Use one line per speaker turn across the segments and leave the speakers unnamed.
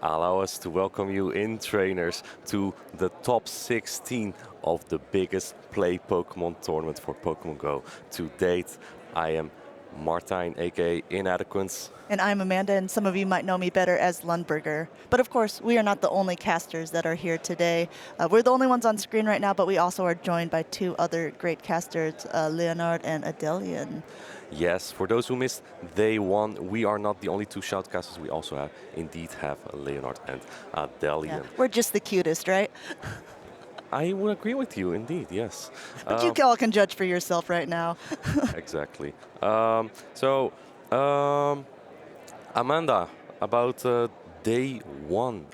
Allow us to welcome you in, trainers, to the top 16 of the biggest Play Pokemon tournament for Pokemon Go to date. I am Martijn, aka Inadequance.
And I'm Amanda, and some of you might know me better as Lundberger. But of course, we are not the only casters that are here today. We're the only ones on screen right now, but we also are joined by two other great casters, Leonard and Adelian.
Yes, for those who missed day one, we are not the only two shoutcasters. We also indeed have Leonard and Adelian.
Yeah, we're just the cutest, right?
I would agree with you, indeed, yes.
But you all can judge for yourself right now.
Exactly. Amanda, about day one,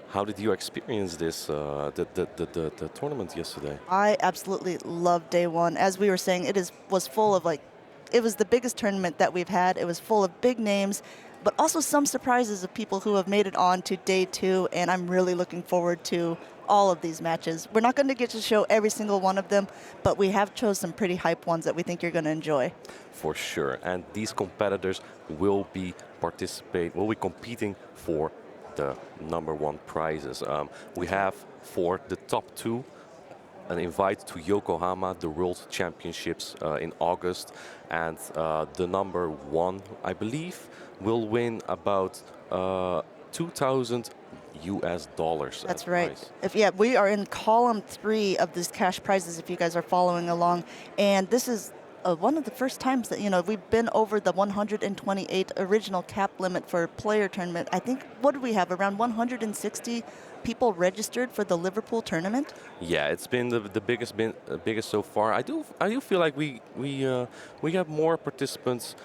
how did you experience this, the tournament yesterday?
I absolutely loved day one. As we were saying, was full of it was the biggest tournament that we've had. It was full of big names, but also some surprises of people who have made it on to day two, and I'm really looking forward to all of these matches. We're not going to get to show every single one of them, but we have chose some pretty hype ones that we think you're going to enjoy.
For sure, and these competitors will be competing for the #1 prizes. We have for the top two an invite to Yokohama, the World Championships in August, and the #1, I believe, will win about $2,000 US.
That's right. We are in column 3 of this cash prizes, if you guys are following along, and this is one of the first times that we've been over the 128 original cap limit for player tournament. I think, what do we have, around 160 people registered for the Liverpool tournament?
Yeah, it's been the biggest so far. I do feel like we have more participants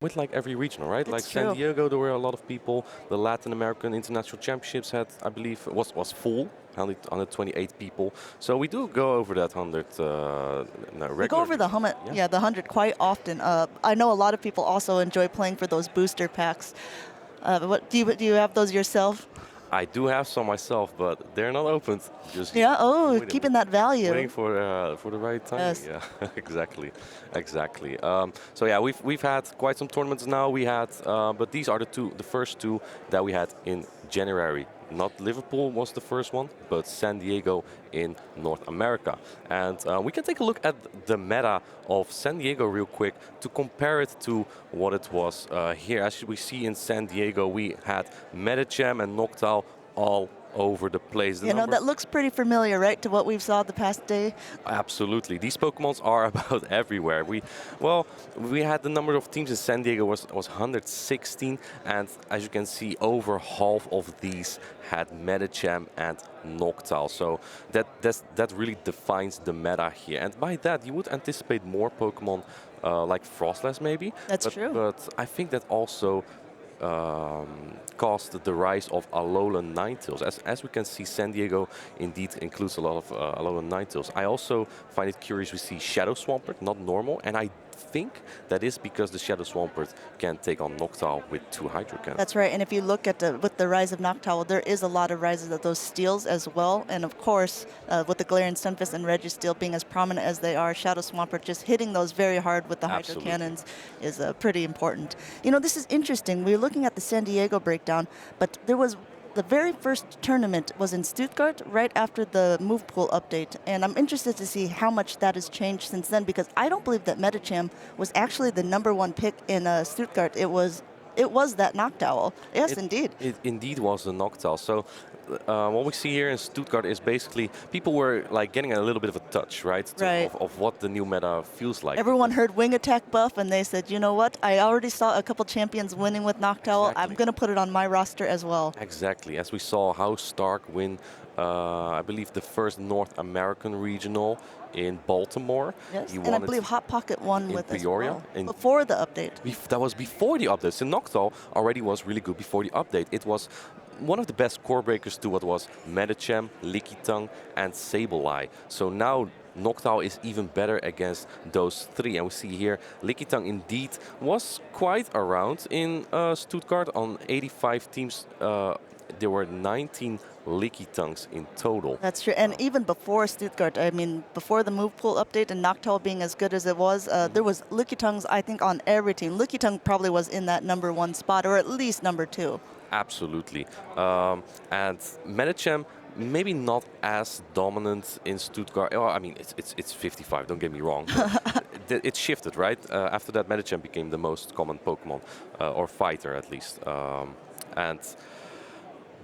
with every regional, right?
It's
San
true.
Diego, there were a lot of people. The Latin American International Championships had, I believe, was full, 128 people. So we do go over that 100 regularly.
We go over the 100 quite often. I know a lot of people also enjoy playing for those booster packs. What do you have those yourself?
I do have some myself, but they're not opened. Just
keeping that value.
Waiting for the right time.
Yes.
Yeah, exactly. So yeah, we've had quite some tournaments now. We had, but these are the first two that we had in January. Not Liverpool was the first one, but San Diego in North America. And we can take a look at the meta of San Diego real quick to compare it to what it was here. As we see in San Diego, we had Medicham and Noctowl all over the place.
That looks pretty familiar, right, to what we've saw the past day?
Absolutely. These Pokemons are about everywhere. We had the number of teams in San Diego was 116, and as you can see, over half of these had Medicham and Noctowl. So that really defines the meta here. And by that, you would anticipate more Pokemon like Frostlass maybe.
That's true.
But I think that also caused the rise of Alolan Ninetales. As we can see, San Diego indeed includes a lot of Alolan Ninetales. I also find it curious we see Shadow Swampert, not normal, and I think that is because the Shadow Swampert can take on Noctowl with 2 Hydro Cannon.
That's right, and if you look at with the rise of Noctowl, there is a lot of rises of those steels as well, and of course, with the Galarian Stunfisk and Registeel being as prominent as they are, Shadow Swampert just hitting those very hard with the Hydro Cannons is pretty important. You know, this is interesting. We were looking at the San Diego breakdown, but there was the very first tournament was in Stuttgart right after the move pool update, and I'm interested to see how much that has changed since then, because I don't believe that Medicham was actually the #1 pick in Stuttgart. It was that Noctowl. Yes, indeed.
It indeed was a Noctowl. So what we see here in Stuttgart is basically people were like getting a little bit of a touch, right? Of what the new meta feels like.
Everyone heard wing attack buff and they said, you know what? I already saw a couple champions winning with Noctowl. Exactly. I'm going to put it on my roster as well.
Exactly. As we saw House Stark win, I believe, the first North American regional in Baltimore.
Yes, and I believe Hot Pocket won with
Peoria,
before the update.
That was before the update. So Noctowl already was really good before the update. It was one of the best core breakers to what was Medicham, Lickitung, and Sableye. So now Noctowl is even better against those 3. And we see here Lickitung indeed was quite around in Stuttgart. On 85 teams, there were 19 Lickitungs in total.
That's true, and even before Stuttgart, I mean, before the move pool update and Noctowl being as good as it was, there was Lickitungs, I think, on every team. Lickitung probably was in that #1 spot, or at least #2.
Absolutely. And Medicham, maybe not as dominant in Stuttgart. Oh, I mean, it's 55, don't get me wrong. It shifted, right? After that, Medicham became the most common Pokemon, or fighter at least. And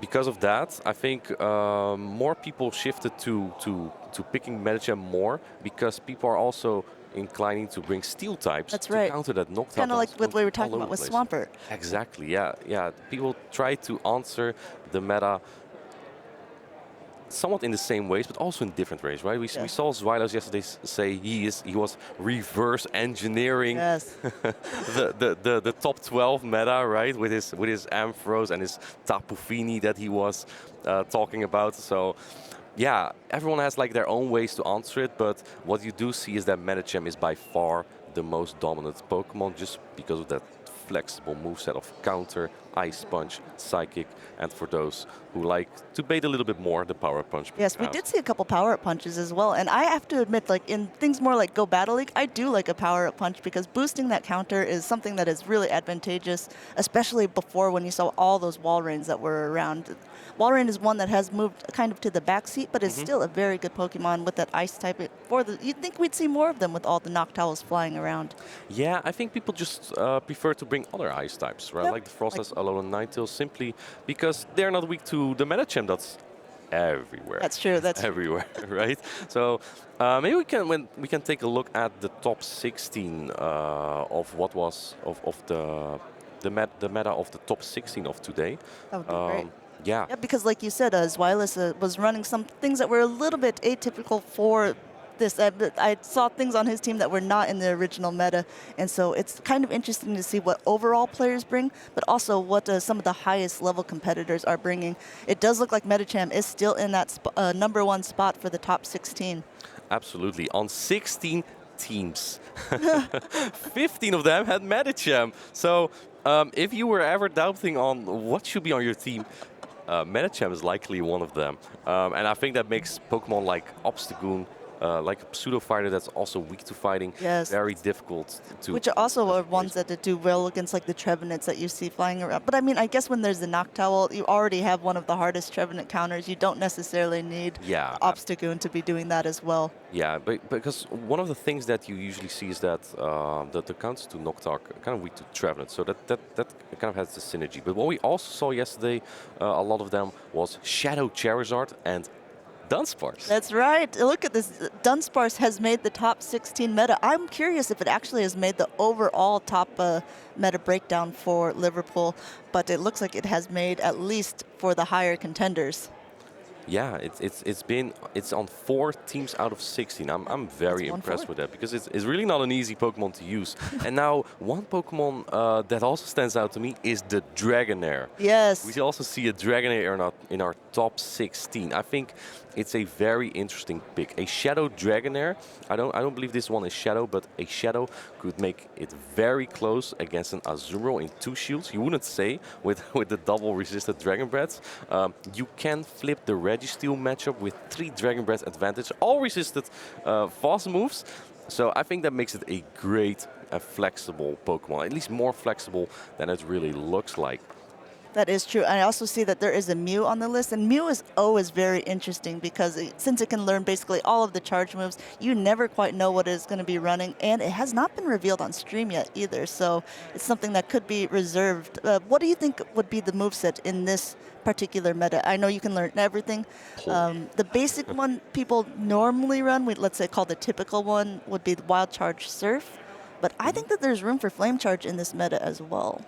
because of that, I think more people shifted to picking Medicham more, because people are also inclining to bring steel types to counter that Noctowl.
Kind of like what we were talking about with Swampert.
Exactly, yeah. People try to answer the meta somewhat in the same ways, but also in different ways, right? We saw Zweilous yesterday say he was reverse engineering the top 12 meta, right? With his Ampharos and his Tapu Fini that he was talking about. So yeah, everyone has like their own ways to answer it, but what you do see is that Medicham is by far the most dominant Pokemon, just because of that flexible moveset of Counter, Ice Punch, Psychic, and for those who like to bait a little bit more, the Power Punch.
Yes, we did see a couple Power Up Punches as well, and I have to admit, like in things more like Go Battle League, I do like a Power Up Punch, because boosting that counter is something that is really advantageous, especially before when you saw all those Walreins that were around. Walrein is one that has moved kind of to the back seat, but is still a very good Pokemon with that Ice type. You'd think we'd see more of them with all the Noctowls flying around.
Yeah, I think people just prefer to bring other Ice types, right? Like the Frostless, Alolan Ninetales, simply because they're not weak to the Medicham that's everywhere.
That's true. That's
everywhere, right? So maybe we can take a look at the top 16 of what was of the meta of the top 16 of today.
That would be great.
Yeah,
because like you said, Zweilous was running some things that were a little bit atypical for this. I saw things on his team that were not in the original meta, and so it's kind of interesting to see what overall players bring, but also what some of the highest level competitors are bringing. It does look like Medicham is still in that #1 spot for the top 16.
Absolutely. On 16 teams, 15 of them had Medicham. So if you were ever doubting on what should be on your team, Medicham is likely one of them. And I think that makes Pokemon like Obstagoon, like a pseudo fighter that's also weak to fighting, very difficult to.
Which also are ones that do well against like the Trevenants that you see flying around. But I mean, I guess when there's the Noctowl, you already have one of the hardest Trevenant counters. You don't necessarily need Obstagoon to be doing that as well.
Yeah, because one of the things that you usually see is that the counters to Noctowl are kind of weak to Trevenant, so that kind of has the synergy. But what we also saw yesterday, a lot of them, was Shadow Charizard and Dunsparce.
That's right. Look at this. Dunsparce has made the top 16 meta. I'm curious if it actually has made the overall top meta breakdown for Liverpool, but it looks like it has made at least for the higher contenders.
Yeah, it's on 4 teams out of 16. I'm very
That's
impressed
1-4.
with that because it's really not an easy Pokemon to use. And now one Pokemon that also stands out to me is the Dragonair.
Yes.
We also see a Dragonair in our top 16. I think it's a very interesting pick. A Shadow Dragonair. I don't believe this one is Shadow, but a Shadow could make it very close against an Azumarill in 2 shields. You wouldn't say with with the double resisted Dragon Breaths. You can flip the Registeel matchup with 3 Dragon Breath advantage, all resisted fast moves. So I think that makes it a great, flexible Pokemon, at least more flexible than it really looks like.
That is true. I also see that there is a Mew on the list, and Mew is always very interesting because since it can learn basically all of the charge moves, you never quite know what it's going to be running, and it has not been revealed on stream yet either, so it's something that could be reserved. What do you think would be the moveset in this particular meta? I know you can learn everything. The basic one people normally run, let's say call the typical one, would be the Wild Charge Surf, but I think that there's room for Flame Charge in this meta as well.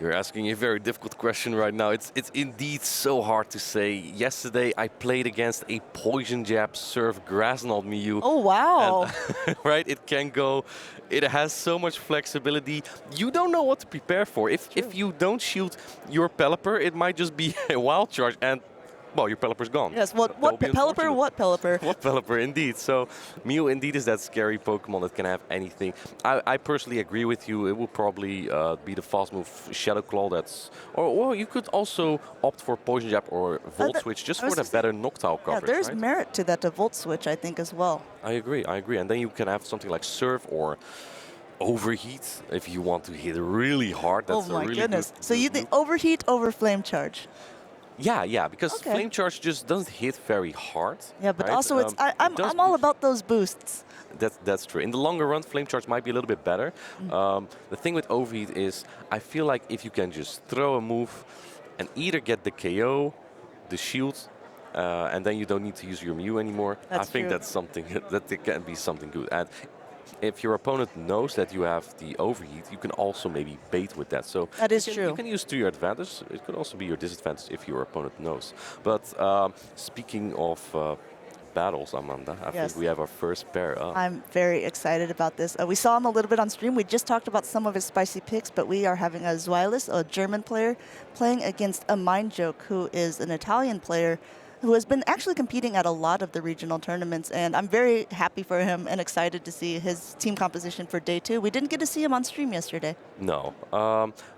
You're asking a very difficult question right now. It's indeed so hard to say. Yesterday I played against a Poison Jab Surf Grassnod Mew.
Oh, wow.
And right, it can go. It has so much flexibility. You don't know what to prepare for. If you don't shield your Pelipper, it might just be a Wild Charge and well, your Pelipper's gone.
Yes,
That will
what
be
Pelipper,
unfortunate.
what Pelipper?
What Pelipper, indeed. So Mew indeed is that scary Pokemon that can have anything. I personally agree with you. It will probably be the fast move Shadow Claw. Or you could also opt for Poison Jab or Volt Switch just
I was
for the
just
better Noctowl
Yeah,
coverage.
there's
right?
merit to that, to Volt Switch, I think, as well.
I agree. And then you can have something like Surf or Overheat if you want to hit really hard. That's
Oh my
a really
goodness.
good,
So
good
you
move.
think Overheat over Flame Charge?
Yeah, because
Okay.
Flame Charge just doesn't hit very hard.
Yeah, but
right?
also it's
It does
I'm all
boost.
about those boosts.
That's true. In the longer run, Flame Charge might be a little bit better. The thing with Overheat is, I feel like if you can just throw a move and either get the KO, the shield, and then you don't need to use your Mew anymore, I
That's
think
true.
that's something that it can be something good. And if your opponent knows that you have the Overheat, you can also maybe bait with that. So
That is
you
true.
can use to your advantage. It could also be your disadvantage if your opponent knows. But speaking of battles, Amanda, I
Yes.
think we have our first pair up.
I'm very excited about this. We saw him a little bit on stream. We just talked about some of his spicy picks, but we are having a Zweilous, a German player, playing against a Mind Joke, who is an Italian player who has been actually competing at a lot of the regional tournaments, and I'm very happy for him and excited to see his team composition for day 2. We didn't get to see him on stream yesterday.
No.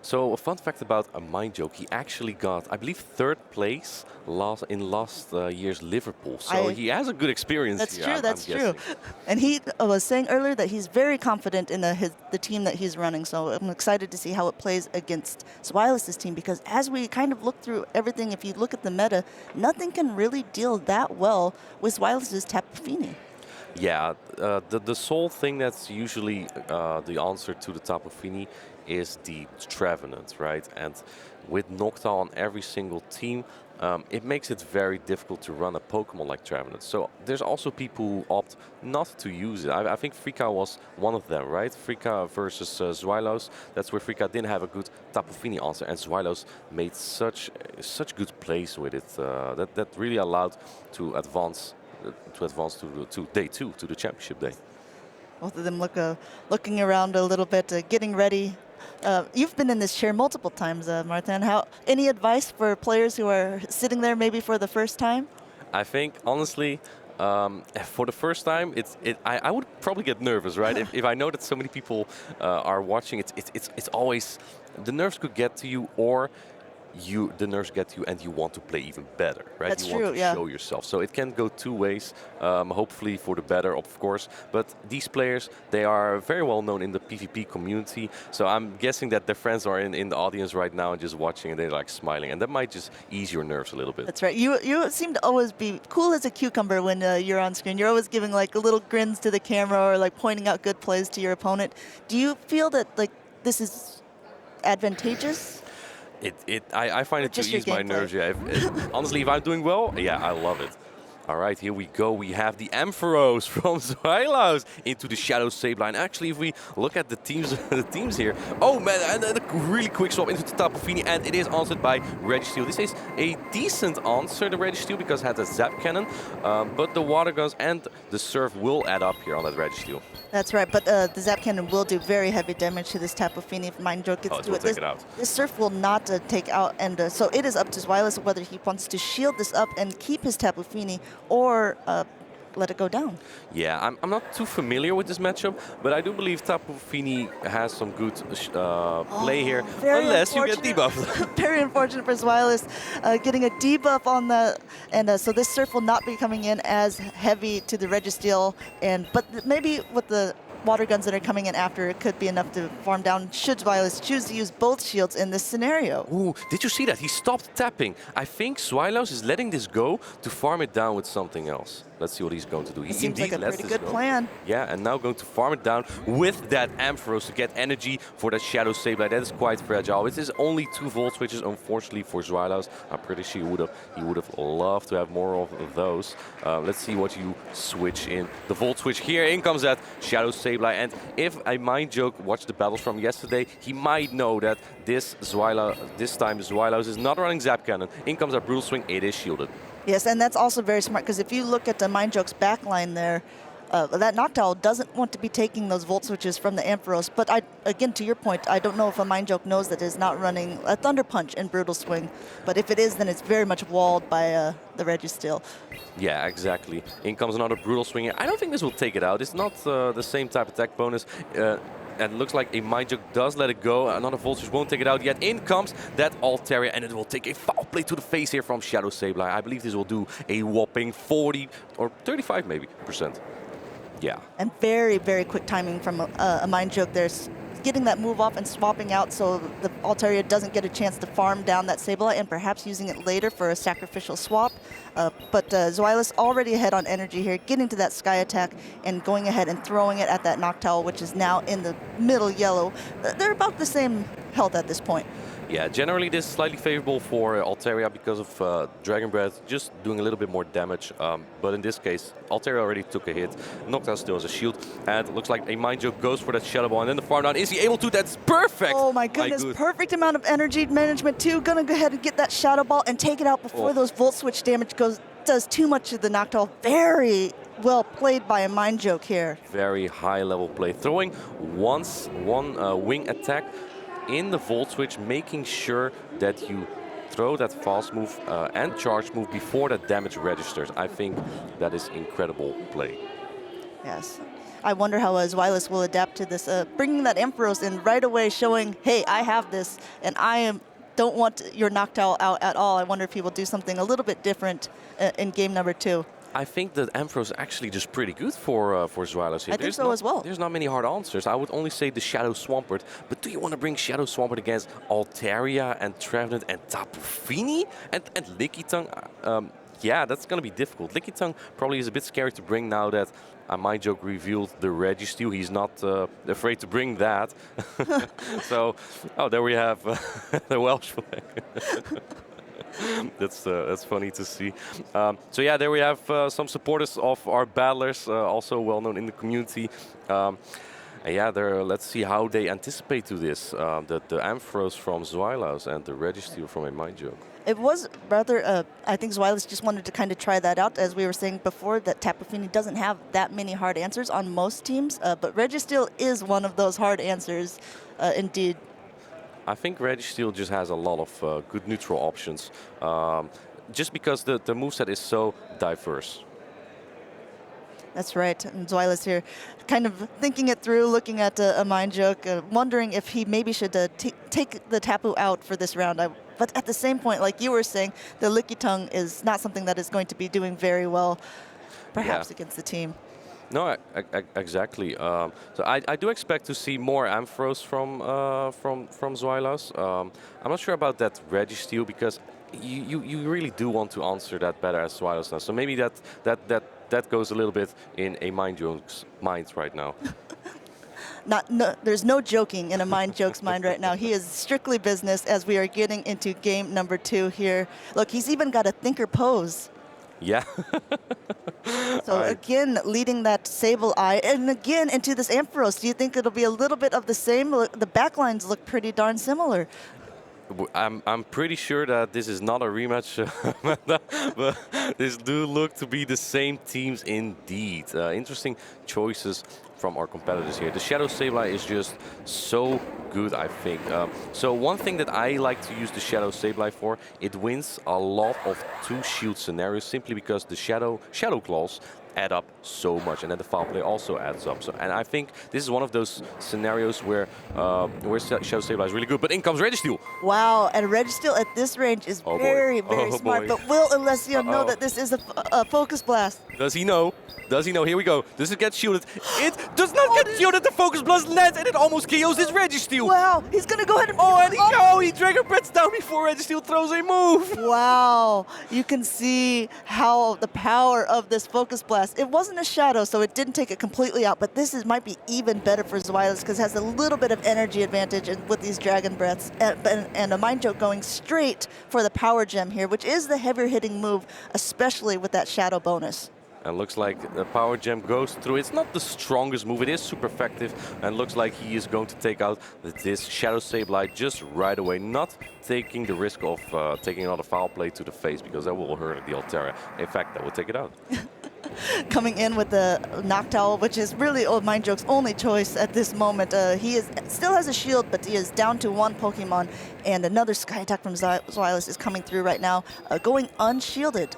So a fun fact about a Mind Joke, he actually got, I believe, 3rd place in last year's Liverpool. So he has a good experience
That's
here,
true,
I'm
that's true.
guessing.
And he was saying earlier that he's very confident in the team that he's running, so I'm excited to see how it plays against Zweilous' team, because as we kind of look through everything, if you look at the meta, nothing can really deal that well with Zweilous' Tapu Fini.
Yeah, the sole thing that's usually the answer to the Tapu Fini is the Trevenant, right? And with Noctowl on every single team, it makes it very difficult to run a Pokemon like Trevenant. So there's also people who opt not to use it. I think Frika was one of them, right? Frika versus Zweilous. That's where Frika didn't have a good Tapu Fini answer, and Zweilous made such good plays with it that really allowed to advance to day 2, to the championship day.
Both of them looking around a little bit, getting ready. You've been in this chair multiple times, Martin. Any advice for players who are sitting there maybe for the first time?
I think, honestly, for the first time, I would probably get nervous, right? if I know that so many people are watching, it's always, the nerves could get to you, or the nerves get to you and you want to play even better, right?
That's
you
true,
want to
yeah.
show yourself. So it can go 2 ways, hopefully for the better, of course. But these players, they are very well known in the PvP community. So I'm guessing that their friends are in the audience right now and just watching, and they're like smiling. And that might just ease your nerves a little bit.
That's right. You seem to always be cool as a cucumber when you're on screen. You're always giving like little grins to the camera or like pointing out good plays to your opponent. Do you feel that like this is advantageous?
I find it to
Just your
ease my
gameplay.
nerves. Yeah. Honestly, if I'm doing well, yeah, I love it. All right, here we go. We have the Ampharos from Xylos into the Shadow Sableye. Actually, if we look at the teams, the teams here, oh man, and a really quick swap into the Tapu Fini, and it is answered by Registeel. This is a decent answer, the Registeel, because it has a Zap Cannon, but the Water Guns and the Surf will add up here on that Registeel.
That's right, but the Zap Cannon will do very heavy damage to this Tapu Fini if Mindjoke gets to it.
Take it out.
This Surf will not take out, and so it is up to Xylos whether he wants to shield this up and keep his Tapu Fini or let it go down.
Yeah, I'm not too familiar with this matchup, but I do believe Tapu Fini has some good play here, unless you get debuffed.
Very unfortunate for Xylos getting a debuff on the, and so this Surf will not be coming in as heavy to the Registeel, but maybe with the Water Guns that are coming in after, it could be enough to farm down should Xylos choose to use both shields in this scenario.
Ooh, did you see that? He stopped tapping. I think Xylos is letting this go to farm it down with something else. Let's see what he's going to do. He
seems like a pretty good plan.
Yeah, and now going to farm it down with that Ampharos to get energy for that Shadow Sableye. That is quite fragile. It is only 2 Volt Switches, unfortunately, for Xylos. I'm pretty sure he would have loved to have more of those. Let's see what you switch in. The Volt Switch here. In comes that Shadow Sableye. And if I Mindjoke watched the battles from yesterday, he might know that this time Xylos is not running Zap Cannon. In comes that Brutal Swing. It is shielded.
Yes, and that's also very smart, because if you look at the Mindjoke's backline there, that Noctowl doesn't want to be taking those Volt Switches from the Ampharos. But again, to your point, I don't know if a Mindjoke knows that it's not running a Thunder Punch and Brutal Swing. But if it is, then it's very much walled by the Registeel.
Yeah, exactly. In comes another Brutal Swing here. I don't think this will take it out. It's not the same type of attack bonus. And it looks like a Mindjoke does let it go. Another Volt Switch won't take it out yet. In comes that Altaria, and it will take a foul play to the face here from Shadow Sableye. I believe this will do a whopping 40 or 35 maybe %. Yeah.
And very, very quick timing from a Mindjoke there. Getting that move off and swapping out so the Altaria doesn't get a chance to farm down that Sableye and perhaps using it later for a sacrificial swap. But Xylos already ahead on energy here, getting to that Sky Attack and going ahead and throwing it at that Noctowl, which is now in the middle yellow. They're about the same health at this point.
Yeah, generally this is slightly favorable for Altaria because of Dragon Breath just doing a little bit more damage. But in this case, Altaria already took a hit. Noctowl still has a shield. And it looks like a Mindjoke goes for that Shadow Ball. And then the farm down. Is he able to? That's perfect!
Oh my goodness, perfect amount of energy management too. Gonna go ahead and get that Shadow Ball and take it out before those Volt Switch damage does too much to the Noctowl. Very well played by a Mindjoke here.
Very high level play. Throwing one wing attack in the Volt Switch, making sure that you throw that fast move and charge move before that damage registers. I think that is incredible play.
Yes. I wonder how Xylos will adapt to this. Bringing that Ampharos in right away, showing, hey, I have this, and don't want your Noctowl out at all. I wonder if he will do something a little bit different in game number 2.
I think that Ampharos is actually just pretty good for Xylos here.
I think so as well.
There's not many hard answers. I would only say the Shadow Swampert. But do you want to bring Shadow Swampert against Altaria and Trevenant and Tapu Fini and Lickitung? Yeah, that's going to be difficult. Lickitung probably is a bit scary to bring now that Mindjoke revealed the Registeel. He's not afraid to bring that. So, there we have the Welsh flag. That's funny to see. So yeah, there we have some supporters of our battlers, also well known in the community. And yeah, let's see how they anticipate to this. The Ampharos from Xylos and the Registeel from a Mindjoke.
It was rather, I think Xylos just wanted to kind of try that out. As we were saying before, that Tapu Fini doesn't have that many hard answers on most teams, but Registeel is one of those hard answers indeed.
I think Registeel just has a lot of good neutral options, just because the moveset is so diverse.
That's right. And Xylos here kind of thinking it through, looking at a Mindjoke, wondering if he maybe should take the Tapu out for this round. But at the same point, like you were saying, the Lickitung is not something that is going to be doing very well, perhaps against the team.
No, exactly. So I do expect to see more Ampharos from Xylos. I'm not sure about that Registeel because you really do want to answer that better as Xylos now. So maybe that goes a little bit in a Mindjoke's mind right now.
There's no joking in a Mindjoke's mind right now. He is strictly business as we are getting into game number 2 here. Look, he's even got a thinker pose.
Yeah.
So
I,
again, leading that Sable Eye, and again into this Ampharos. Do you think it'll be a little bit of the same? The backlines look pretty darn similar.
I'm pretty sure that this is not a rematch, Amanda, but this do look to be the same teams indeed. Interesting choices from our competitors here. The Shadow Sableye is just so good, I think. So one thing that I like to use the Shadow Sableye for, it wins a lot of two shield scenarios simply because the Shadow Claws add up so much, and then the foul play also adds up. So, and I think this is one of those scenarios where Shadow Sableye is really good. But in comes Registeel.
Wow, and Registeel at this range is
Oh boy.
very
Oh
smart.
boy.
But will Alessio know that this is a Focus Blast?
Does he know? Does he know? Here we go. Does it get shielded? It does not get shielded. The Focus Blast lands, and it almost KOs this Registeel.
Wow, he's going to go ahead and...
Oh, and he Dragon Breaths down before Registeel throws a move.
Wow, you can see how the power of this Focus Blast. It wasn't a shadow, so it didn't take it completely out, but this might be even better for Zweilous because it has a little bit of energy advantage with these Dragon Breaths. And a Mind Joke going straight for the Power Gem here, which is the heavier hitting move, especially with that shadow bonus.
And looks like the Power Gem goes through. It's not the strongest move. It is super effective. And looks like he is going to take out this Shadow Sableye just right away. Not taking the risk of taking another foul play to the face because that will hurt the Altera. In fact, that will take it out.
Coming in with the Noctowl, which is really Mind Joke's only choice at this moment. He still has a shield, but he is down to one Pokemon. And another Sky Attack from Zweilous is coming through right now, going unshielded.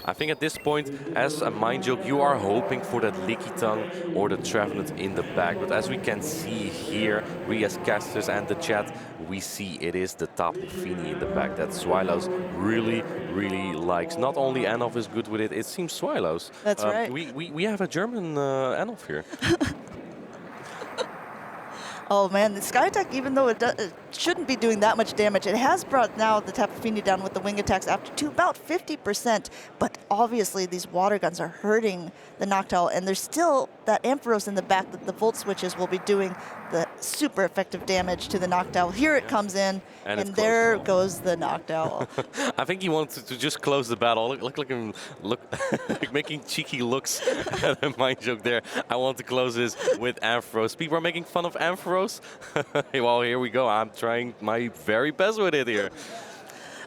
I think at this point, as a Mind Joke, you are hoping for that Licky Tongue or the Trevenant in the back. But as we can see here, we as casters and the chat, we see it is the Tapu Fini in the back that Zweilous really, really likes. Not only Anov is good with it, it seems Zweilous.
That's right.
We have a German Anov here.
Oh man, the Sky Attack, even though it shouldn't be doing that much damage, it has brought now the Tapu Fini down with the wing attacks after to about 50%. But obviously these water guns are hurting the Noctowl, and there's still that Ampharos in the back that the Volt Switches will be doing the super effective damage to the Noctowl. Here it comes in, and there goes the Noctowl.
I think he wanted to just close the battle. Look like him, like making cheeky looks at a Mind Joke there. I want to close this with Ampharos. People are making fun of Ampharos. Well, here we go. I'm trying my very best with it here.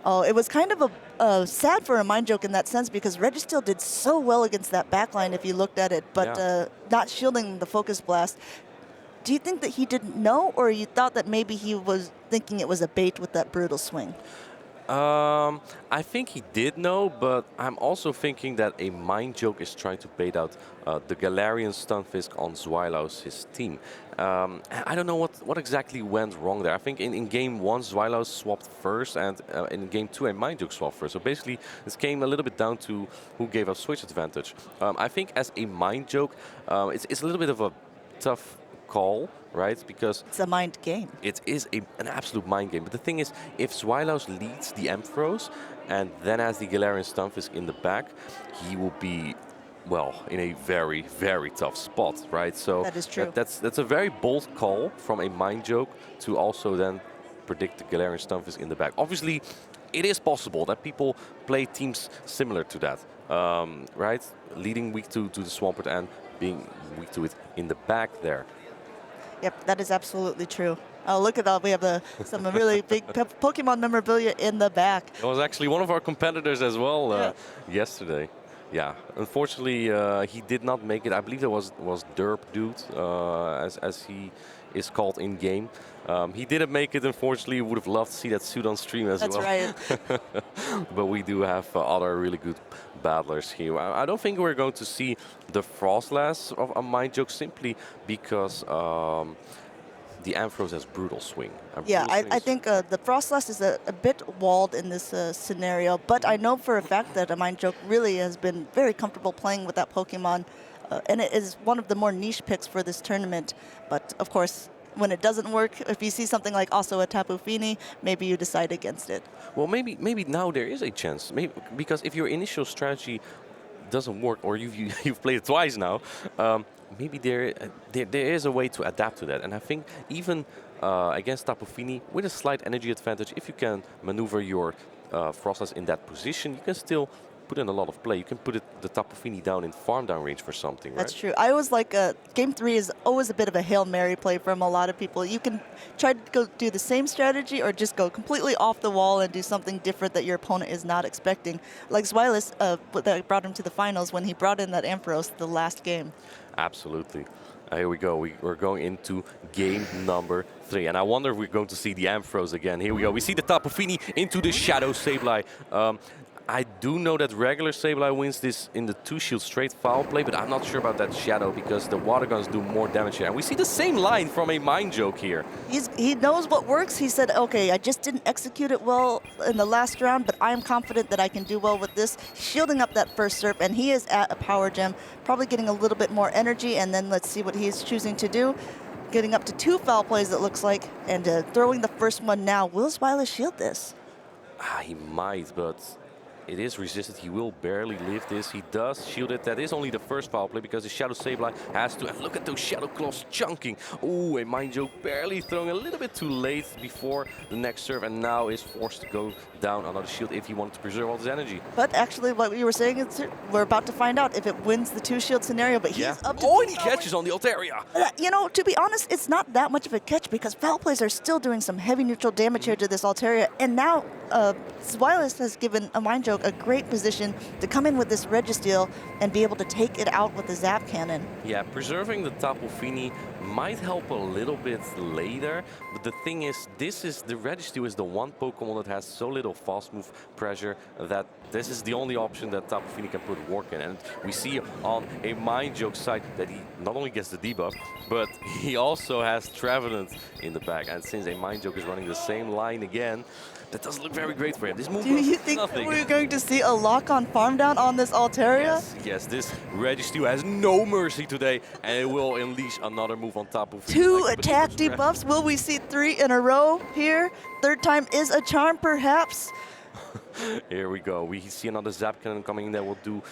Oh, it was kind of sad for a Mind Joke in that sense because Registeel did so well against that backline if you looked at it, but not shielding the Focus Blast. Do you think that he didn't know, or you thought that maybe he was thinking it was a bait with that brutal swing?
I think he did know, but I'm also thinking that a Mind Joke is trying to bait out the Galarian Stunfisk on Zweilous, his team. I don't know what exactly went wrong there. I think in game 1, Zweilous swapped first, and in game 2, a Mind Joke swapped first. So basically, this came a little bit down to who gave us switch advantage. I think as a Mind Joke, it's a little bit of a tough call, right? Because
it's a mind game.
It is an absolute mind game. But the thing is, if Zweilous leads the Ampharos and then has the Galarian Stunfisk in the back, he will be, well, in a very, very tough spot, right? So
that is true.
That's a very bold call from a Mind Joke to also then predict the Galarian Stunfisk in the back. Obviously, it is possible that people play teams similar to that, right? Leading weak to the Swampert and being weak to it in the back there.
Yep, that is absolutely true. Oh, look at that. We have some really big Pokemon memorabilia in the back.
It was actually one of our competitors as well yesterday. Yeah, unfortunately, he did not make it. I believe that was Derp Dude, as he is called in game. He didn't make it, unfortunately. Would have loved to see that suit on stream as well.
That's right.
But we do have other really good battlers here. I don't think we're going to see the Frostlass of a Mind Joke simply because the Ampharos has brutal swing.
I think the Frostlass is a bit walled in this scenario, but I know for a fact that a Mind Joke really has been very comfortable playing with that Pokemon, and it is one of the more niche picks for this tournament. But of course, when it doesn't work, if you see something like also a Tapu Fini, maybe you decide against it.
Well, maybe now there is a chance. Maybe because if your initial strategy doesn't work, or you've played it twice now, maybe there is a way to adapt to that. And I think even against Tapu Fini, with a slight energy advantage, if you can maneuver your Frostlass in that position, you can still put in a lot of play. You can put the Tapu Fini down in farm down range for something, right?
That's true. I always like Game 3 is always a bit of a Hail Mary play from a lot of people. You can try to go do the same strategy or just go completely off the wall and do something different that your opponent is not expecting. Like Zweilous, that brought him to the finals when he brought in that Ampharos the last game.
Absolutely. Here we go. We're going into game number 3. And I wonder if we're going to see the Ampharos again. Here we go. We see the Tapu Fini into the Shadow Sableye. I do know that regular Sableye wins this in the 2-shield straight foul play, but I'm not sure about that Shadow because the water guns do more damage here. And we see the same line from a Mind Joke here.
He knows what works. He said, okay, I just didn't execute it well in the last round, but I am confident that I can do well with this. Shielding up that first Surf, and he is at a power gem, probably getting a little bit more energy, and then let's see what he's choosing to do. Getting up to 2 foul plays, it looks like, and throwing the first one now. Will Zweilous shield this?
He might, but it is resisted. He will barely live this. He does shield it. That is only the first foul play because the Shadow Sableye has to. And look at those Shadow Claws chunking. Oh, a Mind Joke barely throwing a little bit too late before the next serve, and now is forced to go down another shield if he wanted to preserve all his energy.
But actually, what you were saying is we're about to find out if it wins the 2-shield scenario. But he's up to.
Oh, and he catches on the Altaria.
You know, to be honest, it's not that much of a catch because foul plays are still doing some heavy neutral damage here to this Altaria, and now Zweilous has given a Mind Joke a great position to come in with this Registeel and be able to take it out with the Zap Cannon.
Yeah, preserving the Tapu Fini might help a little bit later, but the thing is, the Registeel is the one Pokemon that has so little fast move pressure that this is the only option that Tapu Fini can put work in. And we see on a Mind Joke side that he not only gets the debuff, but he also has Trevenant in the back. And since a Mind Joke is running the same line again, that doesn't look very great for him. This move
Do you think
nothing.
we're going to see a lock-on farm down on this Altaria?
Yes, this Registeel has no mercy today, and it will unleash another move on Tapu Fini.
2 attack debuffs. Will we see 3 in a row here? Third time is a charm, perhaps?
Here we go. We see another Zap Cannon coming in that will do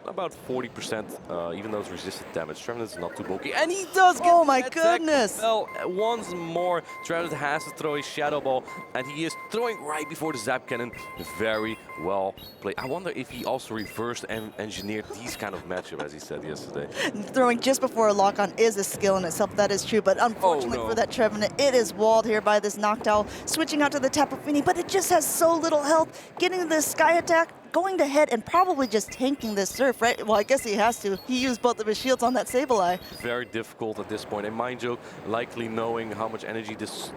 about 40%, even though it's resisted damage. Trevenant is not too bulky, and he does get
Oh my
attack.
goodness!
Well, once more, Trevenant has to throw a Shadow Ball, and he is throwing right before the Zap Cannon. Very well played. I wonder if he also reversed and engineered these kind of matchup, as he said yesterday.
Throwing just before a lock-on is a skill in itself, that is true, but unfortunately for that Trevenant, it is walled here by this Noctowl, switching out to the Tapu Fini, but it just has so little health. Getting the Sky Attack, going ahead and probably just tanking this Surf, right? Well, I guess he has to. He used both of his shields on that Sableye.
Very difficult at this point. A Mind Joke, likely knowing how much energy this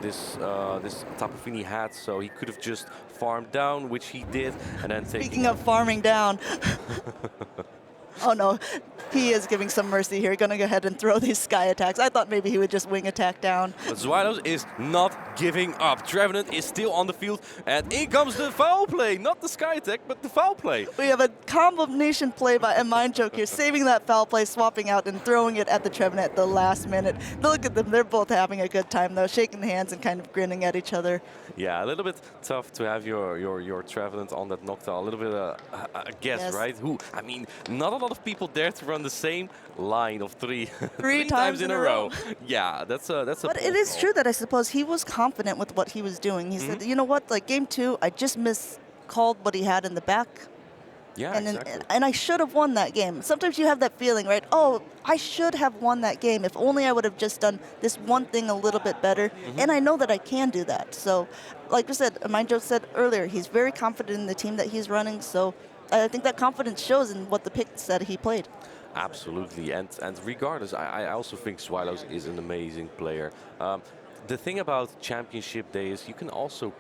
Tapu Fini had, so he could have just farmed down, which he did, and then
Speaking of farming down. Oh no, he is giving some mercy here. Gonna go ahead and throw these Sky Attacks. I thought maybe he would just wing attack down.
But Zweilous is not giving up. Trevenant is still on the field, and in comes the foul play. Not the Sky Attack, but the foul play.
We have a combination play by a Mind Joke here, saving that foul play, swapping out, and throwing it at the Trevenant at the last minute. Look at them. They're both having a good time, though, shaking hands and kind of grinning at each other.
Yeah, a little bit tough to have your Trevenant on that Noctowl. A little bit a guess,
Yes.
right? I mean, not a lot of people dare to run the same line of three
Three times in a row.
Yeah, that's a.
But it is true that I suppose he was confident with what he was doing. He said, you know what, like game 2, I just miscalled what he had in the back.
Yeah,
And,
exactly.
and I should have won that game. Sometimes you have that feeling, right? Oh, I should have won that game. If only I would have just done this one thing a little bit better. And I know that I can do that. So, like I said, Mind Joke said earlier, he's very confident in the team that he's running. So I think that confidence shows in what the picks that he played.
Absolutely, and regardless, I also think Zweilous is an amazing player. The thing about Championship Day is you can also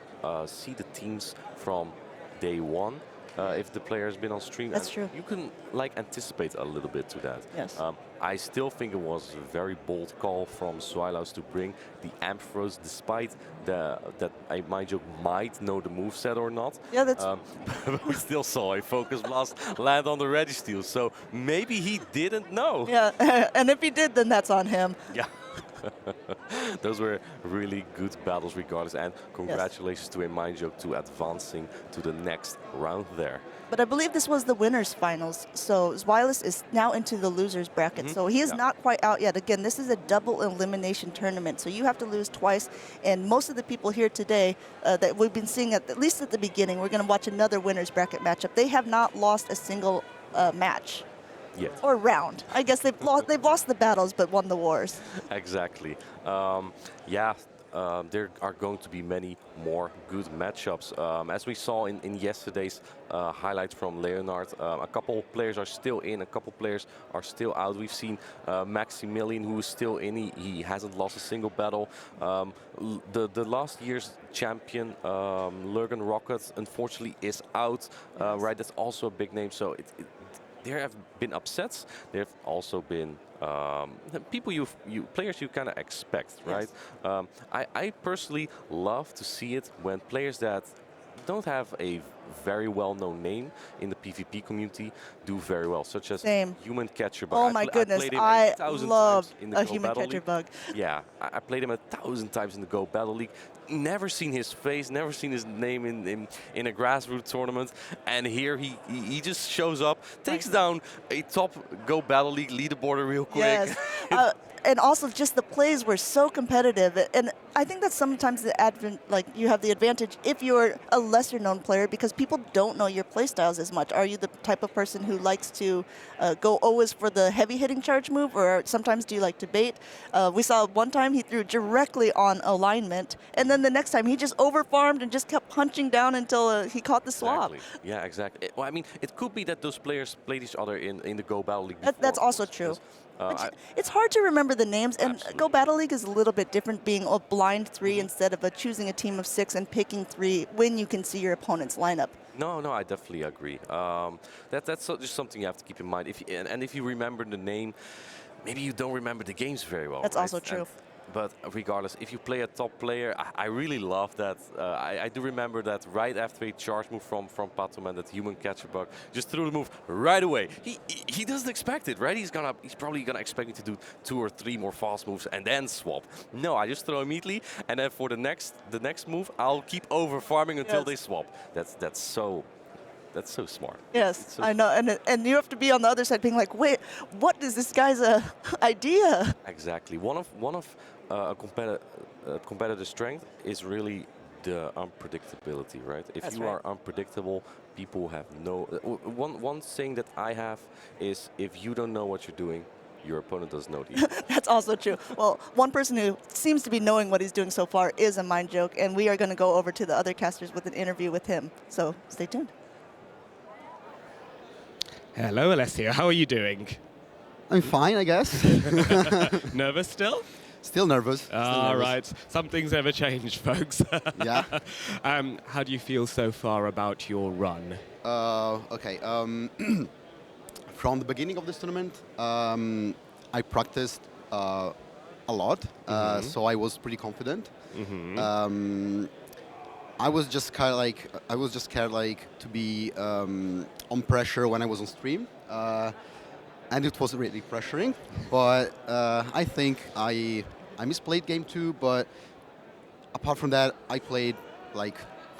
see the teams from day one. If the player has been on stream,
That's true.
You can like anticipate a little bit to that.
Yes.
I still think it was a very bold call from Zweilous to bring the Ampharos, despite that Mind Joke might know the moveset or not.
Yeah, that's.
But we still saw a Focus Blast land on the Registeel, so maybe he didn't know.
Yeah, and if he did, then that's on him.
Yeah. Those were really good battles regardless, and
Yes.
congratulations to a Mind Joke to advancing to the next round there.
But I believe this was the winners finals. So Zweilis is now into the losers bracket. So he is
Yeah.
not quite out yet. Again, this is a double elimination tournament. So you have to lose twice. And most of the people here today that we've been seeing at least at the beginning, we're going to watch another winners bracket matchup. They have not lost a single match
Yet.
or round. I guess they've lost the battles but won the wars.
Exactly. Yeah, there are going to be many more good matchups. As we saw in yesterday's highlights from Leonard, a couple players are still in, a couple players are still out. We've seen Maximilian, who is still in. He hasn't lost a single battle. The last year's champion, Lurgan Rocket, unfortunately is out. Right, that's also a big name. So there have been upsets. There have also been people players you kind of expect, right?
Yes.
I personally love to see it when players that don't have a very well-known name in the PvP community do very well, such as
Same.
Human Catcher Bug.
Oh my goodness,
played him
I
1,000
love
times in the
a
Go
human
Battle
catcher
League.
bug.
Yeah, I played him 1,000 times in the Go Battle League. Never seen his face, never seen his name in a grassroots tournament, and here he just shows up, takes down a top Go Battle League leaderboarder real quick.
Yes. And also just the plays were so competitive, and I think that's sometimes you have the advantage if you're a lesser known player because people don't know your play styles as much. Are you the type of person who likes to go always for the heavy hitting charge move, or sometimes do you like to bait? We saw one time he threw directly on alignment, and then the next time he just over farmed and just kept punching down until he caught the swap.
Exactly. Yeah, exactly. Well, I mean, it could be that those players played each other in the Go Battle League
That's
before,
also
of
true.
course, because,
It's hard to remember the names, and
Absolutely.
Go Battle League is a little bit different, being a blind three instead of choosing a team of 6 and picking 3 when you can see your opponent's lineup.
No, I definitely agree. That's just something you have to keep in mind. And if you remember the name, maybe you don't remember the games very well.
That's
right?
also true.
But regardless, if you play a top player, I really love that. I do remember that right after a charge move from Patoman, that human catcher bug just threw the move right away. He doesn't expect it, right? He's probably gonna expect me to do 2 or 3 more fast moves and then swap. No, I just throw immediately, and then for the next move, I'll keep over farming until they swap. That's so smart.
Yes,
So
I know, and you have to be on the other side, being like, wait, what is this guy's idea?
Exactly. One of a competitor's strength is really the unpredictability, right? If
That's
you
right.
are unpredictable, people have no. One saying that I have is if you don't know what you're doing, your opponent doesn't know it either.
That's also true. Well, one person who seems to be knowing what he's doing so far is a Mind Joke, and we are going to go over to the other casters with an interview with him. So stay tuned.
Hello, Alessio. How are you doing?
I'm fine, I guess.
Nervous still?
Still nervous. Still
All
nervous.
right. Some things never change, folks.
Yeah.
How do you feel so far about your run?
Okay. From the beginning of this tournament, I practiced a lot, so I was pretty confident. I was just scared to be on pressure when I was on stream, and it was really pressuring. But I think I misplayed game 2, but apart from that, I played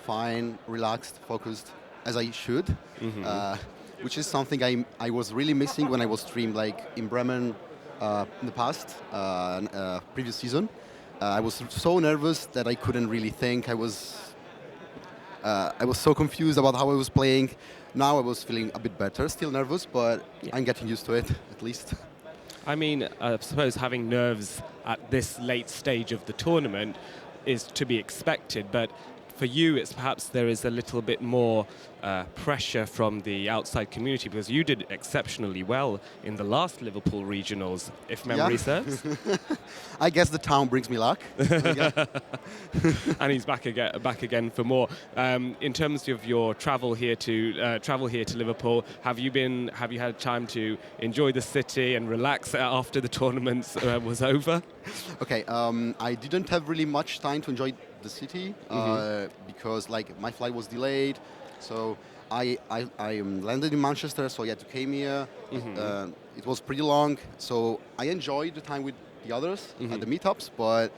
fine, relaxed, focused as I should, which is something I was really missing when I was streamed in Bremen in the past, previous season. I was so nervous that I couldn't really think. I was so confused about how I was playing. Now I was feeling a bit better, still nervous, but I'm getting used to it, at least.
I mean, I suppose having nerves at this late stage of the tournament is to be expected, but for you, it's perhaps there is a little bit more pressure from the outside community because you did exceptionally well in the last Liverpool regionals, if memory serves.
I guess the town brings me luck.
And he's back again for more. In terms of your travel here to Liverpool, have you had time to enjoy the city and relax after the tournament was over?
Okay, I didn't have really much time to enjoy the city because my flight was delayed. So I landed in Manchester, so I had to came here. It was pretty long, so I enjoyed the time with the others at the meetups, but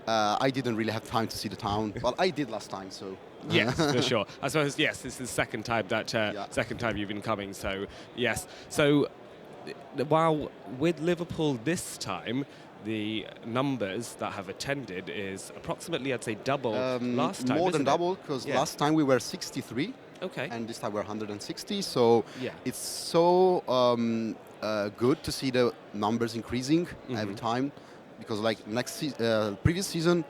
I didn't really have time to see the town. Well, I did last time, so.
Yes, for sure. I suppose, yes, this is the second time that second time you've been coming, so yes. So while with Liverpool this time, the numbers that have attended is approximately, I'd say, double last time.
More than
isn't it?
double, because last time we were 63.
Okay.
And this time we're 160. So
Yeah.
it's so good to see the numbers increasing every time, because like previous season,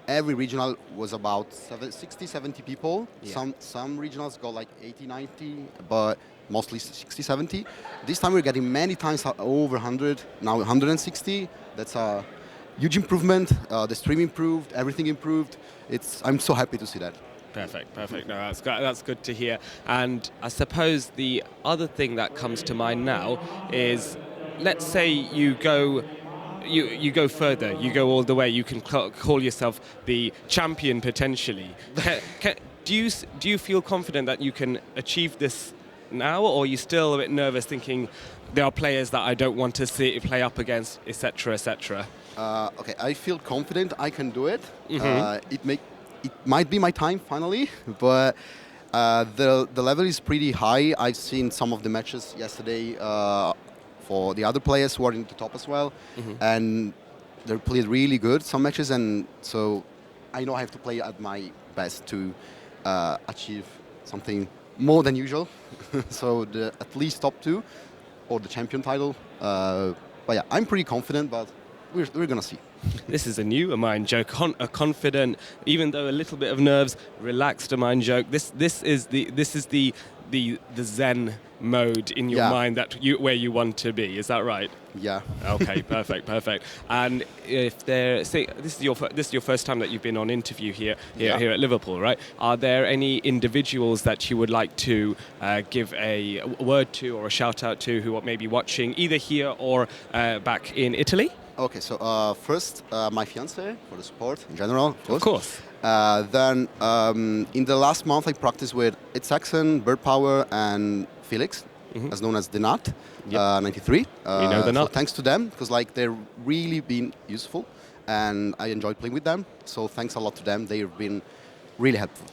every regional was about 60, 70 people.
Yeah.
Some regionals got like 80, 90, but mostly 60, 70. This time we're getting many times over 100, now 160. That's a huge improvement. The stream improved, everything improved. I'm so happy to see that.
Perfect, perfect. No, that's good to hear. And I suppose the other thing that comes to mind now is, let's say you go further, you go all the way, you can call yourself the champion potentially. Do you feel confident that you can achieve this now, or are you still a bit nervous thinking there are players that I don't want to play up against, etc., etc.?
Okay, I feel confident I can do it. It might be my time finally, but the level is pretty high. I've seen some of the matches yesterday for the other players who are in the top as well, and they played really good some matches, and so I know I have to play at my best to achieve something more than usual. So at least top 2 or the champion title. But yeah, I'm pretty confident, but we're gonna see.
This is a mind joke, a confident, even though a little bit of nerves, relaxed mind joke. This is the Zen mode in your mind where you want to be. Is that right?
Yeah.
Okay, perfect. And if this is your first time that you've been on interview here at Liverpool, right? Are there any individuals that you would like to give a word to or a shout out to who are maybe watching either here or back in Italy?
Okay, so first, my fiancé for the support in general,
Of course.
Then in the last month, I practiced with It's Saxon, Bird Power, and Felix, as known as the Nut, 93.
We know the Nut.
So thanks to them, because like they're really been useful, and I enjoyed playing with them. So thanks a lot to them. They've been really helpful.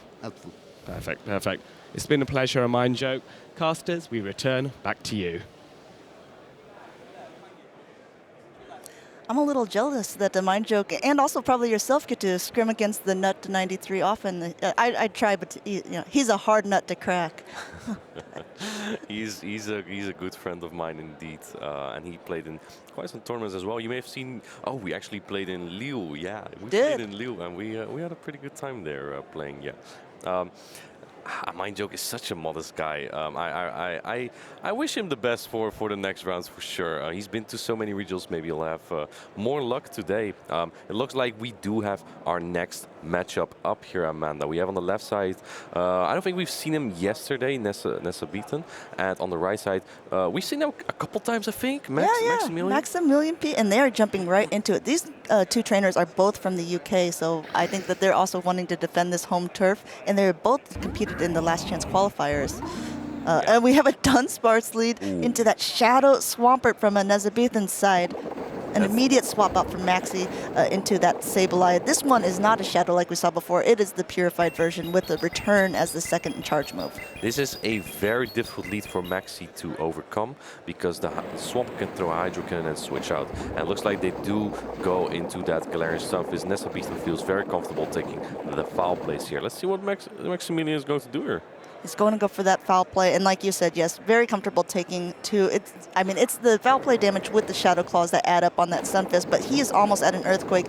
Perfect. It's been a pleasure, a mind joke. Casters, we return back to you.
I'm a little jealous that the mind joke and also probably yourself get to scrim against the Nut 93 often. I try, but he's a hard nut to crack.
He's a good friend of mine indeed, and he played in quite some tournaments as well. You may have seen. Oh, we actually played in Lille. Yeah, we played in Lille, and we had a pretty good time there playing. Yeah. Mind joke is such a modest guy. I wish him the best for the next rounds for sure. He's been to so many regionals. Maybe he'll have more luck today. It looks like we do have our next matchup up here, Amanda. We have on the left side. I don't think we've seen him yesterday, Nessa Beaton, and on the right side, we've seen him a couple times, I think.
Maximilian P, and they are jumping right into it. These two trainers are both from the UK, so I think that they're also wanting to defend this home turf, and they're both competed in the last chance qualifiers. And we have a Dunsparce lead into that Shadow Swampert from a Nezabethan's side. An immediate swap out from Maxi into that Sableye. This one is not a Shadow like we saw before. It is the purified version with the return as the second in charge move.
This is a very difficult lead for Maxi to overcome because the Swamp can throw a Hydro Cannon and switch out. And it looks like they do go into that Galarian Stunfisk. Nessa Beaston feels very comfortable taking the foul place here. Let's see what Maximilian is going to do here.
He's going to go for that foul play, and like you said, yes, very comfortable taking two. It's the foul play damage with the Shadow Claws that add up on that Stunfisk, but he is almost at an Earthquake,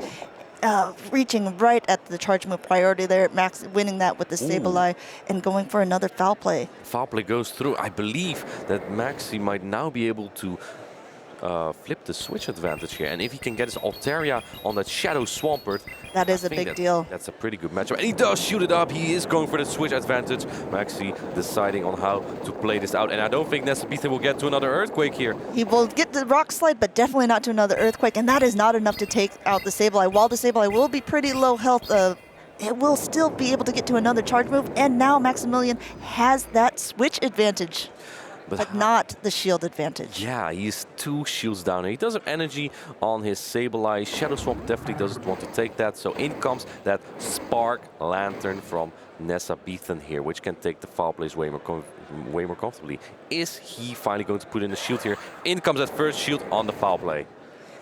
reaching right at the charge move priority there. Max winning that with the Sableye and going for another foul play.
Foul play goes through. I believe that Maxi might now be able to flip the switch advantage here, and if he can get his Altaria on that Shadow Swampert,
that is a big deal.
That's a pretty good matchup, and he does shoot it up. He is going for the switch advantage. Maxi deciding on how to play this out, and I don't think Nessa Beathan will get to another Earthquake here.
He will get the Rock Slide, but definitely not to another Earthquake, and that is not enough to take out the Sableye. While the Sableye will be pretty low health, it will still be able to get to another charge move, and now Maximilian has that switch advantage. but not the shield advantage.
Yeah, he's 2 shields down. He does have energy on his Sableye. Shadow Swamp definitely doesn't want to take that. So in comes that Spark Lantern from Nessa Beathan here, which can take the foul plays way more comfortably. Is he finally going to put in the shield here? In comes that first shield on the foul play.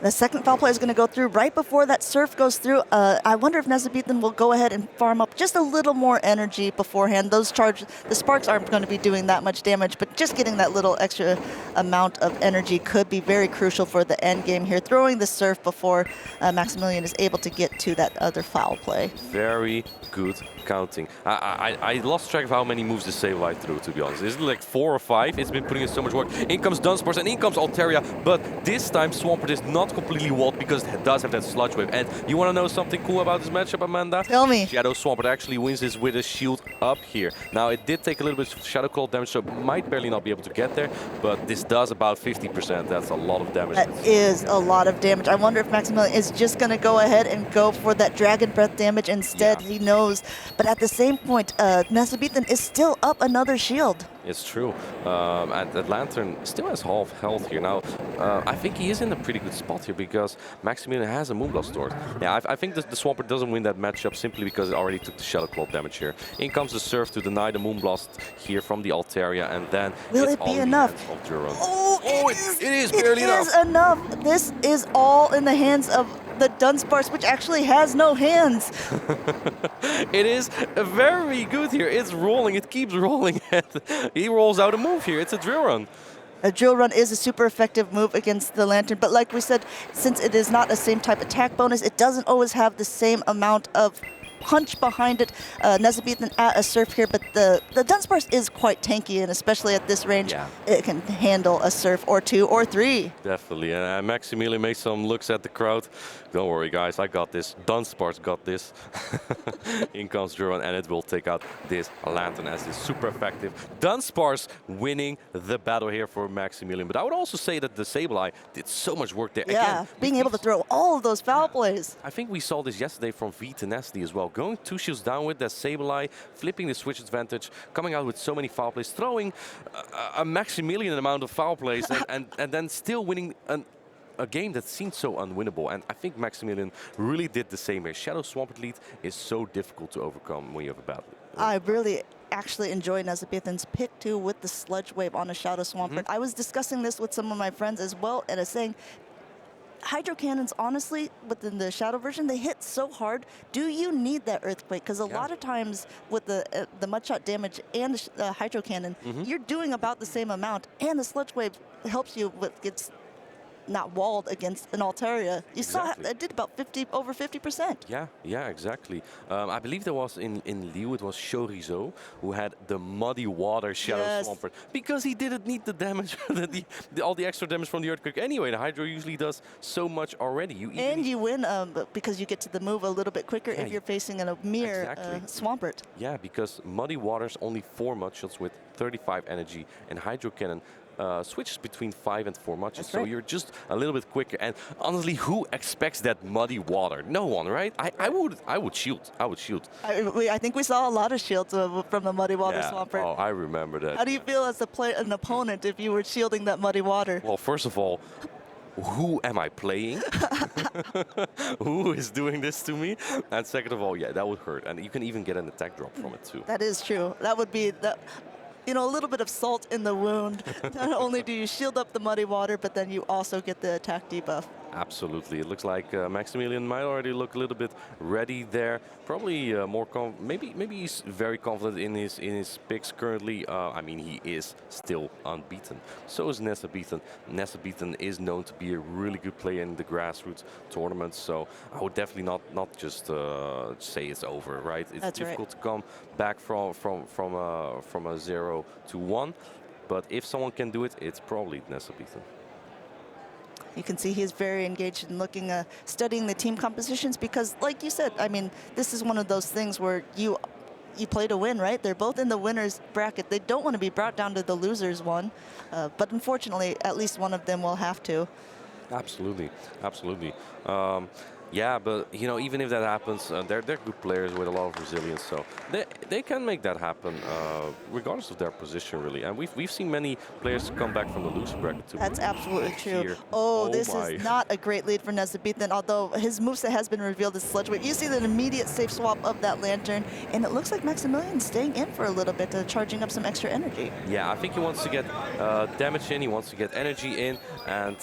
The second foul play is going to go through right before that surf goes through. I wonder if Nezabethan will go ahead and farm up just a little more energy beforehand. The sparks aren't going to be doing that much damage, but just getting that little extra amount of energy could be very crucial for the end game here. Throwing the surf before Maximilian is able to get to that other foul play.
Very good counting. I lost track of how many moves the Sableye threw, to be honest. Is it like 4 or 5? It's been putting in so much work. In comes Dunsparce and in comes Altaria, but this time Swampert is not completely walled because it does have that Sludge Wave. And you want to know something cool about this matchup, Amanda?
Tell me.
Shadow Swampert actually wins this with a shield up here. Now, it did take a little bit of Shadow Claw damage, so it might barely not be able to get there, but this does about 50%. That's a lot of damage.
That is a lot of damage. I wonder if Maximilian is just going to go ahead and go for that Dragon Breath damage instead. Yeah. He knows. But at the same point, Nezabethan is still up another shield.
It's true. And that Lantern still has half health here. Now, I think he is in a pretty good spot here because Maximilian has a Moonblast Sword. Yeah, I think the Swampert doesn't win that matchup simply because it already took the Shadow Claw damage here. In comes the Surf to deny the Moonblast here from the Altaria, and then
will it be enough?
Oh, it is barely enough.
It is enough. This is all in the hands of the Dunsparce, which actually has no hands.
It is very good here. It's rolling. It keeps rolling. He rolls out a move here. It's a Drill Run.
A Drill Run is a super effective move against the Lantern, but like we said, since it is not the same type attack bonus, it doesn't always have the same amount of punch behind it. Nezabethan at a Surf here, but the Dunsparce is quite tanky, and especially at this range, it can handle a Surf or 2 or 3.
Definitely, and Maximilian made some looks at the crowd. Don't worry, guys, I got this. Dunsparce got this. In comes Duran, and it will take out this Lantern as is super effective. Dunsparce winning the battle here for Maximilian. But I would also say that the Sableye did so much work there.
Yeah, again, being able to throw all of those foul plays.
I think we saw this yesterday from V Tenacity as well. Going 2 shields down with that Sableye, flipping the switch advantage, coming out with so many foul plays, throwing a Maximilian amount of foul plays, and then still winning a game that seemed so unwinnable. And I think Maximilian really did the same here. Shadow Swampert lead is so difficult to overcome when you have a battle.
I really actually enjoy Nezabethan's pick too with the Sludge Wave on a Shadow Swampert. I was discussing this with some of my friends as well, and I was saying, Hydro Cannons, honestly, within the Shadow version, they hit so hard. Do you need that Earthquake? Because a lot of times with the Mudshot damage and the Hydro Cannon, you're doing about the same amount, and the Sludge Wave helps you with gets not walled against an Altaria. You saw it did about over 50%.
Yeah, exactly. I believe there was in Liu, it was Chorizo who had the Muddy Water Shadow Swampert because he didn't need the damage, all the extra damage from the Earthquake. Anyway, the Hydro usually does so much already.
You win because you get to the move a little bit quicker if you're facing a mere Swampert.
Yeah, because Muddy Water's only 4 Mudshots with 35 energy, and Hydro Cannon switches between 5 and 4 Mudshots, so you're just a little bit quicker. And honestly, who expects that Muddy Water? No one, right? I would shield.
I think we saw a lot of shields from the Muddy Water Swampert.
Oh, I remember that.
How do you feel as an opponent if you were shielding that Muddy Water?
Well, first of all, who am I playing? Who is doing this to me? And second of all, yeah, that would hurt. And you can even get an attack drop from it too.
That is true. That would be a little bit of salt in the wound. Not only do you shield up the Muddy Water, but then you also get the attack debuff.
Absolutely. It looks like Maximilian might already look a little bit ready there. Probably more maybe he's very confident in his picks currently. I mean, he is still unbeaten. So is Nezabethan. Nezabethan is known to be a really good player in the grassroots tournaments. So I would definitely not just say it's over, right? It's difficult to come back from a 0 to 1. But if someone can do it, it's probably Nezabethan.
You can see he's very engaged in looking, studying the team compositions because, like you said, I mean, this is one of those things where you play to win, right? They're both in the winner's bracket. They don't want to be brought down to the loser's one, but unfortunately, at least one of them will have to.
Absolutely. Yeah, but you know, even if that happens, they're good players with a lot of resilience, so they can make that happen, regardless of their position, really. And we've seen many players come back from the loser bracket to
That's
really
absolutely
push
true.
here.
Oh,
Oh
this
my!
is not a great lead for Nesabithan, although his moveset has been revealed as Sludge Wave. You see the immediate safe swap of that Lantern, and it looks like Maximilian's staying in for a little bit, charging up some extra energy.
Yeah, I think he wants to get damage in, he wants to get energy in, and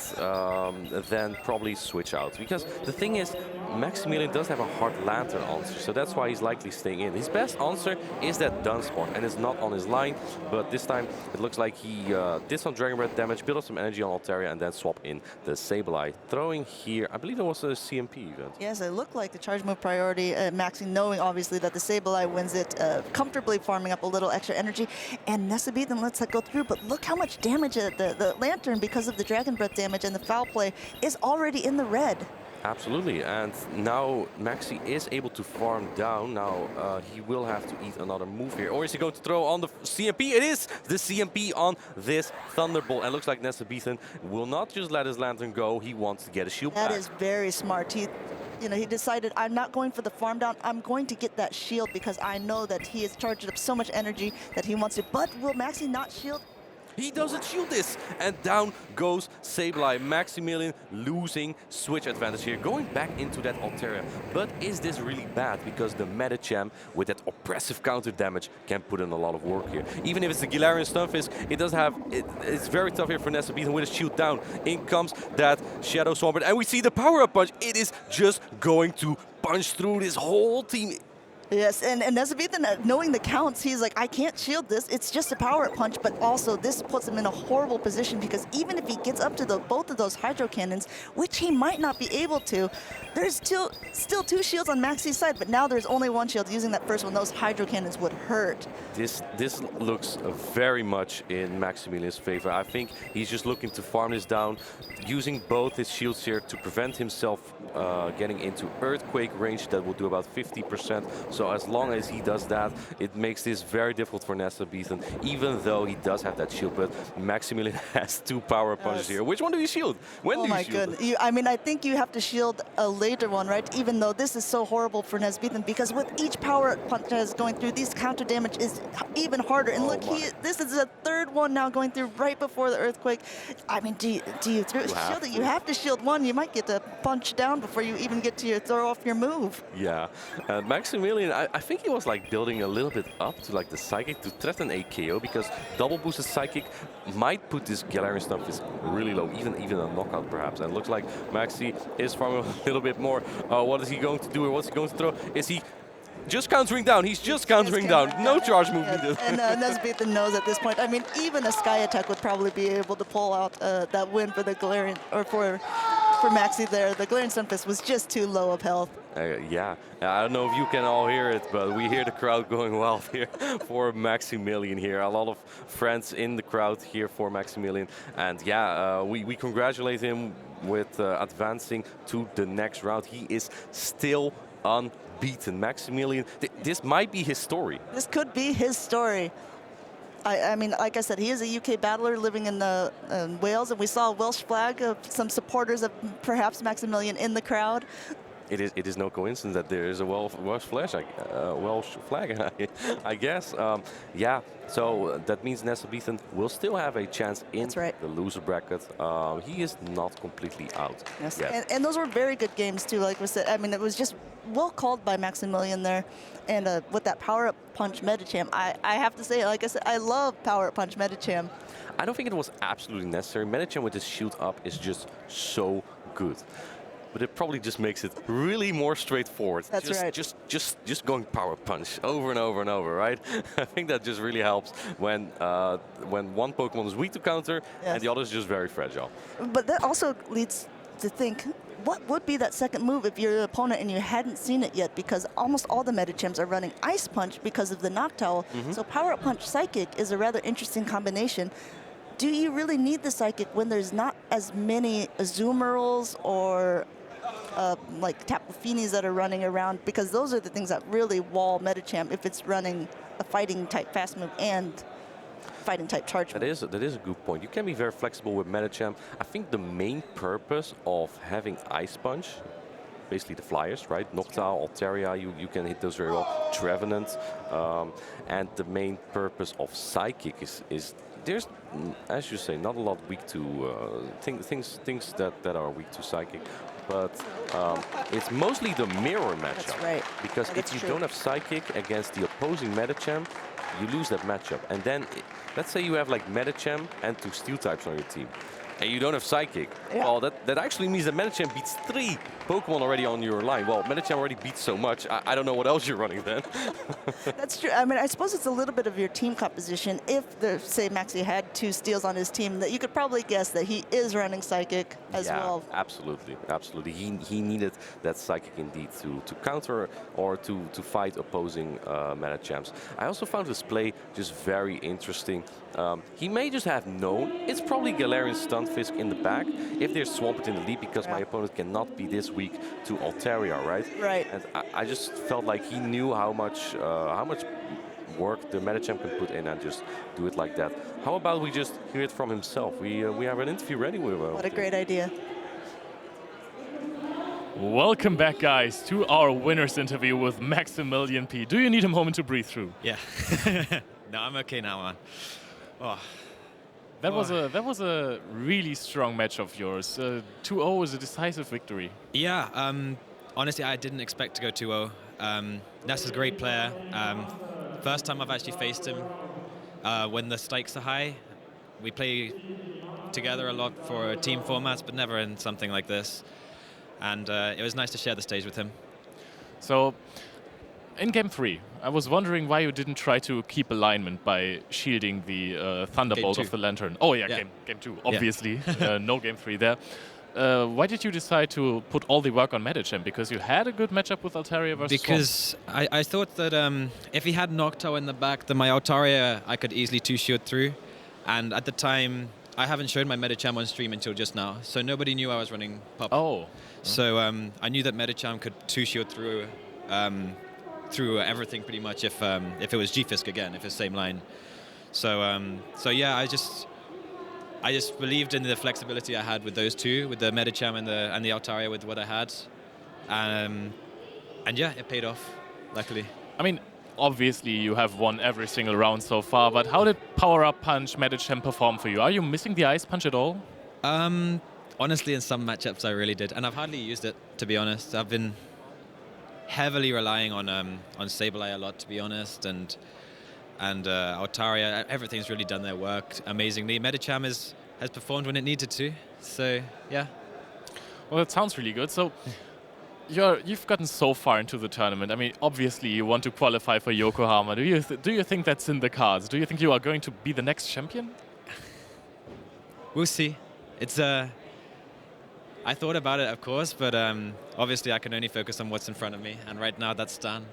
then probably switch out. Because the thing is, Maximilian does have a hard Lantern answer, so that's why he's likely staying in. His best answer is that Dunspark, and it's not on his line, but this time it looks like he did some Dragon Breath damage, built up some energy on Altaria, and then swap in the Sableye. Throwing here, I believe it was a CMP event.
Yes, it looked like the charge move priority, Maxi knowing obviously that the Sableye wins it, comfortably farming up a little extra energy, and Nesabithan lets that go through, but look how much damage the Lantern, because of the Dragon Breath damage and the foul play, is already in the red.
Absolutely, and now Maxi is able to farm down. Now he will have to eat another move here. Or is he going to throw on the CMP? It is the CMP on this Thunderbolt. And it looks like Nesabithan will not just let his Lantern go. He wants to get a shield back.
That is very smart. He decided, I'm not going for the farm down. I'm going to get that shield because I know that he has charged up so much energy that he wants to. But will Maxi not shield?
He doesn't shield this, and down goes Sableye. Maximilian losing switch advantage here, going back into that Altaria. But is this really bad? Because the Medicham, with that oppressive counter damage, can put in a lot of work here. Even if it's the Galarian Stunfisk, it does have, it's very tough here for Nesabithan with a shield down. In comes that Shadow Swampert, and we see the power-up punch. It is just going to punch through this whole team.
Yes, and Nesabithan, knowing the counts, he's like, I can't shield this. It's just a power-up punch, but also this puts him in a horrible position because even if he gets up to both of those Hydro Cannons, which he might not be able to, there's still 2 shields on Maxi's side, but now there's only 1 shield. Using that first one, those Hydro Cannons would hurt.
This looks very much in Maximilian's favor. I think he's just looking to farm this down, using both his shields here to prevent himself getting into Earthquake range. That will do about 50%. So as long as he does that, it makes this very difficult for Nesabithan, even though he does have that shield. But Maximilian has 2 power punches here. Which one do you shield? When do you shield?
Oh my goodness. I mean, I think you have to shield a later one, right? Even though this is so horrible for Nesabithan, because with each power punch that is going through, these counter damage is even harder. And look, this is the 3rd one now going through right before the Earthquake. I mean, do you shield it? You have to shield one. You might get to punch down before you even get to throw off your move.
Yeah, Maximilian, I think he was like building a little bit up to like the Psychic to threaten a KO, because double boosted Psychic might put this Galarian Stunfisk really low, even a knockout perhaps. And it looks like Maxi is farming a little bit more. What is he going to do, or what's he going to throw? Is he just countering down? He's just countering down. No charge move needed.
And Nesabithan knows at this point. I mean, even a Sky Attack would probably be able to pull out that win for the Galarian, or for Maxi there. The Galarian Stunfisk was just too low of health.
Yeah, I don't know if you can all hear it, but we hear the crowd going wild here for Maximilian here. A lot of friends in the crowd here for Maximilian. And yeah, we congratulate him with advancing to the next round. He is still unbeaten. Maximilian, this might be his story.
This could be his story. I mean, like I said, he is a UK battler living in Wales, and we saw a Welsh flag of some supporters of perhaps Maximilian in the crowd.
It is no coincidence that there is a Welsh flag, I guess. Yeah, so that means Nesabithan will still have a chance in the loser bracket. He is not completely out.
Yes, and those were very good games too. Like we said, I mean, it was just well called by Maximilian there. And with that power-up punch Medicham, I have to say, like I said, I love power-up punch Medicham.
I don't think it was absolutely necessary. Medicham with his shield up is just so good. But it probably just makes it really more straightforward.
That's right.
Just going power punch over and over and over, right? I think that just really helps when one Pokemon is weak to counter and the other is just very fragile.
But that also leads to think, what would be that second move if you're an opponent and you hadn't seen it yet? Because almost all the Medichams are running Ice Punch because of the Noctowl. So Power Up Punch Psychic is a rather interesting combination. Do you really need the Psychic when there's not as many Azumarils or like Tapu Finis that are running around? Because those are the things that really wall Medicham if it's running a fighting type fast move and fighting type charge move.
That is a good point. You can be very flexible with Medicham. I think the main purpose of having Ice Punch basically the flyers, right? Noctowl, Altaria, you can hit those very well. Trevenant, and the main purpose of Psychic is there's, as you say, not a lot weak to things that are weak to Psychic, but it's mostly the mirror matchup.
That's right.
Because
Yeah,
if
that's
you
true.
don't have Psychic against the opposing Metachamp, you lose that matchup. And then, let's say you have like Metachamp and 2 Steel types on your team, and you don't have Psychic.
Yeah.
Well, that actually means that Metachamp beats 3 Pokemon already on your line. Well, Metachamp already beats so much, I don't know what else you're running then.
That's true. I mean, I suppose it's a little bit of your team composition. If, say, Maxi had 2 steals on his team, that you could probably guess that he is running Psychic as
Yeah,
well.
absolutely, absolutely. He needed that Psychic indeed to counter or to fight opposing Metachamps. I also found his play just very interesting. He may just have known it's probably Galarian Stunfisk in the back if there's Swampert in the lead, because my opponent cannot be this weak to Altaria, right?
Right.
And I just felt like he knew how much work the Metachamp can put in and just do it like that. How about we just hear it from himself? We have an interview ready with him.
What a great idea.
Welcome back, guys, to our winners interview with Maximilian P. Do you need a moment to breathe through?
Yeah. No, I'm okay now, man. Oh.
That was a really strong match of yours. 2-0 is a decisive victory.
Yeah, honestly, I didn't expect to go 2-0. Ness is a great player. First time I've actually faced him when the stakes are high. We play together a lot for team formats, but never in something like this. And it was nice to share the stage with him.
So, in Game 3, I was wondering why you didn't try to keep alignment by shielding the Thunderbolt
Game
of
2.
the Lantern. Oh yeah,
Yeah.
Game 2, obviously. No Game 3 there. Why did you decide to put all the work on Metachamp? Because you had a good matchup with Altaria versus
Because I thought that if he had Noctowl in the back, then my Altaria I could easily 2-shield through. And at the time, I haven't shown my Metachamp on stream until just now, so nobody knew I was running Pop.
Oh.
So I knew that Metachamp could 2-shield through through everything pretty much if it was G-Fisk again, if it's same line. So yeah, I just believed in the flexibility I had with those two, with the Metachamp and the Altaria with what I had, and yeah, it paid off, luckily.
I mean, obviously you have won every single round so far, but how did Power Up Punch Metachamp perform for you? Are you missing the Ice Punch at all?
Honestly, in some matchups I really did, and I've hardly used it, to be honest. I've been heavily relying on Sableye a lot, to be honest, and Altaria. Everything's really done their work amazingly. Metachamp has performed when it needed to, so yeah.
Well, that sounds really good. So you've gotten so far into the tournament. I mean, obviously you want to qualify for Yokohama. Do you think that's in the cards? Do you think you are going to be the next champion?
We'll see. It's I thought about it, of course, but obviously I can only focus on what's in front of me, and right now that's done.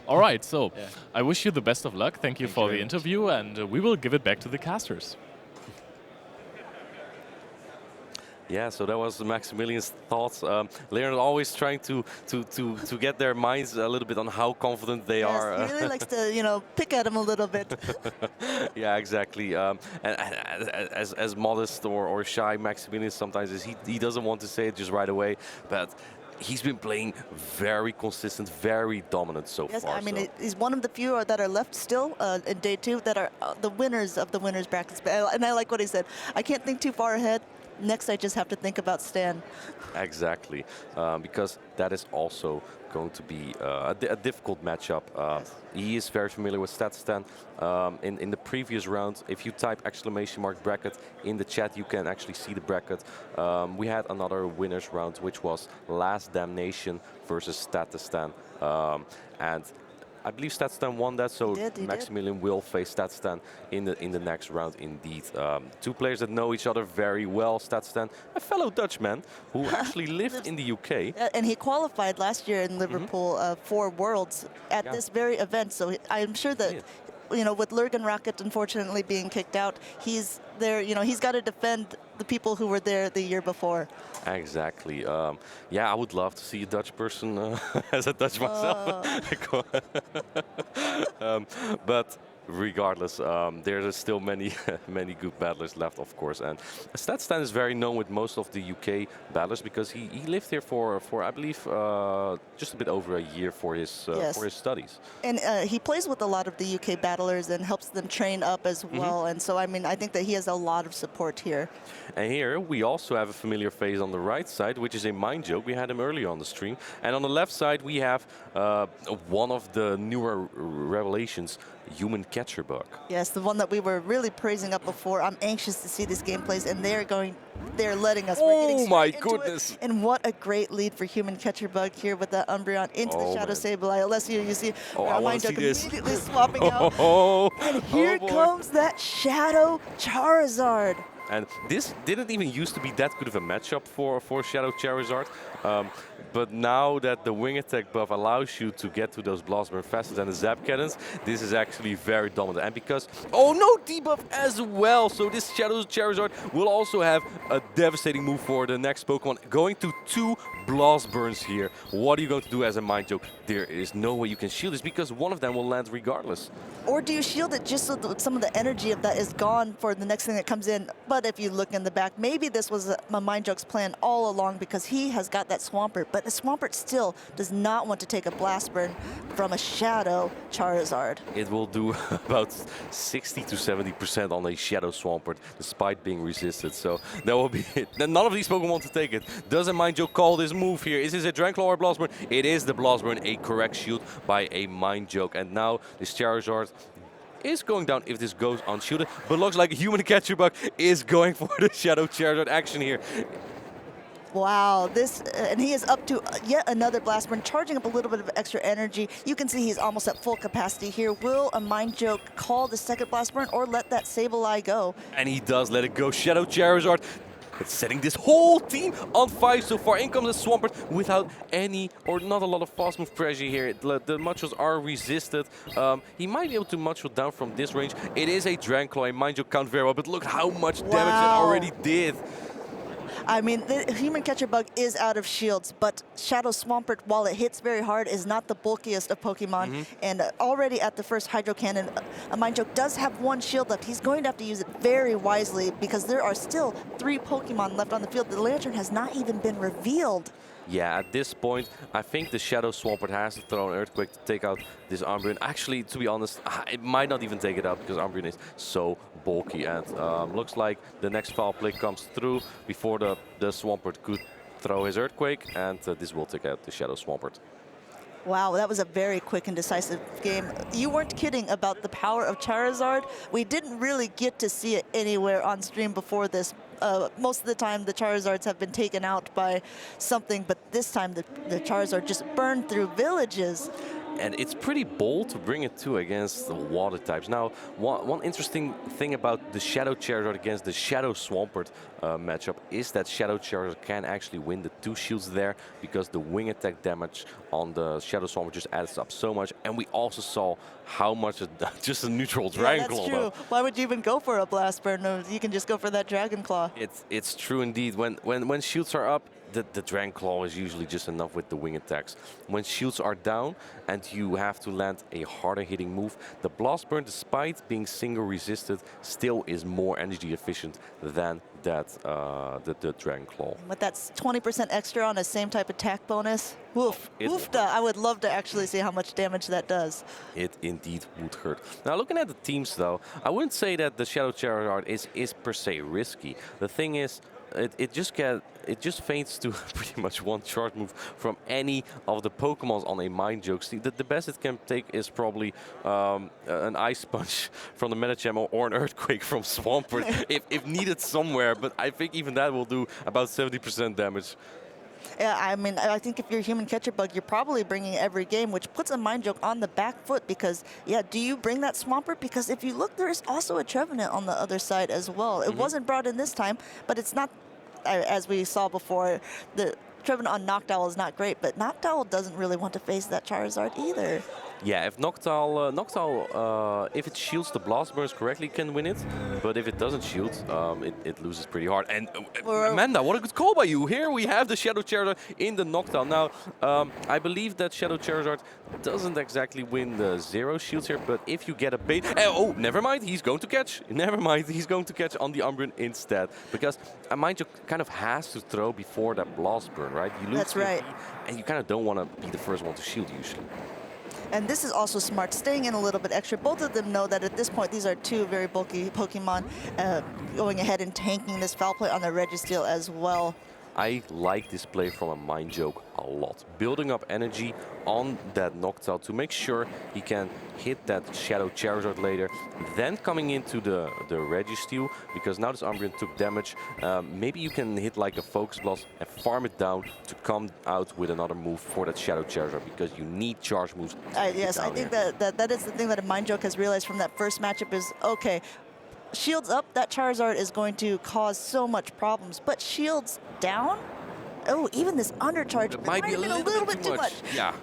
All right, so
Yeah.
I wish you the best of luck. Thank you
Thank
for
you
the
very much.
interview, and we will give it back to the casters.
Yeah, so that was Maximilian's thoughts. Leonard always trying to get their minds a little bit on how confident they
Yes,
are.
he really likes to, pick at him a little bit.
Yeah, exactly. And as modest or shy Maximilian sometimes is, he doesn't want to say it just right away, but he's been playing very consistent, very dominant so
Yes,
far.
I mean,
so.
he's one of the few that are left still in day 2 that are the winners of the winners brackets. And I like what he said. I can't think too far ahead. Next, I just have to think about Stan.
Exactly, because that is also going to be a difficult matchup. He is very familiar with StatStan. In the previous round, if you type !bracket in the chat, you can actually see the bracket. We had another winners round, which was Last Damnation versus StatStan. And I believe StatStan won that, so
He did.
Maximilian will face StatStan in the next round indeed. Two players that know each other very well. StatStan, a fellow Dutchman who actually lived in the UK.
And he qualified last year in Liverpool for Worlds at this very event. So I'm sure that, with Lurgan Rocket unfortunately being kicked out, he's there. He's got to defend the people who were there the year before.
Exactly. Yeah, I would love to see a Dutch person as a Dutch myself. But regardless, there are still many many good battlers left, of course. And Statstan is very known with most of the UK battlers because he lived here for I believe just a bit over a year for his studies.
And he plays with a lot of the UK battlers and helps them train up as well. And so, I mean, I think that he has a lot of support here.
And here we also have a familiar face on the right side, which is a Mind Joke. We had him earlier on the stream. And on the left side, we have one of the newer revelations, Human Catcher Bug.
Yes, the one that we were really praising up before. I'm anxious to see this game plays, and they're letting us. We're getting
Oh my
straight into
goodness!
it. And what a great lead for Human Catcher Bug here with that Umbreon into the Shadow Sableye. Alessio, you see Mind Joke immediately swapping out. And here comes that Shadow Charizard.
And this didn't even used to be that good of a matchup for Shadow Charizard. But now that the wing attack buff allows you to get to those Blast Burn faster than the Zap Cannons, this is actually very dominant. And because, oh no, debuff as well. So this Shadow Charizard will also have a devastating move for the next Pokemon. Going to 2 Blast Burns here. What are you going to do as a Mind Joke? There is no way you can shield this because one of them will land regardless.
Or do you shield it just so that some of the energy of that is gone for the next thing that comes in? But if you look in the back, maybe this was a Mind Joke's plan all along because he has got that Swampert. But the Swampert still does not want to take a Blast Burn from a Shadow Charizard.
It will do about 60 to 70% on a Shadow Swampert, despite being resisted. So that will be it. None of these Pokemon want to take it. Does a Mind Joke call this move here? Is this a Dranclaw or Blast Burn? It is the Blast Burn, a correct shield by a Mind Joke. And now this Charizard is going down if this goes unshielded, but looks like a Human Catcher Bug is going for the Shadow Charizard action here.
Wow, and he is up to yet another Blast Burn, charging up a little bit of extra energy. You can see he's almost at full capacity here. Will a Mind Joke call the second Blast Burn or let that Sableye go?
And he does let it go. Shadow Charizard. It's setting this whole team on fire so far. In comes the Swampert without any or not a lot of fast move pressure here. The Machos are resisted. He might be able to Macho down from this range. It is a Dranclaw, a Mind Joke count very well, but look how much damage it already did.
I mean, the Human Catcher Bug is out of shields, but Shadow Swampert, while it hits very hard, is not the bulkiest of Pokemon. And already at the first Hydro Cannon, a Mind Joke does have 1 shield left. He's going to have to use it very wisely because there are still 3 Pokemon left on the field. The Lantern has not even been revealed.
Yeah, at this point, I think the Shadow Swampert has to throw an Earthquake to take out this Umbreon. Actually, to be honest, it might not even take it out because Umbreon is so bulky. And looks like the next foul play comes through before the Swampert could throw his Earthquake. And this will take out the Shadow Swampert.
Wow, that was a very quick and decisive game. You weren't kidding about the power of Charizard. We didn't really get to see it anywhere on stream before this. Most of the time, the Charizards have been taken out by something, but this time the Charizard just burned through villages.
And it's pretty bold to bring it to against the water types. Now, one interesting thing about the Shadow Charizard against the Shadow Swampert matchup is that Shadow Charizard can actually win the 2 shields there because the wing attack damage on the Shadow Swampert just adds up so much. And we also saw how much just a neutral Dragon Claw.
That's true. Why would you even go for a Blast Burn? No, you can just go for that Dragon Claw.
It's true indeed. When shields are up, the Dragon Claw is usually just enough with the wing attacks. When shields are down and you have to land a harder hitting move, the Blast Burn, despite being single resisted, still is more energy efficient than the Dragon Claw.
But that's 20% extra on the same type attack bonus. Woof. Woofda. I would love to actually see how much damage that does.
It indeed would hurt. Now, looking at the teams, though, I wouldn't say that the Shadow Charizard is per se risky. The thing is, it just faints to pretty much 1 charge move from any of the Pokemons on a Mind Joke. The best it can take is probably an Ice Punch from the Medicham or an Earthquake from Swampert if needed somewhere. But I think even that will do about 70% damage.
Yeah, I mean, I think if you're a Human Catcher Bug, you're probably bringing every game, which puts a Mind Joke on the back foot because, yeah, do you bring that Swampert? Because if you look, there's also a Trevenant on the other side as well. It wasn't brought in this time, but it's not, as we saw before, the Trevenant on Noctowl is not great, but Noctowl doesn't really want to face that Charizard either.
Yeah, if Noctowl, if it shields the Blast Burst correctly, can win it. But if it doesn't shield, it loses pretty hard. And Amanda, what a good call by you. Here we have the Shadow Charizard in the Noctowl. Now, I believe that Shadow Charizard doesn't exactly win the 0 shields here, but if you get a bait... Oh, never mind, he's going to catch. Never mind, he's going to catch on the Umbreon instead. Because mind you, kind of has to throw before that Blast Burn, right? You lose
That's right.
and you kind of don't want to be the first one to shield usually.
And this is also smart, staying in a little bit extra. Both of them know that at this point, these are two very bulky Pokemon, going ahead and tanking this foul play on the Registeel as well.
I like this play from a Mind Joke a lot. Building up energy on that Noctowl to make sure he can hit that Shadow Charizard later. Then coming into the Registeel, because now this Umbreon took damage. Maybe you can hit like a Focus Blast and farm it down to come out with another move for that Shadow Charizard, because you need charge moves.
Yes, I think that is the thing that a Mind Joke has realized from that first matchup is, okay, shields up, that Charizard is going to cause so much problems, but shields down? Oh, even this undercharge
might be a little bit too much. Yeah,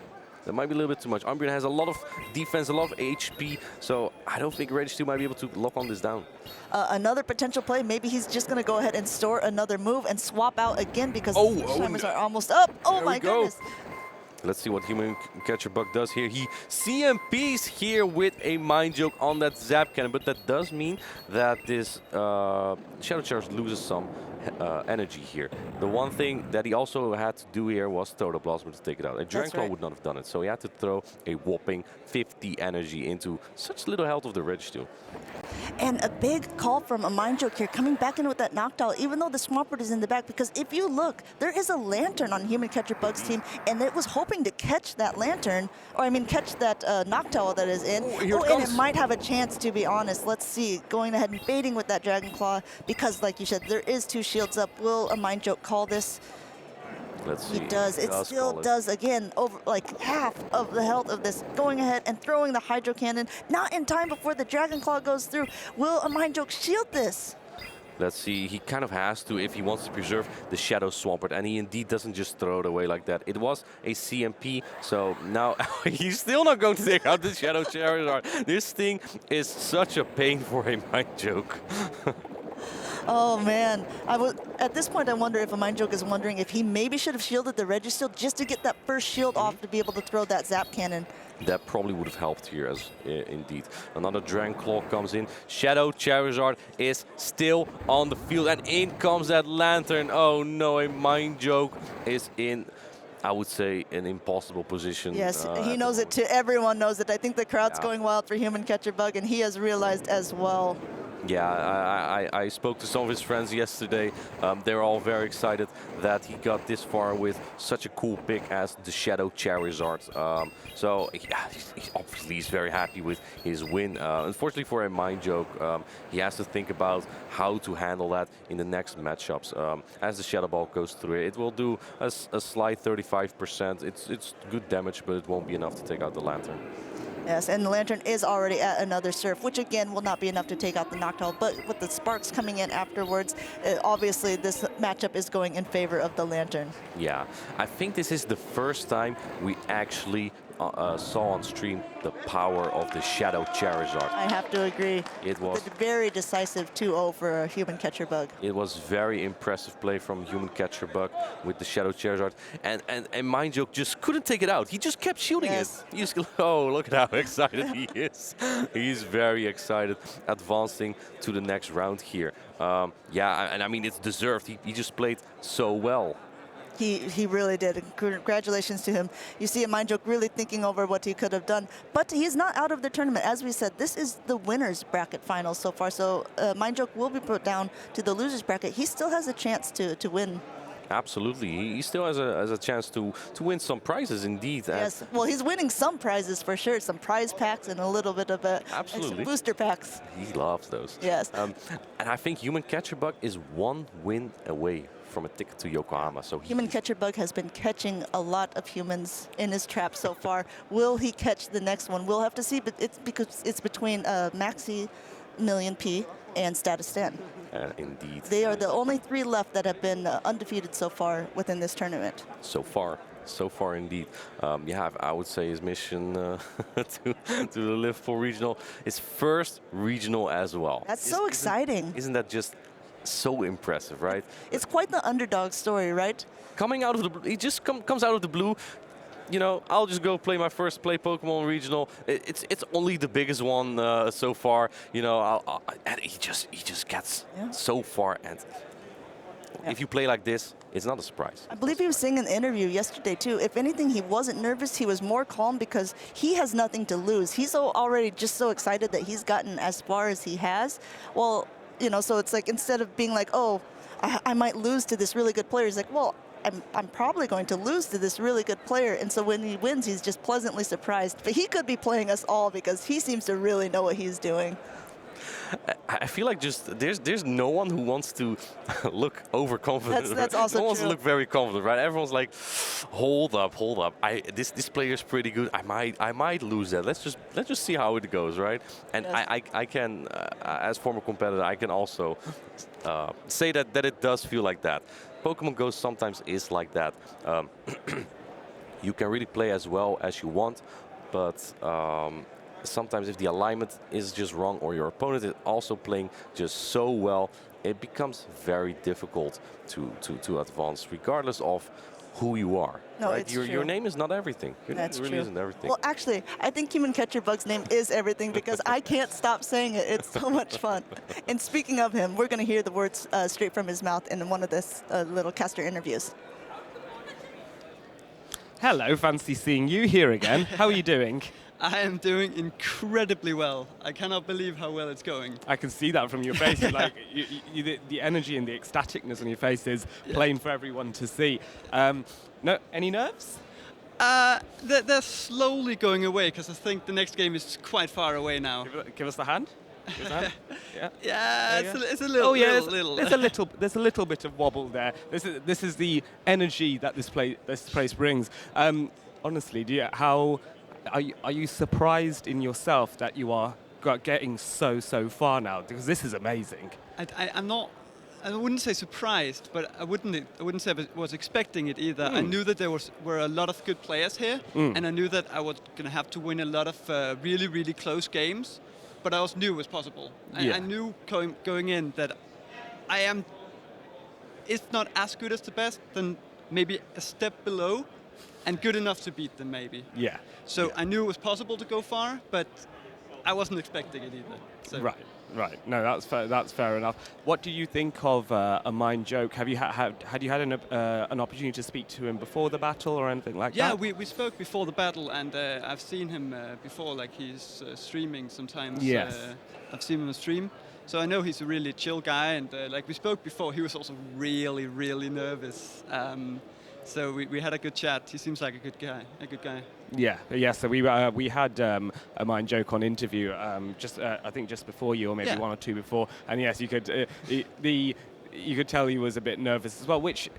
that might be a little bit too much. Umbreon has a lot of defense, a lot of HP, so I don't think Registeel might be able to lock on this down.
Another potential play, maybe he's just going to go ahead and store another move and swap out again because timers are almost up. Oh my goodness.
Let's see what Human Catcher Bug does here. He CMPs here with a Mind Joke on that Zap Cannon, but that does mean that this Shadow Charizard loses some energy here. The one thing that he also had to do here was throw the Blossom to take it out. A Dragon Claw would not have done it, so he had to throw a whopping 50 energy into such little health of the Registeel.
And a big call from a Mind Joke here, coming back in with that Noctowl, even though the Swampert is in the back, because if you look, there is a Lantern on Human Catcher Bug's team, and it was hoping to catch that Lantern, or I mean catch that Noctowl that is in. And it might have a chance, to be honest. Let's see, going ahead and baiting with that Dragon Claw, because like you said, there is 2 shields up. Will a Mind Joke call this?
Let's see.
He does. It still does, again, over like half of the health of this. Going ahead and throwing the Hydro Cannon, not in time before the Dragon Claw goes through. Will a Mind Joke shield this?
Let's see, he kind of has to if he wants to preserve the Shadow Swampert, and he indeed doesn't just throw it away like that. It was a CMP, so now he's still not going to take out the Shadow Charizard. This thing is such a pain for a Mind Joke.
Oh man, at this point I wonder if a Mind Joke is wondering if he maybe should have shielded the Registeel just to get that first shield off to be able to throw that Zap Cannon.
That probably would have helped here, as indeed. Another Dragon Claw comes in. Shadow Charizard is still on the field, and in comes that Lantern. Oh no, a Mind Joke is in, I would say, an impossible position.
Yes, he knows it too. Everyone knows it. I think the crowd's going wild for Human Catcher Bug, and he has realized as well.
Yeah, I spoke to some of his friends yesterday. They're all very excited that he got this far with such a cool pick as the Shadow Charizard. So yeah, he's very happy with his win. Unfortunately for a Mind Joke, he has to think about how to handle that in the next matchups. As the Shadow Ball goes through it will do a slight 35%. It's good damage, but it won't be enough to take out the Lantern.
Yes, and the Lantern is already at another Surf, which again will not be enough to take out the Noctowl. But with the Sparks coming in afterwards, obviously this matchup is going in favor of the Lantern.
Yeah, I think this is the first time we actually saw on stream the power of the Shadow Charizard.
I have to agree.
It was
a very decisive 2-0 for a Human Catcher Bug.
It was very impressive play from Human Catcher Bug with the Shadow Charizard, and Mind Joke just couldn't take it out. He just kept shooting it. He just, oh, look at how excited he is. He's very excited, advancing to the next round here. Yeah, and I mean, it's deserved. He just played so well.
He really did. Congratulations to him. You see a Mind Joke really thinking over what he could have done. But he's not out of the tournament. As we said, this is the winner's bracket final so far. So Mind Joke will be put down to the loser's bracket. He still has a chance to win.
Absolutely. He still has a chance to win some prizes, indeed.
Yes. Well, he's winning some prizes for sure. Some prize packs and a little bit of some booster packs.
He loves those.
Yes.
And I think Human Catcher Bug is 1 win away from a ticket to Yokohama. So
Human Catcher Bug has been catching a lot of humans in his trap so far. Will he catch the next one? We'll have to see, but it's because it's between Maximilian P and Statustan.
Indeed.
They are the only 3 left that have been undefeated so far within this tournament.
So far. so far indeed. Yeah, I would say his mission to the Liverpool regional, his first regional as well.
That's so exciting.
Isn't that just so impressive, right?
It's quite the underdog story, right?
Coming out of the blue, he just comes out of the blue. You know, I'll just go play my first Pokemon regional. It's only the biggest one so far. You know, and he just gets so far. And if you play like this, it's not a surprise.
I believe he was saying in the interview yesterday too, if anything, he wasn't nervous, he was more calm because he has nothing to lose. He's already just so excited that he's gotten as far as he has. Well, you know, so it's like instead of being like, oh, I might lose to this really good player, he's like, well, I'm probably going to lose to this really good player. And so when he wins, he's just pleasantly surprised. But he could be playing us all because he seems to really know what he's doing.
I feel like just there's no one who wants to look overconfident.
That's also
no one wants to
true.
look very confident, right? Everyone's like, hold up. This player is pretty good. I might lose that. Let's just see how it goes, right? And
Yes.
I can, as former competitor, I can also say that it does feel like that. Pokemon Go sometimes is like that. You can really play as well as you want, but sometimes if the alignment is just wrong or your opponent is also playing just so well, it becomes very difficult to advance regardless of who you are.
No,
right?
it's
Your
true.
name is not everything. Your
That's
name really
true.
isn't everything.
Well, actually, I think Human Catcher Bug's name is everything because I can't stop saying it. It's so much fun. And speaking of him, we're going to hear the words straight from his mouth in one of this little caster interviews.
Hello, fancy seeing you here again. How are you doing?
I am doing incredibly well. I cannot believe how well it's going.
I can see that from your face. Like the energy and the ecstaticness on your face is plain for everyone to see. No, any nerves?
They're slowly going away because I think the next game is quite far away now.
Give us the hand. Give us the hand. Yeah.
Yeah,
There you
it's a little.
Oh yeah,
little.
there's a little bit of wobble there. This is the energy that this place brings. Honestly, are you surprised in yourself that you are getting so far now? Because this is amazing.
I'm not. I wouldn't say surprised, but I wouldn't say I was expecting it either. I knew that there were a lot of good players here, and I knew that I was going to have to win a lot of really close games. But I also knew it was possible. I knew going in that I am, if not as good as the best, then maybe a step below, and good enough to beat them maybe.
Yeah.
So I knew it was possible to go far, but I wasn't expecting it either. So.
Right. No, that's fair enough. What do you think of a Mind Joke? Had you had an opportunity to speak to him before the battle or anything like that?
Yeah, we spoke before the battle, and I've seen him before. Like he's streaming sometimes.
Yes.
I've seen him on stream, so I know he's a really chill guy. And like we spoke before, he was also really nervous. So we had a good chat. He seems like a good guy.
Yeah. So we had a Mind Joke on interview I think just before you, or maybe one or two before, and yes, you could you could tell he was a bit nervous as well, which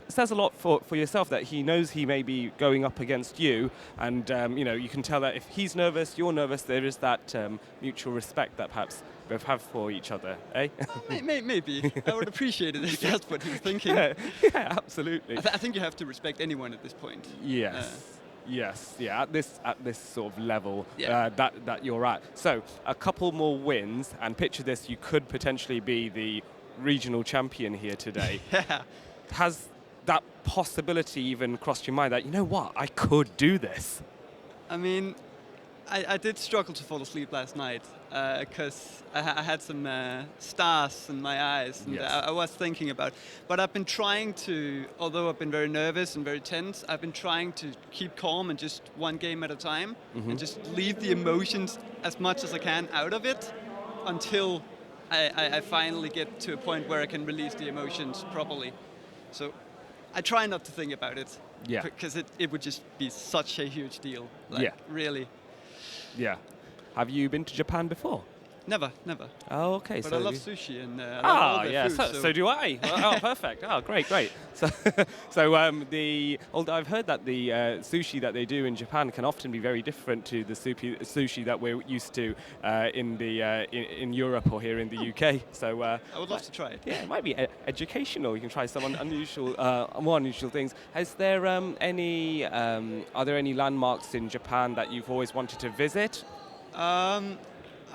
says a lot for yourself, that he knows he may be going up against you, and you can tell that if he's nervous, you're nervous. There is that mutual respect that perhaps both have for each other, eh?
Maybe. I would appreciate it if that's what he was thinking.
Yeah, absolutely.
I think you have to respect anyone at this point.
Yes. Yes, yeah, at this sort of level
Yeah.
that you're at. So a couple more wins, and picture this: you could potentially be the regional champion here today.
Yeah.
Has that possibility even crossed your mind that, you know what, I could do this?
I mean, I did struggle to fall asleep last night because I had some stars in my eyes, and
Yes.
I was thinking about. But I've been trying to, although I've been very nervous and very tense, I've been trying to keep calm and just one game at a time, and just leave the emotions as much as I can out of it until I finally get to a point where I can release the emotions properly. So I try not to think about it,
Yeah.
because it would just be such a huge deal.
Yeah.
Really.
Yeah. Have you been to Japan before?
Never, never.
Oh, okay.
But
so
I love
you-
sushi and I love all their
yeah,
food,
so do I. Oh, perfect. Oh, great, great. So, I've heard that the sushi that they do in Japan can often be very different to the sushi that we're used to in Europe or here in the UK. So
I would love to try it.
yeah, it might be educational. You can try some unusual, more unusual things. Is there are there any landmarks in Japan that you've always wanted to visit?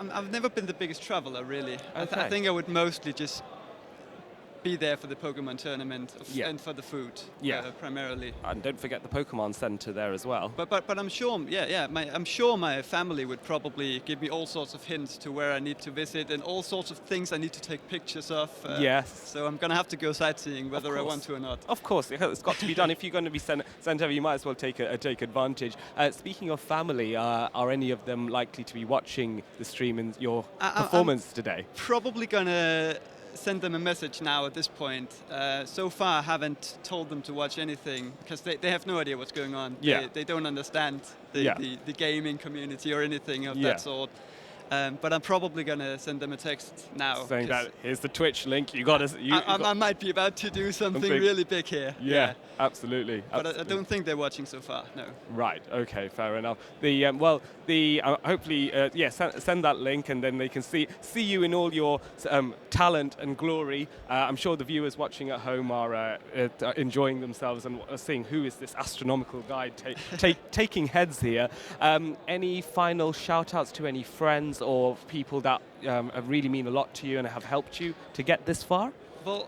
I've never been the biggest traveler, really. I
Okay.
think I would mostly just be there for the Pokemon tournament
Yeah.
and for the food,
Yeah.
primarily.
And don't forget the Pokemon Center there as well.
But I'm sure, I'm sure my family would probably give me all sorts of hints to where I need to visit and all sorts of things I need to take pictures of.
Yes.
So I'm gonna have to go sightseeing whether I
course.
want to or not.
Of course, it's got to be done. If you're going to be sent over, you might as well take advantage. Speaking of family, are any of them likely to be watching the stream and your
I'm
performance today?
Probably gonna send them a message now at this point. So far, I haven't told them to watch anything because they have no idea what's going on.
Yeah.
They don't understand
Yeah.
the gaming community or anything of
Yeah.
that sort. But I'm probably gonna send them a text now.
Saying
'cause
that here's the Twitch link. You got to.
I might be about to do something
Something-
really big here.
Yeah, absolutely.
But I
absolutely.
don't think they're watching so far. No.
Right. Okay. Fair enough. Hopefully, send that link, and then they can see you in all your talent and glory. I'm sure the viewers watching at home are enjoying themselves and seeing who is this astronomical guy taking heads here. Any final shout-outs to any friends or people that really mean a lot to you and have helped you to get this far?
Well,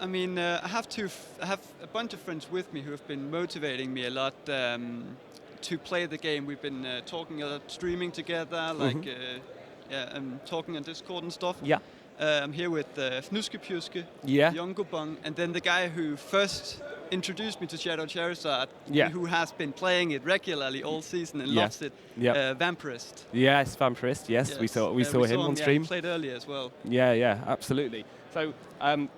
I mean, I have a bunch of friends with me who have been motivating me a lot to play the game. We've been talking a lot, streaming together, like talking on Discord and stuff.
Yeah.
I'm here with Fnuskepjuske,
Yeah.
Youngobong, and then the guy who first introduced me to Shadow Charizard,
Yeah.
who has been playing it regularly all season and
Yeah.
loves it,
Yeah.
Vampirist.
Yes, Vampirist. Yes, we saw him on
Yeah,
stream.
he played earlier as well.
Yeah, absolutely. So,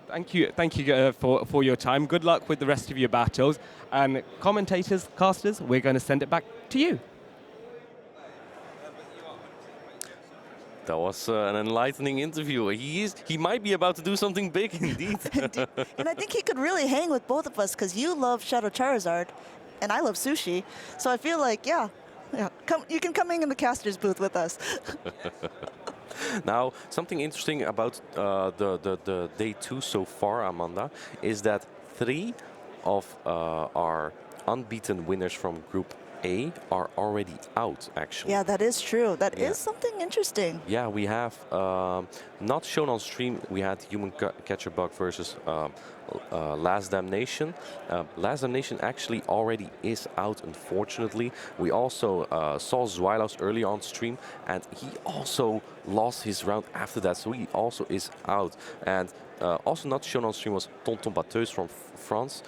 thank you for your time. Good luck with the rest of your battles. And commentators, casters, we're going to send it back to you.
That was an enlightening interview. He might be about to do something big indeed.
And I think he could really hang with both of us because you love Shadow Charizard and I love sushi. So I feel like, yeah, you can come in the caster's booth with us.
Now, something interesting about the day 2 so far, Amanda, is that 3 of our unbeaten winners from Group A are already out, actually.
Yeah, that is true. That
Yeah.
is something interesting.
Yeah, we have not shown on stream. We had Human Catcher Bug versus Last Damnation. Last Damnation actually already is out, unfortunately. We also saw Zweilous early on stream, and he also lost his round after that, so he also is out. And also not shown on stream was Tonton Batteuse from France.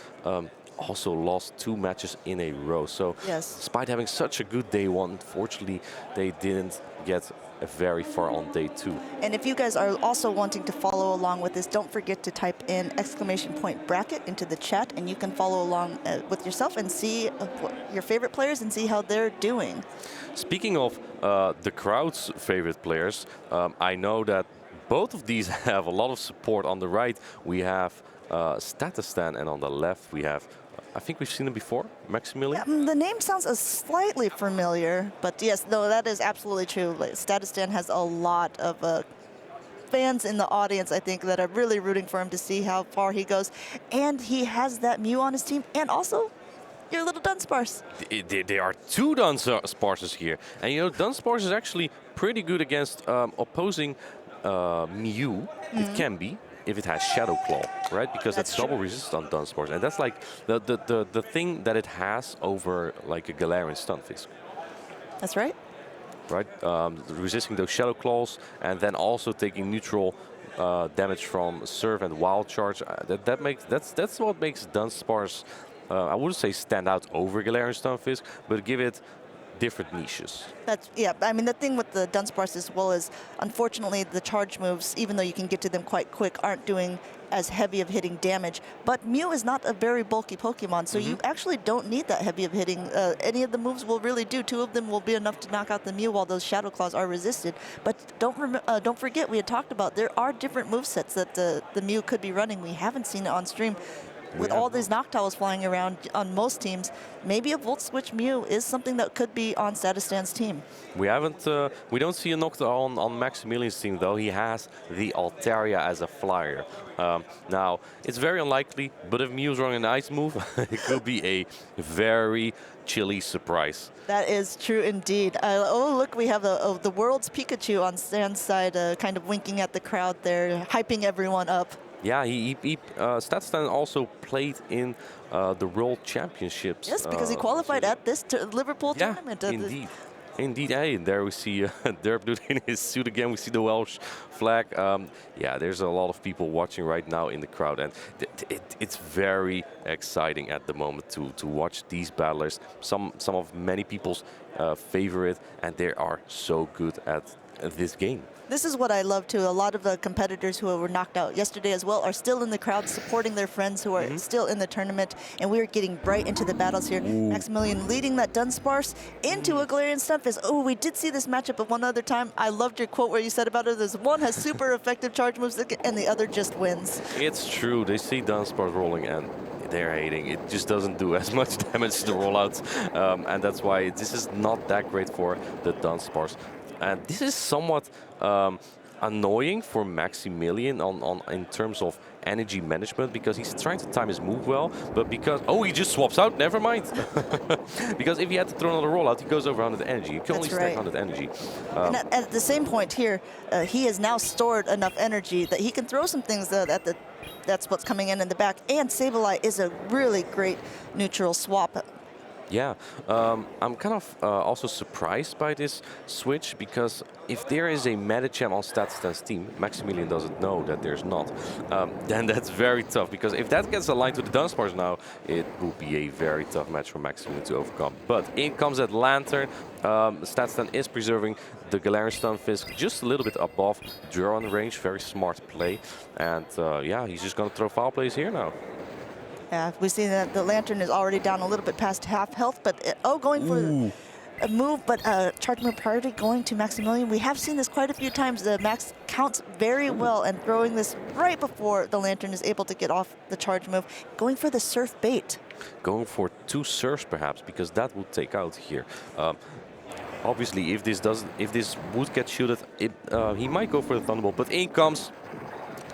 Also lost 2 matches in a row. So
Yes.
despite having such a good day 1, unfortunately, they didn't get very far on day 2.
And if you guys are also wanting to follow along with this, don't forget to type in !bracket into the chat, and you can follow along with yourself and see your favorite players and see how they're doing.
Speaking of the crowd's favorite players, I know that both of these have a lot of support. On the right, we have Statistan, and on the left, we have, I think we've seen him before, Maximilian.
The name sounds slightly familiar, but yes, no, that is absolutely true. Like, Statistan has a lot of fans in the audience, I think, that are really rooting for him to see how far he goes. And he has that Mew on his team, and also your little Dunsparce.
There are 2 Dunsparces here. And you know, Dunsparce is actually pretty good against opposing Mew. It can be, if it has Shadow Claw, right? Because that's double resist on Dunsparce. And that's like the thing that it has over like a Galarian Stunfisk.
That's right.
Right? Resisting those Shadow Claws and then also taking neutral damage from Surf and Wild Charge. That's what makes Dunsparce, I wouldn't say stand out over Galarian Stunfisk, but give it different niches.
That's, yeah, I mean, the thing with the Dunsparce as well is, unfortunately, the charge moves, even though you can get to them quite quick, aren't doing as heavy of hitting damage. But Mew is not a very bulky Pokemon, so you actually don't need that heavy of hitting. Any of the moves will really do. 2 of them will be enough to knock out the Mew while those Shadow Claws are resisted. But don't forget, we had talked about there are different movesets that the Mew could be running. We haven't seen it on stream. With all these Noctowls flying around on most teams, maybe a Volt Switch Mew is something that could be on Statistan's team.
We haven't, we don't see a Noctowl on Maximilian's team though. He has the Altaria as a flyer. Now, it's very unlikely, but if Mew's running an ice move, it could be a very chilly surprise.
That is true indeed. Oh, look, we have the world's Pikachu on Stan's side, kind of winking at the crowd there, hyping everyone up.
Yeah, Statstan also played in the World Championships.
Yes, because he qualified at this Liverpool tournament.
Indeed. Indeed, hey, there we see Derpdude in his suit again. We see the Welsh flag. Yeah, there's a lot of people watching right now in the crowd, and it's very exciting at the moment to watch these battlers. Some of many people's favorite, and they are so good at this game.
This is what I love too. A lot of the competitors who were knocked out yesterday as well are still in the crowd supporting their friends who are still in the tournament, and we are getting right into the battles here. Maximilian leading that Dunsparce into a Galarian Stunfisk. Oh, we did see this matchup at one other time. I loved your quote where you said about it. There's one has super effective charge moves and the other just wins.
It's true. They see Dunsparce rolling and they're hating. It just doesn't do as much damage to the rollouts, and that's why this is not that great for the Dunsparce. And this is somewhat annoying for Maximilian in terms of energy management, because he's trying to time his move well, but because... Oh, he just swaps out. Never mind. Because if he had to throw another rollout, he goes over 100 energy. You can only stack 100 energy.
And at the same point here, he has now stored enough energy that he can throw some things that's what's coming in the back. And Sableye is a really great neutral swap.
Yeah, I'm kind of also surprised by this switch, because if there is a Medicham on Statistan's team, Maximilian doesn't know that there's not, then that's very tough, because if that gets aligned to the Dunsparce now, it will be a very tough match for Maximilian to overcome. But in comes that Lantern. Statistan is preserving the Galarian Stunfisk just a little bit above Duron range. Very smart play. And yeah, he's just going to throw foul plays here now.
Yeah, we see that the Lantern is already down a little bit past half health, but going for a move, but charge move priority going to Maximilian. We have seen this quite a few times. The Max counts very well, and throwing this right before the Lantern is able to get off the charge move. Going for the Surf bait.
Going for 2 Surfs perhaps, because that would take out here. Obviously, if this would get shielded, he might go for the Thunderbolt, but in comes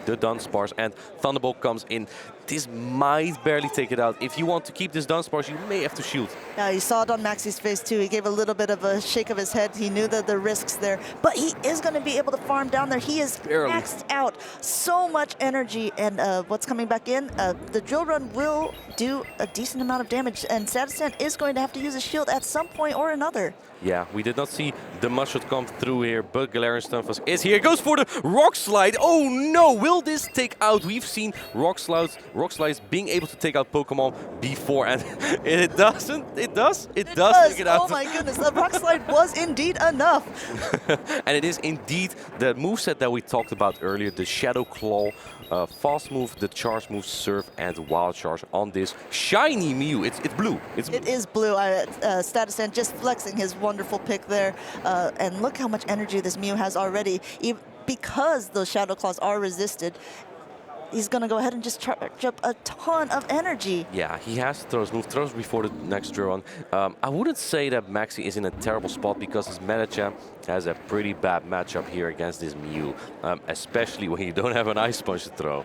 the Dunsparce, and Thunderbolt comes in. This might barely take it out. If you want to keep this Dunsparce, you may have to shield.
Yeah, you saw it on Maxi's face too. He gave a little bit of a shake of his head. He knew that the risks there, but he is going to be able to farm down there. He is maxed out. So much energy, and what's coming back in? The Drill Run will do a decent amount of damage, and Statistan is going to have to use a shield at some point or another.
Yeah, we did not see the Mushroom come through here, but Galarian Stunfisk is here. Goes for the Rock Slide. Oh no, will this take out? We've seen Rock Slides being able to take out Pokemon before, and it doesn't. It does take it out.
Oh my goodness, the Rock Slide was indeed enough.
And it is indeed the moveset that we talked about earlier, the Shadow Claw, fast move, the charge move, Surf, and Wild Charge on this shiny Mew. It's blue.
It is blue. Statistan just flexing his wonderful pick there. And look how much energy this Mew has already. Because those Shadow Claws are resisted, he's going to go ahead and just charge up a ton of energy.
Yeah, he has to throw his move, throws before the next draw on. I wouldn't say that Maxi is in a terrible spot, because his Medicham has a pretty bad matchup here against this Mew, especially when you don't have an Ice Punch to throw.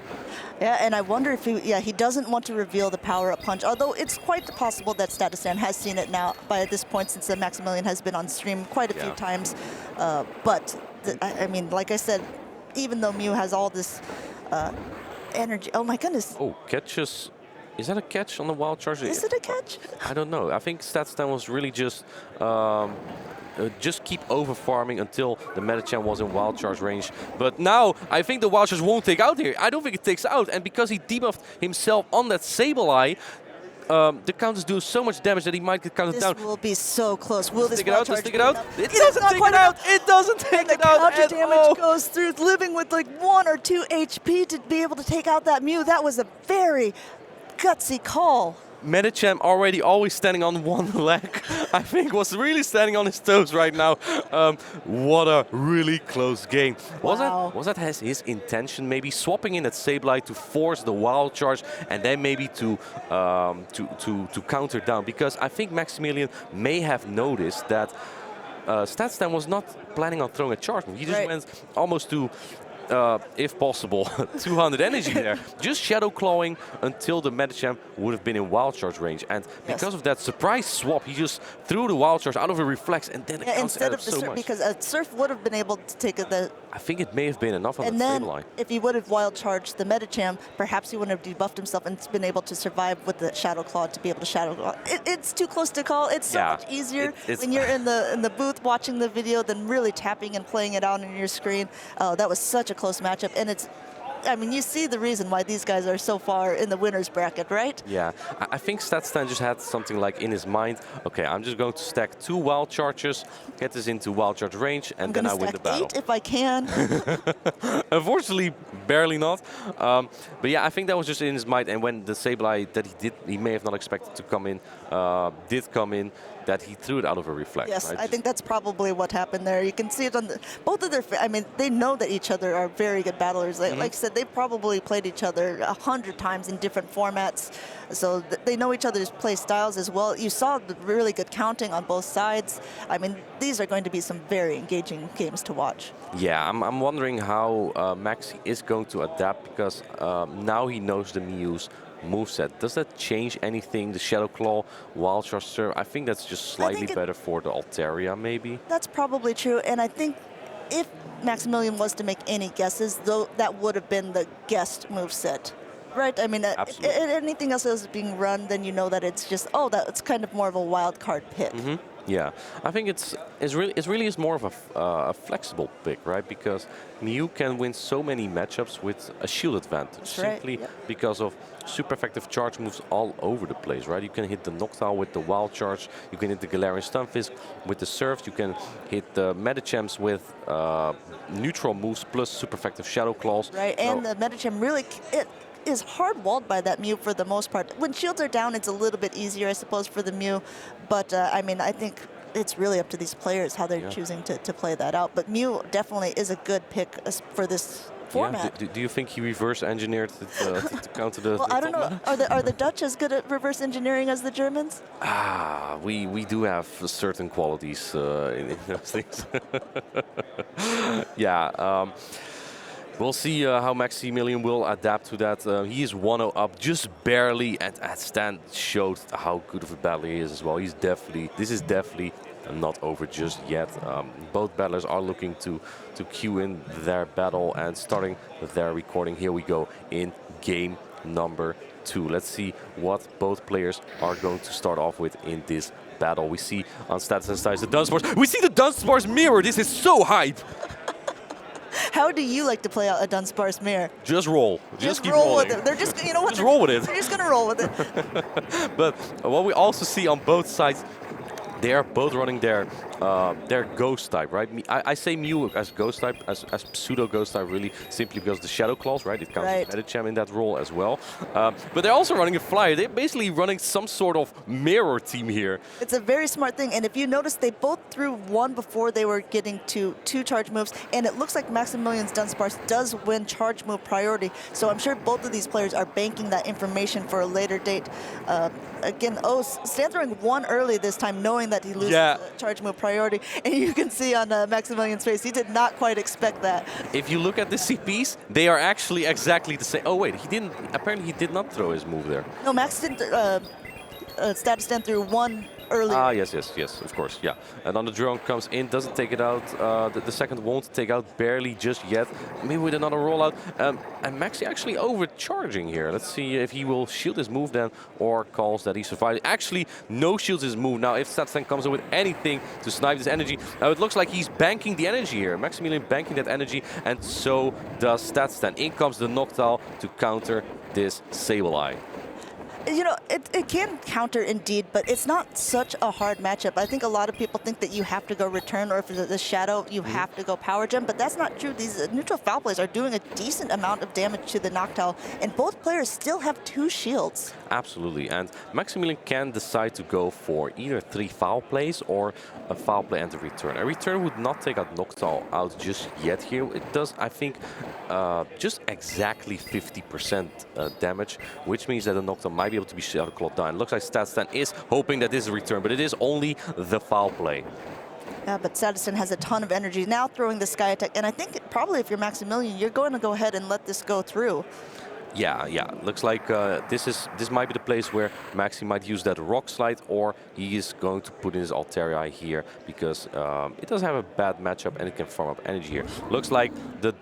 Yeah, and I wonder if he doesn't want to reveal the power-up punch, although it's quite possible that Statistan has seen it now by this point, since Maximilian has been on stream quite a few times. I mean, like I said, even though Mew has all this energy. Oh my goodness.
Oh, catches. Is that a catch on the Wild Charge?
Is it a catch?
I don't know. I think Statistan was really just keep over farming until the Medicham was in Wild Charge range. But now I think the Wild Charge won't take out here. I don't think it takes out. And because he debuffed himself on that Sableye, the counters do so much damage that he might get counted
This
down.
will be so close. Will this
Stick it
wild
out,
charge
stick
be
it out.
enough?
It
is
doesn't
not
take
quite
it out.
enough.
It doesn't take
And the
it out.
counter
at
damage
all.
goes through, living with like 1 or 2 HP to be able to take out that Mew. That was a very gutsy call.
Medicham already always standing on one leg. I think was really standing on his toes right now. What a really close game.
Wow.
Was that his intention? Maybe swapping in at Sableye to force the wild charge and then maybe to counter down, because I think Maximilian may have noticed that StatStan was not planning on throwing a charge move. He just went almost to, if possible, 200 energy there. Just shadow clawing until the Medicham would have been in wild charge range. And because of that surprise swap, he just threw the wild charge out of a reflex and then it
instead of the
so
Surf,
much.
because a Surf would have been able to take the.
I think it may have been enough on
And
the
then,
Sableye.
if he would have wild charged the Medicham, perhaps he wouldn't have debuffed himself and been able to survive with the Shadow Claw to be able to Shadow Claw. It's too close to call. It's so much easier when you're in the booth watching the video than really tapping and playing it out on your screen. Oh, that was such a close matchup, and it's. I mean, you see the reason why these guys are so far in the winner's bracket, right?
Yeah, I think StatStan just had something like in his mind, okay, I'm just going to stack 2 wild charges, get this into wild charge range, and then I win the battle.
8 if I can.
Unfortunately, barely not. But yeah, I think that was just in his mind. And when the Sableye that he may have not expected to come in, did come in, that he threw it out of a reflex.
Yes,
right?
I think that's probably what happened there. You can see it on both of their. I mean, they know that each other are very good battlers. Like I said, they probably played each other 100 times in different formats, so they know each other's play styles as well. You saw the really good counting on both sides. I mean, these are going to be some very engaging games to watch.
Yeah, I'm wondering how Maxi is going to adapt, because now he knows the Mew's moveset. Does that change anything? The Shadow Claw, Wild Charge Surf, I think that's just slightly better for the Altaria, maybe.
That's probably true, and I think if Maximilian was to make any guesses, though, that would have been the guessed moveset. Right? I mean, anything else that is being run, then you know that it's just, it's kind of more of a wild card pick.
Yeah, I think it really is more of a flexible pick, right? Because Mew can win so many matchups with a shield advantage, simply because of super effective charge moves all over the place, right? You can hit the Noctowl with the Wild Charge, you can hit the Galarian Stunfisk with the Surf, you can hit the Medichams with neutral moves plus super effective Shadow Claws.
Right, and the Medicham really, it is hard-walled by that Mew for the most part. When shields are down, it's a little bit easier, I suppose, for the Mew. But, I mean, I think it's really up to these players how they're choosing to play that out. But Mew definitely is a good pick for this format.
Yeah. Do you think he reverse engineered to counter the?
Well, I don't know. Are the Dutch as good at reverse engineering as the Germans?
We do have certain qualities in those things. Yeah. We'll see how Maximilian will adapt to that. He is 1-0 up, just barely, and Stan showed how good of a battler he is as well. This is definitely not over just yet. Both battlers are looking to cue in their battle and starting their recording. Here we go in game number 2. Let's see what both players are going to start off with in this battle. We see on Stats and Styles the Dunsparce. We see the Dunsparce mirror. This is so hype.
How do you like to play out a Dunsparce mirror?
Just roll. Just keep
roll
rolling.
with it. They're just, you know what?
Just roll with it.
They're just going to roll with it.
But what we also see on both sides, they are both running their ghost type, right? I say Mew as ghost type, as pseudo ghost type, really simply because the Shadow Claws, right? It counts as Medicham in that role as well. But they're also running a flyer. They're basically running some sort of mirror team here.
It's a very smart thing. And if you notice, they both threw one before they were getting to 2 charge moves. And it looks like Maximilian's Dunsparce does win charge move priority. So I'm sure both of these players are banking that information for a later date. Again, Stan throwing 1 early this time, knowing that he loses charge move priority. And you can see on Maximilian's face, he did not quite expect that.
If you look at the CPs, they are actually exactly the same. Oh, wait, he didn't. Apparently, he did not throw his move there.
No, Max didn't. Status Stan threw 1 earlier.
Yes, of course, yeah. And on the drone comes in, doesn't take it out. The second won't take out barely just yet. Maybe with another rollout. And Maxi actually overcharging here. Let's see if he will shield his move then or calls that he survived. Actually, no shields his move. Now, if Statstan comes in with anything to snipe this energy, now it looks like he's banking the energy here. Maximilian banking that energy, and so does Statstan. In comes the Noctowl to counter this Sableye.
You know, it can counter indeed, but it's not such a hard matchup. I think a lot of people think that you have to go return, or if it's the shadow, you have to go power gem, but that's not true. These neutral foul plays are doing a decent amount of damage to the Noctowl, and both players still have 2 shields.
Absolutely, and Maximilian can decide to go for either 3 foul plays or a foul play and a return. A return would not take out Noctowl out just yet here. It does, I think, just exactly 50% damage, which means that the Noctowl might be able to be Shadow Claw down. Looks like Statstan is hoping that this is a return, but it is only the foul play.
Yeah, but Statstan has a ton of energy now throwing the Sky Attack, and I think probably if you're Maximilian, you're going to go ahead and let this go through.
Yeah. Looks like this might be the place where Maxi might use that Rock Slide, or he is going to put in his Altaria here because it does have a bad matchup and it can farm up energy here. Looks like the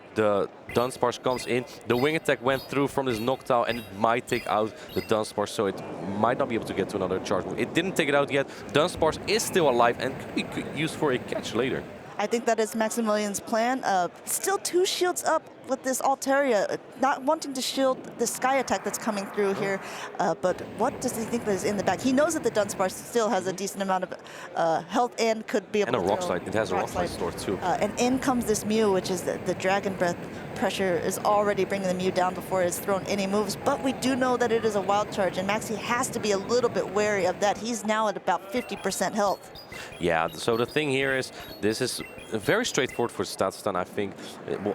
Dunsparce comes in. The Wing Attack went through from this Noctowl and it might take out the Dunsparce, so it might not be able to get to another charge move. It didn't take it out yet. Dunsparce is still alive and could be used for a catch later.
I think that is Maximilian's plan. Still 2 shields up with this Altaria, not wanting to shield the Sky Attack that's coming through here. But what does he think that is in the back? He knows that the Dunsparce still has a decent amount of health and could be able to
And a Rock
throw
Slide. It has a Rock Slide store too.
And in comes this Mew, which is the Dragon Breath pressure is already bringing the Mew down before it's thrown any moves. But we do know that it is a wild charge, and Maxi has to be a little bit wary of that. He's now at about 50% health.
Yeah, so the thing here is, this is very straightforward for Statstan. I think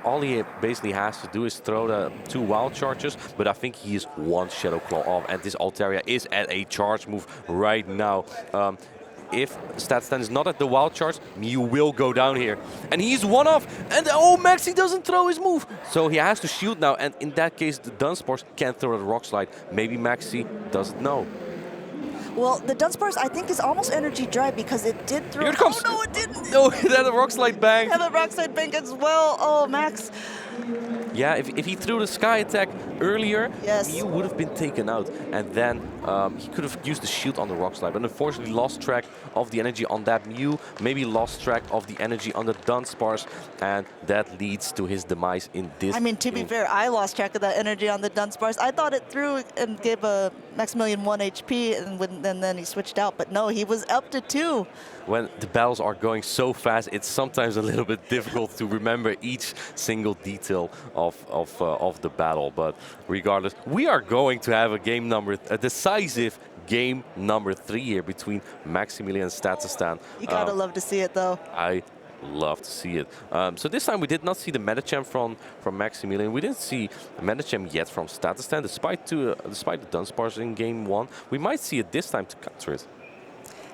all he basically has to do is throw the 2 wild charges, but I think he is 1 Shadow Claw off, and this Altaria is at a charge move right now. If Statstan is not at the wild charge, Mew will go down here. And he's 1 off, and oh, Maxi doesn't throw his move. So he has to shield now, and in that case, the Dunsparce can't throw the Rock Slide. Maybe Maxi doesn't know.
Well, the Dunsparce, I think, is almost energy dry because it did throw...
Here it comes!
Oh, no, it didn't!
No, it had a Rock Slide bang!
Have a Rock Slide bank as well. Oh, Max.
Yeah, if he threw the Sky Attack earlier,
yes,
Mew would have been taken out. And then he could have used the shield on the Rock Slide, but unfortunately lost track of the energy on that Mew, maybe lost track of the energy on the Dunsparce, and that leads to his demise in this.
I mean, to be fair, I lost track of that energy on the Dunsparce. I thought it threw and gave a Maximilian 1 HP, and then he switched out. But no, he was up to 2.
When the battles are going so fast, it's sometimes a little bit difficult to remember each single detail of the battle. But regardless, we are going to have a decisive game number 3 here between Maximilian and Statstan.
You gotta love to see it, though.
I love to see it. So this time we did not see the Medicham from Maximilian. We didn't see Medicham yet from Statstan, despite the Dunsparce in game 1. We might see it this time to counter it.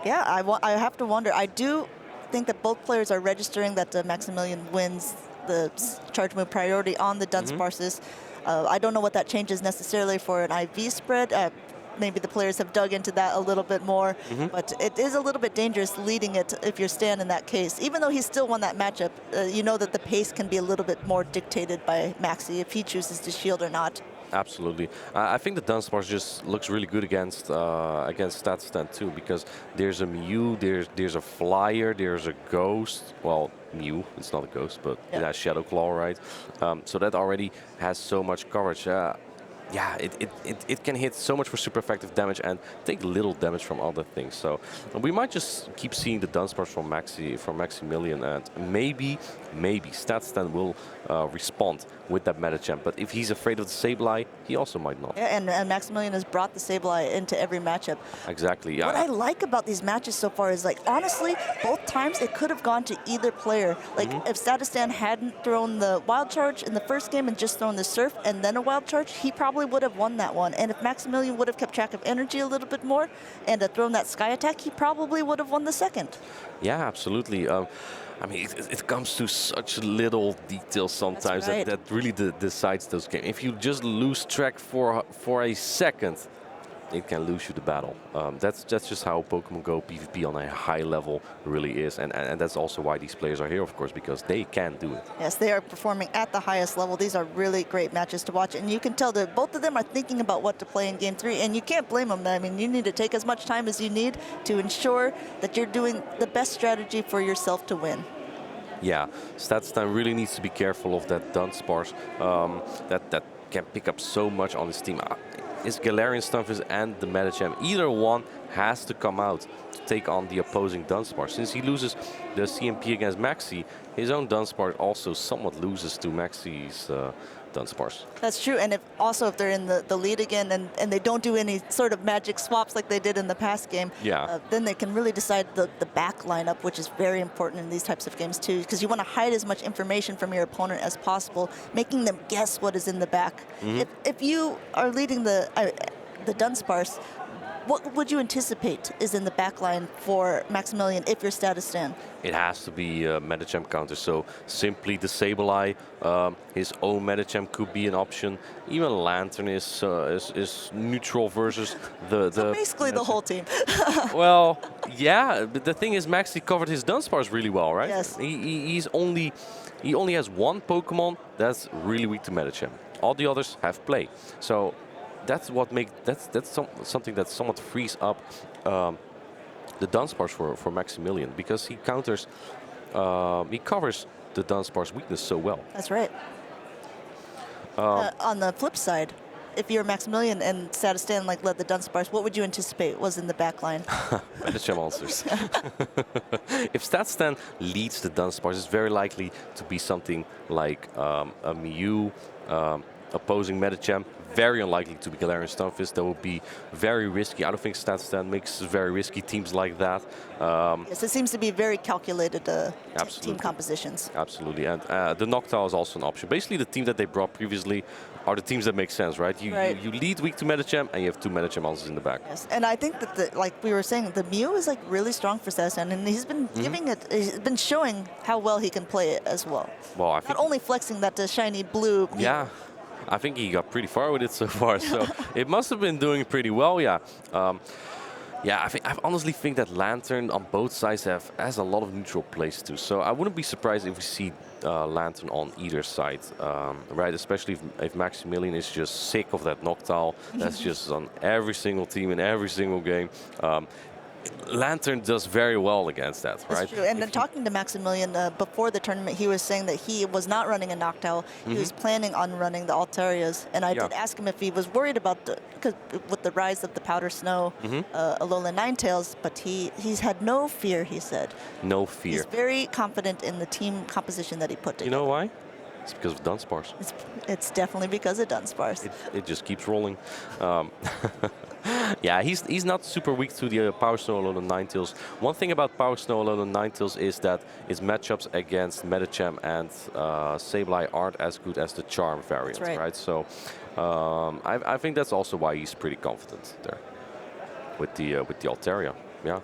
Yeah, I have to wonder. I do think that both players are registering that Maximilian wins the charge move priority on the Dunsparces. I don't know what that changes necessarily for an IV spread. Maybe the players have dug into that a little bit more, but it is a little bit dangerous leading it if you're Stan in that case. Even though he still won that matchup, you know that the pace can be a little bit more dictated by Maxi if he chooses to shield or not.
Absolutely. I think the Dunsparce just looks really good against Statstan too, because there's a Mew, there's a Flyer, there's a Ghost. Well, Mew, it's not a Ghost, but it has Shadow Claw, right? So that already has so much coverage. Yeah, it can hit so much for super effective damage and take little damage from other things. So we might just keep seeing the Dunsparce from Maximilian, and maybe Statstan will respond with that Medicham. But if he's afraid of the Sableye, he also might not.
Yeah, and Maximilian has brought the Sableye into every matchup.
Exactly. Yeah.
What I like about these matches so far is, like, honestly, both times it could have gone to either player. Like, if Statstan hadn't thrown the Wild Charge in the first game and just thrown the Surf and then a Wild Charge, he probably would have won that one. And if Maximilian would have kept track of energy a little bit more and thrown that Sky Attack, he probably would have won the second.
Yeah, absolutely. I mean, it comes to such little details sometimes that really decides those games. If you just lose track for a second, it can lose you the battle. That's just how Pokemon Go PvP on a high level really is, and that's also why these players are here, of course, because they can do it.
Yes, they are performing at the highest level. These are really great matches to watch, and you can tell that both of them are thinking about what to play in Game 3, and you can't blame them. I mean, you need to take as much time as you need to ensure that you're doing the best strategy for yourself to win.
Yeah, Statstan really needs to be careful of that Dunsparce that can pick up so much on his team. is Galarian Stunfisk and the Medicham. Either one has to come out to take on the opposing Dunsparce. Since he loses the CMP against Maxi, his own Dunsparce also somewhat loses to Maxi's Dunsparce.
That's true, and if they're in the lead again and they don't do any sort of magic swaps like they did in the past game, then they can really decide the back lineup, which is very important in these types of games too, because you want to hide as much information from your opponent as possible, making them guess what is in the back. If you are leading the Dunsparce, what would you anticipate is in the back line for Maximilian if you're status Stan?
It has to be Medicham counter, so simply the Sableye, his own Medicham could be an option. Even Lantern is neutral versus the
So basically the whole team.
Well, yeah, but the thing is Maxi covered his Dunsparce really well, right?
Yes.
He only has one Pokemon that's really weak to Medicham. All the others have play. So that's what something that somewhat frees up the Dunsparce for Maximilian, because he covers the Dunsparce weakness so well.
That's right. On the flip side, if you're Maximilian and status Stan led the Dunsparce, what would you anticipate was in the back line?
Medicham answers. If StatStan leads the Dunsparce, it's very likely to be something like a Mew opposing Medicham. Very unlikely to be Galarian Stunfisk. That would be very risky. I don't think StatStan makes very risky teams like that.
Yes, it seems to be very calculated team compositions.
Absolutely, and the Noctowl is also an option. Basically, the team that they brought previously are the teams that make sense, right? You lead weak to Medicham, and you have two Medicham monsters in the back.
Yes, and I think that like we were saying, the Mew is really strong for StatStan, and he's been he's been showing how well he can play it as well.
Well, I think
not only flexing that shiny blue Mew.
Yeah. I think he got pretty far with it so far, so it must have been doing pretty well, yeah. I honestly think that Lantern on both sides has a lot of neutral plays too. So I wouldn't be surprised if we see Lantern on either side, right? Especially if Maximilian is just sick of that Noctowl. That's just on every single team in every single game. Lantern does very well against that, right?
That's true. And then talking to Maximilian before the tournament, he was saying that he was not running a Noctowl. He was planning on running the Altarias. And I did ask him if he was worried about with the rise of the Powder Snow, Alolan Ninetales, but he's had no fear, he said.
No fear.
He's very confident in the team composition that he put together.
You know why? It's because of Dunsparce.
It's definitely because of Dunsparce.
It just keeps rolling. Yeah, he's not super weak to the Power Snow Alolan Ninetales. One thing about Power Snow Alolan Ninetales is that its matchups against Medicham and Sableye aren't as good as the Charm variant, right? So I think that's also why he's pretty confident there with the Altaria. Yeah.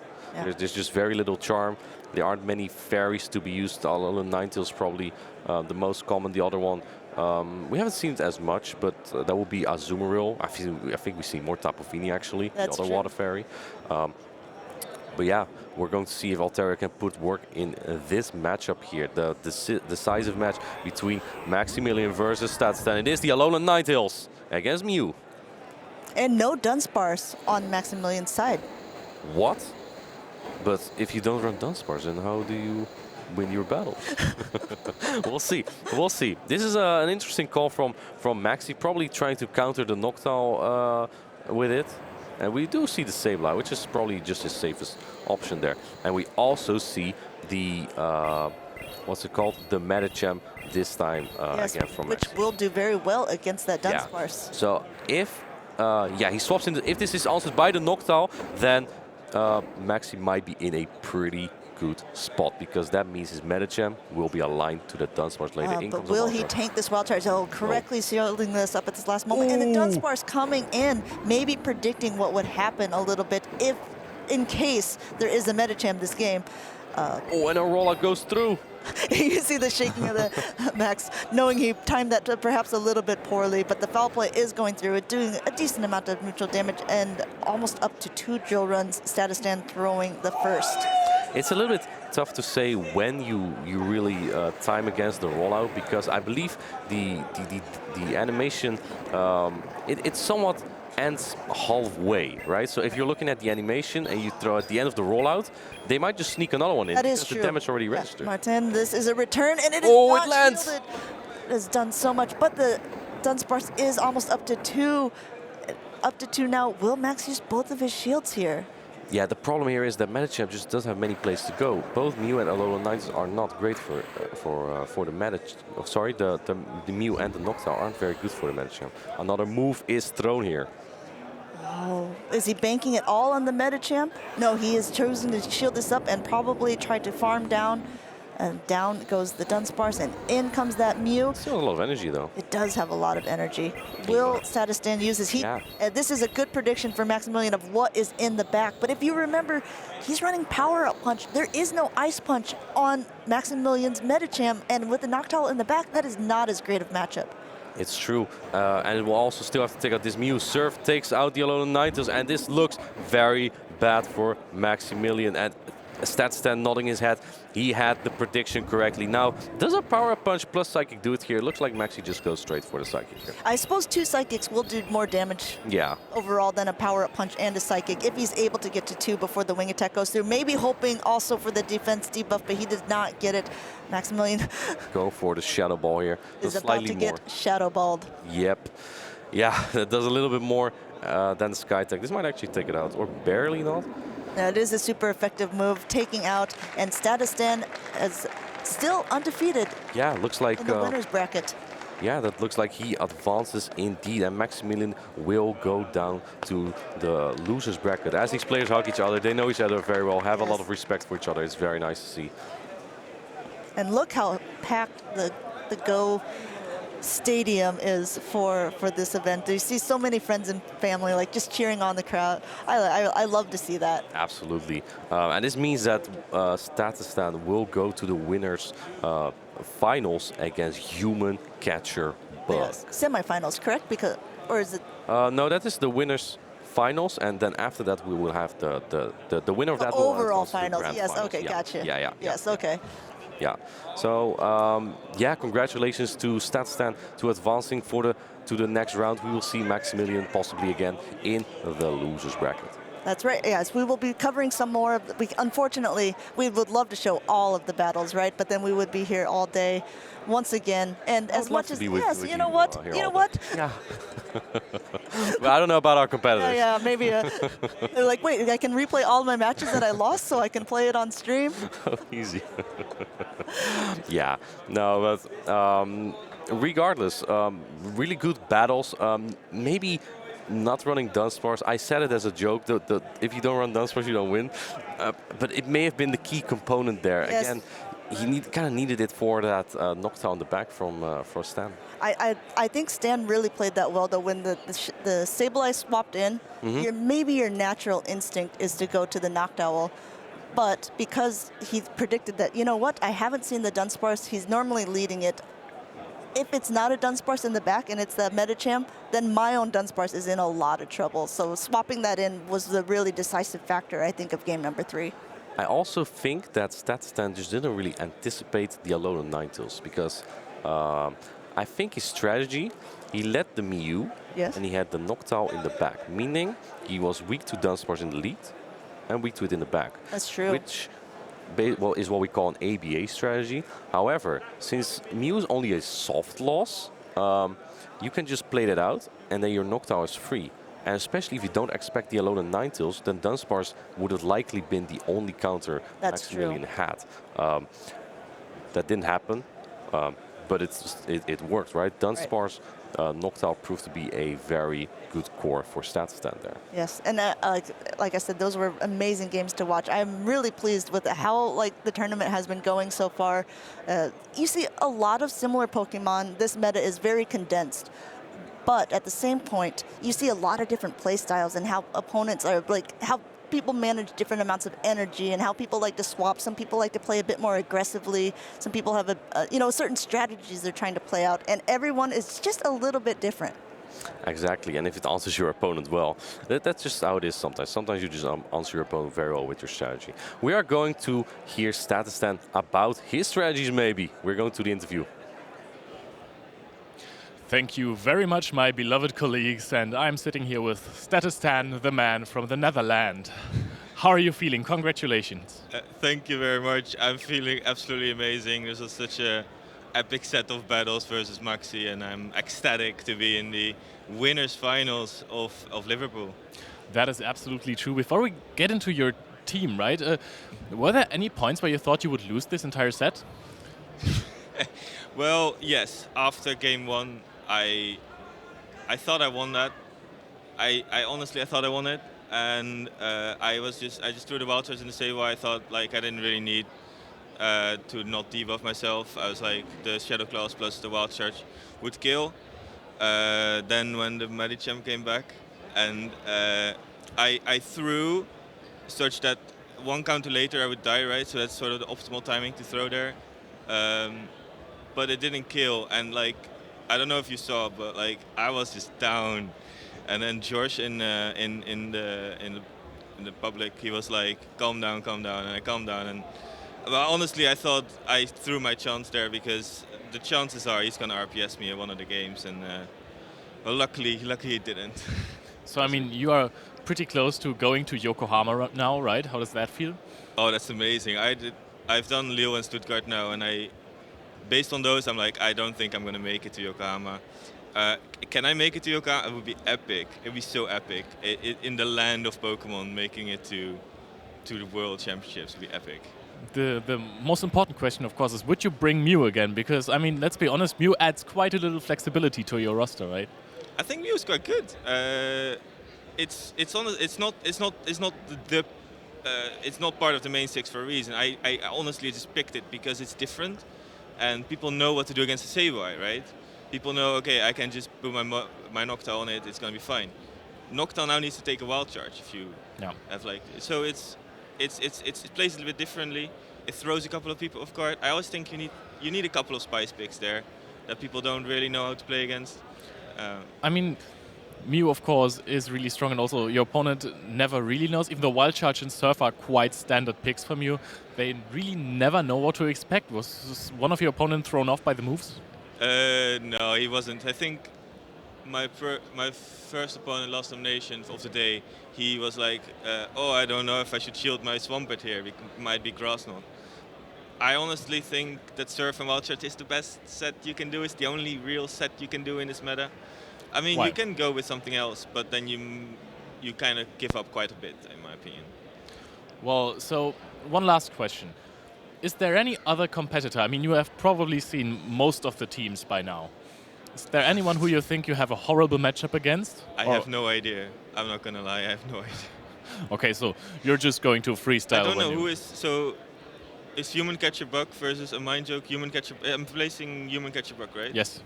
There's just very little Charm. There aren't many fairies to be used. Alolan Ninetales probably the most common. The other one, we haven't seen it as much, but that would be Azumarill. I think we see more Tapu Fini actually,
That's
the other
true.
water fairy. But yeah, we're going to see if Altaria can put work in this matchup here, the decisive match between Maximilian versus StatStan. It is the Alolan Ninetales against Mew.
And no Dunsparce on Maximilian's side.
What? But if you don't run Dunsparce, then how do you win your battle? We'll see. We'll see. This is an interesting call from Maxi, probably trying to counter the Noctowl with it. And we do see the Sableye, which is probably just his safest option there. And we also see the, what's it called? The Medicham this time again from
which
Maxi.
will do very well against that Dunsparce.
Yeah. So if, he swaps in. If this is answered by the Noctowl, then Maxi might be in a pretty good spot, because that means his Medicham will be aligned to the Dunsparce later.
But will he tank this Wild Charge? Oh, correctly shielding this up at this last moment. And the Dunsparce coming in, maybe predicting what would happen a little bit if, in case there is a Medicham this game.
And a rollout goes through.
You see the shaking of the Max, knowing he timed that perhaps a little bit poorly, but the foul play is going through it, doing a decent amount of neutral damage, and almost up to 2 drill runs, StatStan throwing the first.
It's a little bit tough to say when you really time against the rollout, because I believe the animation, it somewhat ends halfway, right? So if you're looking at the animation and you throw at the end of the rollout, they might just sneak another one in.
That is
because
true.
The damage already registered.
Martin, this is a return, and it is
it lands.
shielded. It has done so much, but the Dunsparce is almost up to 2. up to 2 now. Will Max use both of his shields here?
Yeah, the problem here is that Medicham just doesn't have many places to go. Both Mew and Alolan Knights are not great for the Medicham. Oh, sorry, the Mew and the Noctowl aren't very good for the Medicham. Another move is thrown here.
Oh, is he banking it all on the Medicham? No, he is choosing to shield this up and probably try to farm down. And down goes the Dunsparce, and in comes that Mew.
Still a lot of energy, though.
It does have a lot of energy. Will Statustan use his heat?
Yeah.
This is a good prediction for Maximilian of what is in the back. But if you remember, he's running Power Up Punch. There is no Ice Punch on Maximilian's Medicham, and with the Noctowl in the back, that is not as great of matchup.
It's true, and it will also still have to take out this Mew. Surf takes out the Alolan Ninetales, and this looks very bad for Maximilian. And Statstan nodding his head. He had the prediction correctly. Now, does a Power-Up Punch plus Psychic do it here? Looks like Maxi just goes straight for the Psychic here.
I suppose 2 Psychics will do more damage overall than a Power-Up Punch and a Psychic if he's able to get to 2 before the Wing Attack goes through. Maybe hoping also for the defense debuff, but he did not get it. Maximilian
go for the Shadow Ball here.
is about to get Shadow Balled.
Yep. Yeah, that does a little bit more than the Sky Tech. This might actually take it out, or barely not.
Now, it is a super effective move, taking out, and Statustan is still undefeated.
Yeah, looks like
in the winner's bracket.
Yeah, that looks like he advances indeed, and Maximilian will go down to the loser's bracket. As these players hug each other, they know each other very well, have a lot of respect for each other. It's very nice to see.
And look how packed the Go stadium is for this event. You see so many friends and family like just cheering on the crowd. I love to see that.
Absolutely. And this means that Statustan will go to the winners finals against Human Catcher Bug.
Yes. Semifinals, correct? Because, or is it?
No, that is the winners finals, and then after that we will have the winner of that
overall finals. Yes.
Finals.
Okay.
Yeah.
Gotcha.
Yeah.
Yes. Okay.
Yeah. So yeah, congratulations to Statstan to advancing to the next round. We will see Maximilian possibly again in the losers bracket.
That's right. Yes, we will be covering some more. Unfortunately, we would love to show all of the battles, right? But then we would be here all day, once again. And as much as yes, you know what? You know what?
Yeah. Well, I don't know about our competitors.
Yeah, maybe. They're like, wait, I can replay all my matches that I lost, so I can play it on stream.
Easy. Yeah. No, but regardless, really good battles. Maybe not running Dunsparce. I said it as a joke. If you don't run Dunsparce, you don't win. But it may have been the key component there.
Yes.
Again, he kind of needed it for that Noctowl in the back for Stan.
I think Stan really played that well, though. When the Sableye swapped in, maybe your natural instinct is to go to the Noctowl. But because he predicted that, you know what, I haven't seen the Dunsparce, he's normally leading it. If it's not a Dunsparce in the back and it's the Medicham, then my own Dunsparce is in a lot of trouble. So swapping that in was the really decisive factor, I think, of game number 3. I
also think that Statstan just didn't really anticipate the Alolan Ninetales, because I think his strategy, he led the Mew and he had the Noctowl in the back, meaning he was weak to Dunsparce in the lead and weak to it in the back.
That's true.
Which is what we call an ABA strategy. However, since Mew is only a soft loss, you can just play that out and then your Noctowl is free. And especially if you don't expect the Alolan Ninetales, then Dunsparce would have likely been the only counter Maximilian had. That didn't happen, but it worked, right? Dunsparce Noctowl proved to be a very good core for Statstan there.
Yes, and like I said, those were amazing games to watch. I'm really pleased with how the tournament has been going so far. You see a lot of similar Pokemon. This meta is very condensed. But at the same point, you see a lot of different play styles and how opponents are, how people manage different amounts of energy and how people like to swap. Some people like to play a bit more aggressively. Some people have certain strategies they're trying to play out, and everyone is just a little bit different.
Exactly, and if it answers your opponent well, that's just how it is sometimes. Sometimes you just answer your opponent very well with your strategy. We are going to hear Statustan about his strategies maybe. We're going to the interview.
Thank you very much, my beloved colleagues, and I'm sitting here with Statustan, the man from the Netherlands. How are you feeling? Congratulations.
Thank you very much. I'm feeling absolutely amazing. This was such a epic set of battles versus Maxi, and I'm ecstatic to be in the winners finals of Liverpool.
That is absolutely true. Before we get into your team, right? Were there any points where you thought you would lose this entire set?
Well, yes. After game 1, I thought I won that. I honestly thought I won it, and I just threw the wild charge in the save. I thought like I didn't really need to not debuff myself. I was like the Shadow Claws plus the wild charge would kill. Then when the Medicham came back, and I threw such that one counter later I would die, right? So that's sort of the optimal timing to throw there. But it didn't kill, and like I don't know if you saw, but like I was just down. And then George in the public, he was like, calm down, and I calmed down. And well, honestly, I thought I threw my chance there because the chances are he's gonna RPS me in one of the games, and well, luckily he didn't.
So I mean, you are pretty close to going to Yokohama now, right? How does that feel?
Oh, that's amazing. I've done Lille and Stuttgart now, and based on those, I'm like, I don't think I'm gonna make it to Yokohama. Can I make it to Yokohama? It would be epic. It would be so epic. In the land of Pokemon, making it to the World Championships would be epic.
The most important question, of course, is would you bring Mew again? Because I mean, let's be honest, Mew adds quite a little flexibility to your roster, right?
I think Mew is quite good. It's not part of the main 6 for a reason. I honestly just picked it because it's different, and people know what to do against a Sableye, right? People know, okay, I can just put my Noctowl on it, it's gonna be fine. Noctowl now needs to take a wild charge if you have like, so it plays a little bit differently. It throws a couple of people off guard. I always think you need a couple of spice picks there that people don't really know how to play against.
I mean, Mew, of course, is really strong, and also your opponent never really knows. Even though Wild Charge and Surf are quite standard picks for Mew, they really never know what to expect. Was one of your opponents thrown off by the moves?
No, he wasn't. I think my first opponent, last nomination of the day, he was like, oh, I don't know if I should shield my Swampert here, it might be Grass Knot. I honestly think that Surf and Wild Charge is the best set you can do. It's the only real set you can do in this meta. I mean, you can go with something else, but then you kind of give up quite a bit, in my opinion.
Well, so one last question. Is there any other competitor? I mean, you have probably seen most of the teams by now. Is there anyone who you think you have a horrible matchup against?
I have no idea. I'm not going to lie, I have no idea.
Okay, so you're just going to freestyle.
I don't know who is... So, is Human Catcher Buck versus a Mind Joke Human Catcher... I'm placing Human Catcher Buck, right?
Yes.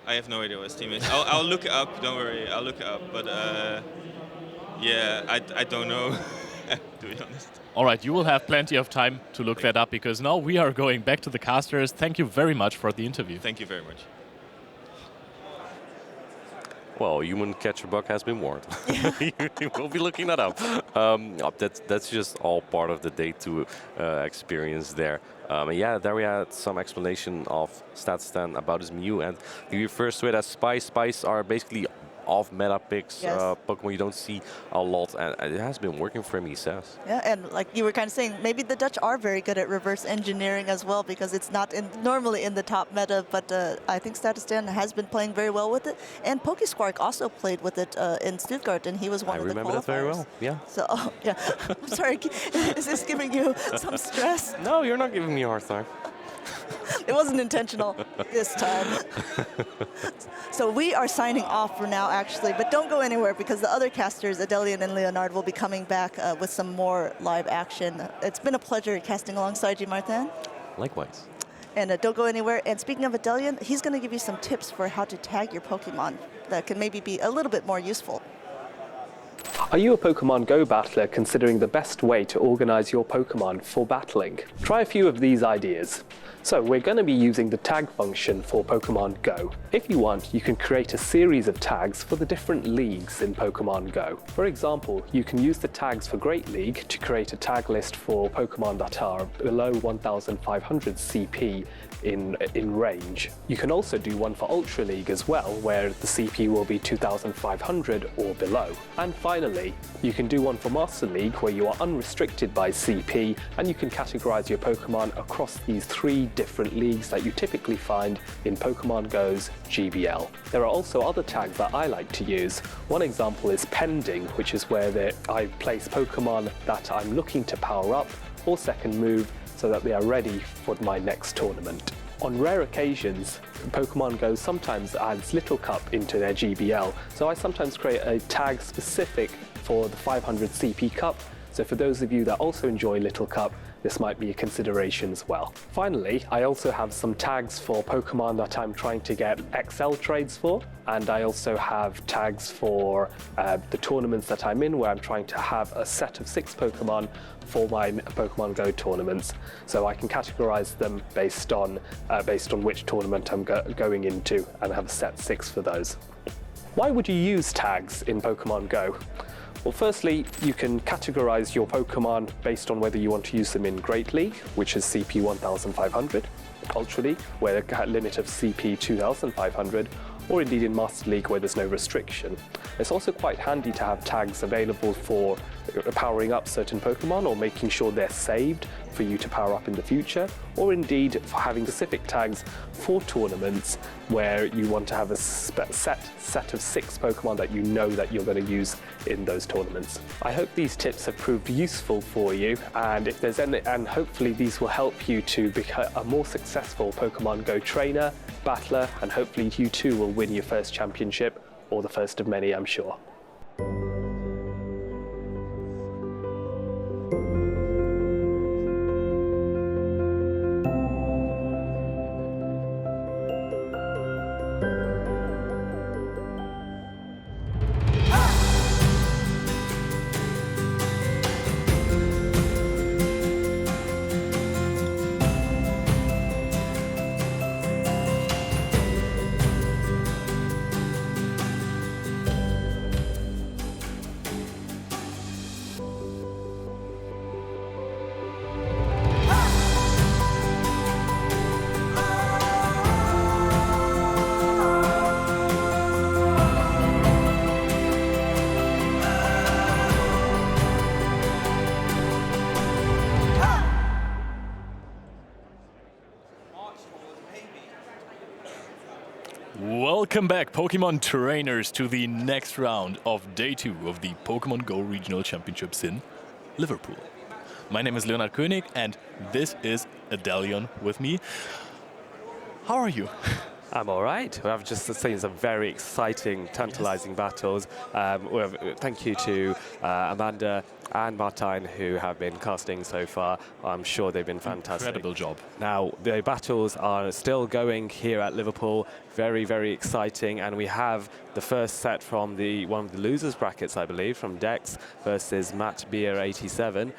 I have no idea what his team is. I'll look it up, don't worry, I'll look it up. But yeah, I don't know, to be honest.
All right, you will have plenty of time to look that up, because now we are going back to the casters. Thank you very much for the interview.
Thank you very much.
Well, Human Catcher Buck has been warned. We'll be looking that up. That's just all part of the day 2 experience there. Yeah, there we had some explanation of StatStan about his Mew, and he refers to it as Spice. Spice are basically off-meta picks, Pokemon you don't see a lot, and it has been working for him, he says.
Yeah, and like you were kind of saying, maybe the Dutch are very good at reverse engineering as well, because it's not normally in the top meta, but I think StatStan has been playing very well with it, and PokeSquark also played with it in Stuttgart, and he was one of the qualifiers. I remember that very well, yeah. So, yeah, I'm sorry, is this giving you some stress?
No, you're not giving me a hard time.
It wasn't intentional this time. So we are signing off for now, actually, but don't go anywhere, because the other casters, Adelian and Leonard, will be coming back with some more live action. It's been a pleasure casting alongside you, Martin.
Likewise.
And don't go anywhere. And speaking of Adelian, he's going to give you some tips for how to tag your Pokemon that can maybe be a little bit more useful.
Are you a Pokemon Go battler considering the best way to organize your Pokemon for battling? Try a few of these ideas. So we're going to be using the tag function for Pokemon Go. If you want, you can create a series of tags for the different leagues in Pokemon Go. For example, you can use the tags for Great League to create a tag list for Pokemon that are below 1500 CP in range. You can also do one for Ultra League as well, where the CP will be 2500 or below. And finally, Finally, you can do one for Master League where you are unrestricted by CP and you can categorize your Pokemon across these 3 different leagues that you typically find in Pokemon Go's GBL. There are also other tags that I like to use. One example is pending, which is where I place Pokemon that I'm looking to power up or second move so that they are ready for my next tournament. On rare occasions, Pokemon Go sometimes adds Little Cup into their GBL, so I sometimes create a tag specific for the 500 CP Cup, so for those of you that also enjoy Little Cup, this might be a consideration as well. Finally, I also have some tags for Pokemon that I'm trying to get XL trades for, and I also have tags for the tournaments that I'm in where I'm trying to have a set of 6 Pokemon for my Pokemon Go tournaments. So I can categorize them based on which tournament I'm going into and have a set 6 for those. Why would you use tags in Pokemon Go? Well, firstly, you can categorize your Pokemon based on whether you want to use them in Great League, which is CP 1500, Ultra League, where the limit of CP 2500, or indeed in Master League where there's no restriction. It's also quite handy to have tags available for powering up certain Pokemon or making sure they're saved for you to power up in the future, or indeed for having specific tags for tournaments where you want to have a set of 6 Pokemon that you know that you're going to use in those tournaments. I hope these tips have proved useful for you, and if there's any, and hopefully these will help you to become a more successful Pokemon Go trainer, battler, and hopefully you too will win your first championship, or the first of many, I'm sure.
Welcome back, Pokemon trainers, to the next round of Day 2 of the Pokemon Go Regional Championships in Liverpool. My name is Leonard König, and this is Adelion with me. How are you?
I'm all right. I've just seen some very exciting, tantalizing battles. Thank you to Amanda and Martijn, who have been casting so far. I'm sure they've been fantastic.
Incredible job.
Now, the battles are still going here at Liverpool. Very, very exciting. And we have the first set from one of the losers brackets, I believe, from Dex versus Matt Beer 87.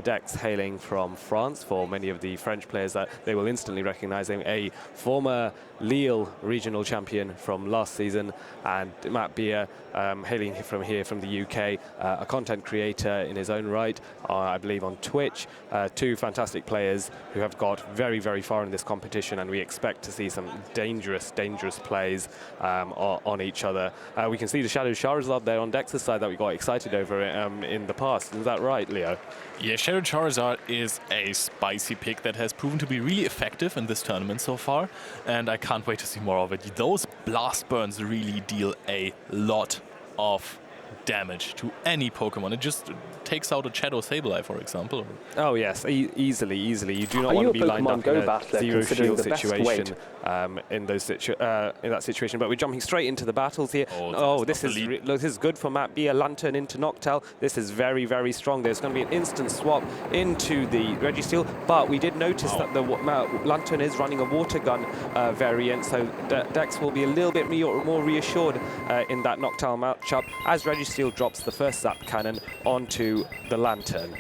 Dex hailing from France. For many of the French players, that they will instantly recognize him, a former Lille regional champion from last season, and Matt Beer hailing from here from the UK, a content creator in his own right, I believe on Twitch. 2 fantastic players who have got very, very far in this competition, and we expect to see some dangerous plays on each other. We can see the Shadow Charizard there on Dex's side that we got excited over in the past. Is that right, Leo?
Yeah, Shadow Charizard is a spicy pick that has proven to be really effective in this tournament so far, and I can't wait to see more of it. Those blast burns really deal a lot of damage to any Pokemon. It just takes out a Shadow Sableye, for example.
Oh yes, easily. You do not want to be lined up in a zero shield situation in that situation. But we're jumping straight into the battles here. This is good for Matt B. A Lantern into Noctowl. This is very, very strong. There's going to be an instant swap into the Registeel, but we did notice that the Lantern is running a Water Gun variant, so Dex will be a little bit more reassured in that Noctowl matchup as Registeel drops the first Zap Cannon onto the Lantern.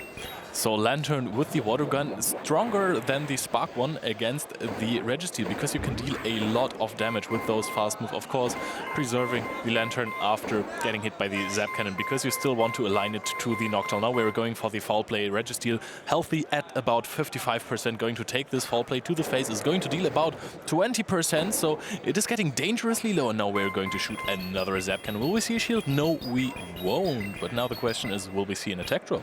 So Lantern with the water gun stronger than the Spark one against the Registeel because you can deal a lot of damage with those fast moves. Of course, preserving the Lantern after getting hit by the Zap Cannon because you still want to align it to the Noctowl. Now we're going for the foul play. Registeel healthy at about 55%, going to take this foul play to the face, is going to deal about 20%, so it is getting dangerously low. And now we're going to shoot another Zap Cannon. Will we see a shield? No, we won't. But now the question is, will we see an attack drop?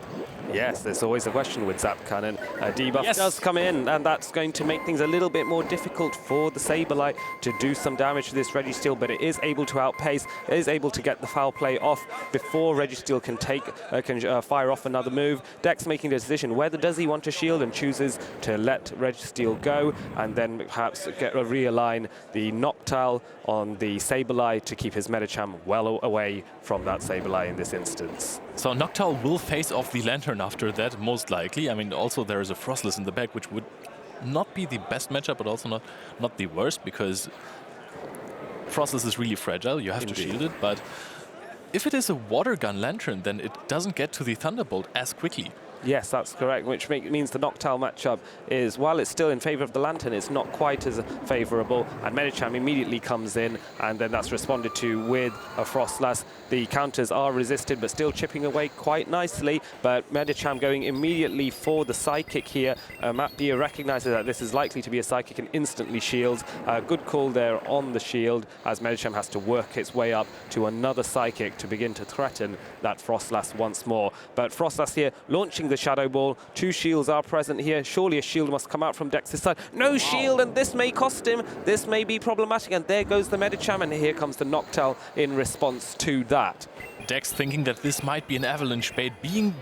Yes, there's always a question with Zap Cannon. Debuff
Yes.
does come in, and that's going to make things a little bit more difficult for the Saberlight to do some damage to this Registeel, but it is able to outpace, it is able to get the foul play off before Registeel can fire off another move. Dex making the decision whether does he want to shield, and chooses to let Registeel go, and then perhaps realign the Noctowl on the Saberlight to keep his Medicham well away from that Saberlight in this instance.
So Noctowl will face off the Lantern after that, most likely. I mean, also there is a Frostless in the back, which would not be the best matchup, but also not the worst, because Frostless is really fragile. You have to shield it, but if it is a water gun Lantern, then it doesn't get to the Thunderbolt as quickly.
Yes, that's correct, which means the Noctowl matchup is, while it's still in favor of the Lantern, it's not quite as favorable, and Medicham immediately comes in, and then that's responded to with a Frostlass. The counters are resisted, but still chipping away quite nicely, but Medicham going immediately for the Psychic here. Matt Beer recognizes that this is likely to be a Psychic and instantly shields. Good call there on the shield, as Medicham has to work its way up to another Psychic to begin to threaten that Frostlass once more. But Frostlass here launching the Shadow Ball. 2 shields are present here. Surely a shield must come out from Dex's side. No shield, and this may cost him. This may be problematic, and there goes the Medicham, and here comes the Noctowl in response to that.
Dex thinking that this might be an avalanche bait, being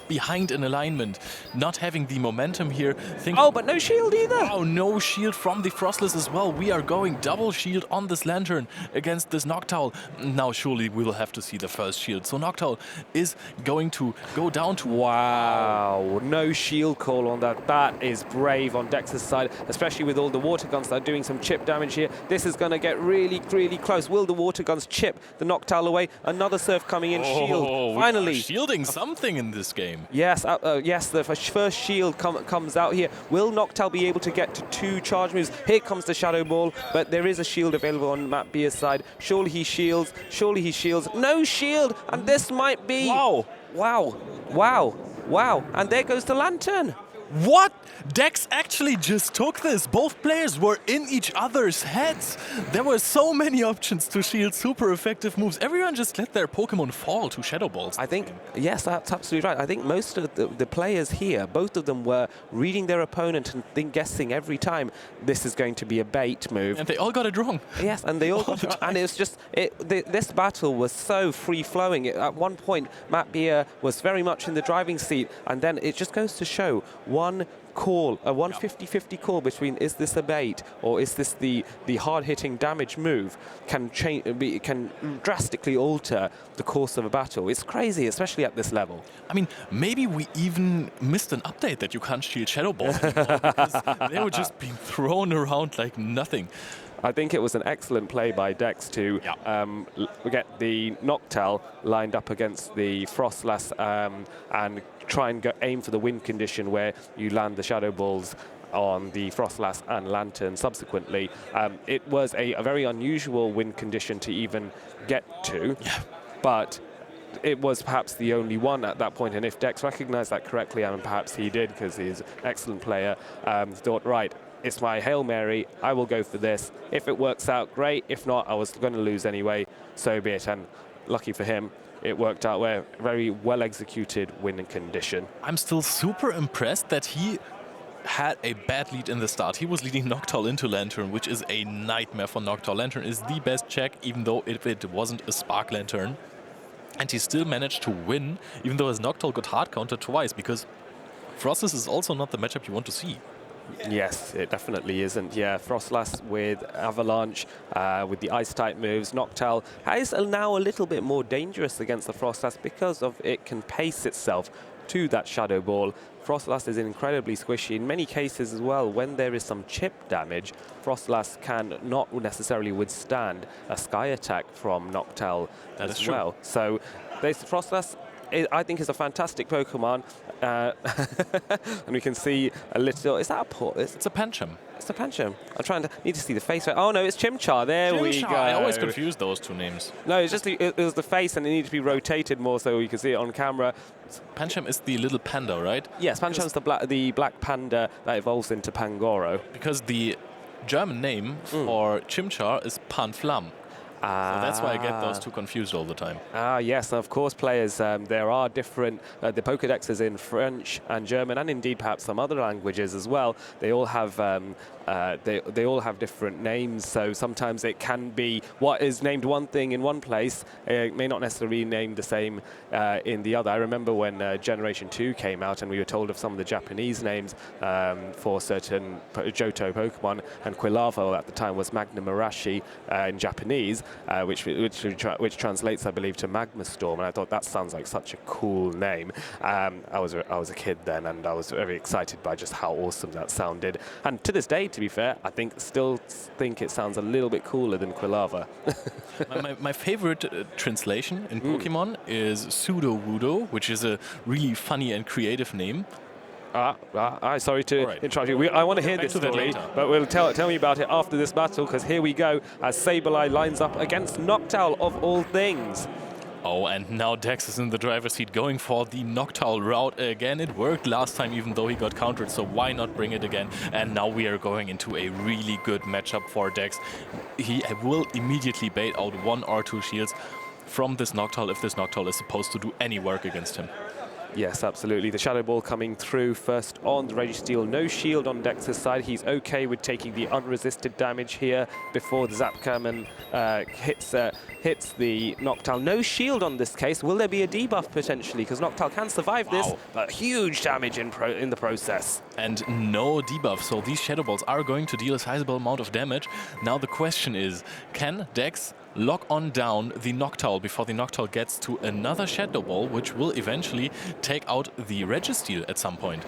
behind in alignment, not having the momentum here.
Oh, but no shield either.
Oh, no shield from the Frostless as well. We are going double shield on this Lantern against this Noctowl. Now surely we will have to see the first shield. So Noctowl is going to go down to...
Wow, no shield call on that. That is brave on Dex's side, especially with all the water guns that are doing some chip damage here. This is going to get really, really close. Will the water guns chip the Noctowl away? Another Surf coming in. Shield. Finally.
We are shielding something in this game.
Yes, yes, the first shield comes out here. Will Noctowl be able to get to 2 charge moves? Here comes the Shadow Ball, but there is a shield available on Matt Beer's side. Surely he shields. Surely he shields. No shield, and this might be...
Wow.
Wow. Wow. Wow. And there goes the Lantern.
What? Dex actually just took this. Both players were in each other's heads. There were so many options to shield super effective moves. Everyone just let their Pokemon fall to Shadow Balls.
I think, yes, that's absolutely right. I think most of the players here, both of them were reading their opponent and guessing every time this is going to be a bait move.
And they all got it wrong.
Yes, and they all got it. And it's just, this battle was so free-flowing. At one point, Matt Beer was very much in the driving seat, and then it just goes to show one call, a 150-50 call between is this a bait or is this the hard-hitting damage move can drastically alter the course of a battle. It's crazy, especially at this level.
I mean, maybe we even missed an update that you can't shield Shadow Balls anymore because they were just being thrown around like nothing.
I think it was an excellent play by Dex to get the Noctowl lined up against the Frostlass and try and aim for the win condition where you land the Shadow Balls on the Frostlass and Lantern subsequently. It was a very unusual win condition to even get to, but it was perhaps the only one at that point, and if Dex recognized that correctly, and perhaps he did because he's an excellent player, thought, right, it's my Hail Mary, I will go for this. If it works out, great. If not, I was going to lose anyway, so be it. And lucky for him, it worked out well. Very well-executed win condition.
I'm still super impressed that he had a bad lead in the start. He was leading Noctowl into Lantern, which is a nightmare for Noctowl. Lantern is the best check, even though it wasn't a Spark Lantern. And he still managed to win, even though his Noctowl got hard countered twice, because Frostless is also not the matchup you want to see.
Yes, it definitely isn't. Yeah, Frostlass with Avalanche, with the Ice-type moves. Noctowl is now a little bit more dangerous against the Frostlass because of it can pace itself to that Shadow Ball. Frostlass is incredibly squishy. In many cases as well, when there is some chip damage, Frostlass can not necessarily withstand a Sky attack from Noctowl as well. So Frostlass I think is a fantastic Pokemon. And we can see a little. Is that a port?
It's a Pancham.
It's a Pancham. Need to see the face. Oh no, it's Chimchar. There we go.
I always confuse those two names.
No, it's just it was the face, and it needed to be rotated more so you can see it on camera.
Pancham is the little panda, right?
Yes, Pancham's the black panda that evolves into Pangoro.
Because the German name for Chimchar is Panflam. So that's why I get those two confused all the time.
Yes, of course, players. There are different. The Pokédex is in French and German, and indeed perhaps some other languages as well. They all have they all have different names. So sometimes it can be what is named one thing in one place may not necessarily be named the same in the other. I remember when Generation 2 came out, and we were told of some of the Japanese names for certain Johto Pokemon, and Quilava at the time was Magnum Arashi in Japanese. Which translates, I believe, to Magma Storm, and I thought that sounds like such a cool name. I was a kid then, and I was very excited by just how awesome that sounded. And to this day, to be fair, I still think it sounds a little bit cooler than Quilava.
my favorite translation in Pokemon is Pseudo-Wudo, which is a really funny and creative name.
Sorry to interrupt you. I want to hear this story, but we'll tell me about it after this battle, because here we go as Sableye lines up against Noctowl of all things.
Oh, and now Dex is in the driver's seat going for the Noctowl route again. It worked last time, even though he got countered, so why not bring it again? And now we are going into a really good matchup for Dex. He will immediately bait out 1 or 2 shields from this Noctowl if this Noctowl is supposed to do any work against him.
Yes, absolutely. The Shadow Ball coming through first on the Registeel. No shield on Dex's side. He's okay with taking the unresisted damage here before the Zap Cannon hits the Noctowl. No shield on this case. Will there be a debuff potentially? Because Noctowl can survive this, but huge damage in the process.
And no debuff, so these Shadow Balls are going to deal a sizable amount of damage. Now the question is, can Dex lock on down the Noctowl before the Noctowl gets to another Shadow Ball, which will eventually take out the Registeel at some point?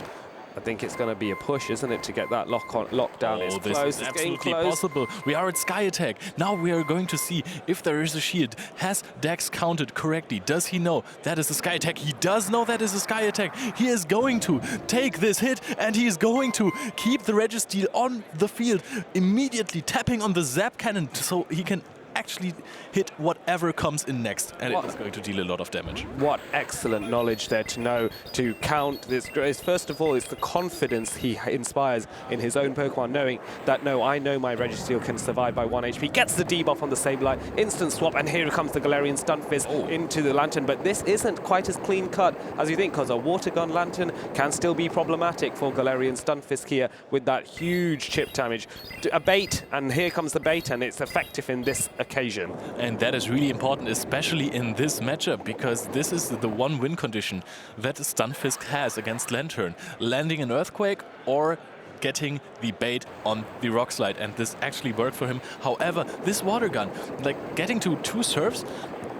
I think it's going to be a push, isn't it, to get that lockdown. It's
this
close.
is absolutely possible. We are at Sky Attack. Now we are going to see if there is a shield. Has Dex counted correctly? Does he know that is a Sky Attack? He does know that is a Sky Attack. He is going to take this hit, and he is going to keep the Registeel on the field, immediately tapping on the Zap Cannon so he can actually hit whatever comes in next, and it is going to deal a lot of damage.
What excellent knowledge there to know to count this. First of all, it's the confidence he inspires in his own Pokemon, knowing that, no, I know my Registeel can survive by 1 HP. Gets the debuff on the Sableye, instant swap, and here comes the Galarian Stunfisk into the Lantern. But this isn't quite as clean cut as you think, because a Water Gun Lantern can still be problematic for Galarian Stunfisk here with that huge chip damage. A bait, and here comes the bait, and it's effective in this occasion.
And that is really important, especially in this matchup, because this is the one win condition that Stunfisk has against Lantern. Landing an Earthquake or getting the bait on the Rock Slide, and this actually worked for him. However, this Water Gun, like getting to 2 serves,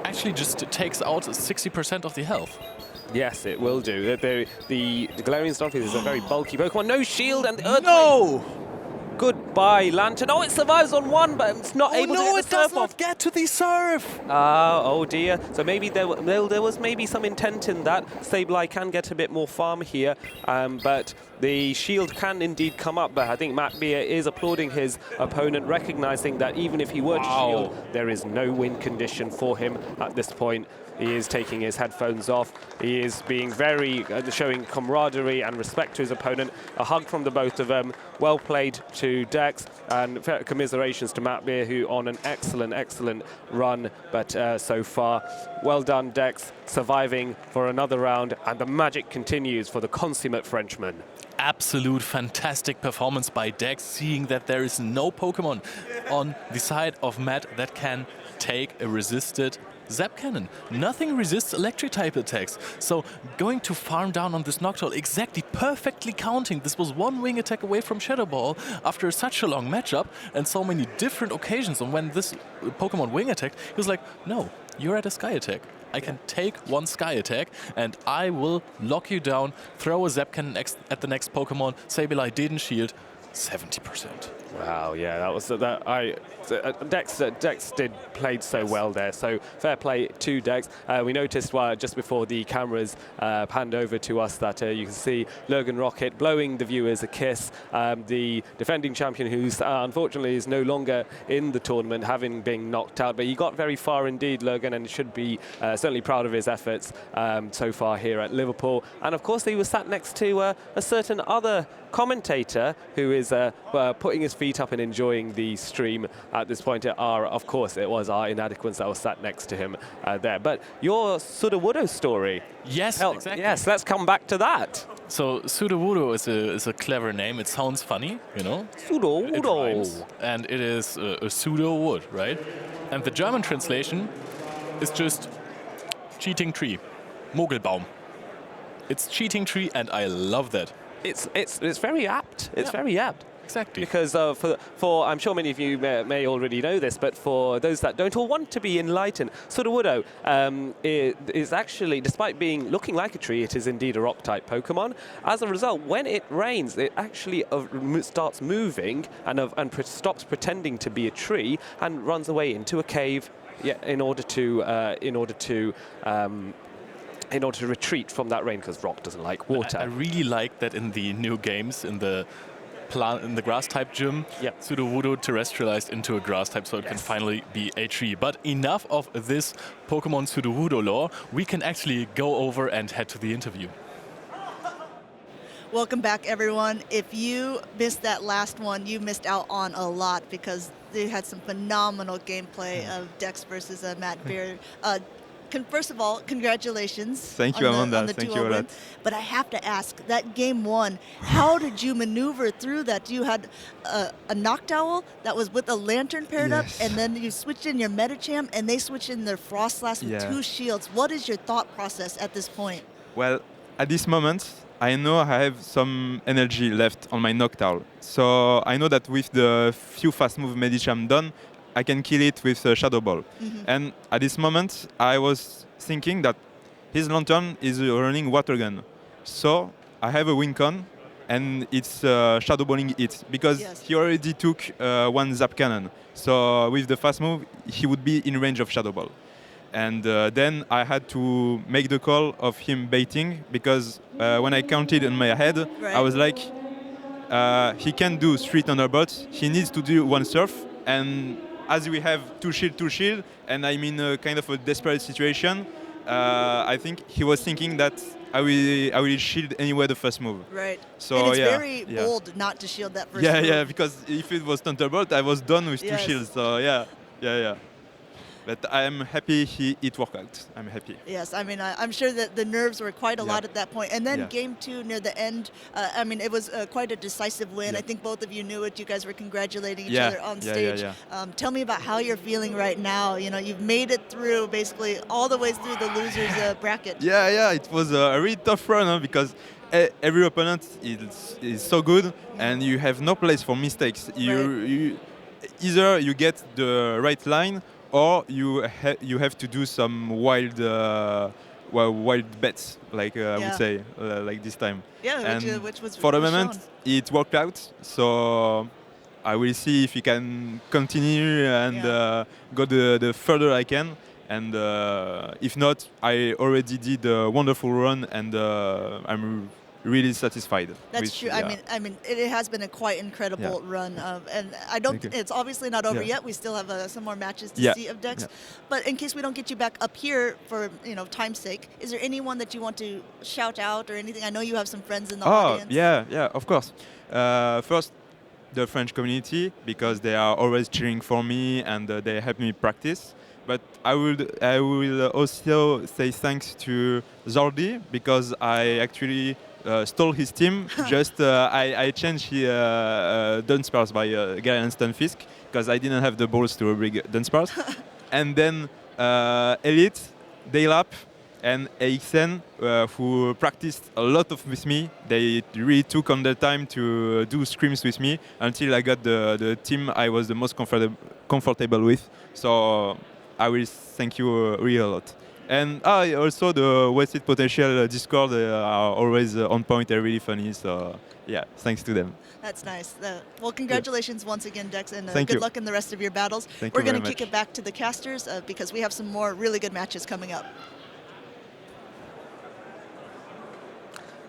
actually just takes out 60% of the health.
Yes, it will do. The Galarian Stunfisk is a very bulky Pokemon. No shield and Earthquake.
No!
Goodbye, Lantern. Oh, it survives on 1, but it's not able to
it does not get to the surf.
Oh dear. So maybe there was maybe some intent in that. Sableye can get a bit more farm here, but the shield can indeed come up. But I think Matt Beer is applauding his opponent, recognizing that even if he were to shield, there is no win condition for him at this point. He is taking his headphones off. He is being very, showing camaraderie and respect to his opponent. A hug from the both of them. Well played to Dex, and commiserations to Matt Beer, who on an excellent run, but so far. Well done, Dex, surviving for another round, and the magic continues for the consummate Frenchman.
Absolute fantastic performance by Dex, seeing that there is no Pokemon on the side of Matt that can take a resisted Zap Cannon. Nothing resists electric type attacks. So going to farm down on this Noctowl, exactly perfectly counting. This was 1 wing attack away from Shadow Ball after such a long matchup and so many different occasions. And when this Pokemon wing attacked, he was like, no, you're at a Sky Attack. I can take 1 Sky Attack and I will lock you down, throw a Zap Cannon at the next Pokemon. Sableye didn't shield. 70%.
Wow, yeah, that was that. Dex played so well there. So fair play to Dex. We noticed just before the cameras panned over to us that you can see Logan Rocket blowing the viewers a kiss. The defending champion, who unfortunately is no longer in the tournament, having been knocked out. But he got very far indeed, Logan, and should be certainly proud of his efforts so far here at Liverpool. And of course, he was sat next to a certain other commentator who is putting his feet up and enjoying the stream at this point. Of course, it was our Inadequance that was sat next to him there. But your Sudowoodo story.
Yes, exactly.
Yes, let's come back to that.
So Sudowoodo is a clever name. It sounds funny, you know. It rhymes, and it is a pseudo wood, right? And the German translation is just cheating tree, Mogelbaum. It's cheating tree, and I love that.
It's very apt. It's very apt.
Exactly.
Because for I'm sure many of you may already know this, but for those that don't or want to be enlightened, Sudowoodo is actually, despite looking like a tree, it is indeed a rock-type Pokemon. As a result, when it rains, it actually starts moving and stops pretending to be a tree and runs away into a cave, in order to retreat from that rain, because rock doesn't like water.
I really like that in the new games, in the grass-type gym, Sudowoodo terrestrialized into a grass type, so it can finally be a tree. But enough of this Pokemon Sudowoodo lore. We can actually go over and head to the interview.
Welcome back, everyone. If you missed that last one, you missed out on a lot, because they had some phenomenal gameplay of Dex versus Matt Beard. First of all, congratulations.
Thank you, Amanda.
On the
Thank
2-0
you a
win.
lot.
But I have to ask, that game one, how did you maneuver through that? You had a Noctowl that was with a Lantern paired up, and then you switched in your Medicham, and they switched in their Frostlass with 2 shields. What is your thought process at this point?
Well, at this moment, I know I have some energy left on my Noctowl. So I know that with the few fast move Medicham done, I can kill it with a Shadow Ball. And at this moment, I was thinking that his Lantern is running Water Gun. So I have a win con, and it's Shadow Balling it, because he already took one Zap Cannon. So with the fast move, he would be in range of Shadow Ball. And then I had to make the call of him baiting, because when I counted in my head, I was like, he can do 3 Thunderbolts, he needs to do 1 Surf, and as we have 2 shield, and I'm in a kind of a desperate situation, I think he was thinking that I will shield anyway the first move.
Right.
So
and it's very bold not to shield that first move.
Yeah, because if it was Thunderbolt, I was done with 2 shields. So yeah. But I'm happy it worked out. I'm happy.
Yes, I mean, I'm sure that the nerves were quite a lot at that point. And then game 2 near the end, I mean, it was quite a decisive win. I think both of you knew it. You guys were congratulating each other on stage. Tell me about how you're feeling right now. You know, you've made it through basically all the way through the losers bracket.
Yeah, it was a really tough run, because every opponent is so good, and you have no place for mistakes. Either you get the right line, or you have to do some wild bets, like I would say, like this time.
Yeah, which was
for the moment, it worked out. So I will see if we can continue and go the further I can. And if not, I already did a wonderful run, and I'm really satisfied.
That's true. I mean, it has been a quite incredible run, and I don't. It's obviously not over yet. We still have some more matches to see of Dex. But in case we don't get you back up here for time's sake, is there anyone that you want to shout out or anything? I know you have some friends in the audience.
Yeah, of course. First, the French community, because they are always cheering for me and they help me practice. But I will also say thanks to Zordi, because I actually stole his team. Just I changed Dunsparce by Garen Stunfisk, because I didn't have the balls to bring Dunsparce. And then Elite, Daylap, and AXN, who practiced a lot with me. They really took on their time to do scrims with me until I got the team I was the most comfortable with. So I will thank you really a lot. And also the Wasted Potential Discord are always on point and really funny. So yeah, thanks to them.
That's nice. Well, congratulations once again, Dex, and
Thank
good
you.
luck in the rest of your battles.
Thank
We're
you very
going to kick
much.
it back to the casters because we have some more really good matches coming up.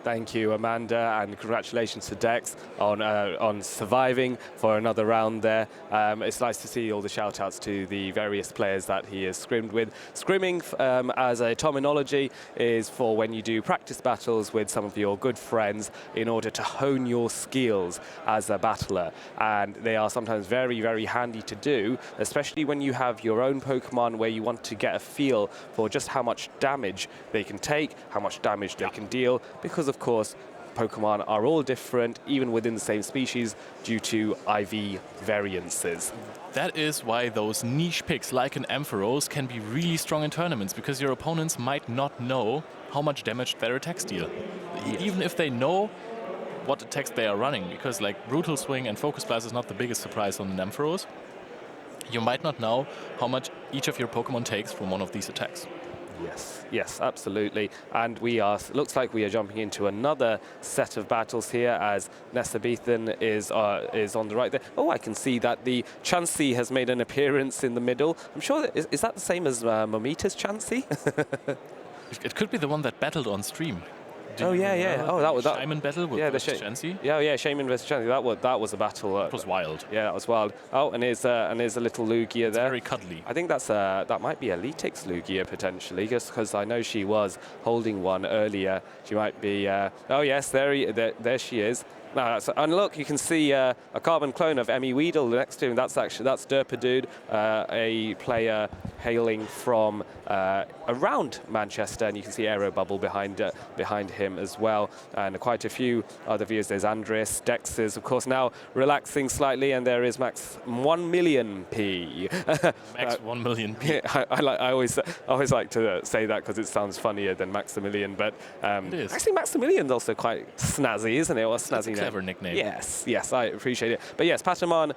Thank you, Amanda, and congratulations to Dex on surviving for another round there. It's nice to see all the shout-outs to the various players that he has scrimmed with. Scrimming, as a terminology, is for when you do practice battles with some of your good friends in order to hone your skills as a battler. And they are sometimes very, very handy to do, especially when you have your own Pokemon where you want to get a feel for just how much damage they can take, how much damage they can deal, because of course, Pokemon are all different, even within the same species, due to IV variances.
That is why those niche picks like an Ampharos can be really strong in tournaments, because your opponents might not know how much damage their attacks deal. Even if they know what attacks they are running, because like Brutal Swing and Focus Blast is not the biggest surprise on an Ampharos, you might not know how much each of your Pokemon takes from one of these attacks.
Yes, absolutely. And looks like we are jumping into another set of battles here as Nesabethan is on the right there. Oh, I can see that the Chansey has made an appearance in the middle. I'm sure is that the same as Momita's Chansey?
It could be the one that battled on stream.
Oh yeah. Oh, that was that
Shaman battle with Chansey.
Yeah, Shaman versus Chansey. That was a battle.
It was wild.
Yeah, that was wild. Oh, and there's a little Lugia there.
Very cuddly.
I think that might be a Letix Lugia potentially, just because I know she was holding one earlier. She might be. Oh yes, there she is. And look, you can see a carbon clone of Emmy Weedle next to him. That's Derpadude, a player hailing from around Manchester, and you can see Aero Bubble behind him as well, and quite a few other viewers. There's Andres, Dex is of course now relaxing slightly, and there is Max 1 million P.
Max 1 million P.
Yeah, I always like to say that because it sounds funnier than Maximilian, but
it is.
actually Maximilian's also quite snazzy, isn't it? Or snazzy.
Clever nickname.
Yes, I appreciate it. But yes, Patamon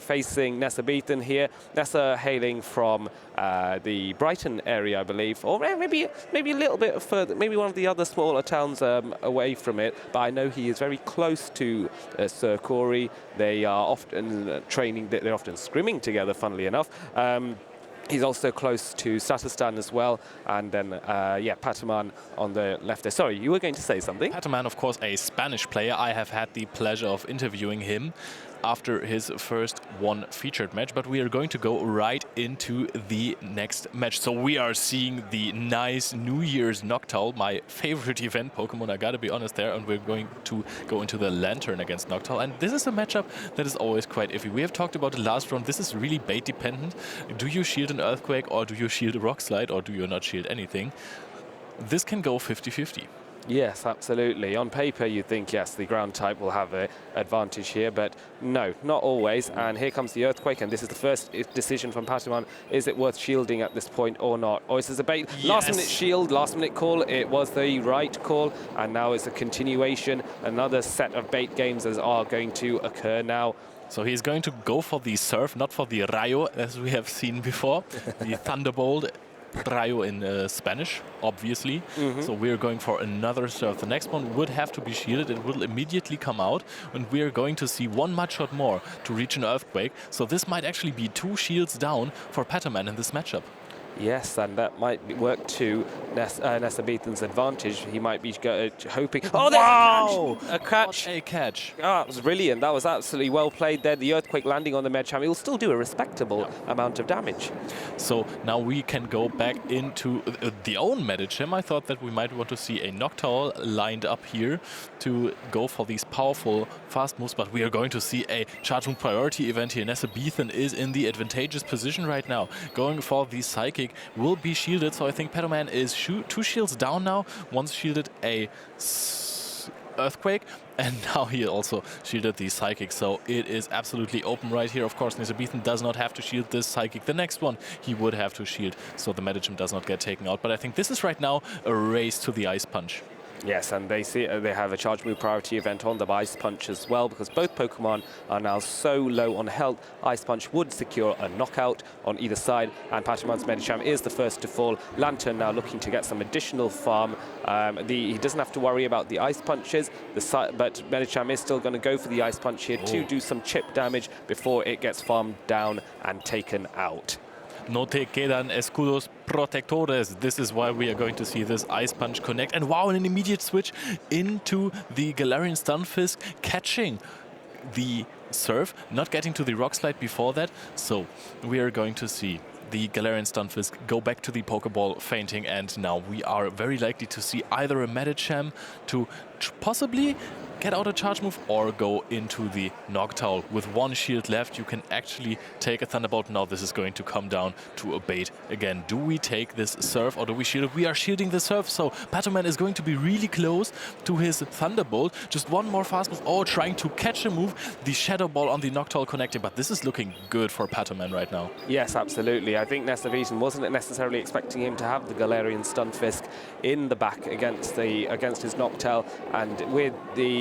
facing Nesabethan here. Nessa hailing from the Brighton area, I believe, or maybe a little bit further, maybe one of the other smaller towns away from it. But I know he is very close to Sir Corey. They are often training, they're often scrimming together, funnily enough. He's also close to Satistan as well. And then, Patamon on the left there. Sorry, you were going to say something?
Patamon, of course, a Spanish player. I have had the pleasure of interviewing him after his first one featured match, but we are going to go right into the next match. So we are seeing the nice New Year's Noctowl, my favorite event Pokemon, I gotta be honest there, and we're going to go into the Lantern against Noctowl. And this is a matchup that is always quite iffy. We have talked about it last round. This is really bait dependent. Do you shield an Earthquake, or do you shield a Rock Slide, or do you not shield anything? This can go 50-50.
Yes, absolutely. On paper, you think, yes, the ground type will have an advantage here, but no, not always. And here comes the Earthquake, and this is the first decision from Patamon. Is it worth shielding at this point or not? Or is this a bait? Yes. Last-minute shield, last-minute call. It was the right call, and now it's a continuation. Another set of bait games are going to occur now.
So he's going to go for the Surf, not for the Rayo, as we have seen before. The Thunderbolt. Rayo in Spanish, obviously. So we're going for another Surf. The next one would have to be shielded. It will immediately come out, and we're going to see one Mud Shot more to reach an Earthquake. So this might actually be 2 shields down for Patamon in this matchup.
Yes, and that might work to Nesabethan's advantage. He might be hoping... Oh,
wow!
A catch!
A catch.
Oh, that was brilliant. That was absolutely well played there. The Earthquake landing on the Medicham. It will still do a respectable amount of damage.
So now we can go back into the own Medicham. I thought that we might want to see a Noctowl lined up here to go for these powerful fast moves, but we are going to see a Charge Move priority event here. Nesabethan is in the advantageous position right now, going for the Psychic. Will be shielded, so I think Patamon is 2 shields down now. Once shielded a Earthquake, and now he also shielded the Psychic, so it is absolutely open right here. Of course, Nesabethan does not have to shield this Psychic. The next one he would have to shield, so the Medicham does not get taken out. But I think this is right now a race to the Ice Punch.
Yes, and they have a charge move priority event on the Ice Punch as well, because both Pokemon are now so low on health. Ice Punch would secure a knockout on either side, and Patamon's Medicham is the first to fall. Lantern now looking to get some additional farm. He doesn't have to worry about the Ice Punches, but Medicham is still going to go for the Ice Punch here to do some chip damage before it gets farmed down and taken out.
No te quedan escudos protectores. This is why we are going to see this Ice Punch connect. And wow, an immediate switch into the Galarian Stunfisk, catching the Surf, not getting to the Rock Slide before that. So we are going to see the Galarian Stunfisk go back to the Pokeball fainting, and now we are very likely to see either a Medicham to possibly get out a charge move or go into the Noctowl. With one shield left, you can actually take a Thunderbolt. Now this is going to come down to a bait again. Do we take this Surf or do we shield it? We are shielding the Surf, so Patoman is going to be really close to his Thunderbolt. Just one more fast move, trying to catch a move. The Shadow Ball on the Noctowl connecting, but this is looking good for Patoman right now.
Yes, absolutely. I think Nessaveton wasn't necessarily expecting him to have the Galarian Stunfisk in the back against his Noctowl, and with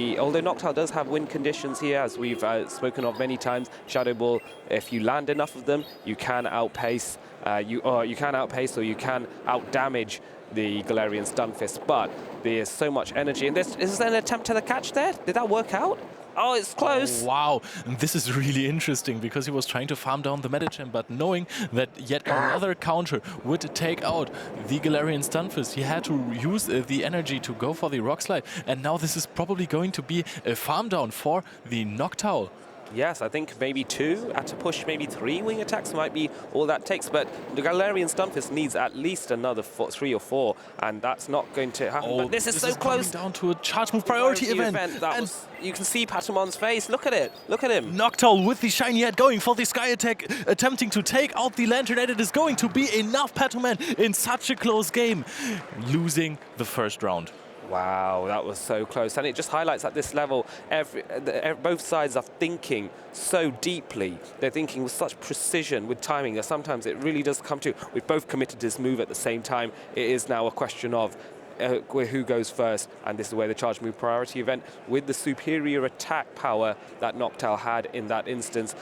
although Noctowl does have win conditions here, as we've spoken of many times, Shadow Ball, if you land enough of them, you can outpace, or you can outdamage the Galarian Stunfisk, but there's so much energy. And is there an attempt to the catch there? Did that work out? Oh, it's close.
Oh, wow. And this is really interesting because he was trying to farm down the Medicham, but knowing that yet another counter would take out the Galarian Stunfisk, he had to use the energy to go for the Rock Slide. And now this is probably going to be a farm down for the Noctowl.
Yes, I think maybe 2, at a push, maybe 3 wing attacks might be all that takes. But the Galarian Stunfisk needs at least another 3 or 4, and that's not going to happen. But this is so close.
Down to a charge move priority event.
You can see Patamon's face. Look at it. Look at him.
Noctowl with the shiny head going for the Sky Attack, attempting to take out the Lantern, and it is going to be enough. Patoman in such a close game, losing the first round.
Wow, that was so close. And it just highlights at this level, both sides are thinking so deeply. They're thinking with such precision, with timing, that sometimes it really does come to, we've both committed this move at the same time. It is now a question of who goes first, and this is where the charge move priority event, with the superior attack power that Noctowl had in that instance,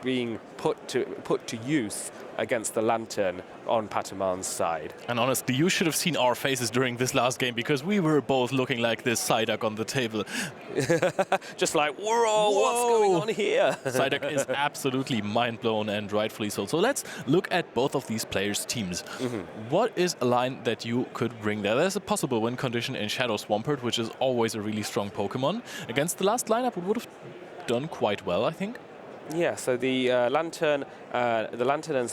being put to use against the Lantern on Patamon's side.
And honestly, you should have seen our faces during this last game, because we were both looking like this Psyduck on the table.
Just like, whoa, what's going on here?
Psyduck is absolutely mind-blown, and rightfully so. So let's look at both of these players' teams. What is a line that you could bring there? There's a possible win condition in Shadow Swampert, which is always a really strong Pokemon. Against the last lineup, it would have done quite well, I think.
Yeah, so the Lantern and Galarian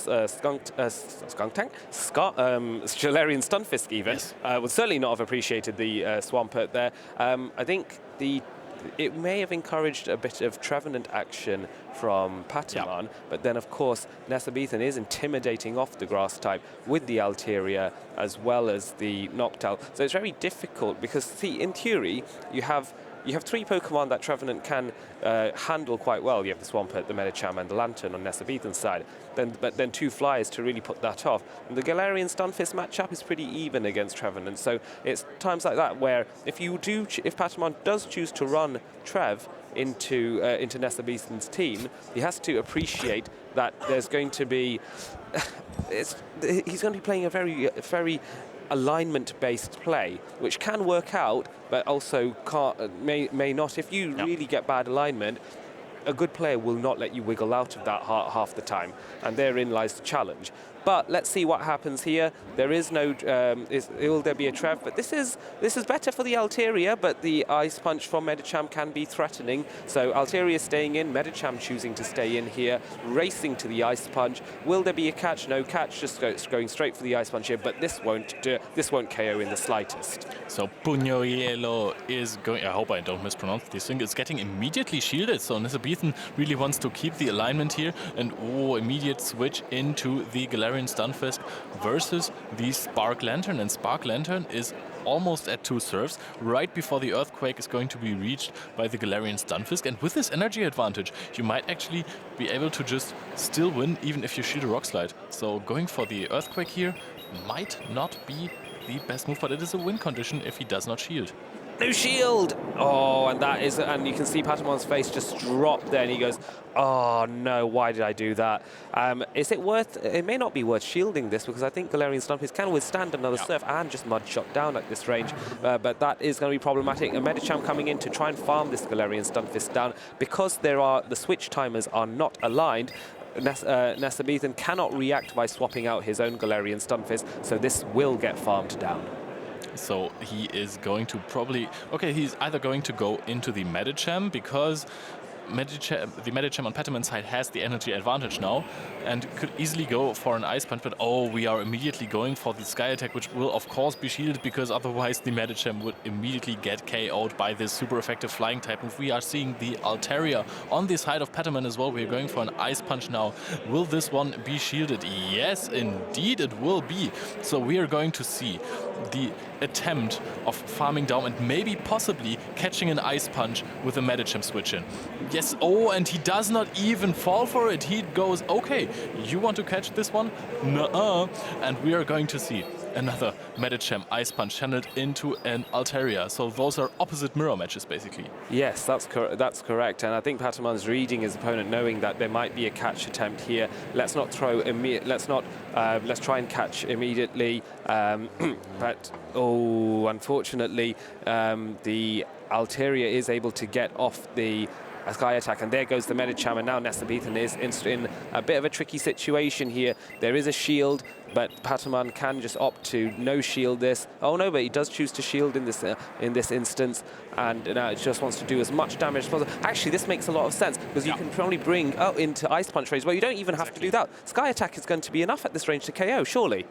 Stunfisk even would certainly not have appreciated the Swampert there. I think it may have encouraged a bit of Trevenant action from Patamon, but then of course Nessaveton is intimidating off the grass type with the Altaria as well as the Noctowl. So it's very difficult because, see, in theory, you have 3 Pokemon that Trevenant can handle quite well. You have the Swampert, the Medicham, and the Lantern on Nessaveton's side. But then 2 Flyers to really put that off. And the Galarian Stunfisk matchup is pretty even against Trevenant. So it's times like that where if Patamon does choose to run Trev into Nessaveton's team, he has to appreciate that there's going to be he's going to be playing a very alignment-based play, which can work out, but also may not. If you really get bad alignment, a good player will not let you wiggle out of that half the time, and therein lies the challenge. But let's see what happens here. There is no, will there be a Trev? But this is better for the Altaria, but the Ice Punch from Medicham can be threatening. So Altaria staying in, Medicham choosing to stay in here, racing to the Ice Punch. Will there be a catch? No catch, just going straight for the Ice Punch here, but this won't KO in the slightest.
So Puño Hielo is going, I hope I don't mispronounce this thing, it's getting immediately shielded, so Nessaveton really wants to keep the alignment here, and immediate switch into the Galarian Stunfisk versus the Spark Lantern, and Spark Lantern is almost at 2 serves, right before the Earthquake is going to be reached by the Galarian Stunfisk, and with this energy advantage, you might actually be able to just still win even if you shoot a Rock Slide. So going for the Earthquake here might not be the best move, but it is a win condition if he does not shield.
No shield! Oh, and you can see Patamon's face just drop there, and he goes, oh no, why did I do that? Is it worth, it may not be worth shielding this, because I think Galarian Stunfisk can withstand another surf and just mud shot down at this range, but that is going to be problematic. And Medicham coming in to try and farm this Galarian Stunfisk down, because the switch timers are not aligned. Nesabethan cannot react by swapping out his own Galarian Stunfisk, so this will get farmed down.
So he is going to probably... Okay, he's either going to go into the Medicham, because the Medicham on Patamon's side has the energy advantage now and could easily go for an Ice Punch, but we are immediately going for the Sky Attack, which will of course be shielded, because otherwise the Medicham would immediately get KO'd by this super effective flying type move. We are seeing the Altaria on the side of Patamon as well. We are going for an Ice Punch now. Will this one be shielded? Yes, indeed it will be. So we are going to see the attempt of farming down and maybe possibly catching an Ice Punch with a Medicham switch in. Yes, and he does not even fall for it. He goes, okay, you want to catch this one? Nuh-uh. And we are going to see another Medicham Ice Punch channeled into an Altaria. So those are opposite mirror matches, basically.
Yes, that's correct. And I think Patamon's reading his opponent, knowing that there might be a catch attempt here. Let's not throw let's try and catch immediately. But unfortunately, the Altaria is able to get off the Sky Attack, and there goes the Medicham, and now Nesabethan is in a bit of a tricky situation here. There is a shield, but Patamon can just opt to no shield this. Oh no, but he does choose to shield in this instance, and now it just wants to do as much damage as possible. Actually, this makes a lot of sense, because you can probably bring into Ice Punch range. Well, you don't even have to do that. Sky Attack is going to be enough at this range to KO, surely.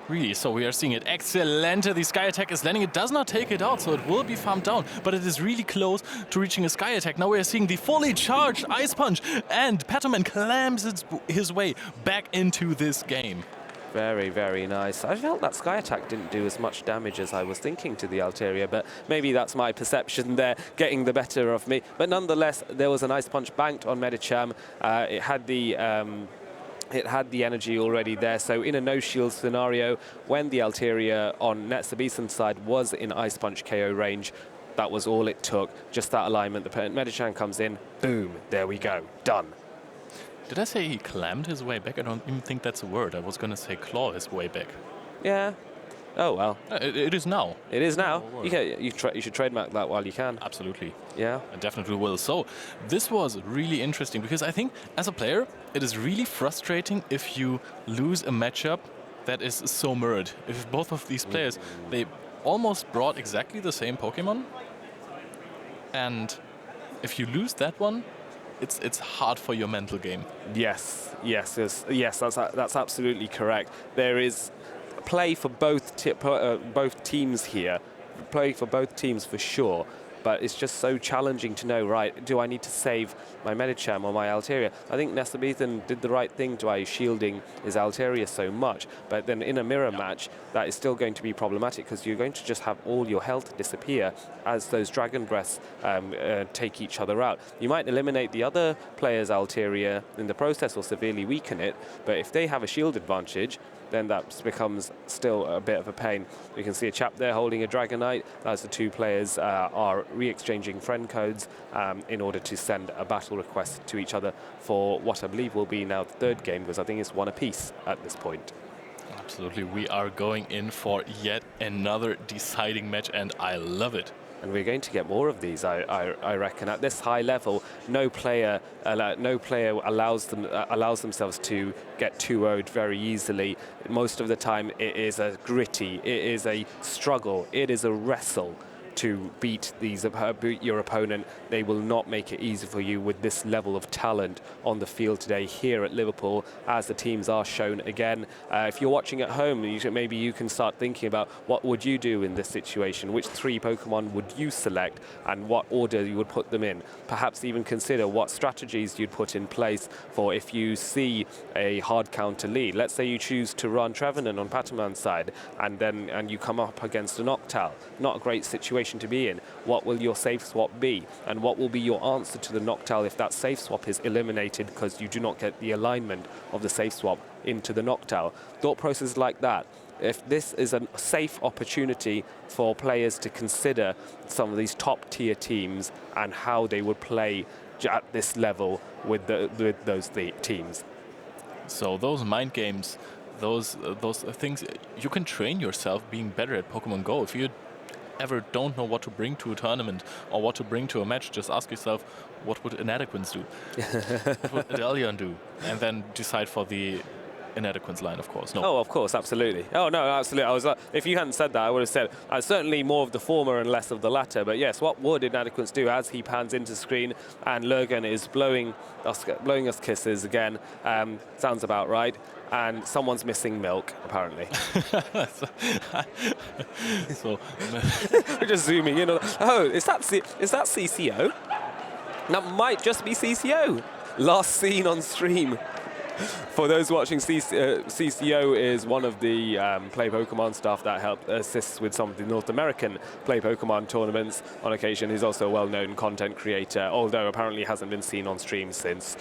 Really, so we are seeing it. Excellent. The Sky Attack is landing. It does not take it out, so it will be farmed down, but it is really close to reaching a Sky Attack. Now we are seeing the fully charged Ice Punch, and Patamon clams his way back into this game.
Very, very nice. I felt that Sky Attack didn't do as much damage as I was thinking to the Altaria, but maybe that's my perception there getting the better of me. But nonetheless, there was an Ice Punch banked on Medicham. It had the energy already there, so in a no-shield scenario, when the Altaria on Nesabethan's side was in Ice Punch KO range, that was all it took, just that alignment. The Medicham comes in, boom, there we go, done.
Did I say he clammed his way back? I don't even think that's a word. I was going to say claw his way back.
Yeah. Oh, well.
It is now.
It is now. You should trademark that while you can.
Absolutely.
Yeah.
I definitely will. So this was really interesting, because I think as a player, it is really frustrating if you lose a matchup that is so mirrored. If both of these players, they almost brought exactly the same Pokemon, and if you lose that one, it's hard for your mental game.
Yes, that's absolutely correct. There is play for both teams here, play for both teams for sure, but it's just so challenging to know, right, do I need to save my Medicham or my Altaria? I think Nesabethan did the right thing by shielding his Altaria so much, but then in a mirror match, that is still going to be problematic, because you're going to just have all your health disappear as those Dragon Breaths take each other out. You might eliminate the other player's Altaria in the process or severely weaken it, but if they have a shield advantage, then that becomes still a bit of a pain. You can see a chap there holding a Dragonite as the two players are re-exchanging friend codes in order to send a battle request to each other for what I believe will be now the third game, because I think it's one apiece at this point.
Absolutely, we are going in for yet another deciding match, and I love it.
And we're going to get more of these, I reckon. At this high level, no player allows themselves to get 2-0'd very easily. Most of the time, it is a gritty, it is a struggle, it is a wrestle to beat your opponent. They will not make it easy for you with this level of talent on the field today here at Liverpool, as the teams are shown again. If you're watching at home, maybe you can start thinking about what would you do in this situation, which 3 Pokemon would you select, and what order you would put them in. Perhaps even consider what strategies you'd put in place for if you see a hard counter lead. Let's say you choose to run Trevenant on Patamon's side, and you come up against an Octal. Not a great situation to be in. What will your safe swap be? And what will be your answer to the Noctowl if that safe swap is eliminated because you do not get the alignment of the safe swap into the Noctowl? Thought processes like that if this is a safe opportunity for players to consider some of these top-tier teams and how they would play at this level with those teams.
So those mind games, those things, you can train yourself being better at Pokemon Go. If you ever don't know what to bring to a tournament or what to bring to a match, just ask yourself, what would Inadequance do? What would Adelion do? And then decide for the Inadequance line, of course. No.
Oh, of course, absolutely. Oh, no, absolutely. I was. If you hadn't said that, I would have said certainly more of the former and less of the latter. But yes, what would Inadequance do as he pans into screen and Lurgan is blowing us kisses again? Sounds about right. And someone's missing milk, apparently.
So
we're just zooming in. Oh, is that CCO? That might just be CCO. Last seen on stream. For those watching, CCO is one of the Play Pokemon staff that assists with some of the North American Play Pokemon tournaments on occasion. He's also a well-known content creator, although apparently hasn't been seen on stream since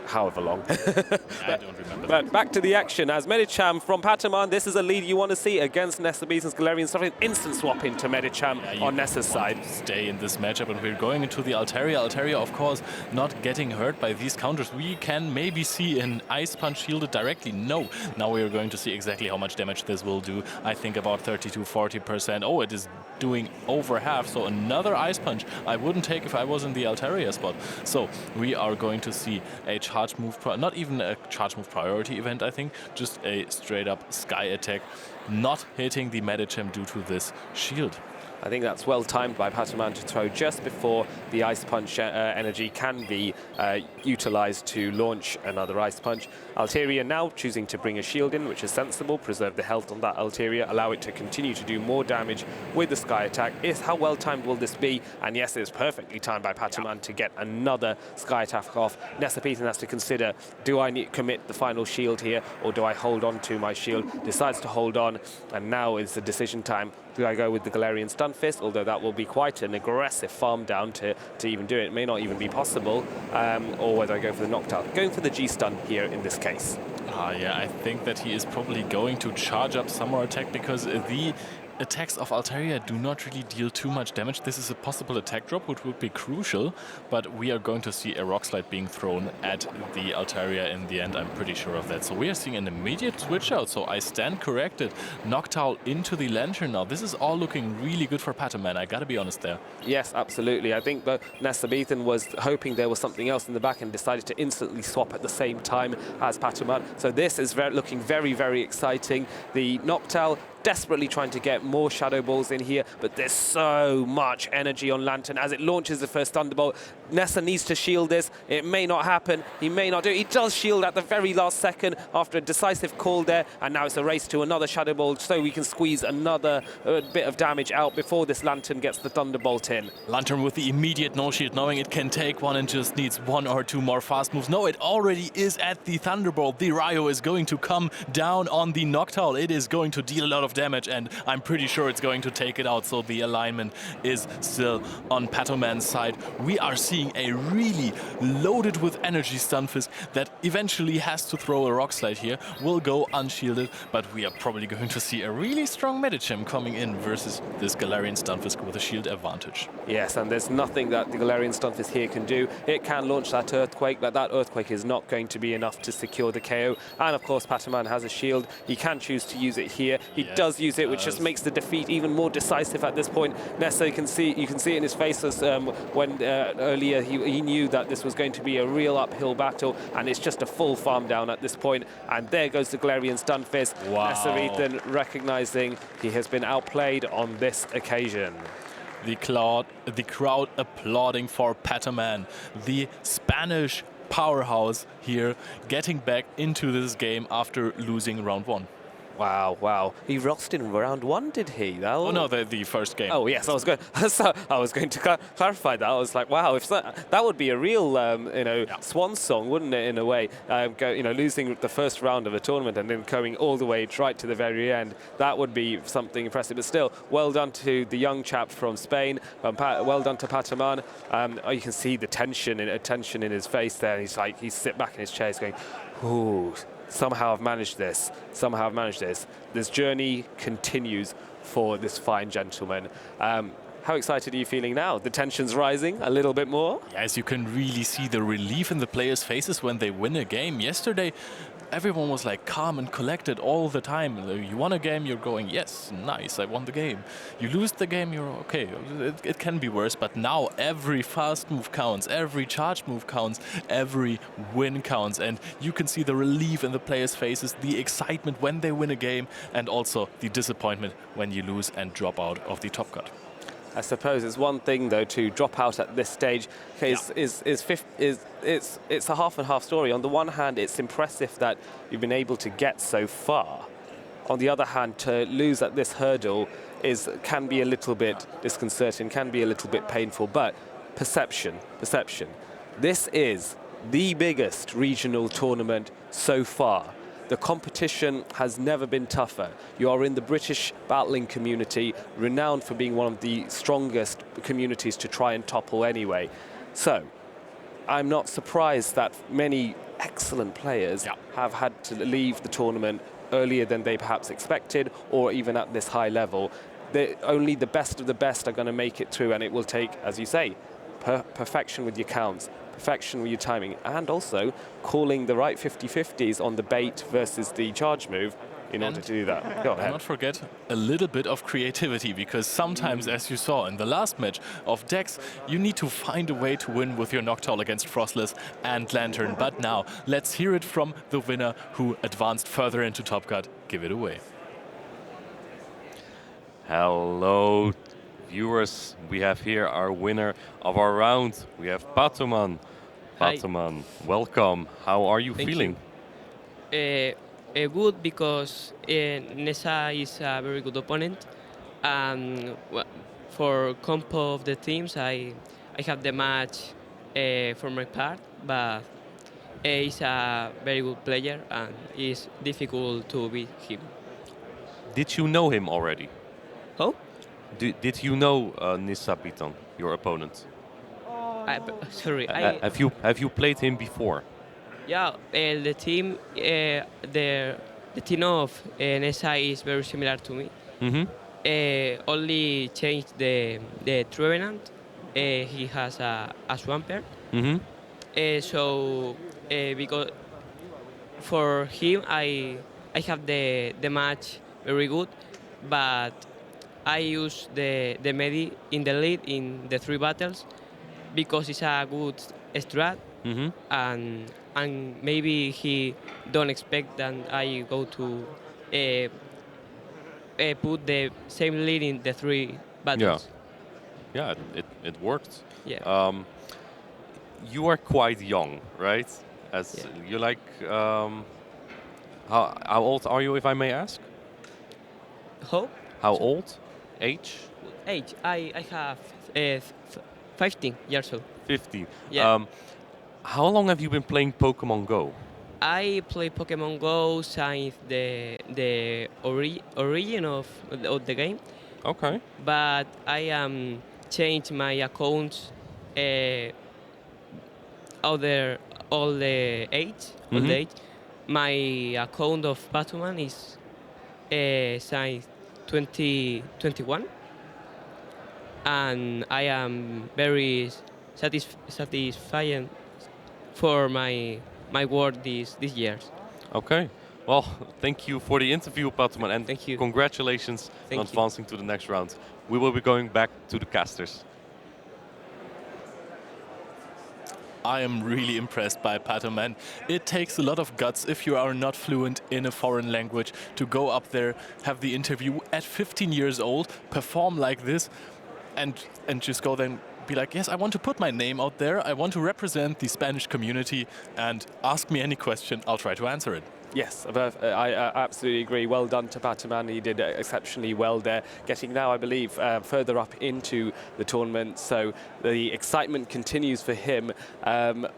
however long.
I don't remember.
But back to the action as Medicham from Pataman. This is a lead you want to see against Nessa Beaton's Galarian stuff. Instant swap into Medicham on Nessa's side.
Stay in this matchup, and we're going into the Altaria. Altaria, of course, not getting hurt by these counters. We can maybe see an Ice Punch shielded directly. No. Now we are going to see exactly how much damage this will do. I think about 30 to 40%. Oh, it is doing over half. So another Ice Punch I wouldn't take if I was in the Altaria spot. So we are going to see a charge move, not even a charge move priority event, I think, just a straight up Sky Attack, not hitting the Medicham due to this shield.
I think that's well timed by Pataman to throw just before the Ice Punch energy can be utilized to launch another Ice Punch. Altaria now choosing to bring a shield in, which is sensible, preserve the health on that Altaria, allow it to continue to do more damage with the Sky Attack. How well timed will this be? And yes, it's perfectly timed by Pataman to get another Sky Attack off. Nessa Beaton has to consider, do I commit the final shield here, or do I hold on to my shield? Decides to hold on, and now is the decision time. Do I go with the Galarian Stun Fist, although that will be quite an aggressive farm down to even do it. It may not even be possible. Or whether I go for the Noctowl. Going for the G-Stun here in this case.
Yeah, I think that he is probably going to charge up some more attack because the attacks of Altaria do not really deal too much damage. This is a possible attack drop, which would be crucial, but we are going to see a Rock Slide being thrown at the Altaria in the end. I'm pretty sure of that. So we are seeing an immediate switch out, so I stand corrected. Noctowl into the Lantern now. This is all looking really good for Pataman, I gotta be honest there.
Yes, absolutely. I think that Nessa Beaton was hoping there was something else in the back and decided to instantly swap at the same time as Pataman. So this is looking very, very exciting. The Noctowl desperately trying to get more Shadow Balls in here, but there's so much energy on Lantern as it launches the first Thunderbolt. Nessa needs to shield this. It may not happen. He may not do it. He does shield at the very last second after a decisive call there, and now it's a race to another Shadow Ball so we can squeeze another bit of damage out before this Lantern gets the Thunderbolt in.
Lantern with the immediate no shield, knowing it can take one and just needs one or two more fast moves. No, it already is at the Thunderbolt. The Ryo is going to come down on the Noctowl. It is going to deal a lot of damage, and I'm pretty sure it's going to take it out, so the alignment is still on Pataman's side. We are seeing a really loaded with energy Stunfisk that eventually has to throw a Rock Slide here, will go unshielded, but we are probably going to see a really strong Medicham coming in versus this Galarian Stunfisk with a shield advantage.
Yes, and there's nothing that the Galarian Stunfisk here can do. It can launch that Earthquake, but that Earthquake is not going to be enough to secure the KO. And of course, Pataman has a shield. He can choose to use it here. He does use it, which just makes the defeat even more decisive at this point. Nessa, you can see it in his face as when earlier he knew that this was going to be a real uphill battle, and it's just a full farm down at this point. And there goes the Galarian Stunfisk.
Wow.
Nessa Ethan recognizing he has been outplayed on this occasion.
The crowd applauding for Pataman, the Spanish powerhouse here, getting back into this game after losing round one.
Wow, wow. He lost in round one, did he?
Oh, no, the first game.
Oh, yes, I was going to clarify that. I was like, wow, if that would be a real, swan song, wouldn't it, in a way? Losing the first round of a tournament and then going all the way right to the very end, that would be something impressive. But still, well done to the young chap from Spain. Well done to Pataman. You can see the tension in his face there. He's sit back in his chair, he's going, ooh, somehow I've managed this, somehow I've managed this. This journey continues for this fine gentleman. How excited are you feeling now? The tension's rising a little bit more?
Yes, you can really see the relief in the players' faces when they win a game. Yesterday, everyone was like calm and collected all the time. You won a game, you're going, yes, nice, I won the game. You lose the game, you're okay. It can be worse, but now every fast move counts, every charge move counts, every win counts. And you can see the relief in the players' faces, the excitement when they win a game, and also the disappointment when you lose and drop out of the top cut.
I suppose it's one thing, though, to drop out at this stage. Okay, it's a half and half story. On the one hand, it's impressive that you've been able to get so far. On the other hand, to lose at this hurdle can be a little bit disconcerting, can be a little bit painful. But perception. This is the biggest regional tournament so far. The competition has never been tougher. You are in the British battling community, renowned for being one of the strongest communities to try and topple anyway. So, I'm not surprised that many excellent players have had to leave the tournament earlier than they perhaps expected, or even at this high level. Only the best of the best are going to make it through, and it will take, as you say, perfection with your counts, perfection with your timing, and also calling the right 50-50s on the bait versus the charge move in order to do that. Go ahead.
Not forget a little bit of creativity, because sometimes, as you saw in the last match of Dex, you need to find a way to win with your Noctowl against Frostless and Lantern. But now, let's hear it from the winner who advanced further into Top Cut. Give it away.
Hello, viewers. We have here our winner of our round. We have Patoman.
Hi.
Patoman, welcome. How are you feeling?
Good, because Nessa is a very good opponent. And for compo of the teams, I have the match for my part, but he's a very good player and it's difficult to beat him.
Did you know him already?
Oh?
Did you know Nissa Bitan, your opponent?
Sorry,
Have you played him before?
Yeah, the team of Nessa is very similar to me.
Mm-hmm.
Only changed the Trevenant. He has a Swampert.
Mm-hmm.
So because for him I have the match very good, but I use the Medi in the lead in the 3 battles because it's a good strat.
Mm-hmm.
And maybe he don't expect that I go to put the same lead in the 3 battles.
Yeah, it worked.
Yeah.
You are quite young, right? You're like, how old are you, if I may ask? How old? Age?
Age? I have 15 years old.
15.
Yeah.
How long have you been playing Pokemon Go?
I play Pokemon Go since the origin of the game.
Okay.
But I changed my accounts all the age. All the age. My account of Batman is since 2021, and I am very satisfied for my work these years.
Okay. Well, thank you for the interview, Patoman, and
thank you.
Congratulations on advancing to the next round. We will be going back to the casters.
I am really impressed by Patoman. It takes a lot of guts if you are not fluent in a foreign language to go up there, have the interview at 15 years old, perform like this, and just go then be like, yes, I want to put my name out there, I want to represent the Spanish community, and ask me any question, I'll try to answer it.
Yes, I absolutely agree. Well done to Patoman. He did exceptionally well there, getting now, I believe, further up into the tournament. So the excitement continues for him.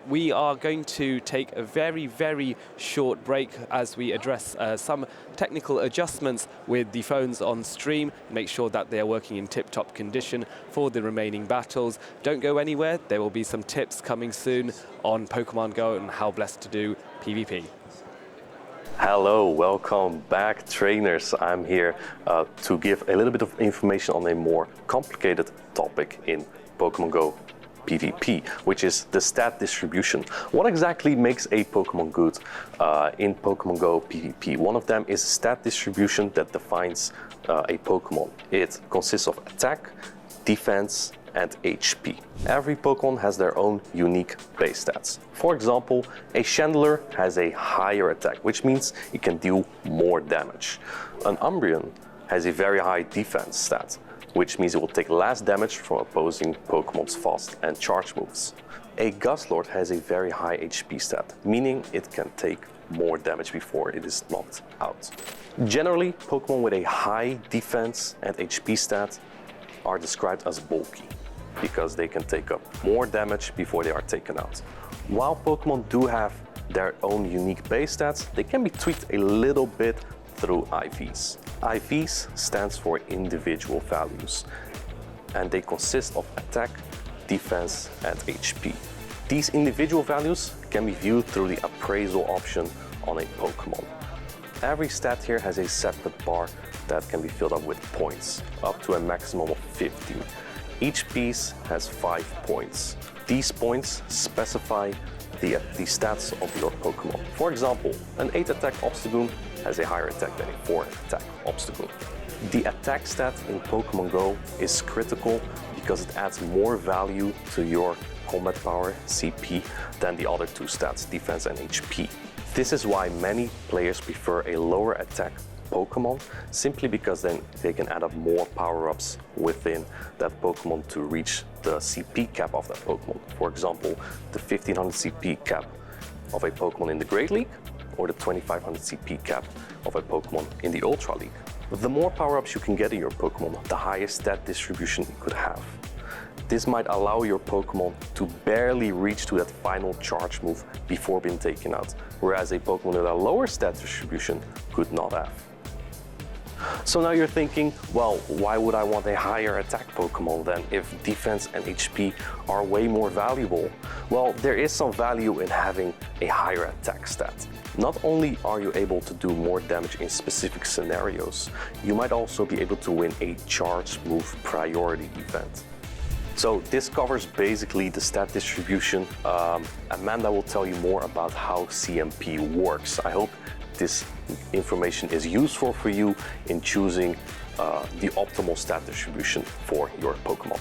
We are going to take a very, very short break as we address some technical adjustments with the phones on stream, make sure that they are working in tip-top condition for the remaining battles. Don't go anywhere. There will be some tips coming soon on Pokemon Go and how best to do PvP.
Hello, welcome back, trainers. I'm here to give a little bit of information on a more complicated topic in Pokemon Go PvP, which is the stat distribution. What exactly makes a Pokemon good in Pokemon Go PvP? One of them is stat distribution that defines a Pokemon. It consists of attack, defense, and HP. Every Pokemon has their own unique base stats. For example, a Chandler has a higher attack, which means it can deal more damage. An Umbreon has a very high defense stat, which means it will take less damage from opposing Pokemon's fast and charge moves. A Guzzlord has a very high HP stat, meaning it can take more damage before it is knocked out. Generally, Pokemon with a high defense and HP stat are described as bulky, because they can take up more damage before they are taken out. While Pokemon do have their own unique base stats, they can be tweaked a little bit through IVs. IVs stands for individual values, and they consist of attack, defense, and HP. These individual values can be viewed through the appraisal option on a Pokemon. Every stat here has a separate bar that can be filled up with points, up to a maximum of 15. Each piece has 5 points. These points specify the stats of your Pokemon. For example, an 8 attack Obstagoon has a higher attack than a 4 attack Obstagoon. The attack stat in Pokemon Go is critical because it adds more value to your combat power, CP, than the other two stats, defense and HP. This is why many players prefer a lower attack Pokemon, simply because then they can add up more power-ups within that Pokemon to reach the CP cap of that Pokemon. For example, the 1500 CP cap of a Pokemon in the Great League, or the 2500 CP cap of a Pokemon in the Ultra League. The more power-ups you can get in your Pokemon, the higher stat distribution it could have. This might allow your Pokemon to barely reach to that final charge move before being taken out, whereas a Pokemon with a lower stat distribution could not have. So now you're thinking, well, why would I want a higher attack Pokemon then if defense and HP are way more valuable? Well, there is some value in having a higher attack stat. Not only are you able to do more damage in specific scenarios, you might also be able to win a charge move priority event. So this covers basically the stat distribution. Amanda will tell you more about how CMP works. I hope this information is useful for you in choosing the optimal stat distribution for your Pokemon.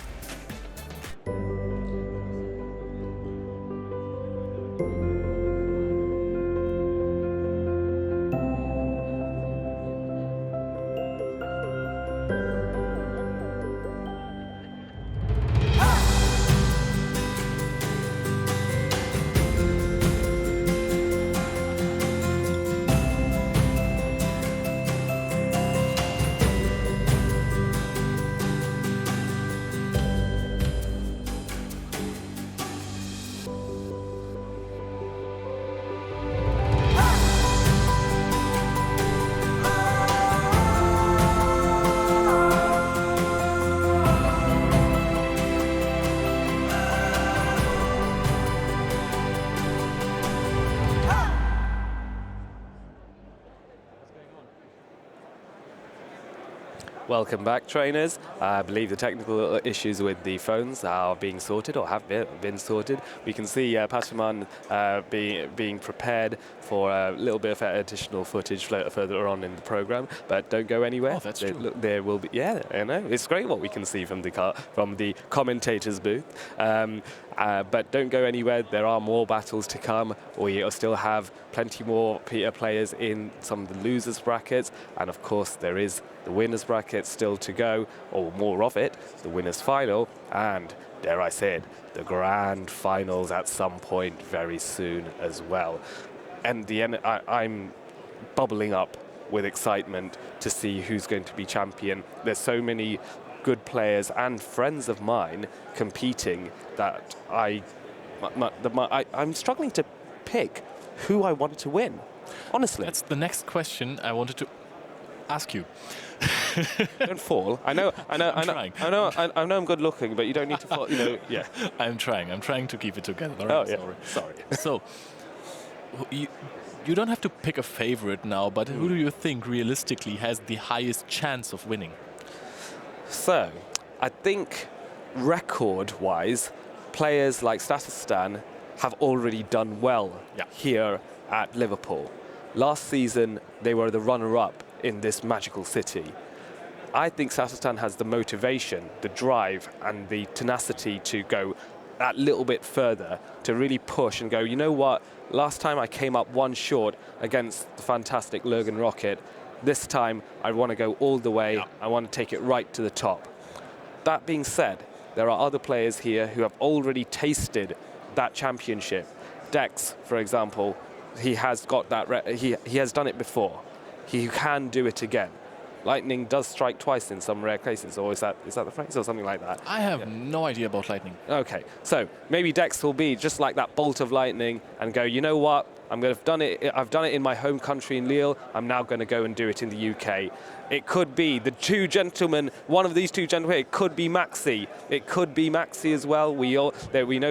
Welcome back, trainers. I believe the technical issues with the phones are being sorted, or have been sorted. We can see Patriman being prepared for a little bit of additional footage further on in the program, but don't go anywhere.
Oh, that's true.
Look, there will be, yeah, I know. It's great what we can see from the commentator's booth. But don't go anywhere. There are more battles to come. We still have plenty more players in some of the losers brackets, and of course there is the winners bracket still to go, or more of it, the winners final, and dare I say it, the grand finals at some point very soon as well. And I'm bubbling up with excitement to see who's going to be champion. There's so many good players and friends of mine competing that I'm struggling to pick who I want to win. Honestly,
That's the next question I wanted to ask you.
don't fall. I know.
trying.
I'm good looking, but you don't need to fall. Yeah.
I'm trying to keep it together.
Oh
I'm
yeah. Sorry.
So, you don't have to pick a favorite now, but who do you think realistically has the highest chance of winning?
So, I think record-wise, players like Statistan have already done well here at Liverpool. Last season, they were the runner-up in this magical city. I think Statistan has the motivation, the drive, and the tenacity to go that little bit further, to really push and go, you know what, last time I came up one short against the fantastic Lurgan Rocket. This time, I want to go all the way. I want to take it right to the top. That being said, there are other players here who have already tasted that championship. Dex, for example, he has got that. He has done it before. He can do it again. Lightning does strike twice in some rare cases, or is that the phrase, or something like that?
I have no idea about lightning.
Okay, so maybe Dex will be just like that bolt of lightning and go, you know what? I've done it in my home country in Lille. I'm now going to go and do it in the UK. It could be the two gentlemen, one of these two gentlemen. It could be Maxi. It could be Maxi as well. We know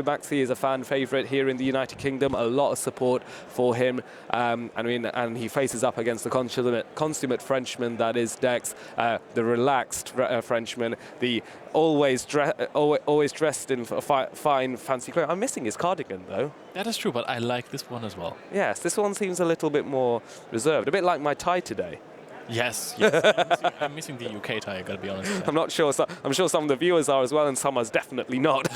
Maxi is a fan favourite here in the United Kingdom. A lot of support for him. And he faces up against the consummate Frenchman that is Dex, the relaxed Frenchman, the always dressed in fine, fancy clothes. I'm missing his cardigan though.
That is true, but I like this one as well.
Yes, this one seems a little bit more reserved, a bit like my tie today.
Yes. I'm missing the UK tie, I gotta be honest.
I'm not sure. I'm sure some of the viewers are as well, and some are definitely not.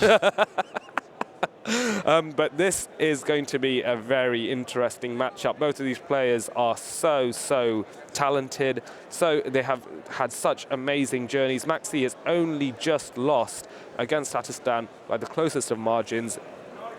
But this is going to be a very interesting matchup. Both of these players are so talented. So they have had such amazing journeys. Maxi has only just lost against Statistan by the closest of margins.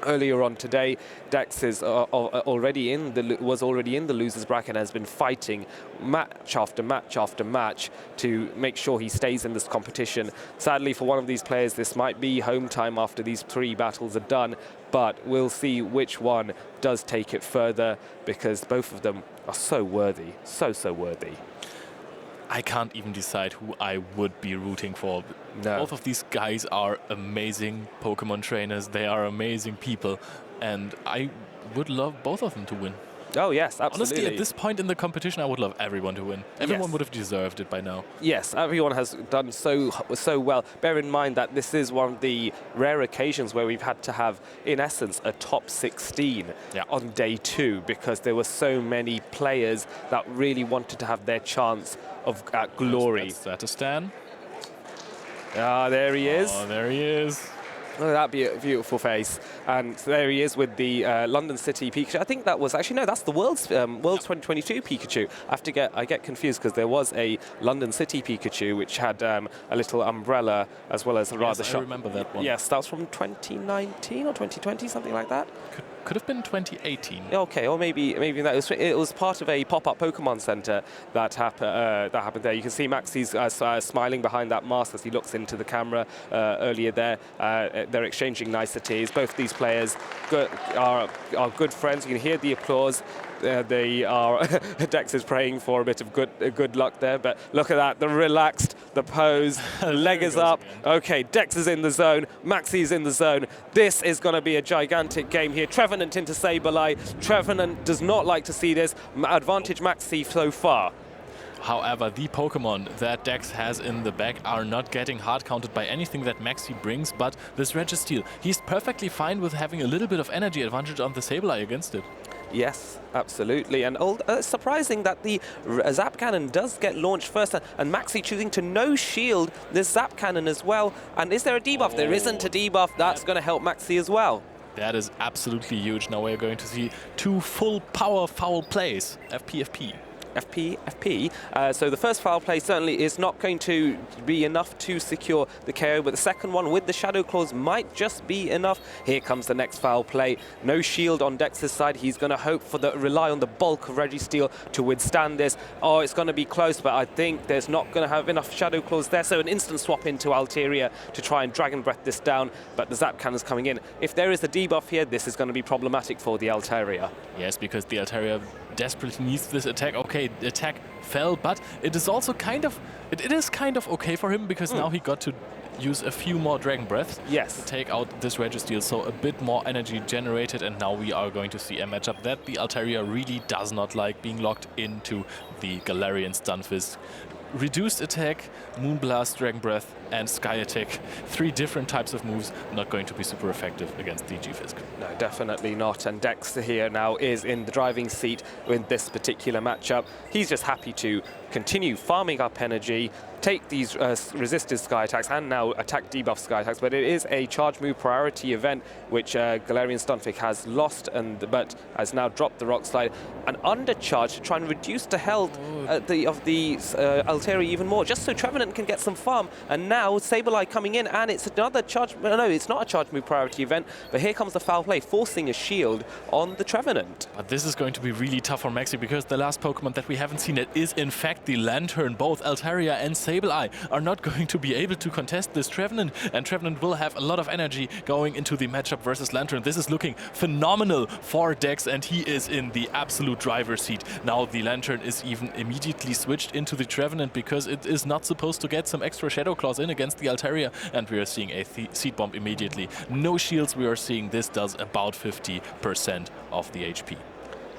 Earlier on today, Dex is was already in the losers bracket and has been fighting match after match after match to make sure he stays in this competition. Sadly, for one of these players, this might be home time after these 3 battles are done, but we'll see which one does take it further, because both of them are so worthy, so worthy.
I can't even decide who I would be rooting for.
No.
Both of these guys are amazing Pokemon trainers. They are amazing people. And I would love both of them to win.
Oh, yes, absolutely.
Honestly, at this point in the competition, I would love everyone to win. Everyone
Yes.
would have deserved it by now.
Yes, everyone has done so well. Bear in mind that this is one of the rare occasions where we've had to have, in essence, a top 16 on day 2, because there were so many players that really wanted to have their chance of glory.
That's Statistan.
Ah, there he is.
Oh, there he is.
Look at that beautiful face. And there he is with the London City Pikachu. I think that was actually, no, that's the World's 2022 Pikachu. I get confused because there was a London City Pikachu which had a little umbrella as well as a rather
I remember that one.
Yes, that was from 2019 or 2020, something like that.
Could have been 2018.
Okay, or maybe that it was part of a pop-up Pokemon Center that happened there. You can see Maxi's smiling behind that mask as he looks into the camera earlier there. They're exchanging niceties. Both these players are good friends. You can hear the applause. They are. Dex is praying for a bit of good luck there, but look at that, the relaxed, the pose, leg is up. Again. Okay, Dex is in the zone, Maxi's in the zone. This is going to be a gigantic game here. Trevenant into Sableye. Trevenant does not like to see this. Advantage Maxi so far.
However, the Pokemon that Dex has in the back are not getting hard counted by anything that Maxi brings, but this Registeel, he's perfectly fine with having a little bit of energy advantage on the Sableye against it.
Yes, absolutely. And surprising that the Zap Cannon does get launched first, and Maxi choosing to no shield this Zap Cannon as well. And is there a debuff? There isn't a debuff. That's going to help Maxi as well.
That is absolutely huge. Now we're going to see 2 full power foul plays. FP.
So the first foul play certainly is not going to be enough to secure the KO, but the second one with the Shadow Claws might just be enough. Here comes the next foul play. No shield on Dex's side. He's going to rely on the bulk of Registeel to withstand this. Oh, it's going to be close, but I think there's not going to have enough Shadow Claws there. So an instant swap into Altaria to try and Dragon Breath this down, but the Zap Cannon's coming in. If there is a debuff here, this is going to be problematic for the Altaria.
Yes, because the Altaria desperately needs this attack. Okay, the attack fell, but it is also kind of okay for him, because now he got to use a few more Dragon Breaths
Yes.
to take out this Registeel, so a bit more energy generated, and now we are going to see a matchup that the Altaria really does not like, being locked into the Galarian Stunfisk. Reduced attack, Moonblast, Dragon Breath, and Sky Attack. 3 different types of moves, not going to be super effective against the G-Fisk.
No, definitely not. And Dex here now is in the driving seat in this particular matchup. He's just happy to continue farming up energy, take these resisted Sky Attacks and now attack debuff Sky Attacks, but it is a charge move priority event which Galarian Stunfisk has lost but has now dropped the Rock Slide. An undercharge to try and reduce the health of the Altaria even more, just so Trevenant can get some farm. And now Sableye coming in, and it's another charge. No, it's not a charge move priority event, but here comes the foul play, forcing a shield on the Trevenant.
But this is going to be really tough for Maxi, because the last Pokemon that we haven't seen it is in fact the Lantern. Both Altaria and Sableye are not going to be able to contest this Trevenant, and Trevenant will have a lot of energy going into the matchup versus Lantern. This is looking phenomenal for Dex, and he is in the absolute driver's seat. Now the Lantern is even immediately switched into the Trevenant because it is not supposed to get some extra Shadow Claws in against the Altaria, and we are seeing a Seed Bomb immediately. No shields, we are seeing this does about 50% of the HP.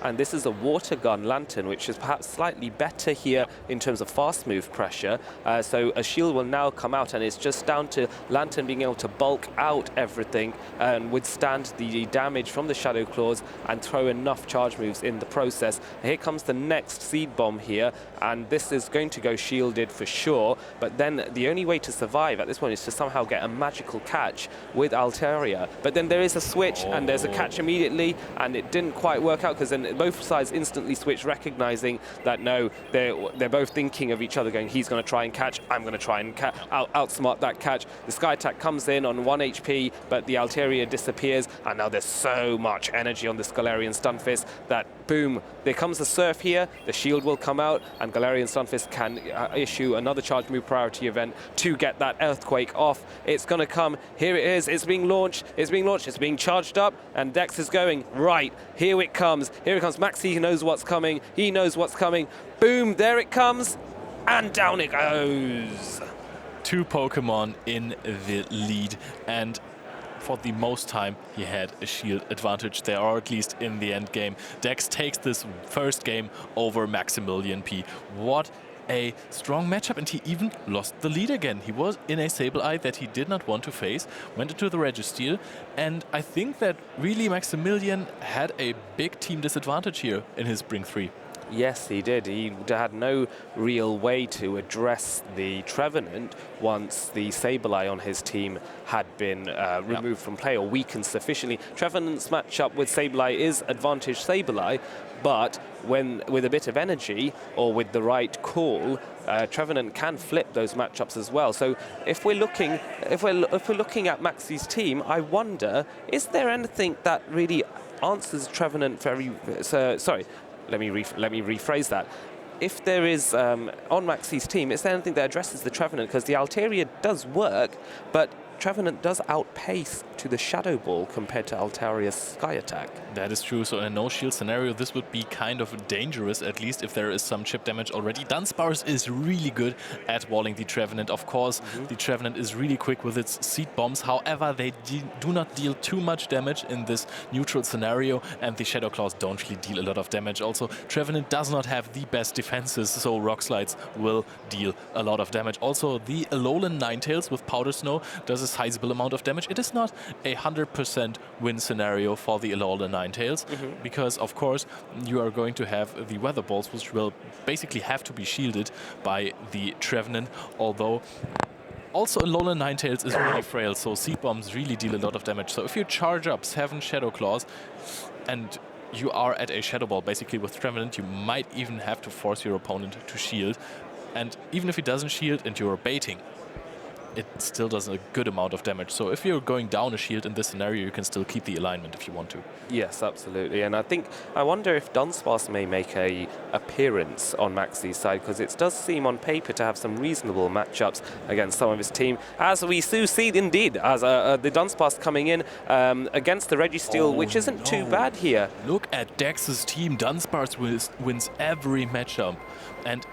And this is a Water Gun Lantern, which is perhaps slightly better here in terms of fast move pressure. So a shield will now come out, and it's just down to Lantern being able to bulk out everything and withstand the damage from the Shadow Claws and throw enough charge moves in the process. Here comes the next Seed Bomb here, and this is going to go shielded for sure. But then the only way to survive at this point is to somehow get a magical catch with Altaria. But then there is a switch, and there's a catch immediately, and it didn't quite work out because then both sides instantly switch, recognizing that no, they're both thinking of each other, going, he's going to try and catch, I'm going to try and outsmart that catch. The Sky Attack comes in on 1 HP, but the Altaria disappears, and now there's so much energy on this Galarian Stunfisk that boom, there comes the Surf here, the shield will come out, and Galarian Stunfisk can issue another charge move priority event to get that Earthquake off. It's going to come, here it is, it's being launched, it's being charged up, and Dex is going, right, here it comes, Maxi knows what's coming, he knows what's coming, boom, there it comes, and down it goes.
2 Pokemon in the lead, and for the most time he had a shield advantage there, or at least in the end game. Dex takes this first game over Maximilian P. What a strong matchup, and he even lost the lead again. He was in a Sableye that he did not want to face, went into the Registeel, and I think that really Maximilian had a big team disadvantage here in his Spring 3.
Yes, he did. He had no real way to address the Trevenant once the Sableye on his team had been removed from play or weakened sufficiently. Trevenant's matchup with Sableye is advantage Sableye, but when with a bit of energy or with the right call, Trevenant can flip those matchups as well. So if we're looking at Maxi's team, I wonder, is there anything that really answers Trevenant very sorry. Let me rephrase that. If there is, on Maxi's team, is there anything that addresses the Trevenant? Because the Altaria does work, but Trevenant does outpace to the Shadow Ball compared to Altaria's Sky Attack.
That is true. So in a no-shield scenario, this would be kind of dangerous, at least if there is some chip damage already. Dunsparce is really good at walling the Trevenant. Of course, the Trevenant is really quick with its Seed Bombs. However, they do not deal too much damage in this neutral scenario, and the Shadow Claws don't really deal a lot of damage. Also, Trevenant does not have the best defenses, so Rock Slides will deal a lot of damage. Also, the Alolan Ninetales with Powder Snow does a sizable amount of damage. It is not a 100% win scenario for the Alolan Ninetales, because of course you are going to have the Weather Balls, which will basically have to be shielded by the Trevenant, although also Alolan Ninetales is really frail, so Seed Bombs really deal a lot of damage. So if you charge up 7 Shadow Claws and you are at a Shadow Ball basically with Trevenant, you might even have to force your opponent to shield, and even if he doesn't shield and you're baiting, it still does a good amount of damage. So if you're going down a shield in this scenario, you can still keep the alignment if you want to.
Yes, absolutely. And I wonder if Dunsparce may make a appearance on Maxi's side, because it does seem on paper to have some reasonable matchups against some of his team, as we do see indeed, as the Dunsparce coming in against the Registeel, which isn't too bad here.
Look at Dex's team. Dunsparce wins every matchup. And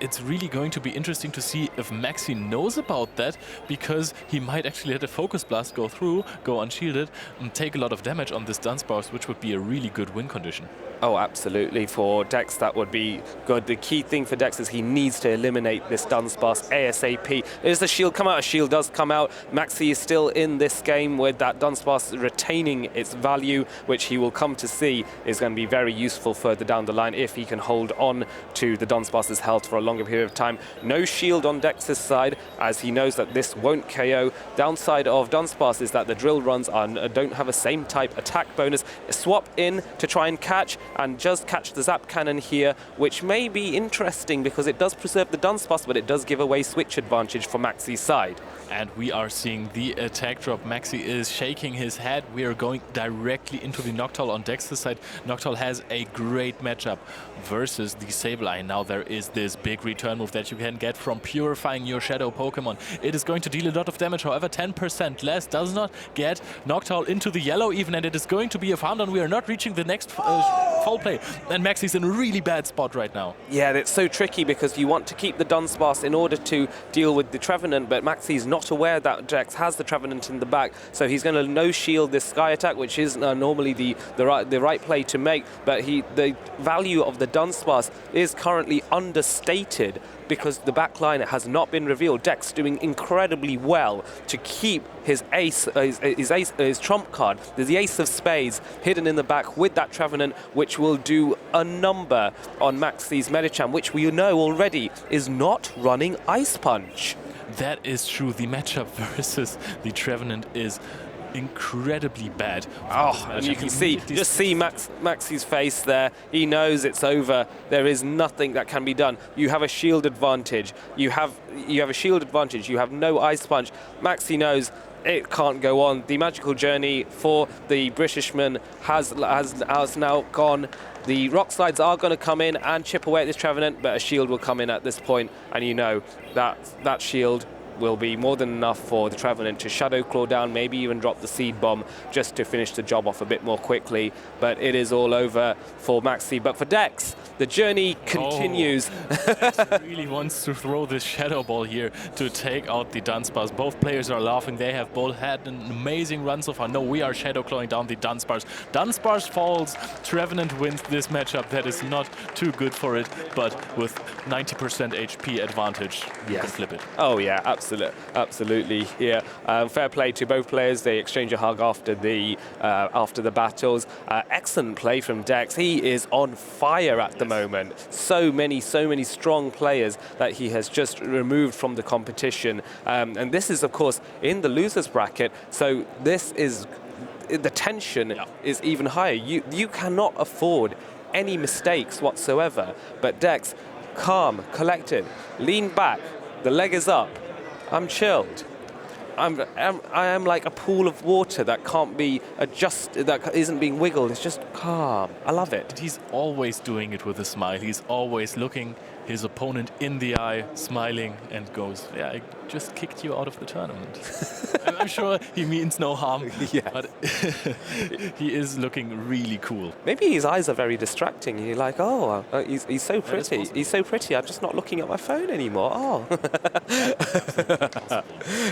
it's really going to be interesting to see if Maxi knows about that, because he might actually let a Focus Blast go through, go unshielded, and take a lot of damage on this Dunsparce, which would be a really good win condition.
Oh, absolutely. For Dex, that would be good. The key thing for Dex is he needs to eliminate this Dunsparce ASAP. Is the shield come out? A shield does come out. Maxi is still in this game with that Dunsparce retaining its value, which he will come to see is going to be very useful further down the line if he can hold on to the Dunsparce's health for a longer period of time. No shield on Dex's side, as he knows that this won't KO. Downside of Dunsparce is that the drill runs don't have a same type attack bonus. Swap in to try and catch, and just catch the Zap Cannon here, which may be interesting because it does preserve the Dunsparce, but it does give away switch advantage for Maxi's side.
And we are seeing the attack drop. Maxi is shaking his head. We are going directly into the Noctowl on Dex's side. Noctowl has a great matchup versus the Sableye. Now there is this big return move that you can get from purifying your Shadow Pokemon. It is going to deal a lot of damage, however 10% less does not get Noctowl into the yellow even, and it is going to be a farm down. We are not reaching the next foul play, and Maxi's in a really bad spot right now.
Yeah, it's so tricky because you want to keep the Dunsparce in order to deal with the Trevenant, but Maxi's not aware that Dex has the Trevenant in the back, so he's going to no-shield this Sky Attack, which is normally the right play to make, but the value of the Dunsparce is currently understated because the backline has not been revealed. Dex doing incredibly well to keep his his trump card. There's the Ace of Spades hidden in the back with that Trevenant, which will do a number on Maxi's Medicham, which we know already is not running Ice Punch.
That is true. The matchup versus the Trevenant is incredibly bad.
Oh, and you can see Maxi's face there. He knows it's over. There is nothing that can be done. You have a shield advantage. You have a shield advantage. You have no Ice Punch. Maxi knows it can't go on. The magical journey for the Britishman has now gone. The rock slides are going to come in and chip away at this Trevenant, but a shield will come in at this point, and you know that shield will be more than enough for the Trevenant to Shadow Claw down, maybe even drop the Seed Bomb just to finish the job off a bit more quickly. But it is all over for Maxi. But for Dex, the journey continues.
Dex really wants to throw this Shadow Ball here to take out the Dunsparce. Both players are laughing. They have both had an amazing run so far. No, we are Shadow Clawing down the Dunsparce. Dunsparce falls. Trevenant wins this matchup. That is not too good for it, but with 90% HP advantage, you can flip it.
Oh yeah, absolutely. Yeah, fair play to both players. They exchange a hug after the battles. Excellent play from Dex. He is on fire at the moment. So many strong players that he has just removed from the competition. And this is, of course, in the losers bracket. So this is the tension is even higher. You cannot afford any mistakes whatsoever. But Dex, calm, collected, lean back. The leg is up. I'm chilled. I am like a pool of water that can't be adjusted, that isn't being wiggled. It's just calm. I love it.
And he's always doing it with a smile. He's always looking his opponent in the eye, smiling, and goes, yeah, I just kicked you out of the tournament. I'm sure he means no harm, but he is looking really cool.
Maybe his eyes are very distracting. You're like, oh, he's so pretty. He's so pretty. I'm just not looking at my phone anymore. Oh.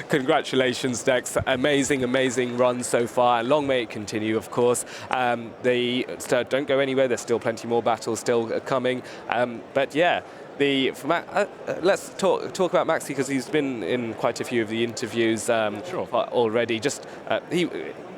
Congratulations, Dex. Amazing run so far. Long may it continue, of course. Don't go anywhere. There's still plenty more battles still coming. But yeah. Let's talk about Maxi because he's been in quite a few of the interviews already. Just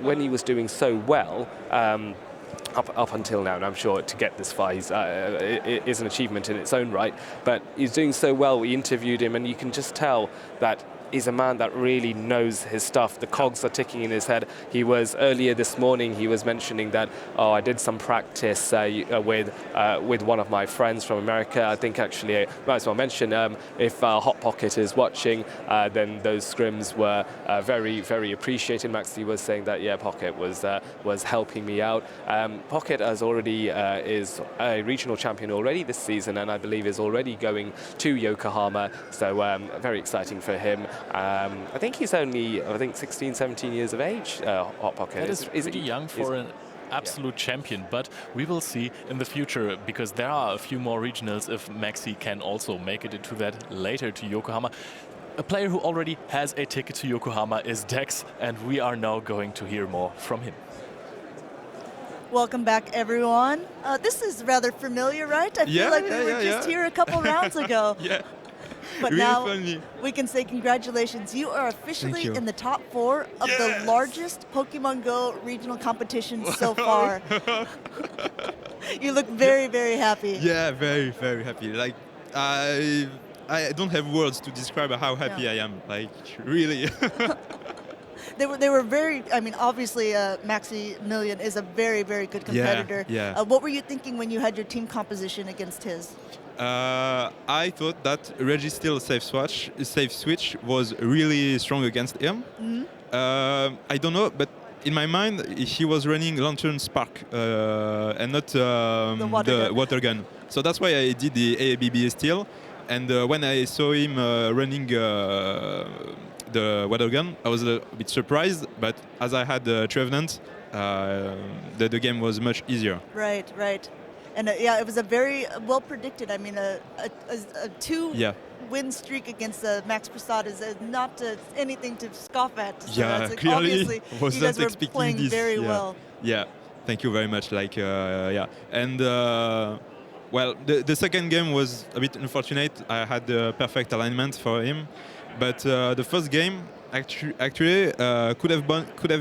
when he was doing so well up until now, and I'm sure to get this far is an achievement in its own right. But he's doing so well. We interviewed him, and you can just tell that he's a man that really knows his stuff. The cogs are ticking in his head. He was earlier this morning. He was mentioning that I did some practice with one of my friends from America. I think actually I might as well mention if Hot Pocket is watching, then those scrims were very appreciated. Maxi was saying that Pocket was helping me out. Pocket has already is a regional champion already this season, and I believe is already going to Yokohama. So very exciting for him. I think he's only 16, 17 years of age, Hot Pocket.
That is pretty young for an absolute champion, but we will see in the future because there are a few more regionals if Maxi can also make it into that later to Yokohama. a player who already has a ticket to Yokohama is Dex, and we are now going to hear more from him.
Welcome back, everyone. This is rather familiar, right? I feel like we were just here a couple rounds ago.
Yeah.
But
Really
now
funny.
we can say congratulations. You are officially
you.
in the top 4 of the largest Pokemon Go regional competition so far. You look very, very happy.
Yeah, very, very happy. Like, I don't have words to describe how happy I am. Like, really.
They were very, I mean, obviously Maximilian is a very, very good competitor.
Yeah.
What were you thinking when you had your team composition against his?
I thought that Registeel safe switch was really strong against him. I don't know, but in my mind, he was running Lantern Spark and not the water gun. So that's why I did the AABB Steel. And when I saw him running the water gun, I was a bit surprised. But as I had Trevenant, the game was much easier.
Right. And yeah, it was a very well predicted. I mean, a 2-win streak against Max Prasad is not anything to scoff at. So
Yeah, clearly
obviously
was
you
not
guys were
expecting
playing
this.
very well.
Yeah, thank you very much. Like, and well, the second game was a bit unfortunate. I had the perfect alignment for him, but the first game actually could have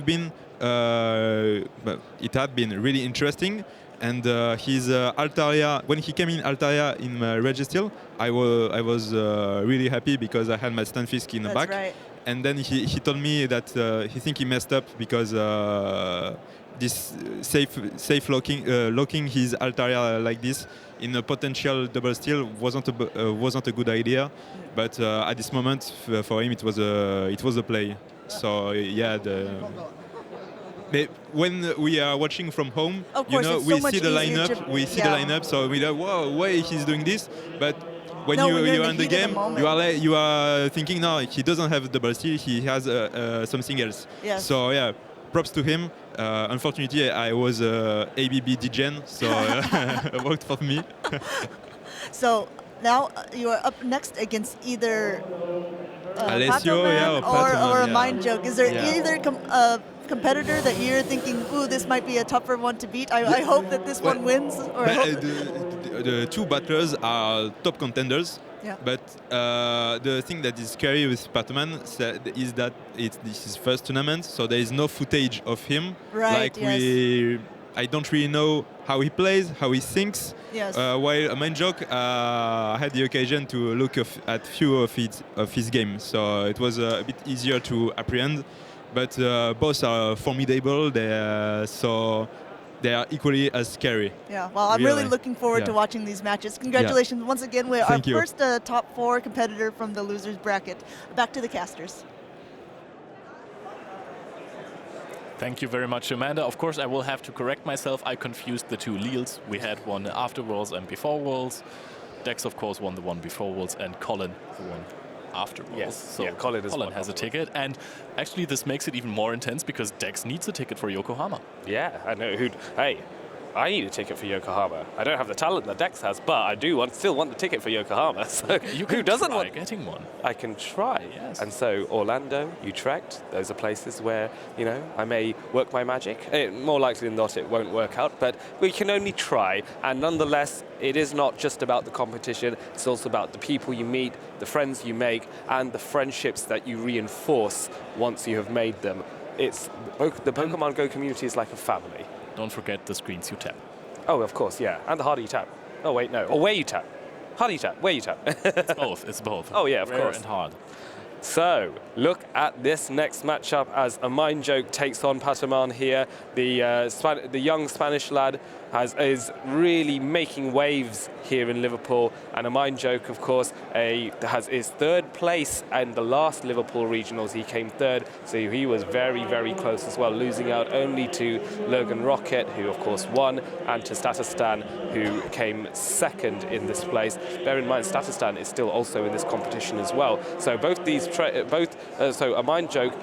been. But it had been really interesting. And his Altaria, when he came in Altaria in Registeel, I was really happy because I had my Stunfisk in the back.
Right.
And then he told me that he think he messed up because this safe locking his Altaria like this in a potential double steal wasn't a good idea. But at this moment for him it was a play. So yeah. But when we are watching from home,
we
see the lineup. We see the lineup, so we know, whoa, why he's doing this. But when you are in the game, you are thinking, no, he doesn't have double steal. He has something else.
Yes.
So yeah, props to him. Unfortunately, I was ABB degen, so it worked for me.
So now you are up next against either
Alessio,
or a Mind Joke. Is there either competitor that you're thinking, ooh, this might be a tougher one to beat? I hope that this one wins. Or
the two battlers are top contenders.
Yeah.
But the thing that is scary with Patman is that it's his first tournament, so there is no footage of him.
Right.
I don't really know how he plays, how he thinks.
Yes.
While a Mind Joke, I had the occasion to look at few of his games, so it was a bit easier to apprehend. But both are formidable, so they are equally as scary.
Yeah, well, I'm really looking forward to watching these matches. Congratulations once again. We're our first top 4 competitor from the losers bracket. Back to the casters.
Thank you very much, Amanda. Of course, I will have to correct myself. I confused the two Leals. We had one after Worlds and before Worlds. Dex, of course, won the one before Worlds, and Colin the one after Worlds.
Yes,
so
Colin
has a ticket. And actually, this makes it even more intense because Dex needs a ticket for Yokohama.
Yeah, I know. Hey, I need a ticket for Yokohama. I don't have the talent that Dex has, but I do still want the ticket for Yokohama. So who doesn't want
getting one?
I can try.
Yes.
And so Orlando, Utrecht, those are places where I may work my magic. More likely than not, it won't work out, but we can only try. And nonetheless, it is not just about the competition. It's also about the people you meet, the friends you make, and the friendships that you reinforce once you have made them. The Pokemon Go community is like a family.
Don't forget the screens you tap.
Oh, of course, yeah. And the harder you tap. Oh, wait, no. Or where you tap. Harder you tap, where you tap.
It's both.
Oh, yeah, of course.
And hard.
So, look at this next matchup as a Mind Joke takes on Pataman here. The young Spanish lad is really making waves here in Liverpool, and a Mind Joke, of course, has his third place in the last Liverpool regionals. He came third, so he was very, very close as well, losing out only to Logan Rocket, who of course won, and to Statistan, who came second in this place. Bear in mind, Statistan is still also in this competition as well. So both these, so a Mind Joke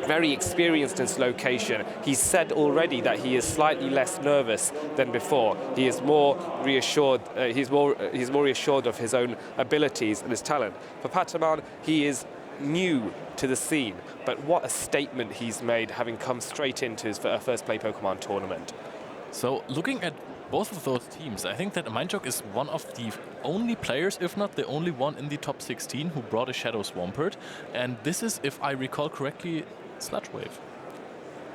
very experienced in this location. He's said already that he is slightly less nervous than before. He is more reassured. He's more reassured of his own abilities and his talent. For Pataman, he is new to the scene, but what a statement he's made, having come straight into his first Play Pokemon tournament.
So looking at both of those teams, I think that Mindjoke is one of the only players, if not the only one in the top 16 who brought a Shadow Swampert. And this is, if I recall correctly, Sludge Wave.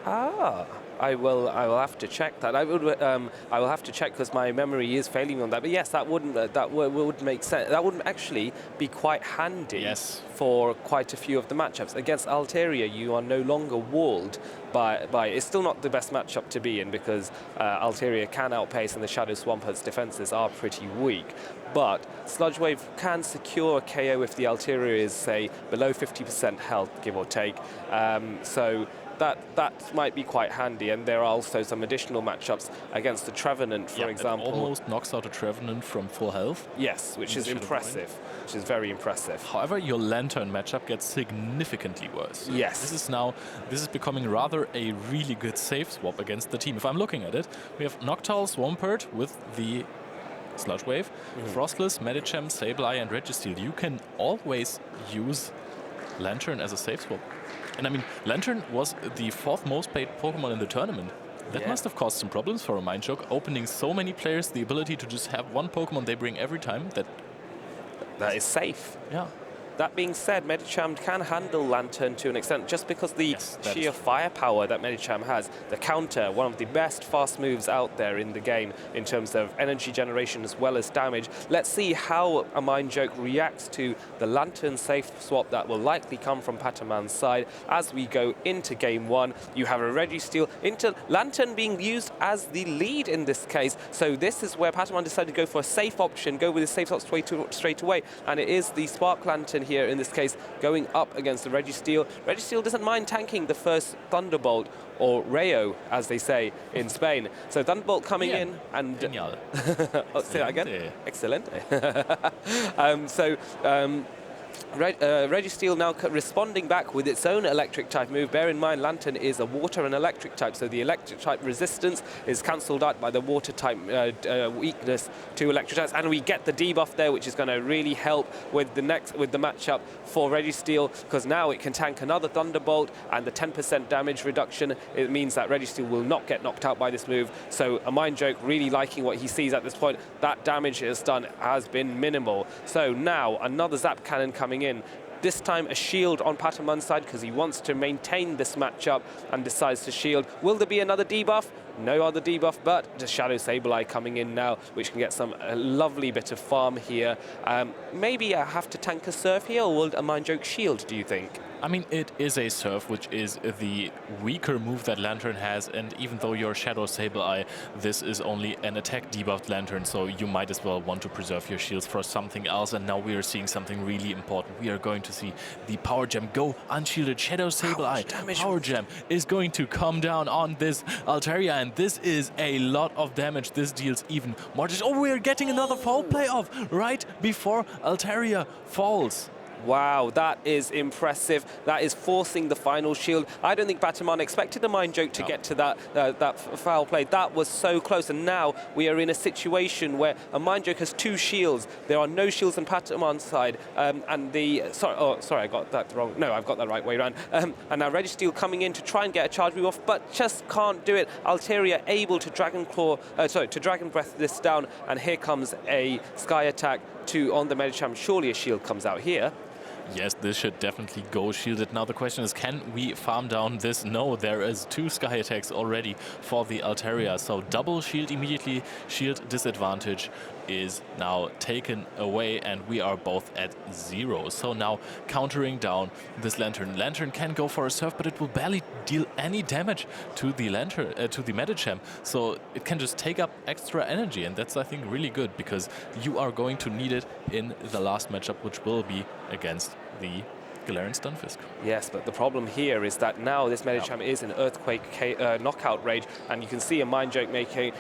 Ah, I will have to check that. I will have to check because my memory is failing me on that. But yes, that would make sense. That would actually be quite handy for quite a few of the matchups. Against Altaria, you are no longer walled by. It's still not the best matchup to be in because Altaria can outpace and the Shadow Swampert's defenses are pretty weak. But Sludge Wave can secure a KO if the Altaria is, say, below 50% health, give or take. So that might be quite handy, and there are also some additional matchups against the Trevenant, for example.
It almost knocks out a Trevenant from full health.
Yes, which is impressive, which is very impressive.
However, your Lantern matchup gets significantly worse.
Yes.
This is becoming rather a really good safe swap against the team. If I'm looking at it, we have Noctowl, Swampert with the Sludge Wave, Frostless, Medicham, Sableye, and Registeel. You can always use Lantern as a safe swap. And I mean, Lantern was the 4th most played Pokemon in the tournament. That must have caused some problems for a Mindjoke, opening so many players the ability to just have one Pokemon they bring every time.
That is safe.
Yeah.
That being said, Medicham can handle Lantern to an extent just because the sheer firepower that Medicham has. The counter, one of the best fast moves out there in the game in terms of energy generation as well as damage. Let's see how a Mindjoke reacts to the Lantern safe swap that will likely come from Pataman's side as we go into Game 1. You have a Registeel into Lantern being used as the lead in this case. So this is where Pataman decided to go for a safe option, go with his safe swap straight away. And it is the Spark Lantern here, in this case, going up against the Registeel. Registeel doesn't mind tanking the first Thunderbolt, or Rayo, as they say in Spain. So Thunderbolt coming in and... oh, say that again? Excellent. Registeel now responding back with its own electric type move. Bear in mind, Lantern is a water and electric type, so the electric type resistance is cancelled out by the water type weakness to electric types, and we get the debuff there, which is going to really help with the matchup for Registeel, because now it can tank another Thunderbolt, and the 10% damage reduction, it means that Registeel will not get knocked out by this move. So a Mindjoke really liking what he sees at this point. That damage it has done has been minimal. So now another Zap Cannon coming in. This time a shield on Pataman's side because he wants to maintain this matchup and decides to shield. Will there be another debuff? No other debuff, but the Shadow Sableye coming in now, which can get some lovely bit of farm here. Maybe I have to tank a Surf here, or will a Mindjoke shield, do you think?
I mean, it is a Surf, which is the weaker move that Lantern has, and even though you're Shadow Sableye, this is only an attack debuffed Lantern, so you might as well want to preserve your shields for something else. And now we are seeing something really important. We are going to see the Power Gem go unshielded. Shadow Sableye Power Gem is going to come down on this Altaria, and this is a lot of damage. This deals even more damage. Oh, we are getting another foul play off right before Altaria falls.
Wow, that is impressive. That is forcing the final shield. I don't think Pataman expected the Mindjoke to get to that foul play. That was so close, and now we are in a situation where a Mindjoke has 2 shields. There are no shields on Pataman's side, and the sorry, I got that wrong. No, I've got that right way around. And now Registeel coming in to try and get a charge move off, but just can't do it. Altaria able to Dragon Breath this down, and here comes a Sky Attack on the Medicham. Surely a shield comes out here.
Yes, this should definitely go shielded. Now the question is, can we farm down this? No, there is 2 Sky Attacks already for the Altaria. So double shield immediately, shield disadvantage is now taken away, and we are both at 0. So now countering down this Lantern. Lantern can go for a Surf, but it will barely deal any damage to the Lantern, to the Medicham. So it can just take up extra energy, and that's, I think, really good, because you are going to need it in the last matchup, which will be against the Galarian Stunfisk.
Yes, but the problem here is that now this Medicham is in Earthquake knockout rage, and you can see a Mind Joke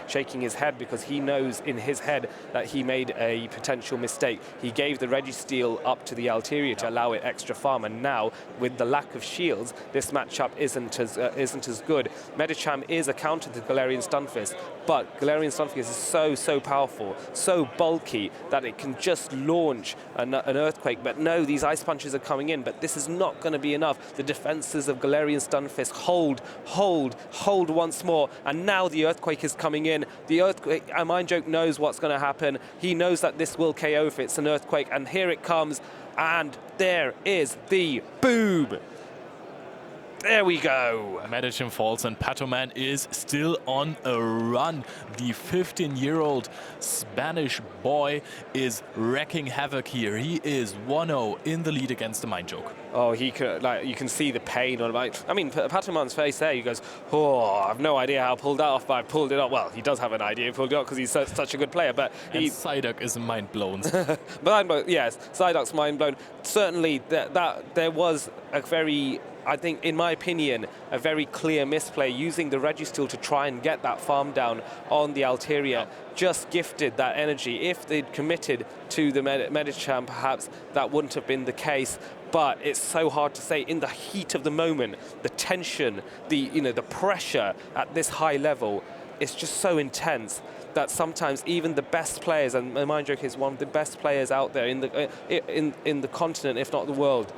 shaking his head because he knows in his head that he made a potential mistake. He gave the Registeel up to the Altaria to allow it extra farm, and now with the lack of shields, this matchup isn't as good. Medicham is a counter to Galarian Stunfisk, but Galarian Stunfisk is so powerful, so bulky that it can just launch an Earthquake. But no, these Ice Punches are coming in, but this is not going to be enough. The defenses of Galarian Stunfisk hold once more, and now the Earthquake is coming in. The Earthquake, Mind Joke knows what's going to happen. He knows that this will KO if it's an Earthquake, and here it comes, and there is the boom. There we go.
Medicham falls and Patoman is still on a run. The 15-year-old Spanish boy is wrecking havoc here. He is 1-0 in the lead against the Mind Joke.
Oh, he could, you can see the pain on him. I mean, Patoman's face there, he goes, oh, I've no idea how I pulled that off, but I pulled it off. Well, he does have an idea he pulled it off because he's such a good player, but
Psyduck is mind blown.
Yes, Psyduck's mind blown. Certainly, that there was a very, I think, in my opinion, a very clear misplay using the Registeel to try and get that farm down on the Altaria. Just gifted that energy. If they'd committed to the Medicham, perhaps that wouldn't have been the case. But it's so hard to say in the heat of the moment, the tension, the pressure at this high level is just so intense that sometimes even the best players, and Mind Joke is one of the best players out there in the continent, if not the world,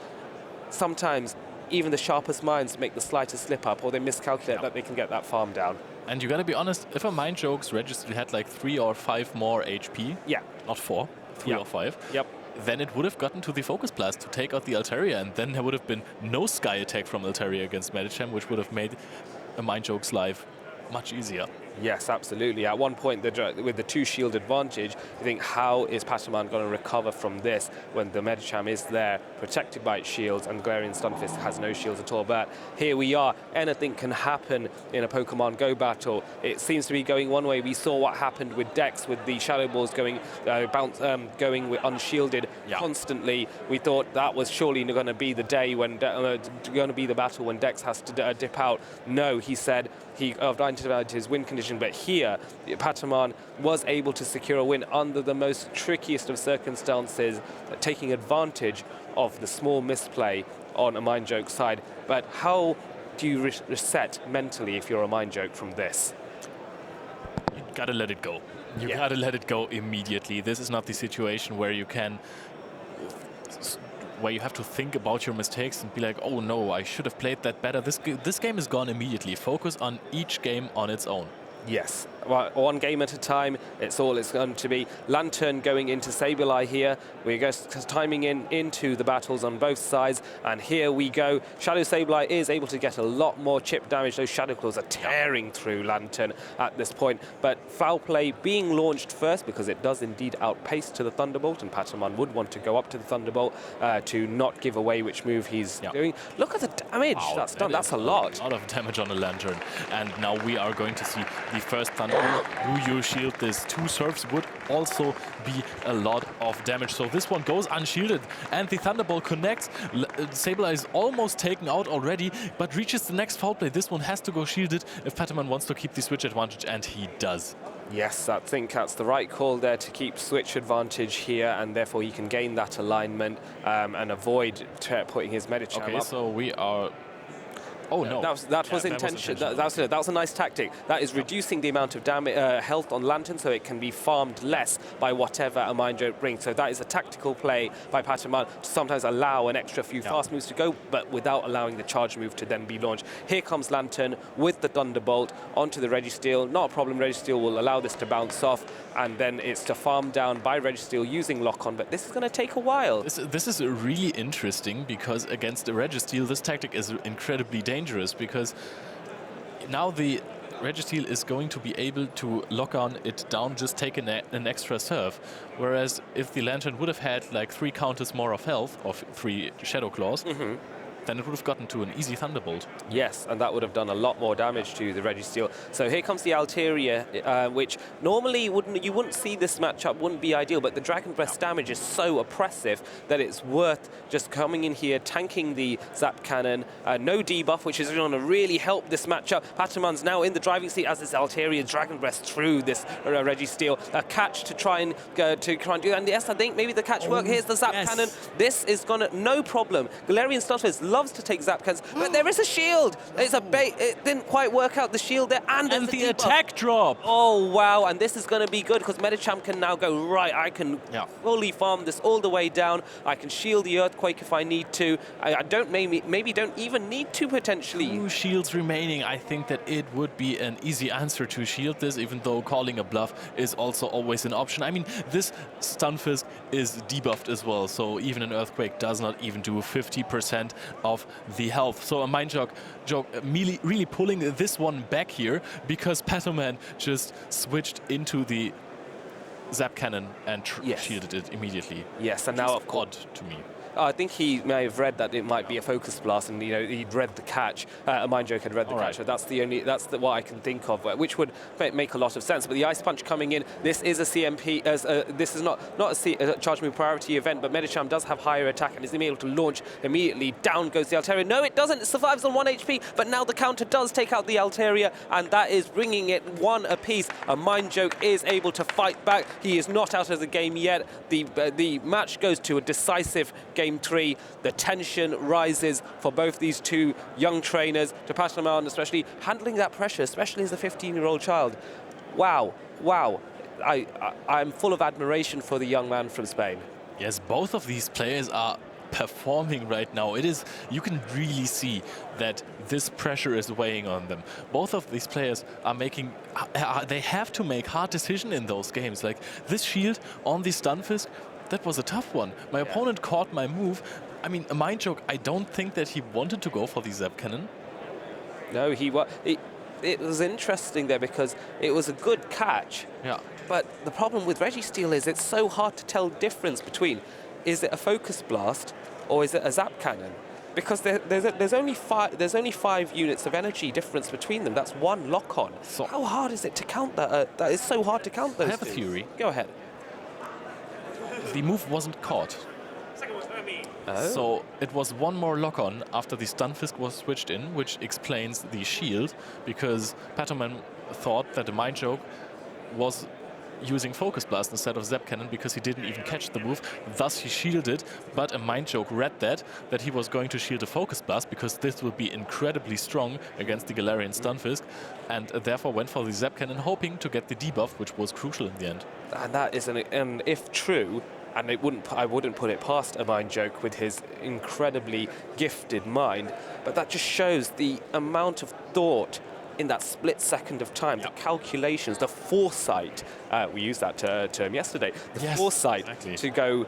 sometimes even the sharpest minds make the slightest slip up or they miscalculate that they can get that farm down.
And you gotta be honest, if a Mind Joke's Registeel had like 3 or 5 more HP, not 4, 3 or 5, then it would have gotten to the Focus Blast to take out the Altaria, and then there would have been no Sky Attack from Altaria against Medicham, which would have made a Mind Joke's life much easier.
Yes, absolutely. At one point, with the 2-shield advantage, you think, how is Patoman going to recover from this when the Medicham is there, protected by its shields, and Galarian Stunfisk has no shields at all? But here we are. Anything can happen in a Pokemon Go battle. It seems to be going one way. We saw what happened with Dex, with the Shadow Balls going with unshielded constantly. We thought that was surely going to be the day when going to be the battle when Dex has to dip out. No, he said he identified his win condition. But here, Patoman was able to secure a win under the most trickiest of circumstances, taking advantage of the small misplay on a Mind Joke side. But how do you reset mentally if you're a Mind Joke from this?
You gotta let it go. You gotta let it go immediately. This is not the situation where you have to think about your mistakes and be like, oh no, I should have played that better. This game is gone immediately. Focus on each game on its own.
Yes, well, one game at a time, it's all it's going to be. Lantern going into Sableye here. We're just timing into the battles on both sides, and here we go. Shadow Sableye is able to get a lot more chip damage. Those Shadow Claws are tearing through Lantern at this point, but Foul Play being launched first because it does indeed outpace to the Thunderbolt, and Patoman would want to go up to the Thunderbolt to not give away which move he's doing. Look at the damage that's done. That's a lot.
A lot of damage on a Lantern, and now we are going to see the first Thunderbolt. Do you shield this? 2 Surfs would also be a lot of damage. So this one goes unshielded, and the Thunderbolt connects. Sableye is almost taken out already, but reaches the next Foul Play. This one has to go shielded if Patoman wants to keep the switch advantage, and he does.
Yes, I think that's the right call there to keep switch advantage here, and therefore he can gain that alignment and avoid putting his Medicham up.
Okay, so we are... Oh no!
That was intentional. That was a nice tactic. That is reducing the amount of damage, health on Lantern, so it can be farmed less by whatever a Mind Joke brings. So that is a tactical play by Patoman to sometimes allow an extra few fast moves to go, but without allowing the charge move to then be launched. Here comes Lantern with the Thunderbolt onto the Registeel. Not a problem. Registeel will allow this to bounce off, and then it's to farm down by Registeel using Lock-On. But this is going to take a while.
This is really interesting because against the Registeel, this tactic is incredibly dangerous. Because now the Registeel is going to be able to lock on it down, just take an extra serve. Whereas if the Lantern would have had like 3 counters more of health, of 3 Shadow Claws, then it would have gotten to an easy Thunderbolt.
Yes, and that would have done a lot more damage to the Registeel. So here comes the Altaria, which normally you wouldn't see this matchup, wouldn't be ideal, but the Dragon Breath damage is so oppressive that it's worth just coming in here, tanking the Zap Cannon. No debuff, which is going to really help this matchup. Patamon's now in the driving seat as this Altaria Dragon Breath through this Registeel. A catch to try and do that. And yes, I think maybe the catch worked. Here's the Zap Cannon. This is going to, no problem. Galarian Stunfisk loves to take Zap Cannons, but there is a shield. It's a bait. It didn't quite work out the shield there. And
the attack drop.
Oh, wow. And this is going to be good because Medicham can now go, right, I can fully farm this all the way down. I can shield the Earthquake if I need to. I don't maybe don't even need to potentially.
2 shields remaining. I think that it would be an easy answer to shield this, even though calling a bluff is also always an option. I mean, this Stunfisk is debuffed as well, so even an Earthquake does not even do 50% of the health. So a Mind Joke really pulling this one back here because Pataman just switched into the Zap Cannon and shielded it immediately.
Yes, and now of course
to me.
I think he may have read that it might be a Focus Blast, and he'd read the catch. A Mind Joke had read the catch. So that's what I can think of, which would make a lot of sense. But the Ice Punch coming in, this is a CMP. This is not a Charge Move priority event, but Medicham does have higher attack and is able to launch immediately. Down goes the Altaria. No, it doesn't. It survives on 1 HP, but now the counter does take out the Altaria, and that is bringing it 1 apiece. A Mind Joke is able to fight back. He is not out of the game yet. The match goes to a decisive Game 3. The tension rises for both these two young trainers. To Pataman, especially handling that pressure, especially as a 15-year-old child. Wow. I'm full of admiration for the young man from Spain.
Yes, both of these players are performing right now. You can really see that this pressure is weighing on them. Both of these players are they have to make hard decisions in those games. Like this shield on the Stunfisk, that was a tough one. My opponent caught my move. I mean, a Mind Joke, I don't think that he wanted to go for the Zap Cannon.
No, it was interesting there because it was a good catch.
Yeah.
But the problem with Registeel is it's so hard to tell the difference between, is it a Focus Blast or is it a Zap Cannon? Because there's only 5 units of energy difference between them. That's 1 lock-on. So how hard is it to count that? That is so hard to count those.
I have a theory.
Go ahead.
The move wasn't caught.
Oh.
So it was 1 more lock-on after the Stunfisk was switched in, which explains the shield, because Pataman thought that the Mind Joke was using Focus Blast instead of Zap Cannon because he didn't even catch the move. Thus he shielded, but a Mind Joke read that he was going to shield a Focus Blast because this would be incredibly strong against the Galarian Stunfisk, and therefore went for the Zap Cannon, hoping to get the debuff, which was crucial in the end.
And that is and if true, and I wouldn't put it past a Mind Joke with his incredibly gifted mind, but that just shows the amount of thought in that split second of time, the calculations, the foresight. We used that term yesterday. The foresight to go,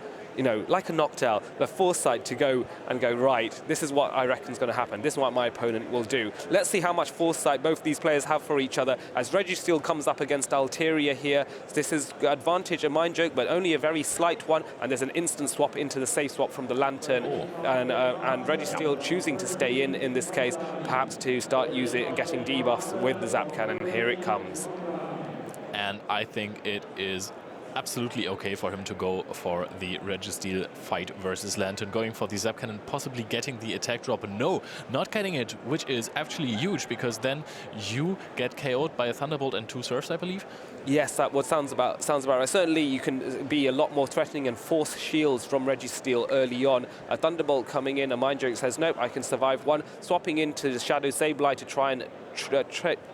like a Noctowl, the foresight to go, right, this is what I reckon is going to happen. This is what my opponent will do. Let's see how much foresight both these players have for each other. As Registeel comes up against Altaria here, this is advantage a Mind Joke, but only a very slight one, and there's an instant swap into the safe swap from the Lantern, and Registeel choosing to stay in this case, perhaps to start using and getting debuffs with the Zap Cannon. Here it comes.
And I think it is absolutely okay for him to go for the Registeel fight versus Lantern, going for the Zap Cannon, possibly getting the attack drop. No, not getting it, which is actually huge, because then you get KO'd by a Thunderbolt and 2 Surfs, I believe.
Yes, that sounds about right. Certainly you can be a lot more threatening and force shields from Registeel early on. A Thunderbolt coming in, a Mind Joke says, nope, I can survive 1. Swapping into the Shadow Sableye to try and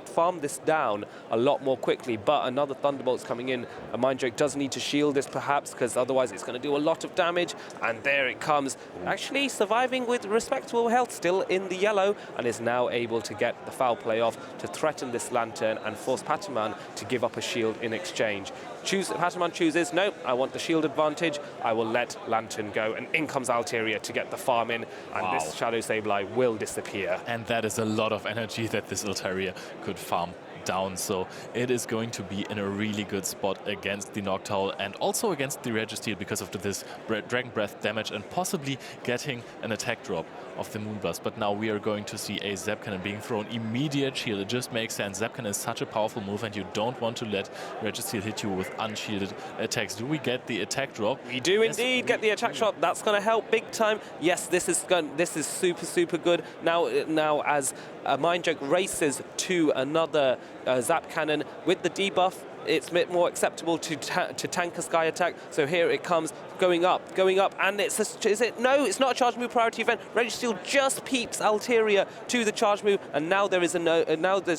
farm this down a lot more quickly, but another Thunderbolt's coming in. A Mind Joke does need to shield this perhaps, because otherwise it's going to do a lot of damage, and there it comes. Actually surviving with respectable health, still in the yellow, and is now able to get the foul play off to threaten this Lantern and force Pataman to give up a shield in exchange. Pataman chooses, nope, I want the shield advantage, I will let Lantern go, and in comes Altaria to get the farm in, and this Shadow Sableye will disappear.
And that is a lot of energy that this Altaria could farm down. So it is going to be in a really good spot against the Noctowl and also against the Registeel because of this Dragon Breath damage and possibly getting an attack drop of the Moonblast. But now we are going to see a Zap Cannon being thrown. Immediate shield. It just makes sense. Zap Cannon is such a powerful move and you don't want to let Registeel hit you with unshielded attacks. Do we get the attack drop?
We do indeed get the attack drop. That's going to help big time. Yes, this is super good. Now as Mind Joke races to another Zap Cannon with the debuff, it's a bit more acceptable to tank a Sky Attack. So here it comes, going up, and no, it's not a charge move priority event. Registeel just peeps Altaria to the charge move, and now there's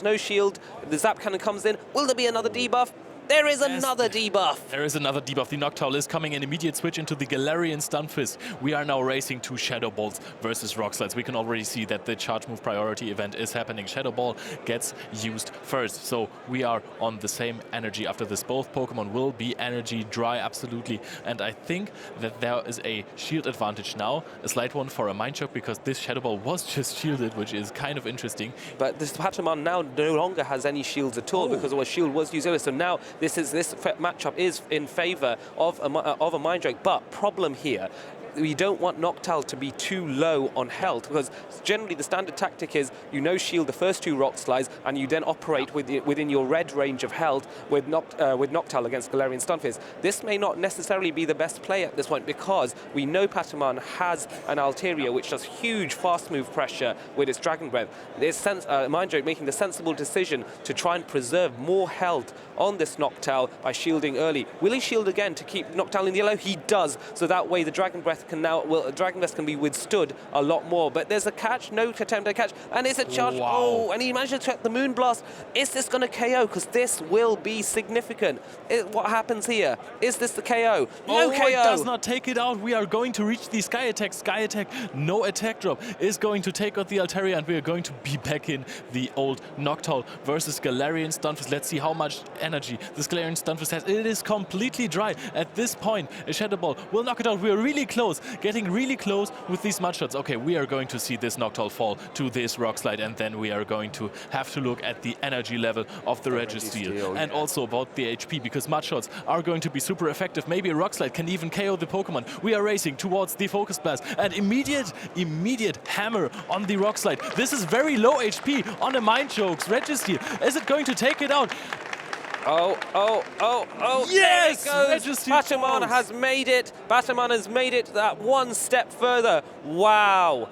no shield. The Zap Cannon comes in. Will there be another debuff? There is another debuff.
There is another debuff. The Noctowl is coming in. Immediate switch into the Galarian Stunfisk. We are now racing to Shadow Balls versus Rock Slides. We can already see that the charge move priority event is happening. Shadow Ball gets used first. So we are on the same energy after this. Both Pokemon will be energy dry, absolutely. And I think that there is a shield advantage now. A slight one for a Mind Choke because this Shadow Ball was just shielded, which is kind of interesting.
But this Patamon now no longer has any shields at all because our shield was used earlier. So now this matchup is in favor of a Mind Joke, but problem here. We don't want Noctowl to be too low on health because generally the standard tactic is shield the first 2 Rock Slides and you then operate within your red range of health with Noctowl against Galarian Stunfisk. This may not necessarily be the best play at this point because we know Patamon has an Altaria which does huge fast move pressure with its Dragon Breath. Mind Joke making the sensible decision to try and preserve more health on this Noctowl by shielding early. Will he shield again to keep Noctowl in the yellow? He does. So that way the Dragon Breath Dragon Breath can be withstood a lot more. But there's a catch, no attempt at catch, and it's a charge.
Wow.
Oh, and he managed to check the Moonblast. Is this going to KO? Because this will be significant. What happens here? Is this the KO? No KO.
It does not take it out. We are going to reach the Sky Attack. Sky Attack, no attack drop, is going to take out the Altaria, and we are going to be back in the old Noctowl versus Galarian Stunfisk. Let's see how much energy this Galarian Stunfisk has. It is completely dry. At this point, a Shadow Ball will knock it out. We are really close. Getting really close with these mud shots. Okay, we are going to see this Noctowl fall to this Rock Slide, and then we are going to have to look at the energy level of the Registeel and also about the HP, because mud shots are going to be super effective. Maybe a Rock Slide can even KO the Pokemon. We are racing towards the Focus Blast and immediate hammer on the Rock Slide. This is very low HP on a Mind Joke's Registeel. Is it going to take it out?
Oh,
yes!
There it goes. Patamon has made it. Patamon has made it that one step further. Wow,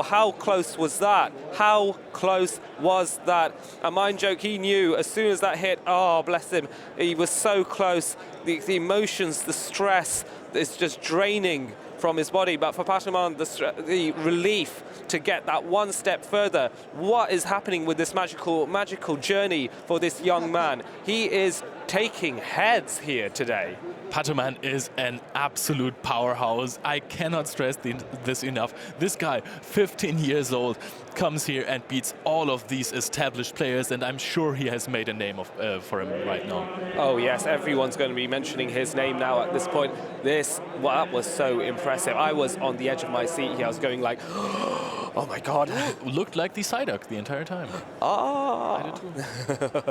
how close was that? How close was that? A Mind Joke, he knew as soon as that hit, oh, bless him, he was so close. The emotions, the stress, it's just draining from his body, but for Patamon, the relief to get that one step further. What is happening with this magical journey for this young man? He is taking heads here today.
Patamon is an absolute powerhouse. I cannot stress this enough. This guy, 15 years old, comes here and beats all of these established players, and I'm sure he has made a name for him right now.
Oh yes, everyone's going to be mentioning his name now at this point. That was so impressive. I was on the edge of my seat here. I was going like, oh my God.
Looked like the Psyduck the entire time.
Ah.
I did too.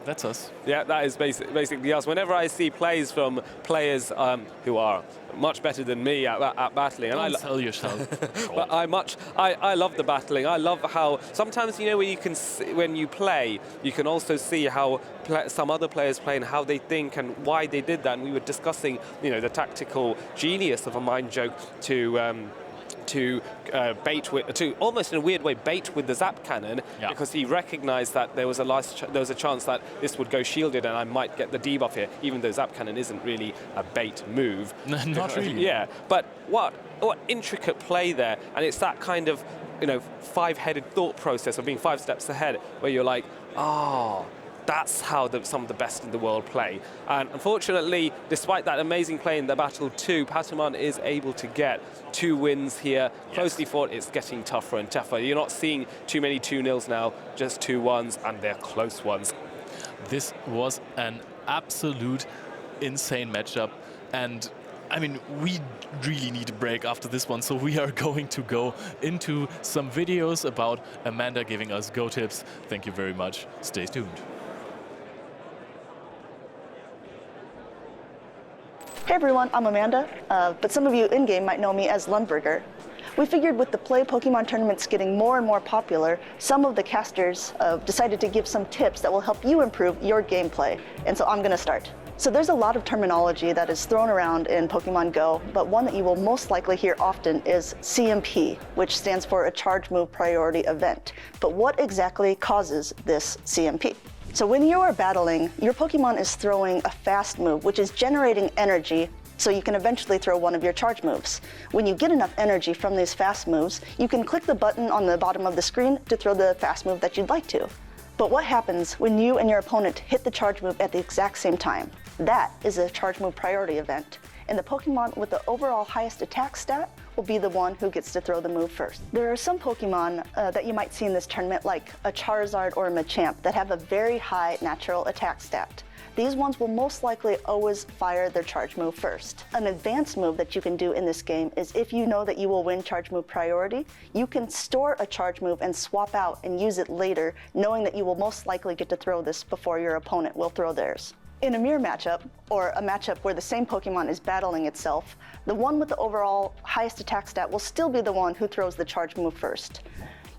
That's us.
Yeah, that is basically us. Whenever I see plays from players who are much better than me at battling,
Don't sell yourself.
but I love the battling. I love how sometimes when you play, you can also see how some other players play and how they think and why they did that. And we were discussing, the tactical genius of a Mind Joke to almost in a weird way bait with the Zap Cannon, because he recognized that there was a chance that this would go shielded and I might get the debuff here, even though Zap Cannon isn't really a bait move.
Not really.
Yeah, but what intricate play there, and it's that kind of five-headed thought process of being 5 steps ahead, where you're like, that's how some of the best in the world play. And unfortunately, despite that amazing play in the Battle 2, Patamon is able to get 2 wins here. Yes. Closely fought, it's getting tougher and tougher. You're not seeing too many 2-0s now, just 2-1s, and they're close ones.
This was an absolute insane matchup, and I mean, we really need a break after this one, so we are going to go into some videos about Amanda giving us Go tips. Thank you very much. Stay tuned.
Hey everyone, I'm Amanda, but some of you in-game might know me as Lundberger. We figured with the Play Pokemon tournaments getting more and more popular, some of the casters decided to give some tips that will help you improve your gameplay, and so I'm going to start. So there's a lot of terminology that is thrown around in Pokemon Go, but one that you will most likely hear often is CMP, which stands for a Charge Move Priority Event. But what exactly causes this CMP? So when you are battling, your Pokemon is throwing a fast move, which is generating energy so you can eventually throw one of your charge moves. When you get enough energy from these fast moves, you can click the button on the bottom of the screen to throw the fast move that you'd like to. But what happens when you and your opponent hit the charge move at the exact same time? That is a charge move priority event, and the Pokemon with the overall highest attack stat will be the one who gets to throw the move first. There are some Pokemon that you might see in this tournament, like a Charizard or a Machamp, that have a very high natural attack stat. These ones will most likely always fire their charge move first. An advanced move that you can do in this game is if you know that you will win charge move priority, you can store a charge move and swap out and use it later, knowing that you will most likely get to throw this before your opponent will throw theirs. In a mirror matchup, or a matchup where the same Pokemon is battling itself, the one with the overall highest attack stat will still be the one who throws the charge move first.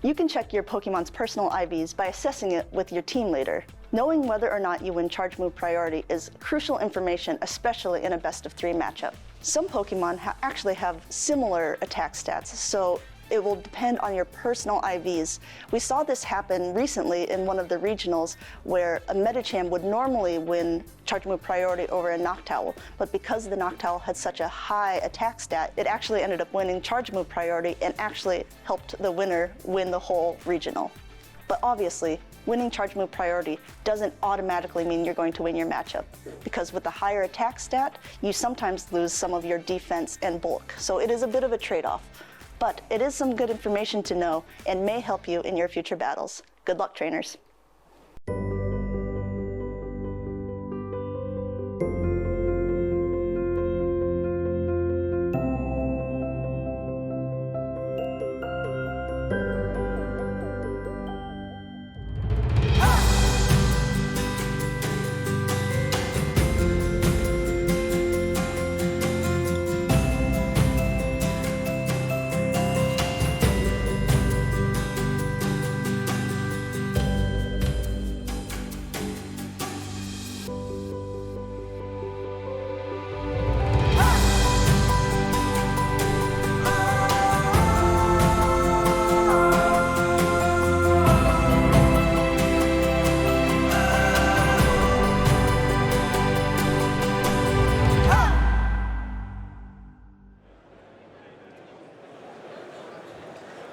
You can check your Pokemon's personal IVs by assessing it with your team later. Knowing whether or not you win charge move priority is crucial information, especially in a best-of-3 matchup. Some Pokemon actually have similar attack stats, so it will depend on your personal IVs. We saw this happen recently in one of the regionals where a Medicham would normally win charge move priority over a Noctowl, but because the Noctowl had such a high attack stat, it actually ended up winning charge move priority and actually helped the winner win the whole regional. But obviously, winning charge move priority doesn't automatically mean you're going to win your matchup, because with the higher attack stat, you sometimes lose some of your defense and bulk, so it is a bit of a trade-off. But it is some good information to know and may help you in your future battles. Good luck, trainers.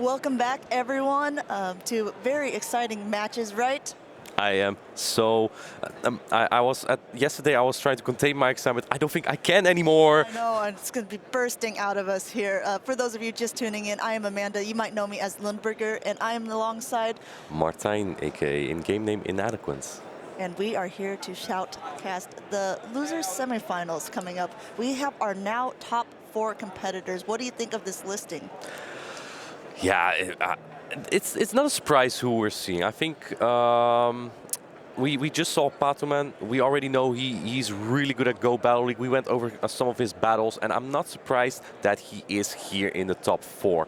Welcome back, everyone, to very exciting matches, right?
I am so. Yesterday I was trying to contain my excitement. I don't think I can anymore.
I know, and it's going to be bursting out of us here. For those of you just tuning in, I am Amanda. You might know me as Lundberger, and I am alongside
Martijn, aka in-game name Inadequate.
And we are here to shoutcast the losers semifinals coming up. We have our now top 4 competitors. What do you think of this listing?
Yeah, it's not a surprise who we're seeing. I think we just saw Patoman. We already know he's really good at Go Battle League. We went over some of his battles, and I'm not surprised that he is here in the top 4.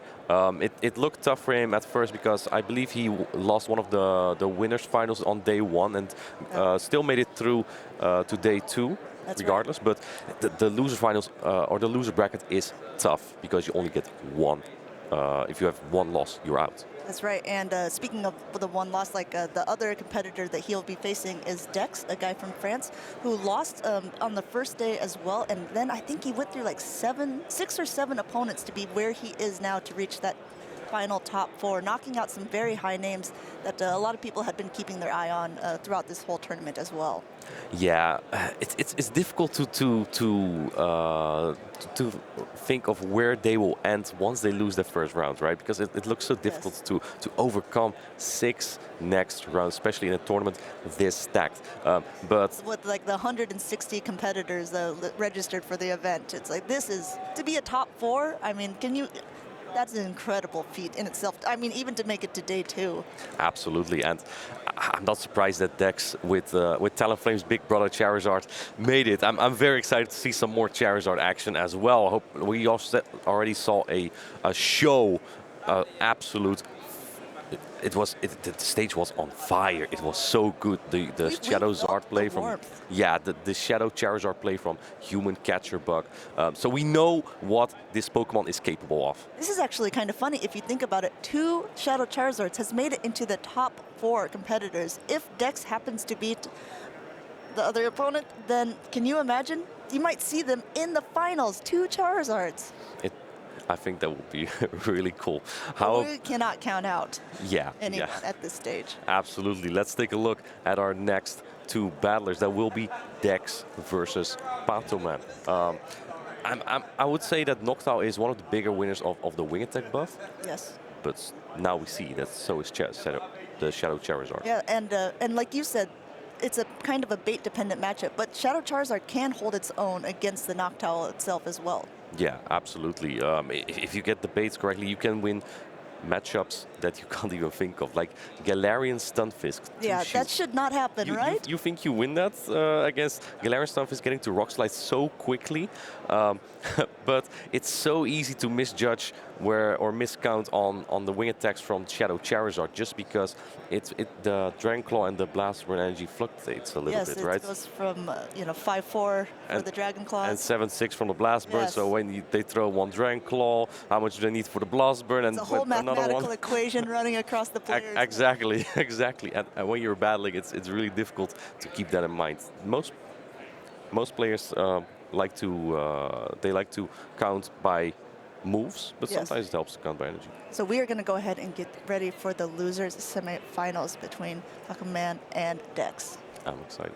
It looked tough for him at first because I believe he lost one of the winners finals on day 1 and still made it through to day 2. That's regardless, right. But the loser finals or the loser bracket is tough because you only get 1. If you have 1 loss, you're out.
That's right. And speaking of the 1 loss, like the other competitor that he'll be facing is Dex, a guy from France, who lost on the first day as well. And then I think he went through like 6 or 7 opponents to be where he is now to reach that final top 4, knocking out some very high names that a lot of people had been keeping their eye on throughout this whole tournament as well.
Yeah, it's difficult to think of where they will end once they lose the first round, right? Because it looks so difficult to overcome 6 next rounds, especially in a tournament this stacked. But
with like the 160 competitors registered for the event, it's like this is to be a top 4. I mean, that's an incredible feat in itself. I mean, even to make it to day 2.
Absolutely, and I'm not surprised that Dex with Talonflame's big brother Charizard made it. I'm very excited to see some more Charizard action as well. I hope we also already saw a show, absolute. The stage was on fire. It was so good. The Shadow Zard play from the Shadow Charizard play from Human Catcher Bug. So we know what this Pokemon is capable of.
This is actually kind of funny if you think about it. 2 Shadow Charizards has made it into the top 4 competitors. If Dex happens to beat the other opponent, then can you imagine? You might see them in the finals. 2 Charizards.
I think that would be really cool.
We cannot count out anyone at this stage.
Absolutely. Let's take a look at our next 2 battlers. That will be Dex versus Patoman. I would say that Noctowl is one of the bigger winners of the Wing Attack buff.
Yes.
But now we see that so is the Shadow Charizard.
Yeah, and like you said, it's a kind of a bait-dependent matchup, but Shadow Charizard can hold its own against the Noctowl itself as well.
Yeah, absolutely. If you get the baits correctly, you can win matchups that you can't even think of, like Galarian Stunfisk.
Yeah, that should not happen, right?
You think you win that against Galarian Stunfisk getting to Rock Slide so quickly, but it's so easy to misjudge or miscount on the wing attacks from Shadow Charizard just because the Dragon Claw and the Blast Burn energy fluctuates a little bit, right?
Yes, it goes from 5-4 for the Dragon Claw
and 7-6 from the Blast Burn.
Yes.
So when they throw 1 Dragon Claw, how much do they need for the Blast Burn? And
it's a whole mathematical equation running across the players.
Exactly, exactly. And when you're battling, it's really difficult to keep that in mind. Most players like to count by moves, but sometimes it helps to count by energy.
So we are going to go ahead and get ready for the losers semifinals between Pokemon and Dex.
I'm excited.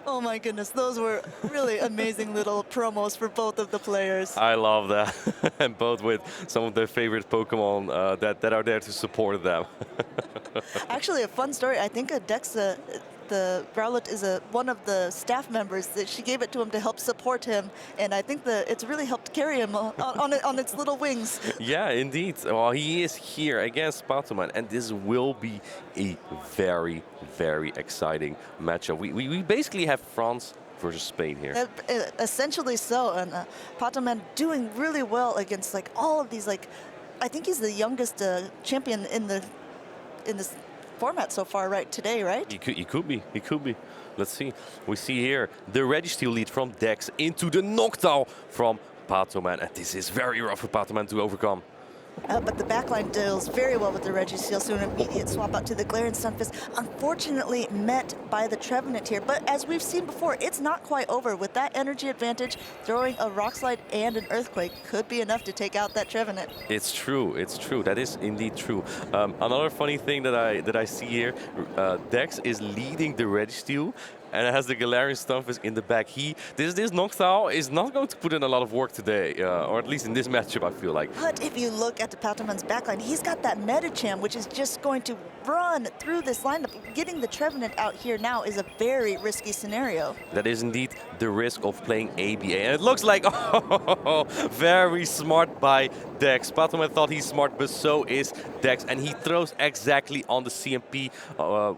Oh my goodness, those were really amazing little promos for both of the players.
I love that. And both with some of their favorite Pokemon that are there to support them.
Actually, a fun story. I think Dex, the Growlithe is one of the staff members that she gave it to him to help support him, and I think it's really helped carry him on its little wings.
Yeah, indeed. Well, he is here against Patoman, and this will be a very, very exciting matchup. We basically have France versus Spain here.
Essentially so, and Patoman doing really well against like all of these. Like, I think he's the youngest champion in this format so far, right? Today, right?
He could be. He could be. Let's see. We see here the Registeel lead from Dex into the Noctowl from Patoman, and this is very rough for Patoman to overcome.
But the backline deals very well with the Registeel, so an immediate swap out to the Galarian Stunfisk. Unfortunately met by the Trevenant here, but as we've seen before, it's not quite over. With that energy advantage, throwing a Rock Slide and an Earthquake could be enough to take out that Trevenant.
It's true. It's true. That is indeed true. Another funny thing that I see here, Dex is leading the Registeel, and it has the Galarian Stunfisk in the back. This Noctowl is not going to put in a lot of work today, or at least in this matchup, I feel like.
But if you look at the Patoman's backline, he's got that Medicham, which is just going to run through this lineup. Getting the Trevenant out here now is a very risky scenario.
That is indeed the risk of playing ABA. And it looks like, oh, very smart by Dex. Patoman thought he's smart, but so is Dex. And he throws exactly on the CMP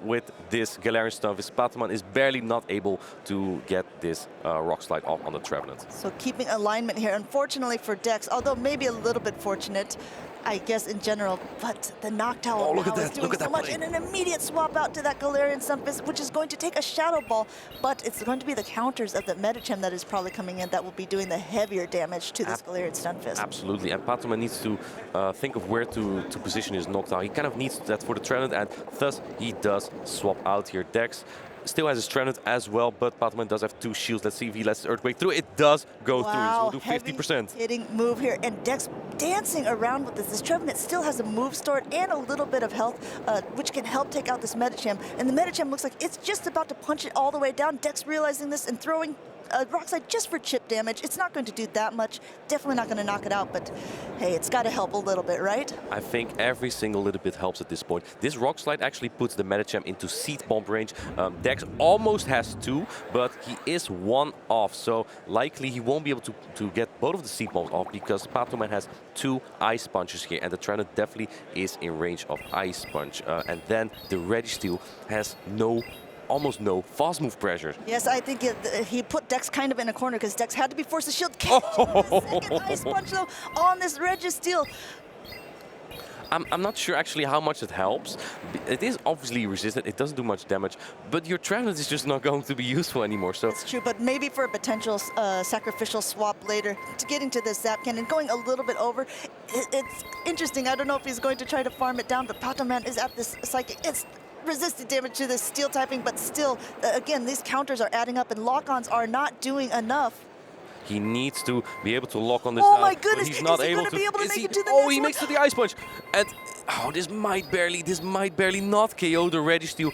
with this Galarian Stunfisk. Patoman is barely not able to get this Rock Slide off on the Trevenant.
So keeping alignment here, unfortunately for Dex, although maybe a little bit fortunate, I guess in general, but the Noctowl
look
now
at that,
is doing
look at
so
that
much,
play.
and an immediate swap out to that Galarian Stunfisk, which is going to take a Shadow Ball, but it's going to be the counters of the Medicham that is probably coming in that will be doing the heavier damage to this Galarian Stunfisk.
Absolutely, and Patoman needs to think of where to position his Noctowl. He kind of needs that for the Trevenant, and thus he does swap out here. Dex still has his Trevenant as well, but Patoman does have 2 shields. Let's see if he lets the Earthquake through. It does go through.
Wow,
So we'll do 50%.
hitting move here, and Dex dancing around with this. This Trevenant still has a move stored and a little bit of health, which can help take out this Medicham. And the Medicham looks like it's just about to punch it all the way down. Dex realizing this and throwing Rock Slide just for chip damage. It's not going to do that much. Definitely not going to knock it out, but hey, it's got to help a little bit, right?
I think every single little bit helps at this point. This Rock Slide actually puts the Medicham into Seed Bomb range. Dex almost has 2, but he is 1 off, so likely he won't be able to get both of the Seed Bombs off because Patoman has 2 Ice Punches here, and the Trevenant definitely is in range of Ice Punch. And then the Registeel has almost no fast move pressure.
Yes, I think he put Dex kind of in a corner because Dex had to be forced to shield. The second Ice Punch though on this Registeel.
I'm not sure actually how much it helps. It is obviously resistant, it doesn't do much damage, but your Trevenant is just not going to be useful anymore. So
it's true, but maybe for a potential sacrificial swap later, to getting to this Zap Cannon, going a little bit over. It's interesting, I don't know if he's going to try to farm it down, but Patoman is at this Psychic. It's resisted damage to this Steel typing, but still, again, these counters are adding up and lock-ons are not doing enough.
he needs to be able to lock on this.
Oh my goodness,
he's not
is he
able
going to be able to make it to the
Oh,
next
he
one?
makes it to the Ice Punch. And oh, this might barely not KO the Registeel.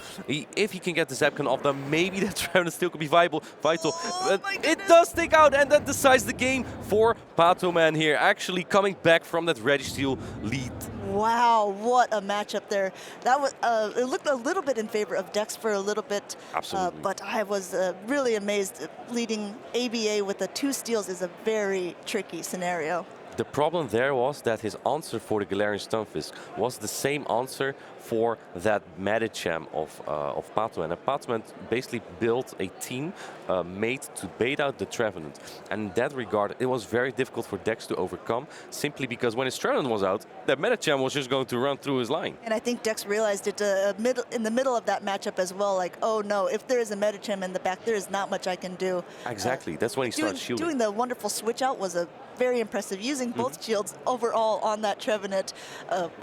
If he can get the Zapcan off, then maybe that Trevenant still could be vital.
Oh,
But it does stick out, and that decides the game for Patoman here. Actually coming back from that Registeel lead.
Wow, what a matchup there. That was it looked a little bit in favor of Dex for a little bit.
Absolutely.
But I was really amazed. Leading ABA with the 2 steals is a very tricky scenario.
The problem there was that his answer for the Galarian Stunfisk was the same answer for that Medicham of Patoman. And Patoman basically built a team made to bait out the Trevenant. And in that regard, it was very difficult for Dex to overcome, simply because when his Trevenant was out, that Medicham was just going to run through his line.
And I think Dex realized it in the middle of that matchup as well, like, oh no, if there is a Medicham in the back, there is not much I can do.
Exactly, that's when he started shielding.
Doing the wonderful switch out was a very impressive, using both shields overall on that Trevenant,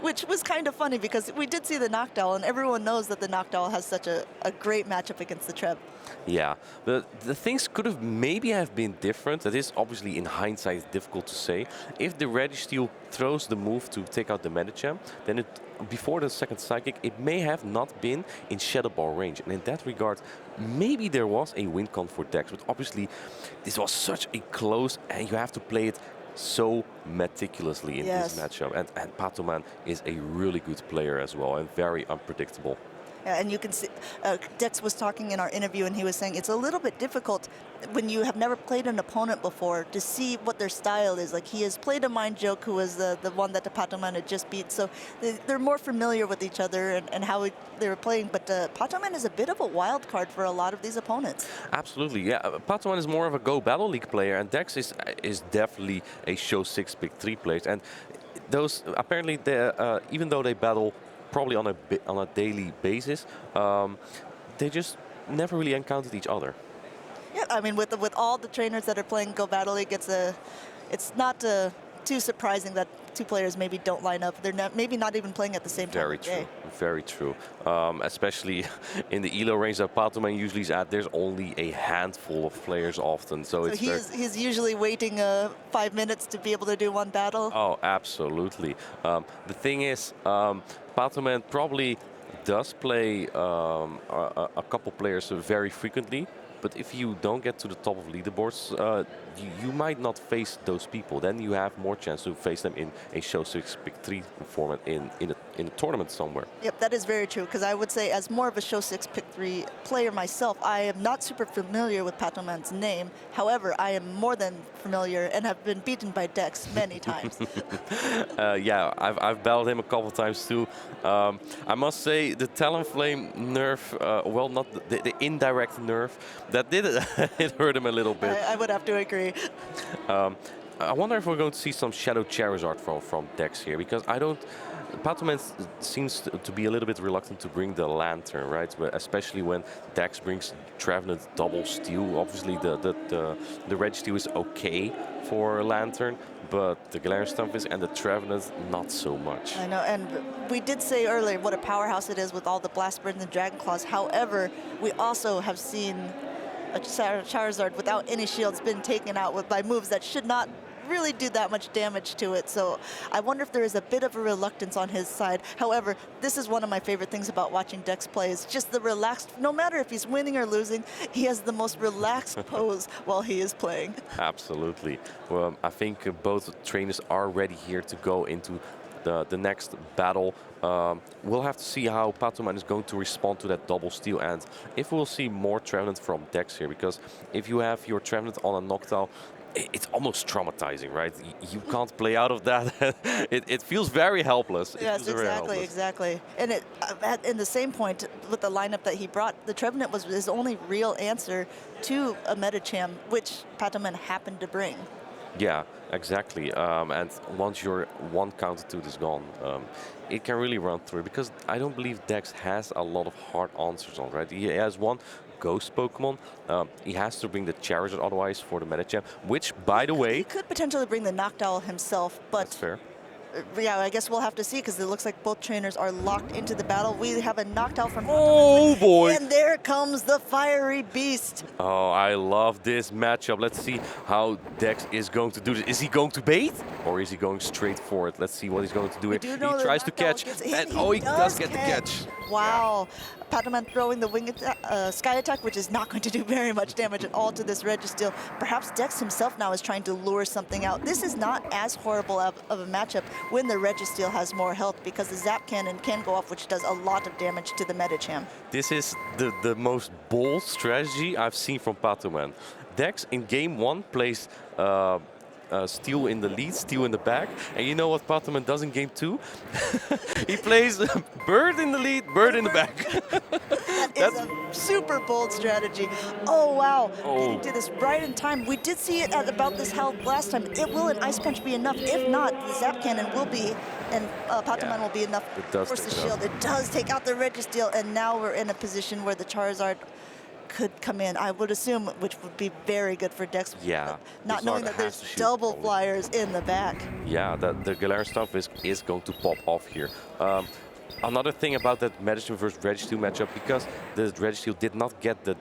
which was kind of funny because we did see the Noctowl, and everyone knows that the Noctowl has such a great matchup against the Trev.
Yeah, but the things could have maybe have been different. That is obviously in hindsight difficult to say. If the Registeel throws the move to take out the Medicham, then before the second Psychic, it may have not been in Shadow Ball range. And in that regard, maybe there was a win con for Dex. But obviously, this was such a close, and you have to play it so meticulously in this matchup. And Patoman is a really good player as well, and very unpredictable.
And you can see, Dex was talking in our interview, and he was saying it's a little bit difficult when you have never played an opponent before to see what their style is. Like, he has played a Mind Joke, who was the one that the Patoman had just beat, so they're more familiar with each other and how they were playing. But Patoman is a bit of a wild card for a lot of these opponents.
Absolutely, yeah. Patoman is more of a Go Battle League player, and Dex is definitely a Show 6 Big 3 player. And those, apparently, even though they battle probably on a daily basis, they just never really encountered each other.
Yeah, I mean, with all the trainers that are playing Go Battle League, it's not too surprising that 2 players maybe don't line up. They're maybe not even playing at the same time.
Very true, very true. Especially in the ELO range that Patoman usually is at, there's only a handful of players often. So it's
he's usually waiting 5 minutes to be able to do one battle.
Oh, absolutely. The thing is, Patoman probably does play a couple players very frequently. But if you don't get to the top of leaderboards, you might not face those people. Then you have more chance to face them in a show 6 pick 3 format in a tournament somewhere.
Yep, that is very true, because I would say as more of a show 6 pick 3 player myself, I am not super familiar with Patoman's name. However, I am more than familiar and have been beaten by Dex many times.
Yeah, I've battled him a couple of times too. I must say the Talonflame nerf, well, not the indirect nerf, that did it hurt him a little bit.
I would have to agree.
I wonder if we're going to see some Shadow Charizard from Dex here, because I don't. Patoman seems to be a little bit reluctant to bring the Lantern, right? Especially when Dex brings Trevenant double Steel. Obviously, the Red Steel is okay for Lantern, but the Galarian Stunfisk and the Trevenant, not so much.
I know, and we did say earlier what a powerhouse it is with all the Blast Bird and the Dragon Claws. However, we also have seen a Charizard without any shields been taken out by moves that should not really do that much damage to it. So I wonder if there is a bit of a reluctance on his side. However, this is one of my favorite things about watching Dex play, is just the relaxed, no matter if he's winning or losing, he has the most relaxed pose while he is playing.
Absolutely. Well, I think both trainers are ready here to go into the next battle. We'll have to see how Patoman is going to respond to that double steal, and if we'll see more Trevenant from Dex here, because if you have your Trevenant on a Noctowl, it's almost traumatizing, right? You can't play out of that. It feels very helpless.
Yes, exactly. And in the same point, with the lineup that he brought, the Trevenant was his only real answer to a Medicham, which Patoman happened to bring.
Yeah, exactly. And once your one counter to is gone, it can really run through, because I don't believe Dex has a lot of hard answers on, right? He has one Ghost Pokemon. He has to bring the Charizard otherwise for the Medicham, which, by the way...
He could potentially bring the Noctowl himself, but...
That's fair.
Yeah, I guess we'll have to see, because it looks like both trainers are locked into the battle. We have a Noctowl from...
Oh, boy!
And there comes the fiery beast.
Oh, I love this matchup. Let's see how Dex is going to do this. Is he going to bait, or is he going straight for it? Let's see what he's going to do here. He tries to catch, and oh, he does get the catch.
Wow. Yeah. Patoman throwing the wing sky attack, which is not going to do very much damage at all to this Registeel. Perhaps Dex himself now is trying to lure something out. This is not as horrible of a matchup when the Registeel has more health, because the Zap Cannon can go off, which does a lot of damage to the Medicham.
This is the most bold strategy I've seen from Patoman. Dex in game 1 plays Steel in the lead, Steel in the back. And you know what Patoman does in game 2? He plays Bird in the lead, Bird in the back.
That is a super bold strategy. Oh, wow. He did this right in time. We did see it at about this health last time. Will an Ice Punch be enough? If not, the Zap Cannon will be, and Patoman will be enough to force the shield. It does take out the Registeel, and now we're in a position where the Charizard could come in, I would assume, which would be very good for Dex.
Yeah.
Not knowing that there's double flyers in the back.
Yeah, the Galarian Stunfisk is going to pop off here. Another thing about that Medicham versus Registeel matchup, because the Registeel did not get the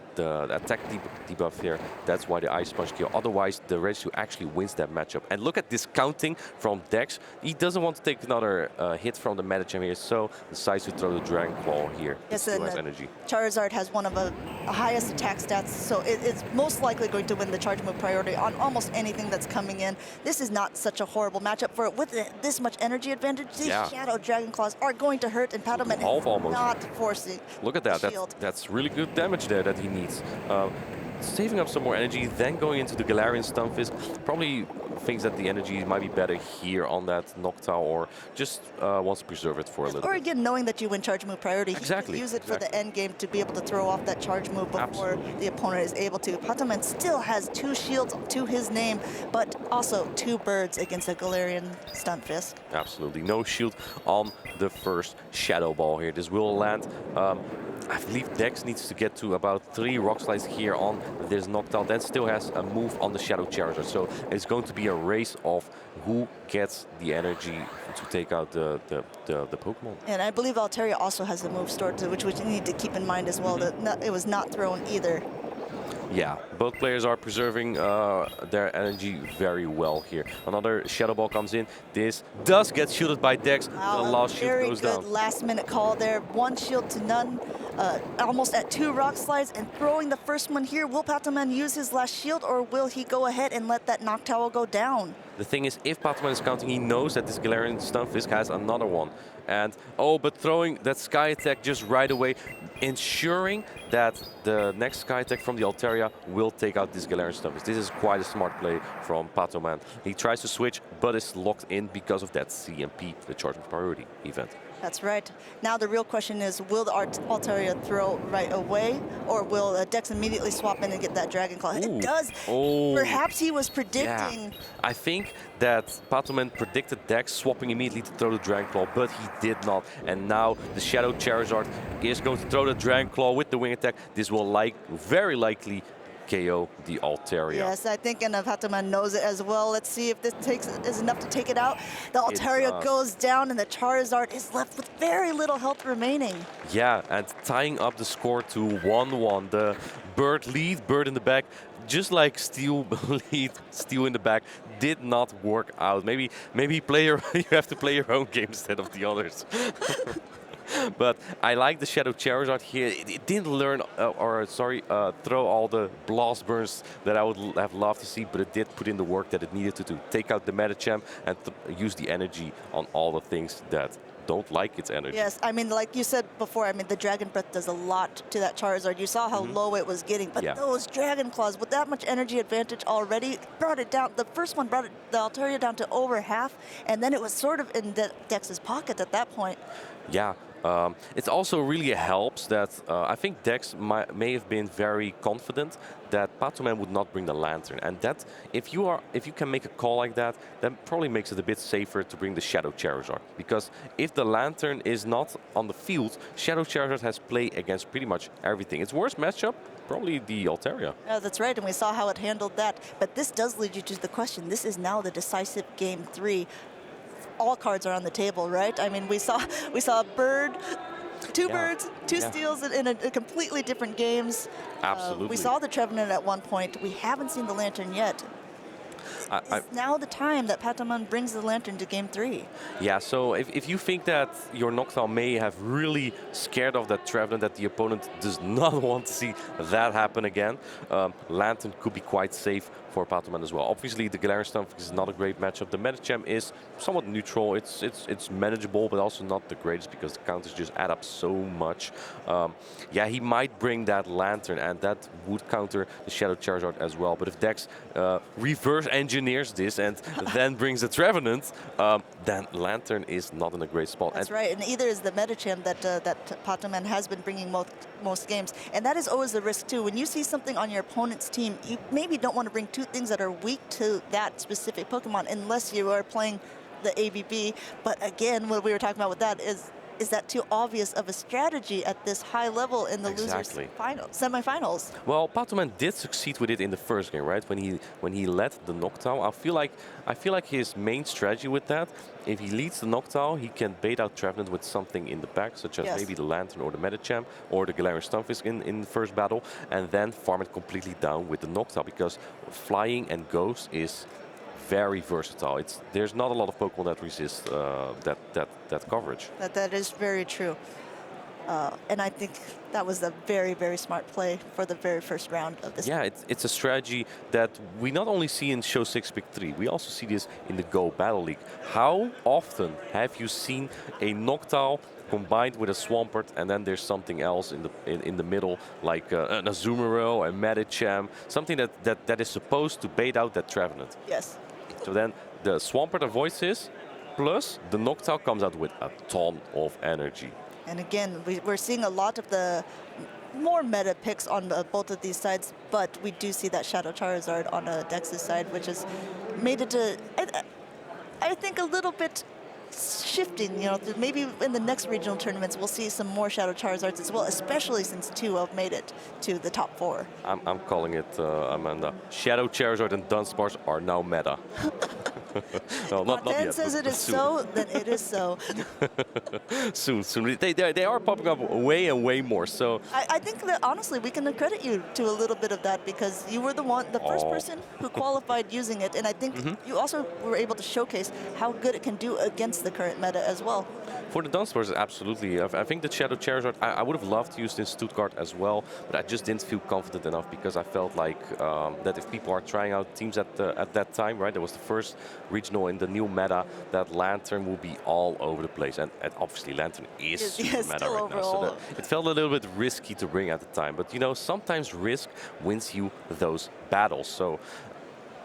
attack debuff here, that's why the Ice Punch kill. Otherwise, the Registeel actually wins that matchup. And look at this counting from Dex. He doesn't want to take another hit from the Medicham here, so decides to throw the Dragon Claw here.
Yes,
and energy.
Charizard has one of the highest attack stats, so it's most likely going to win the charge move priority on almost anything that's coming in. This is not such a horrible matchup for it. With this much energy advantage, these Shadow Dragon Claws are going to hurt, and Patoman is not forcing.
Look at that. That's really good damage there that he needs. Saving up some more energy, then going into the Galarian Stunfisk. Probably thinks that the energy might be better here on that Noctowl, or just wants to preserve it for a little bit.
Or again, knowing that you win charge move priority,
exactly.
Use it for the end game to be able to throw off that charge move before the opponent is able to. Patoman still has 2 shields to his name, but also 2 birds against a Galarian Stunfisk.
Absolutely. No shield on the first Shadow Ball here. This will land. I believe Dex needs to get to about 3 Rock Slides here on this Noctowl. Then still has a move on the Shadow Charizard. So it's going to be a race of who gets the energy to take out the Pokemon.
And I believe Altaria also has a move stored, which we need to keep in mind as well, that it was not thrown either.
Yeah, both players are preserving their energy very well here. Another Shadow Ball comes in. This does get shielded by Dex.
Wow,
the last shield goes down.
Very good last-minute call there. 1 shield to none. almost at 2 rock slides and throwing the first one here. Will Patoman use his last shield, or will he go ahead and let that Noctowl go down?
The thing is, if Patoman is counting, he knows that this Galarian Stunfisk has another one. And, oh, but throwing that Sky Attack just right away, ensuring that the next Sky Attack from the Altaria will take out this Galarian Stunfisk. This is quite a smart play from Patoman. He tries to switch, but is locked in because of that CMP, the Charge with Priority event.
That's right. Now the real question is, will the Altaria throw right away, or will Dex immediately swap in and get that Dragon Claw?
Ooh.
It does.
Oh.
Perhaps he was predicting.
Yeah. I think that Patoman predicted Dex swapping immediately to throw the Dragon Claw, but he did not. And now the Shadow Charizard is going to throw the Dragon Claw with the Wing Attack. This will very likely KO the Altaria.
Yes, I think Patoman knows it as well. Let's see if this is enough to take it out. The Altaria goes down and the Charizard is left with very little health remaining.
Yeah, and tying up the score to 1-1. The Bird lead, Bird in the back, just like Steel lead, Steel in the back, did not work out. Maybe you have to play your own game instead of the others. But I like the Shadow Charizard here. It didn't learn, throw all the blast burns that I would have loved to see, but it did put in the work that it needed to do. Take out the Medicham and use the energy on all the things that don't like its energy.
Yes, I mean, like you said before, I mean, the Dragon Breath does a lot to that Charizard. You saw how low it was getting, but those Dragon Claws, with that much energy advantage already, brought it down. The first one brought the Altaria down to over half, and then it was sort of in Dex's pocket at that point.
Yeah. It also really helps that I think Dex may have been very confident that Patoman would not bring the Lantern, and that if you can make a call like that, that probably makes it a bit safer to bring the Shadow Charizard, because if the Lantern is not on the field, Shadow Charizard has play against pretty much everything. Its worst matchup, probably the Altaria.
Yeah, that's right, and we saw how it handled that. But this does lead you to the question. This is now the decisive game 3. All cards are on the table, right? I mean, we saw a bird, two birds, two steals in a completely different games.
Absolutely.
We saw the Trevenant at one point. We haven't seen the Lantern yet. It's now the time that Patoman brings the Lantern to game 3.
Yeah, so if you think that your Noctowl may have really scared off that Trevenant, that the opponent does not want to see that happen again, Lantern could be quite safe for Patoman as well. Obviously, the Galarian Stunfisk is not a great matchup. The Medicham is somewhat neutral. It's manageable, but also not the greatest because the counters just add up so much. Yeah, he might bring that Lantern, and that would counter the Shadow Charizard as well. But if Dex reverse engineers this and then brings the Trevenant, then Lantern is not in a great spot.
That's right, and either is the Medicham that Patoman has been bringing most games. And that is always the risk too. When you see something on your opponent's team, you maybe don't want to bring two things that are weak to that specific Pokemon unless you are playing the ABB. But again, what we were talking about with that is that too obvious of a strategy at this high level in the losers semifinals?
Well, Patoman did succeed with it in the first game, right? When he led the Noctowl, I feel like his main strategy with that, if he leads the Noctowl, he can bait out Trevenant with something in the back, such as maybe the Lantern or the Medicham or the Galarian Stunfisk in the first battle, and then farm it completely down with the Noctowl, because flying and Ghost is very versatile. There's not a lot of Pokemon that resist that coverage.
That is very true. And I think that was a very, very smart play for the very first round of this.
Yeah, it's a strategy that we not only see in Show 6 Pick 3, we also see this in the Go Battle League. How often have you seen a Noctowl combined with a Swampert, and then there's something else in the middle, like an Azumarill, a Medicham, something that is supposed to bait out that Trevenant.
Yes.
So then the Swampert avoids this, plus the Noctowl comes out with a ton of energy.
And again, we're seeing a lot of the more meta picks on both of these sides, but we do see that Shadow Charizard on Dex's side, which has made it to, I think, a little bit shifting. You know, maybe in the next regional tournaments we'll see some more Shadow Charizards as well, especially since 2 have made it to the top 4.
I'm calling it, Amanda. Shadow Charizard and Dunsparce are now meta. Well, not
Dan
yet.
says
but
it is
soon.
so, then it is so.
soon. They are popping up way and way more. So
I think that honestly we can credit you to a little bit of that because you were the first person who qualified using it, and I think you also were able to showcase how good it can do against the current meta as well.
for the Dunsparce, absolutely. I think the Shadow Charizard, I would have loved to use it in Stuttgart as well, but I just didn't feel confident enough because I felt like that if people are trying out teams at that time, right, there was the first regional in the new meta, that Lantern will be all over the place, and obviously Lantern is super meta right now, so it felt a little bit risky to bring at the time. But you know, sometimes risk wins you those battles. So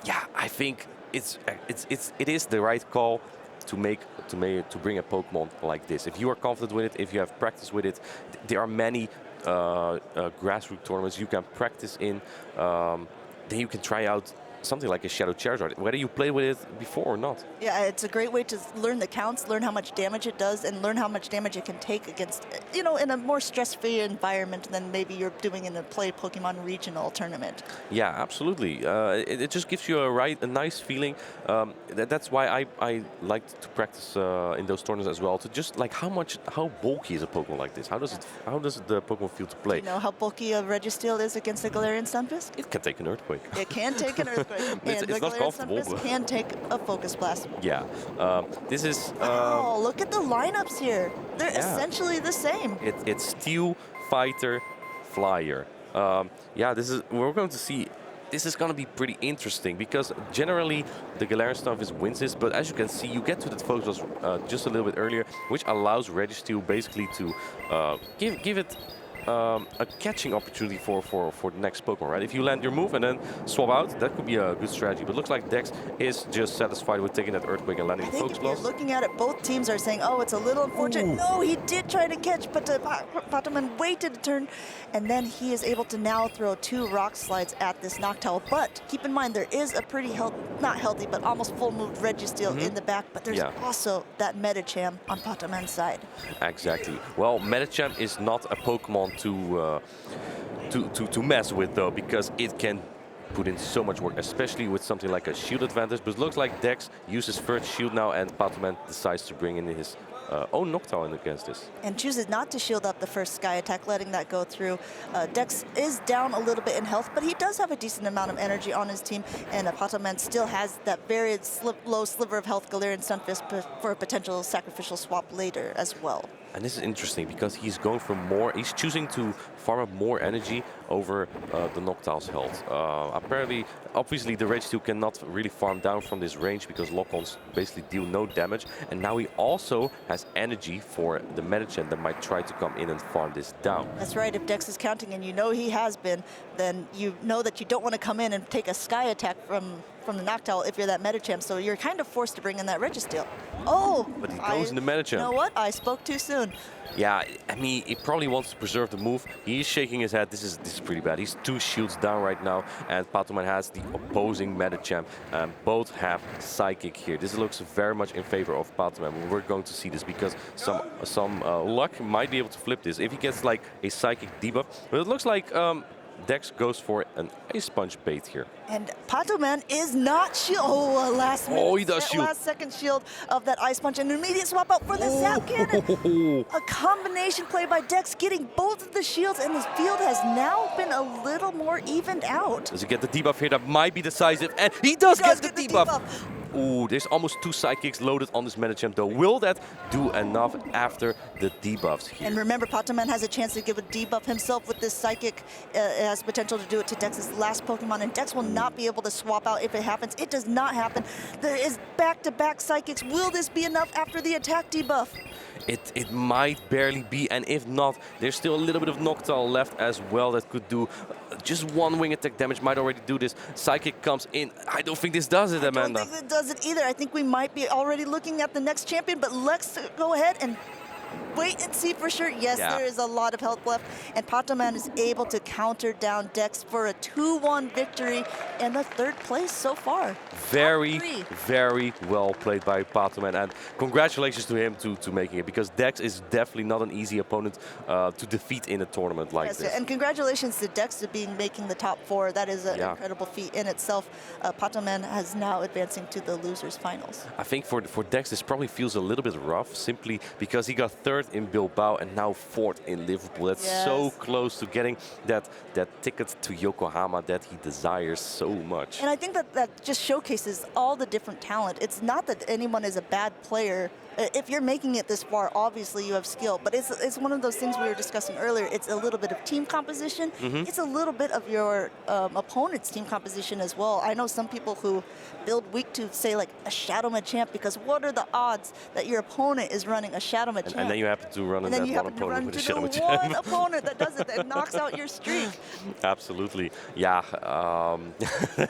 yeah, I think it is the right call to bring a Pokemon like this. If you are confident with it, if you have practice with it, there are many grassroots tournaments you can practice in. Then you can try out something like a Shadow Charizard, whether you played with it before or not.
Yeah, it's a great way to learn the counts, learn how much damage it does, and learn how much damage it can take against, you know, in a more stress-free environment than maybe you're doing in a Play Pokemon regional tournament.
Yeah, absolutely. It just gives you a nice feeling. That's why I like to practice in those tournaments as well. To just like how bulky is a Pokemon like this? How does the Pokemon feel to play?
Do you know how bulky a Registeel is against a Galarian Stunfisk?
It can take an Earthquake.
It can take an Earthquake. And
it's
the
not
Galarian
comfortable,
Stunfisk
but
can take a Focus Blast.
yeah. This is.
Oh, look at the lineups here. They're essentially the same.
It's Steel, Fighter, Flyer. Yeah, we're going to see. This is going to be pretty interesting because generally the Galarian Stunfisk wins this, but as you can see, you get to the Focus just a little bit earlier, which allows Registeel basically to give it a catching opportunity for the next Pokemon, right? If you land your move and then swap out, that could be a good strategy. But it looks like Dex is just satisfied with taking that Earthquake and landing the Focus Blast.
Looking at it, both teams are saying, oh, it's a little unfortunate. Ooh. No, he did try to catch, but Patoman waited a turn, and then he is able to now throw 2 Rock Slides at this Noctowl. But keep in mind, there is a pretty not healthy, but almost full-moved Registeel in the back, but there's also that Medicham on Patoman's side.
Exactly. Well, Medicham is not a Pokemon to mess with though, because it can put in so much work, especially with something like a shield advantage. But it looks like Dex uses first shield now, and Patoman decides to bring in his own Noctowl in against this.
And chooses not to shield up the first Sky Attack, letting that go through. Dex is down a little bit in health, but he does have a decent amount of energy on his team, and Patoman still has that very low sliver of health Galarian Stunfisk for a potential sacrificial swap later as well.
And this is interesting because he's going for more. He's choosing to farm up more energy over the Noctowl's health. Apparently, obviously, the Registeel cannot really farm down from this range because lock-ons basically deal no damage. And now he also has energy for the Medicham that might try to come in and farm this down.
That's right. If Dex is counting, and you know he has been, then you know that you don't want to come in and take a Sky Attack from the Noctowl if you're that Medicham, so you're kind of forced to bring in that Registeel. Oh!
But he goes in the Medicham.
You know what? I spoke too soon.
Yeah, I mean, he probably wants to preserve the move. He is shaking his head. This is pretty bad. He's 2 shields down right now, and Patoman has the opposing Medicham. Both have Psychic here. This looks very much in favor of Patoman. We're going to see this because some luck might be able to flip this if he gets like a Psychic debuff. But it looks like Dex goes for an Ice Punch bait here.
And Patoman is not shield. Oh, last minute.
Oh, he does shield.
Last second shield of that Ice Punch, and an immediate swap out for the Zap Cannon. A combination play by Dex, getting both of the shields, and this field has now been a little more evened out.
Does he get the debuff here? That might be decisive, and he does get the debuff. Ooh, there's almost 2 Psychics loaded on this Medicham though. Will that do enough after the debuffs here?
And remember, Patoman has a chance to give a debuff himself with this Psychic. It has potential to do it to Dex's last Pokemon, and Dex will not be able to swap out if it happens. It does not happen. There is back-to-back Psychics. Will this be enough after the attack debuff?
It might barely be, and if not, there's still a little bit of Noctowl left as well that could do just 1 wing attack damage. Might already do this. Psychic comes in. I don't think this does it, Amanda.
I don't think it does it either. I think we might be already looking at the next champion, but let's go ahead and wait and see for sure. Yes,
Yeah.
there is a lot of health left, and Patoman is able to counter down Dex for a 2-1 victory and the 3rd place so far.
Very,
Top 3.
very well played by Patoman, and congratulations to him to making it, because Dex is definitely not an easy opponent to defeat in a tournament like
Yes,
this.
and congratulations to Dex to making the top 4. That is an incredible feat in itself. Patoman has now advancing to the losers finals.
I think for Dex this probably feels a little bit rough, simply because he got 3rd in Bilbao and now 4th in Liverpool. That's so close to getting that ticket to Yokohama that he desires so much.
And I think that just showcases all the different talent. It's not that anyone is a bad player. If you're making it this far, obviously you have skill, but it's one of those things we were discussing earlier. It's a little bit of team composition. It's a little bit of your opponent's team composition as well. I know some people who build weak to, say, like a Shadow Machamp, because what are the odds that your opponent is running a Shadow Machamp?
And then you happen to run into that one opponent with a Shadow Machamp.
one opponent that does it, that knocks out your streak.
Absolutely, yeah.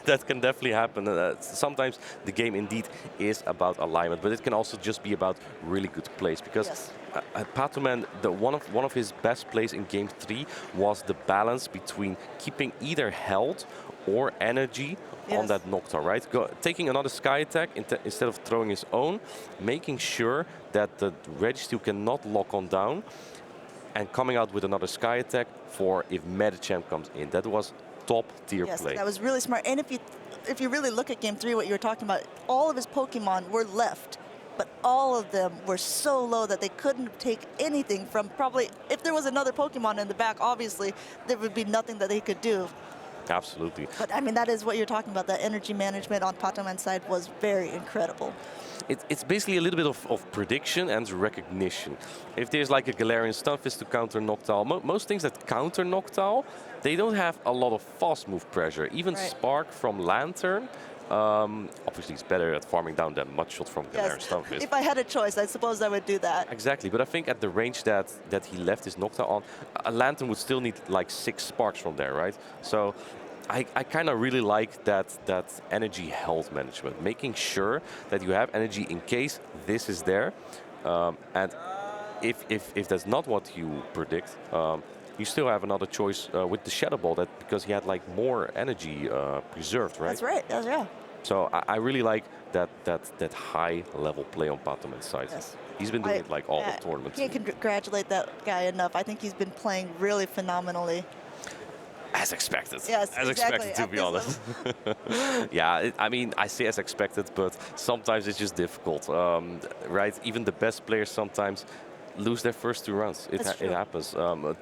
That can definitely happen. Sometimes the game indeed is about alignment, but it can also just be about really good plays, because Patoman, one of his best plays in Game 3 was the balance between keeping either health or energy on that Noctowl, right? Taking another Sky Attack instead of throwing his own, making sure that the Registeel cannot lock on down, and coming out with another Sky Attack for if Medicham comes in. That was top tier play.
Yes, that was really smart. And if you really look at Game 3, what you were talking about, all of his Pokemon were left, but all of them were so low that they couldn't take anything from probably, if there was another Pokemon in the back, obviously, there would be nothing that they could do.
Absolutely.
But I mean, that is what you're talking about. The energy management on Patoman's side was very incredible.
It's basically a little bit of prediction and recognition. If there's like a Galarian Stunfisk to counter Noctowl, most things that counter Noctowl, they don't have a lot of fast move pressure. Even Spark from Lantern, obviously it's better at farming down than Mudshot from Galarian Stunfisk.
If I had a choice, I suppose I would do that.
Exactly, but I think at the range that he left his Noctowl on, a Lantern would still need like 6 Sparks from there, right? So I kind of really like that energy health management, making sure that you have energy in case this is there. And if that's not what you predict, you still have another choice with the Shadow Ball, because he had like more energy preserved, right?
That's right. That's right.
So I really like that high level play on Patoman's side.
Yes.
He's been doing it like all the tournaments.
Can't congratulate that guy enough. I think he's been playing really phenomenally.
As expected.
Yes,
as
exactly,
expected, to be honest. Yeah, I mean, I say as expected, but sometimes it's just difficult, right? Even the best players sometimes lose their first 2 rounds. It happens.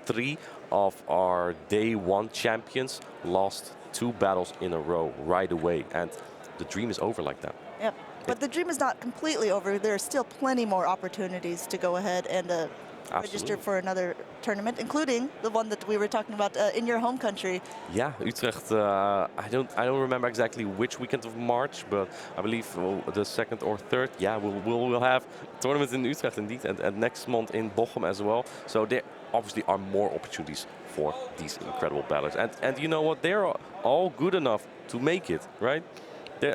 3 of our day 1 champions lost 2 battles in a row right away, and the dream is over like that.
Yep. But the dream is not completely over. There are still plenty more opportunities to go ahead and register for another tournament, including the one that we were talking about in your home country.
Yeah, Utrecht. I don't remember exactly which weekend of March, but I believe the 2nd or 3rd. Yeah, we'll have tournaments in Utrecht indeed, and next month in Bochum as well. So there obviously are more opportunities for these incredible battlers, and you know what? They're all good enough to make it, right?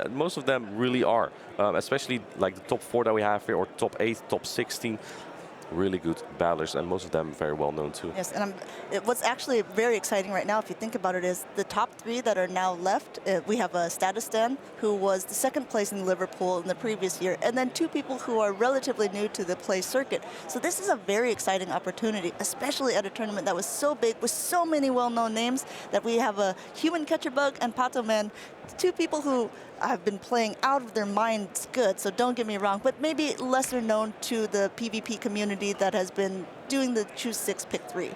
Most of them really are, especially like the top 4 that we have here, or top 8, top 16. Really good battlers, and most of them very well known too.
Yes, and what's actually very exciting right now, if you think about it, is the top 3 that are now left. We have Statustan, who was the 2nd place in Liverpool in the previous year, and then 2 people who are relatively new to the play circuit. So this is a very exciting opportunity, especially at a tournament that was so big with so many well-known names, that we have a Human Catcher Bug and Patoman, 2 people who have been playing out of their minds good, so don't get me wrong, but maybe lesser known to the PvP community that has been doing the choose 6, pick 3.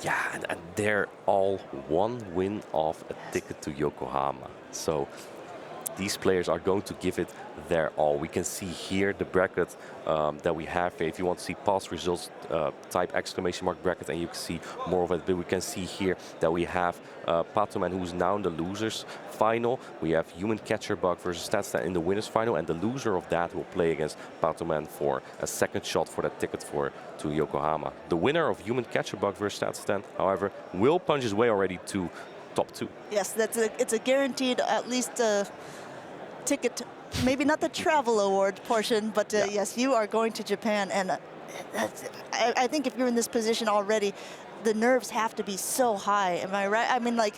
Yeah, and they're all 1 win off a ticket to Yokohama. So these players are going to give it their all. We can see here the bracket that we have here. If you want to see past results, type ! bracket and you can see more of it. But we can see here that we have Patoman, who's now in the losers final. We have Human Catcher Bug versus Statstan in the winners final, and the loser of that will play against Patoman for a 2nd shot for that ticket to Yokohama. The winner of Human Catcher Bug versus Statstan, however, will punch his way already to top 2.
Yes, it's a guaranteed at least ticket, maybe not the travel award portion, but yes, you are going to Japan, and I think if you're in this position already, the nerves have to be so high. Am I right? I mean, like,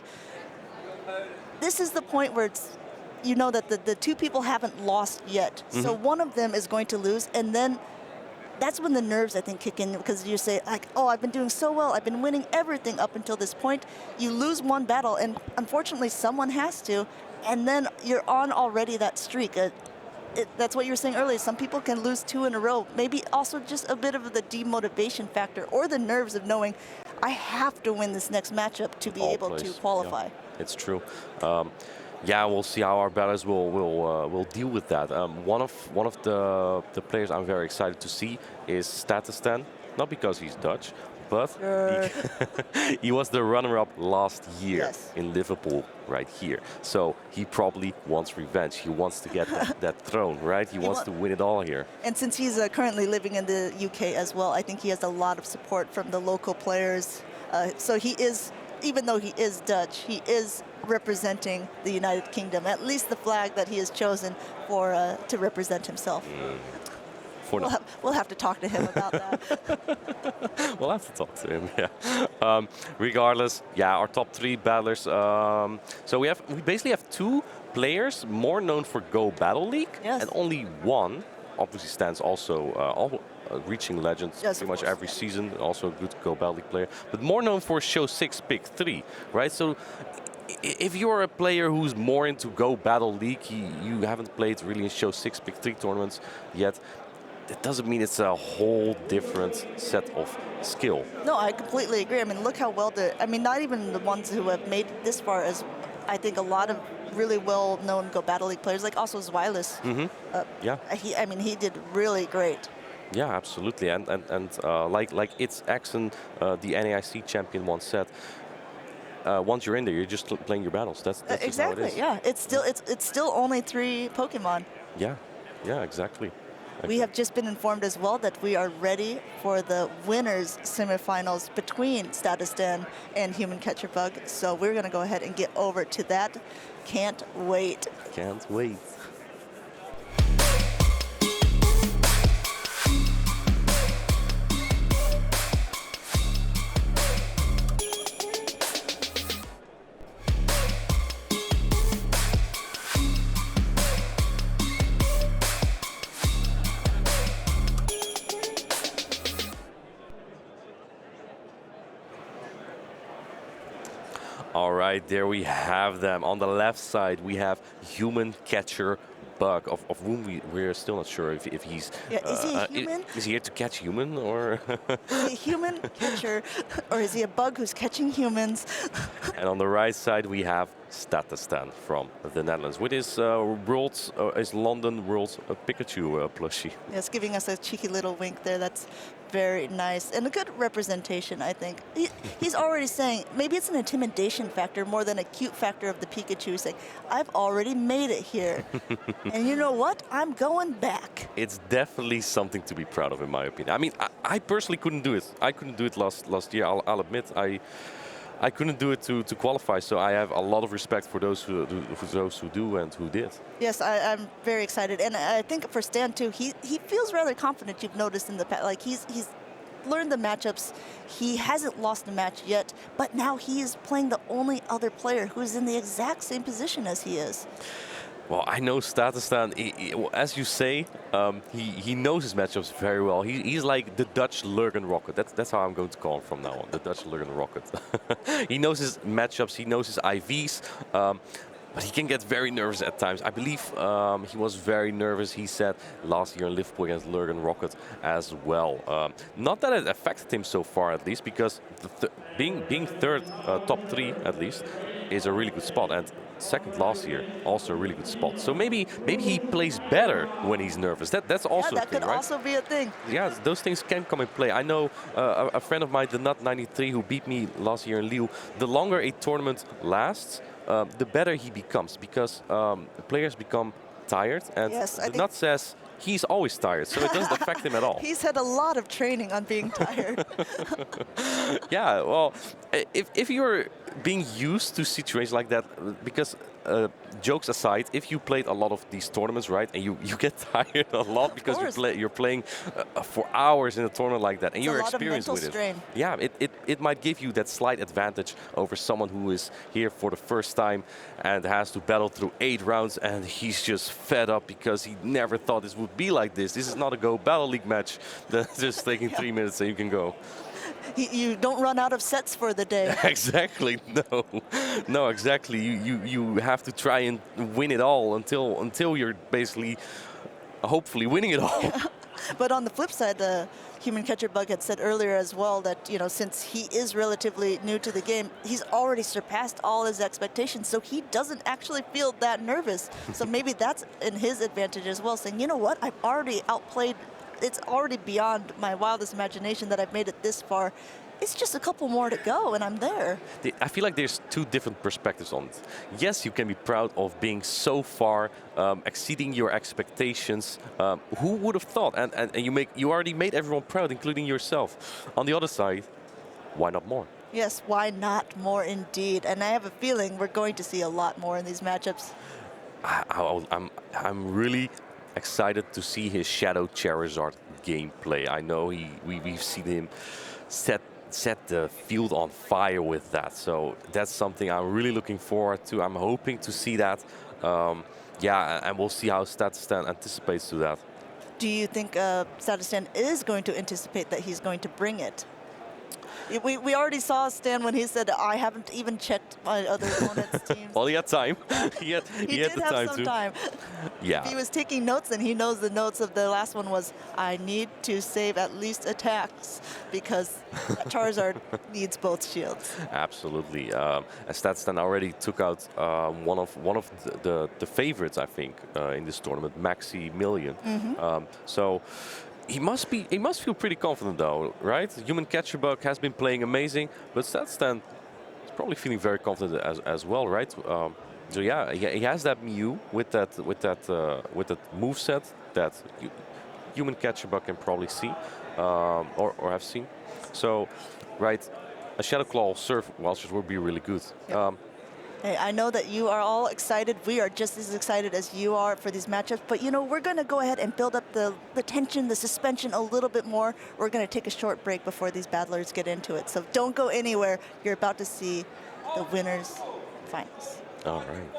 this is the point where it's, you know that the two people haven't lost yet. So one of them is going to lose, and then that's when the nerves, I think, kick in, because you say, like, oh, I've been doing so well. I've been winning everything up until this point. You lose one battle, and unfortunately, someone has to, and then you're on already that streak. That's what you were saying earlier. Some people can lose 2 in a row. Maybe also just a bit of the demotivation factor or the nerves of knowing I have to win this next matchup to be able to qualify.
Yeah, it's true. Yeah, we'll see how our battlers will deal with that. One of the players I'm very excited to see is Statistan, not because he's Dutch, but he was the runner-up last year in Liverpool, right here. So he probably wants revenge. He wants to get that throne, right? He wants to win it all here.
And since he's currently living in the UK as well, I think he has a lot of support from the local players. So he is, even though he is Dutch, he is representing the United Kingdom, at least the flag that he has chosen for to represent himself. We'll have to talk to him about that.
We'll have to talk to him, yeah. Regardless, yeah, our top 3 battlers. So we basically have 2 players more known for Go Battle League, and only one obviously stands also reaching legends pretty much every season, also a good Go Battle League player, but more known for Show 6 Pick 3, right? So if you're a player who's more into Go Battle League, you haven't played really in Show 6 Pick 3 tournaments yet, that doesn't mean it's a whole different set of skill.
No, I completely agree. I mean, look how well not even the ones who have made it this far, as I think a lot of really well-known Go Battle League players, like also Zweilis.
Yeah.
He did really great.
Yeah, absolutely. And like it's Axon, the NAIC champion, once said, once you're in there, you're just playing your battles. That's
exactly.
Just
how it is. Yeah, it's still only 3 Pokemon.
Yeah, exactly.
We have just been informed as well that we are ready for the winners semifinals between Statistan and Human Catcher Bug. So we're going to go ahead and get over to that. Can't wait.
Can't wait. All right, there we have them. On the left side, we have Human Catcher Bug, of whom we're still not sure if he's...
Yeah, is he a human?
Is he here to catch human, or...
Is he a human catcher, or is he a bug who's catching humans?
And on the right side, we have Statistan from the Netherlands with his his London World Pikachu plushie.
Yes, giving us a cheeky little wink there. That's very nice and a good representation, I think. He's already saying, maybe it's an intimidation factor more than a cute factor of the Pikachu, saying, I've already made it here. And you know what? I'm going back.
It's definitely something to be proud of, in my opinion. I mean, I personally couldn't do it. I couldn't do it last year. I'll admit, I couldn't do it to qualify, so I have a lot of respect for those who do and who did.
Yes, I'm very excited, and I think for Stan too, he feels rather confident. You've noticed in the past, like he's learned the matchups. He hasn't lost a match yet, but now he is playing the only other player who is in the exact same position as he is.
Well, I know Statistan, as you say, he knows his matchups very well. He's like the Dutch Lurgan Rocket. That's how I'm going to call him from now on, the Dutch Lurgan Rocket. He knows his matchups, he knows his IVs, but he can get very nervous at times. I believe he was very nervous, he said, last year in Liverpool against Lurgan Rocket as well. Not that it affected him so far, at least, because being third, top 3 at least, is a really good spot. And second last year, also a really good spot. So maybe he plays better when he's nervous. That's also
that
a thing,
could
right?
also be a thing.
Yeah, those things can come in play. I know a friend of mine, the Nut 93, who beat me last year in Lille. The longer a tournament lasts, the better he becomes, because players become tired, and the Nut says he's always tired, so it doesn't affect him at all.
He's had a lot of training on being tired.
Yeah, well, if you're being used to situations like that, because jokes aside, if you played a lot of these tournaments, right, and you get tired a lot because you're playing for hours in a tournament like that, and you're experienced with it. Yeah, it might give you that slight advantage over someone who is here for the first time and has to battle through 8 rounds, and he's just fed up because he never thought this would be like this. This is not a Go Battle League match that's just taking 3 minutes and you can go.
You don't run out of sets for the day.
Exactly, no, exactly. You have to try and win it all until you're basically, hopefully, winning it all.
But on the flip side, the Human Catcher Bug had said earlier as well that, you know, since he is relatively new to the game, he's already surpassed all his expectations, so he doesn't actually feel that nervous. So maybe that's in his advantage as well, saying, you know what, I've already outplayed. It's already beyond my wildest imagination that I've made it this far. It's just a couple more to go, and I'm there.
I feel like there's 2 different perspectives on it. Yes, you can be proud of being so far, exceeding your expectations. Who would have thought? And you already made everyone proud, including yourself. On the other side, why not more?
Yes, why not more indeed? And I have a feeling we're going to see a lot more in these matchups.
I'm really excited to see his Shadow Charizard gameplay. I know we've seen him set the field on fire with that. So that's something I'm really looking forward to. I'm hoping to see that. Yeah, and we'll see how Statistan anticipates to that.
Do you think Statistan is going to anticipate that he's going to bring it? We already saw Stan when he said, I haven't even checked my other opponent's teams.
Well, he had time. he had the time
some
too.
time.
Yeah.
If he was taking notes, and he knows the notes of the last one was, I need to save at least attacks because Charizard needs both shields.
Absolutely. Statistan already took out one of the favorites, I think, in this tournament, Maximilian. So he must feel pretty confident though, right? Human Catcher Bug has been playing amazing, but Statistan is probably feeling very confident as well, right? So yeah, he has that Mew with that moveset that Human Catcher Bug can probably see or have seen. So, right, a Shadow Claw Surf Welchers would be really good.
Yep. Hey, I know that you are all excited. We are just as excited as you are for these matchups. But, you know, we're going to go ahead and build up the tension, the suspension a little bit more. We're going to take a short break before these battlers get into it. So don't go anywhere. You're about to see the winners' finals.
All right.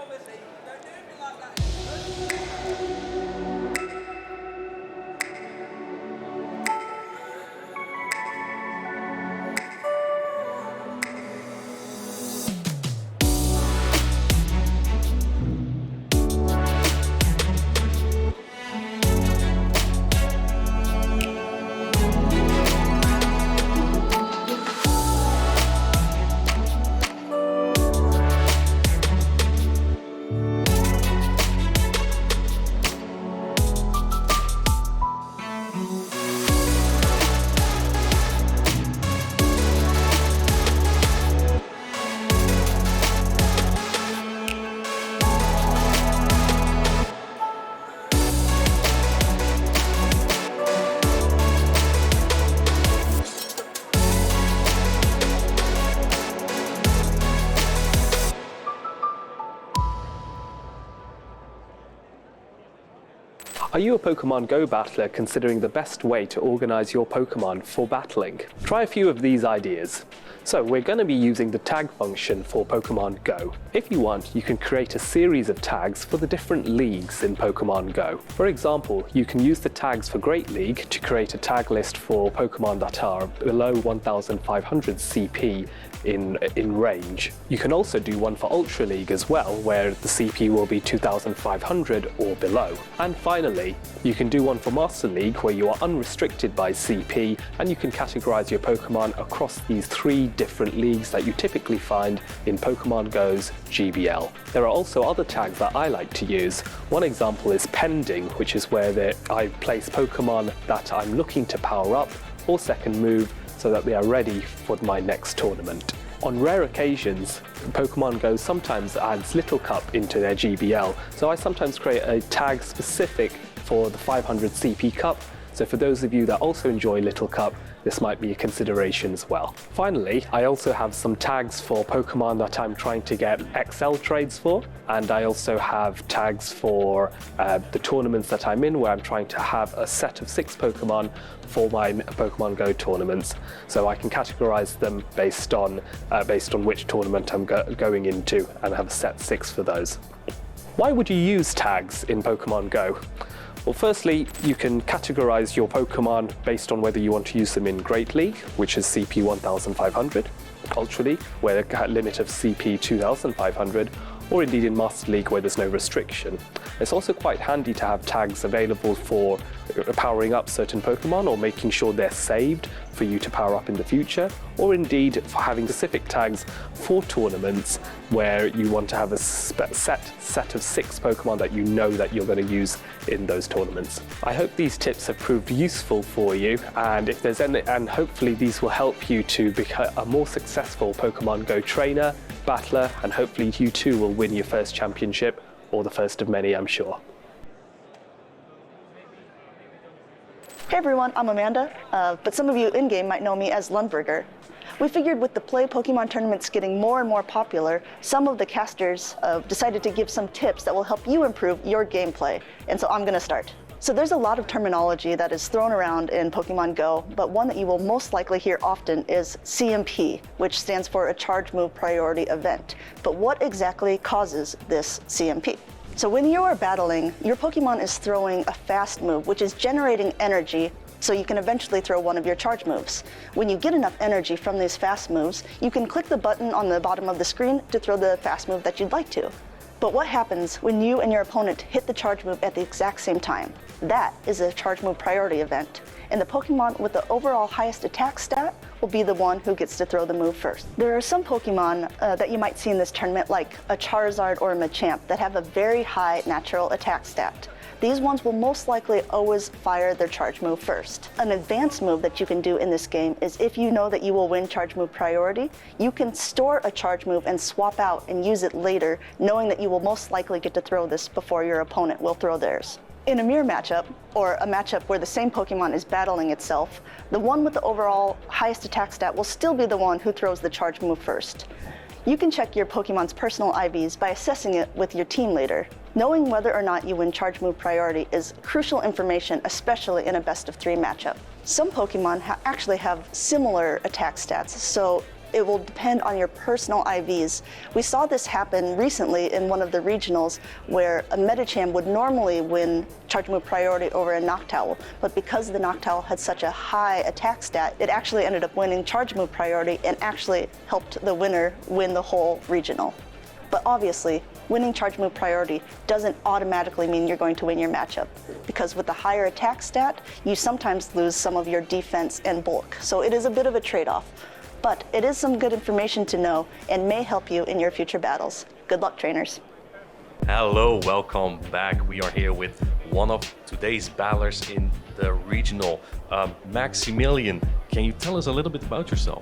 Are you a Pokemon Go battler considering the best way to organize your Pokemon for battling? Try a few of these ideas. So we're going to be using the tag function for Pokemon Go. If you want, you can create a series of tags for the different leagues in Pokemon Go. For example, you can use the tags for Great League to create a tag list for Pokemon that are below 1500 CP in range. You can also do one for Ultra League as well, where the CP will be 2500 or below. And finally, you can do one for Master League where you are unrestricted by CP, and you can categorize your Pokemon across these 3 different leagues that you typically find in Pokemon Go's GBL. There are also other tags that I like to use. One example is pending, which is where I place Pokemon that I'm looking to power up or second move so that they are ready for my next tournament. On rare occasions, Pokemon Go sometimes adds Little Cup into their GBL, so I sometimes create a tag specific for the 500 CP Cup So for those of you that also enjoy Little Cup, this might be a consideration as well. Finally, I also have some tags for Pokemon that I'm trying to get XL trades for, and I also have tags for the tournaments that I'm in, where I'm trying to have a set of 6 Pokemon for my Pokemon Go tournaments. So I can categorize them based on which tournament I'm going into, and have a set 6 for those. Why would you use tags in Pokemon Go? Well, firstly, you can categorize your Pokemon based on whether you want to use them in Great League, which is CP 1500, Ultra League, where a limit of CP 2500, or indeed in Master League, where there's no restriction. It's also quite handy to have tags available for powering up certain Pokemon, or making sure they're saved for you to power up in the future, or indeed for having specific tags for tournaments where you want to have a set of 6 Pokemon that you know that you're going to use in those tournaments. I hope these tips have proved useful for you, and if there's any, and hopefully these will help you to become a more successful Pokemon Go trainer, battler, and hopefully you too will win your first championship, or the first of many, I'm sure.
Hey everyone, I'm Amanda, but some of you in-game might know me as Lundberger. We figured with the Play Pokemon tournaments getting more and more popular, some of the casters decided to give some tips that will help you improve your gameplay, and so I'm going to start. So there's a lot of terminology that is thrown around in Pokemon Go, but one that you will most likely hear often is CMP, which stands for a Charge Move Priority Event. But what exactly causes this CMP? So when you are battling, your Pokemon is throwing a fast move, which is generating energy so you can eventually throw one of your charge moves. When you get enough energy from these fast moves, you can click the button on the bottom of the screen to throw the fast move that you'd like to. But what happens when you and your opponent hit the charge move at the exact same time? That is a charge move priority event, and the Pokemon with the overall highest attack stat will be the one who gets to throw the move first. There are some Pokemon that you might see in this tournament, like a Charizard or a Machamp, that have a very high natural attack stat. These ones will most likely always fire their charge move first. An advanced move that you can do in this game is, if you know that you will win charge move priority, you can store a charge move and swap out and use it later, knowing that you will most likely get to throw this before your opponent will throw theirs. In a mirror matchup, or a matchup where the same Pokemon is battling itself, the one with the overall highest attack stat will still be the one who throws the charge move first. You can check your Pokemon's personal IVs by assessing it with your team later. Knowing whether or not you win charge move priority is crucial information, especially in a best of 3 matchup. Some Pokemon actually have similar attack stats, so it will depend on your personal IVs. We saw this happen recently in one of the regionals, where a Medicham would normally win charge move priority over a Noctowl, but because the Noctowl had such a high attack stat, it actually ended up winning charge move priority and actually helped the winner win the whole regional. But obviously, winning charge move priority doesn't automatically mean you're going to win your matchup, because with the higher attack stat, you sometimes lose some of your defense and bulk, so it is a bit of a trade-off. But it is some good information to know and may help you in your future battles. Good luck, trainers.
Hello, welcome back. We are here with one of today's battlers in the regional, Maximilian. Can you tell us a little bit about yourself?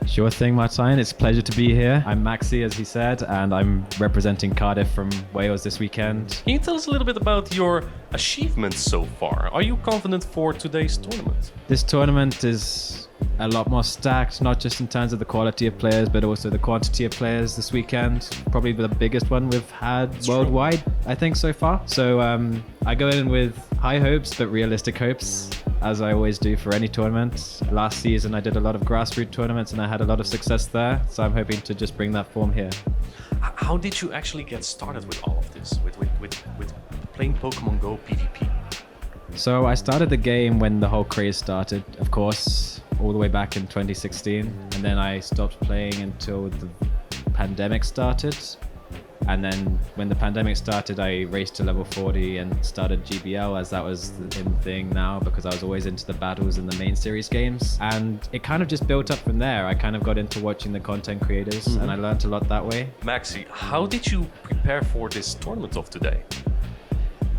Sure thing, Martijn. It's a pleasure to be here. I'm Maxi, as he said, and I'm representing Cardiff from Wales this weekend.
Can you tell us a little bit about your achievements so far? Are you confident for today's tournament?
This tournament is a lot more stacked, not just in terms of the quality of players, but also the quantity of players this weekend. Probably the biggest one we've had worldwide, I think, so far. So I go in with high hopes, but realistic hopes, as I always do for any tournament. Last season, I did a lot of grassroots tournaments, and I had a lot of success there. So I'm hoping to just bring that form here.
How did you actually get started with all of this, with playing Pokemon Go PvP?
So I started the game when the whole craze started, of course, all the way back in 2016. And then I stopped playing until the pandemic started. And then when the pandemic started, I raced to level 40 and started GBL, as that was the thing now, because I was always into the battles in the main series games. And it kind of just built up from there. I kind of got into watching the content creators, and I learned a lot that way.
Maxi, how did you prepare for this tournament of today?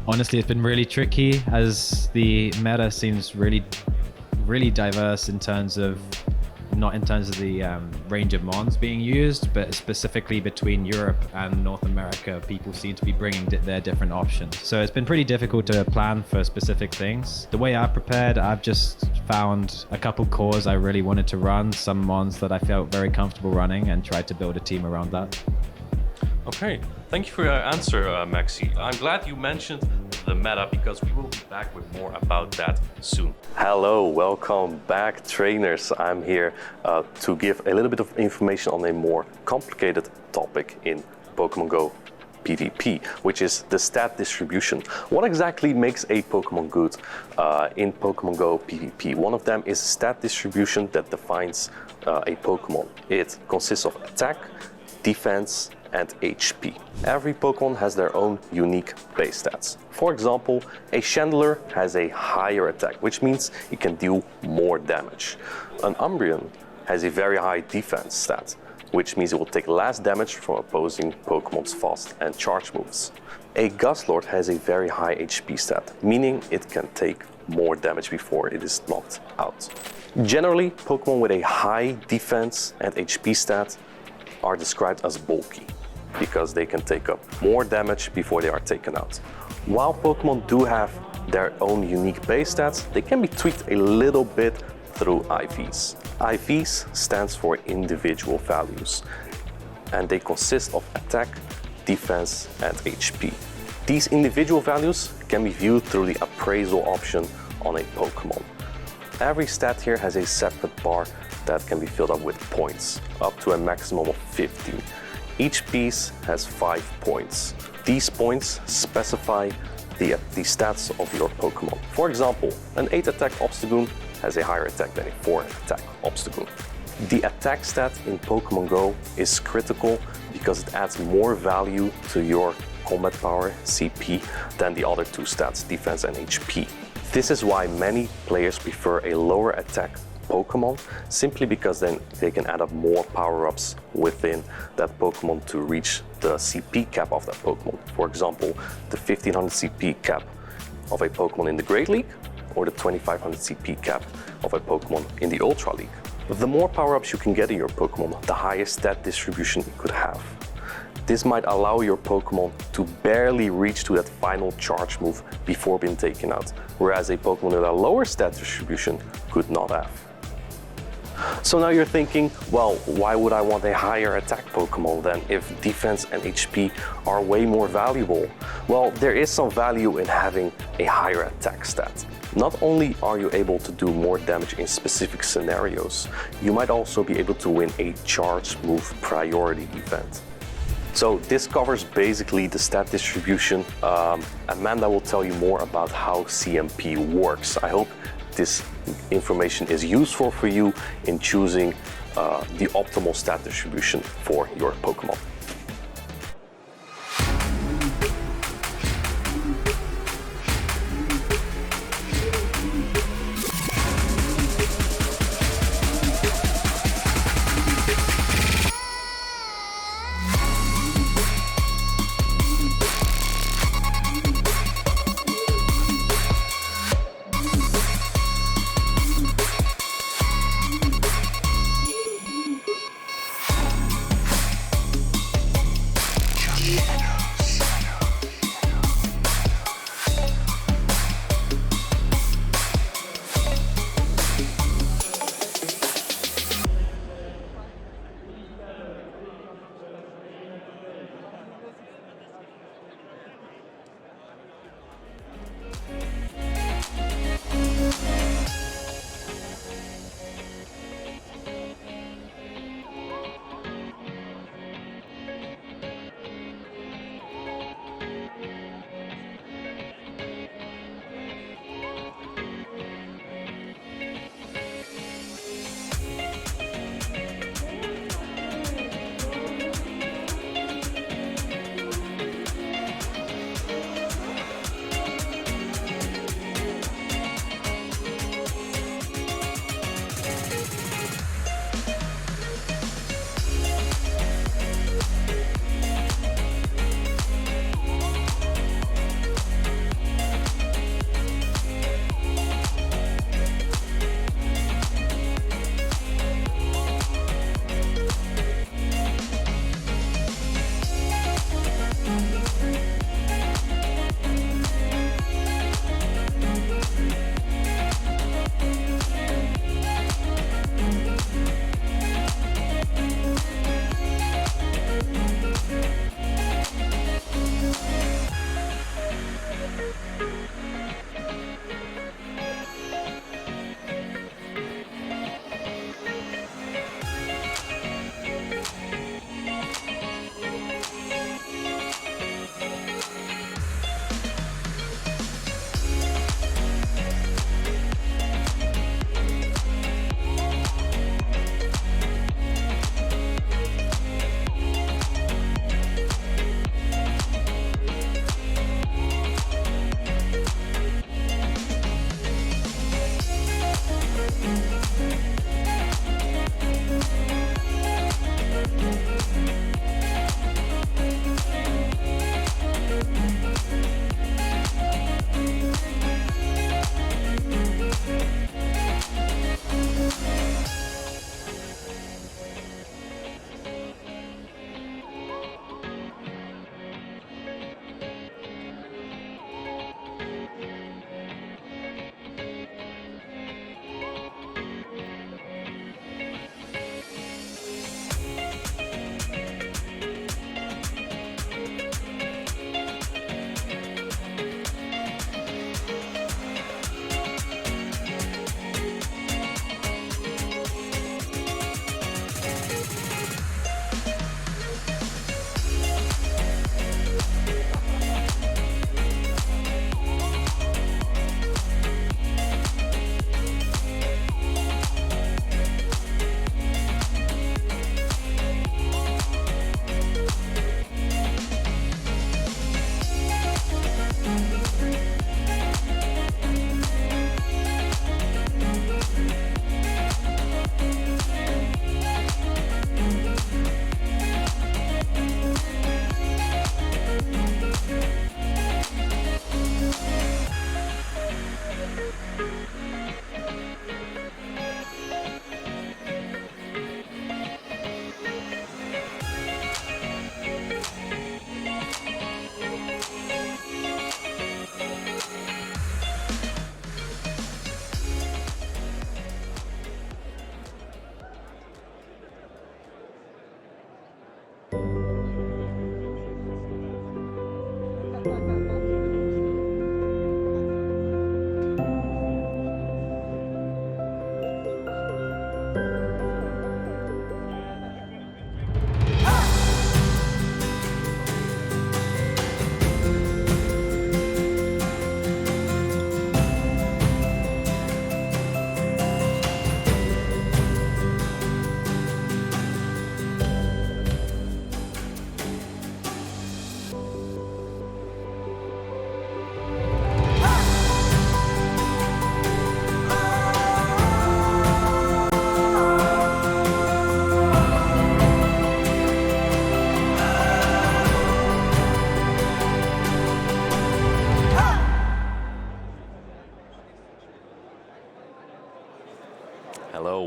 Honestly, it's been really tricky, as the meta seems really diverse in terms of not in terms of the range of mons being used, but specifically between Europe and North America, people seem to be bringing their different options. So it's been pretty difficult to plan for specific things. The way I've prepared, I've just found a couple cores I really wanted to run, some mons that I felt very comfortable running, and tried to build a team around that.
Okay, thank you for your answer, Maxi. I'm glad you mentioned the meta, because we will be back with more about that soon.
Hello, welcome back, trainers. I'm here to give a little bit of information on a more complicated topic in Pokemon Go PvP, which is the stat distribution. What exactly makes a Pokemon good in Pokemon Go PvP? One of them is stat distribution that defines a Pokemon. It consists of attack, defense, and HP. Every Pokemon has their own unique base stats. For example, a Chandler has a higher attack, which means it can deal more damage. An Umbreon has a very high defense stat, which means it will take less damage from opposing Pokemon's fast and charge moves. A Guzzlord has a very high HP stat, meaning it can take more damage before it is knocked out. Generally, Pokemon with a high defense and HP stat are described as bulky, because they can take up more damage before they are taken out. While Pokemon do have their own unique base stats, they can be tweaked a little bit through IVs. IVs stands for individual values, and they consist of attack, defense, and HP. These individual values can be viewed through the appraisal option on a Pokemon. Every stat here has a separate bar that can be filled up with points, up to a maximum of 50. Each piece has 5 points. These points specify the stats of your Pokemon. For example, an 8 attack Obstagoon has a higher attack than a 4 attack Obstagoon. The attack stat in Pokemon Go is critical because it adds more value to your combat power, CP, than the other 2 stats, defense and HP. This is why many players prefer a lower attack Pokemon, simply because then they can add up more power-ups within that Pokemon to reach the CP cap of that Pokemon. For example, the 1500 CP cap of a Pokemon in the Great League, or the 2500 CP cap of a Pokemon in the Ultra League. The more power-ups you can get in your Pokemon, the higher stat distribution you could have. This might allow your Pokemon to barely reach to that final charge move before being taken out, whereas a Pokemon with a lower stat distribution could not have. So now you're thinking, well, why would I want a higher attack Pokemon then if defense and HP are way more valuable? Well, there is some value in having a higher attack stat. Not only are you able to do more damage in specific scenarios, you might also be able to win a charge move priority event. So this covers basically the stat distribution. Amanda will tell you more about how CMP works. I hope this information is useful for you in choosing the optimal stat distribution for your Pokemon.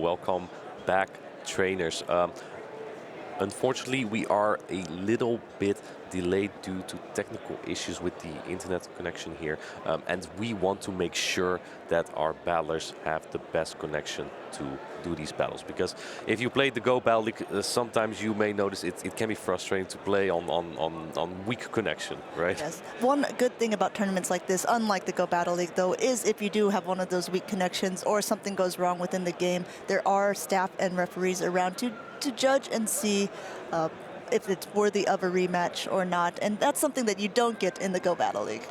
welcome back, trainers. Unfortunately, we are a little bit delayed due to technical issues with the internet connection here, and we want to make sure that our battlers have the best connection to do these battles. Because if you play the Go Battle League, sometimes you may notice it can be frustrating to play on weak connection, right?
Yes. One good thing about tournaments like this, unlike the Go Battle League though, is if you do have one of those weak connections or something goes wrong within the game, there are staff and referees around to judge and see if it's worthy of a rematch or not. And that's something that you don't get in the Go Battle League.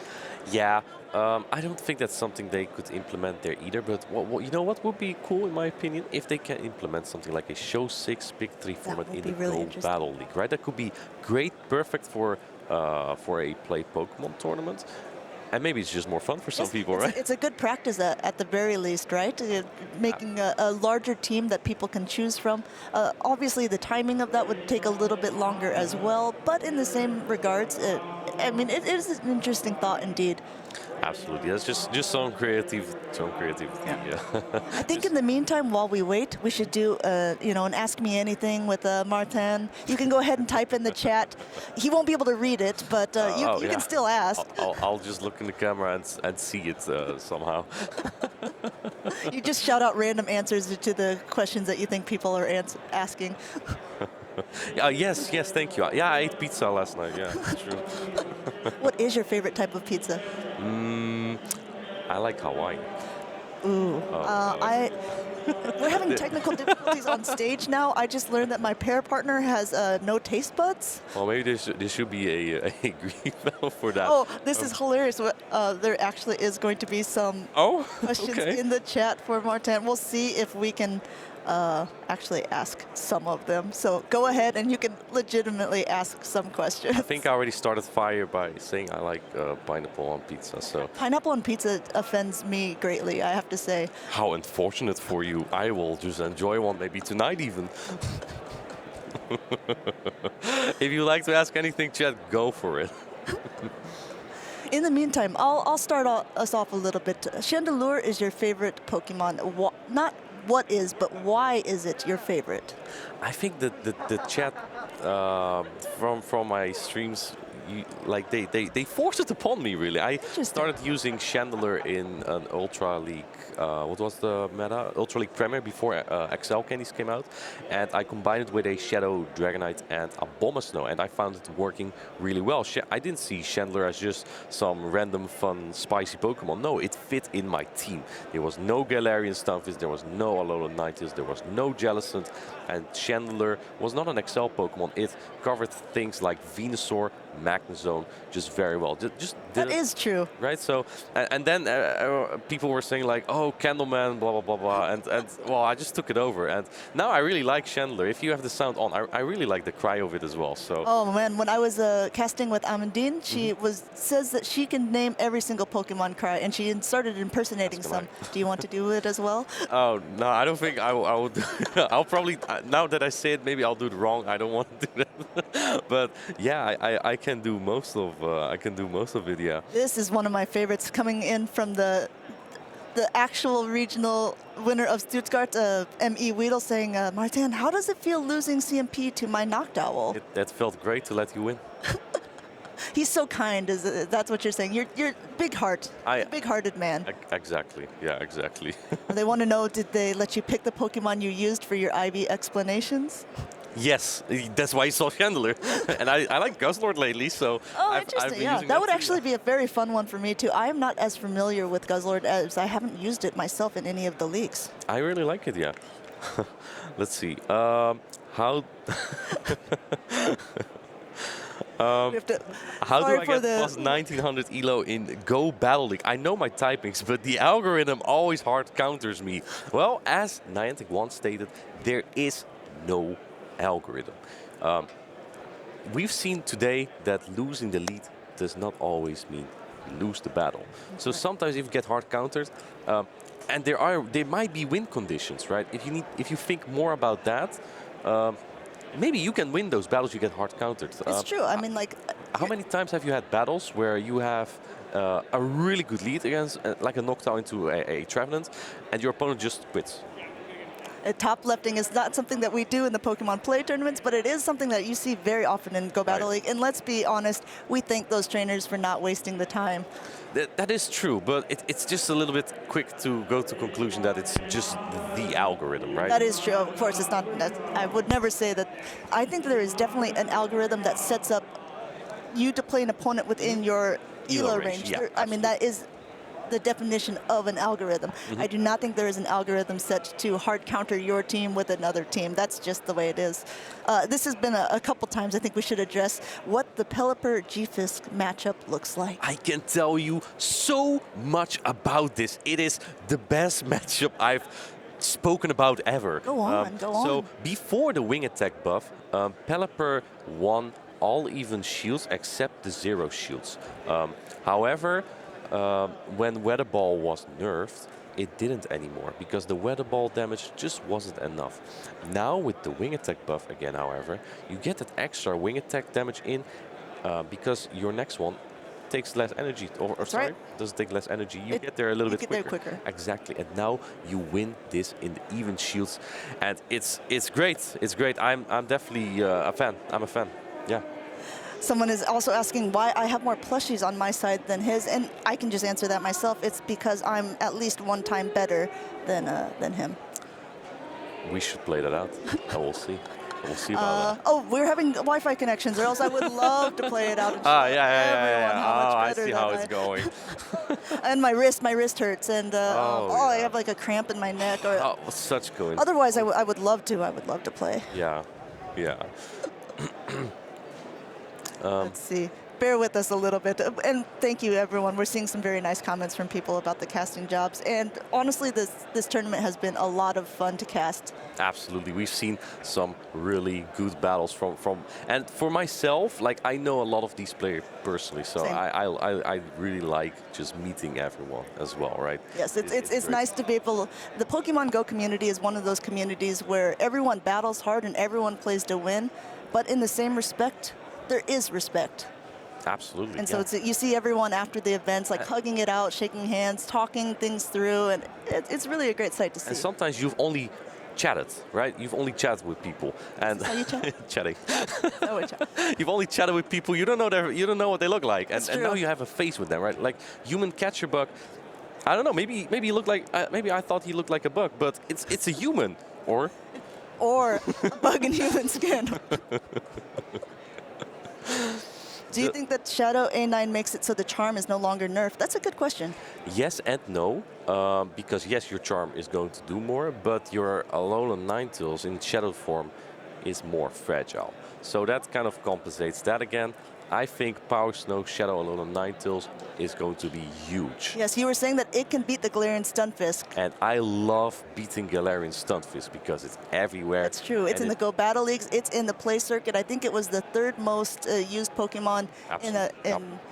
Yeah, I don't think that's something they could implement there either. But you know what would be cool, in my opinion, if they can implement something like a Show 6 Pick 3 format in the Go Battle League, right? That could be great, perfect for a Play Pokemon tournament. And maybe it's just more fun for some people, right?
It's a good practice at the very least, right? Making a larger team that people can choose from. Obviously, the timing of that would take a little bit longer as well, but in the same regards, I mean, it is an interesting thought indeed.
Absolutely, that's just some creativity. Yeah.
I think in the meantime, while we wait, we should do an Ask Me Anything with Martin. You can go ahead and type in the chat. He won't be able to read it, but you can still ask.
I'll just look in the camera and see it somehow.
You just shout out random answers to the questions that you think people are asking.
Yes, thank you. Yeah, I ate pizza last night. Yeah, it's true.
What is your favorite type of pizza?
I like Hawaii.
Ooh, we're having technical difficulties on stage now. I just learned that my pair partner has no taste buds.
Well, maybe there should be a green bell for that.
Oh, this is hilarious. There actually is going to be some questions in the chat for Martin. We'll see if we can actually ask some of them. So go ahead and you can legitimately ask some questions.
I think I already started fire by saying I like pineapple on pizza. So
pineapple on pizza offends me greatly, I have to say.
How unfortunate for you. I will just enjoy one maybe tonight even. If you like to ask anything, chat, go for it.
In the meantime, I'll start us off a little bit. Chandelure is your favorite Pokemon. Not what is, but why is it your favorite?
I think that the chat from my streams, they forced it upon me, really. I started using Chandelure in an Ultra League, what was the meta? Ultra League Premier before XL candies came out. And I combined it with a Shadow Dragonite and a Abomasnow, and I found it working really well. I didn't see Chandelure as just some random, fun, spicy Pokemon. No, it fit in my team. There was no Galarian Stunfisk, there was no Alolan-Ninetales, there was no Jellicent, and Chandelure was not an XL Pokemon. It covered things like Venusaur, Magnezone just very well.
That is true.
Right? So, and then people were saying like, oh, Candleman, blah, blah, blah, blah. And well, I just took it over. And now I really like Chandelure. If you have the sound on, I really like the cry of it as well. So.
Oh, man. When I was casting with Amandine, she says that she can name every single Pokemon cry, and she started impersonating some. Do you want to do it as well?
Oh, no, I don't think I would. I'll probably, now that I say it, maybe I'll do it wrong. I don't want to do that. But yeah, I can do most of it, yeah.
This is one of my favorites coming in from the actual regional winner of Stuttgart, M.E. Weedle, saying, Martin, how does it feel losing CMP to my Noctowl?
That felt great to let you win.
He's so kind. That's what you're saying. You're big heart, big-hearted man.
Exactly. Yeah, exactly.
They want to know, did they let you pick the Pokemon you used for your IV explanations?
Yes, that's why you saw Chandelure. And I like Guzzlord lately, so
interesting. Yeah, that would actually be a very fun one for me too. I am not as familiar with Guzzlord as I haven't used it myself in any of the leagues.
I really like it, yeah. Let's see. How how do I get plus 1900 ELO in Go Battle League? I know my typings, but the algorithm always hard counters me. Well, as Niantic once stated, there is no algorithm. We've seen today that losing the lead does not always mean you lose the battle. So sometimes if you get hard countered, and there might be win conditions, right? If you think more about that, maybe you can win those battles you get hard countered.
It's true. I mean, like,
how many times have you had battles where you have a really good lead against, like a Noctowl into a Trevenant, and your opponent just quits?
Top lefting is not something that we do in the Pokemon Play tournaments, but it is something that you see very often in Go Battle League. And let's be honest, we thank those trainers for not wasting the time.
That is true, but it's just a little bit quick to go to conclusion that it's just the algorithm, right?
That is true. Of course, it's not. I would never say that. I think there is definitely an algorithm that sets up you to play an opponent within your ELO range.
Yeah,
I mean, that is the definition of an algorithm. I do not think there is an algorithm set to hard counter your team with another team. That's just the way it is. This has been a couple times. I think we should address what the Pelipper G-Fisk matchup looks like.
I can tell you so much about this. It is the best matchup I've spoken about ever.
Go on, go on.
So before the wing attack buff, Pelipper won all even shields except the 0 shields. However, when Weather Ball was nerfed, it didn't anymore because the Weather Ball damage just wasn't enough. Now with the wing attack buff again, however, you get that extra wing attack damage in because your next one takes less energy, or sorry, doesn't take less energy. You get there a little bit quicker. Exactly, and now you win this in the even shields, and it's great. It's great. I'm definitely a fan. I'm a fan. Yeah.
Someone is also asking why I have more plushies on my side than his, and I can just answer that myself. It's because I'm at least 1 time better than him.
We should play that out. I will see. We'll see about that.
Oh, we're having Wi-Fi connections, or else I would love to play it out. And
Yeah. Oh, I see how it's going.
And my wrist hurts, and I have like a cramp in my neck. Or
such coincidence.
Otherwise, I would love to play.
Yeah.
Let's see. Bear with us a little bit. And thank you, everyone. We're seeing some very nice comments from people about the casting jobs. And honestly, this tournament has been a lot of fun to cast.
Absolutely. We've seen some really good battles from and for myself, like I know a lot of these players personally, so I really like just meeting everyone as well, right?
Yes, it's nice to be able. The Pokemon Go community is one of those communities where everyone battles hard and everyone plays to win, but in the same respect, there is respect.
Absolutely.
And so you see everyone after the events like hugging it out, shaking hands, talking things through, and it's really a great sight to see.
And sometimes you've only chatted, right? You've only chatted with people, and
how you chat?
chatting.
No, we chat.
You've only chatted with people. You don't know what they look like, and
true.
now you have a face with them, right? Like human catcher bug. I don't know. Maybe he looked like. Maybe I thought he looked like a bug, but it's a human, or
a bug in human skin. Do you think that Shadow A9 makes it so the charm is no longer nerfed? That's a good question.
Yes and no, because yes, your charm is going to do more, but your Alolan Ninetales in Shadow form is more fragile. So that kind of compensates that again. I think Power Snow Shadow Alolan Ninetales is going to be huge.
Yes, you were saying that it can beat the Galarian Stunfisk.
And I love beating Galarian Stunfisk because it's everywhere.
That's true. It's in the Go Battle Leagues. It's in the Play Circuit. I think it was the 3rd most used Pokemon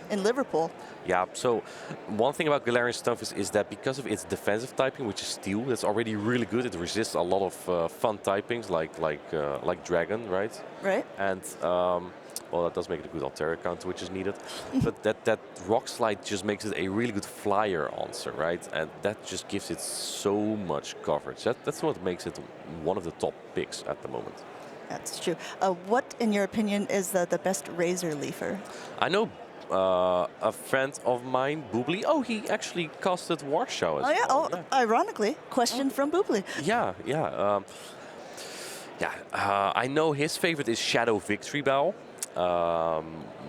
in Liverpool.
Yeah, so one thing about Galarian Stunfisk is that because of its defensive typing, which is Steel, that's already really good. It resists a lot of fun typings like Dragon, right?
Right.
And well, that does make it a good Altera counter, which is needed. But that Rock Slide just makes it a really good flyer answer, right? And that just gives it so much coverage. That's what makes it one of the top picks at the moment.
That's true. What, in your opinion, is the best Razor Leafer?
I know a friend of mine, Boobly. Oh, he actually casted Warshow as well.
Oh, yeah. Ironically, question from Boobly.
Yeah. I know his favorite is Shadow Victory Bell.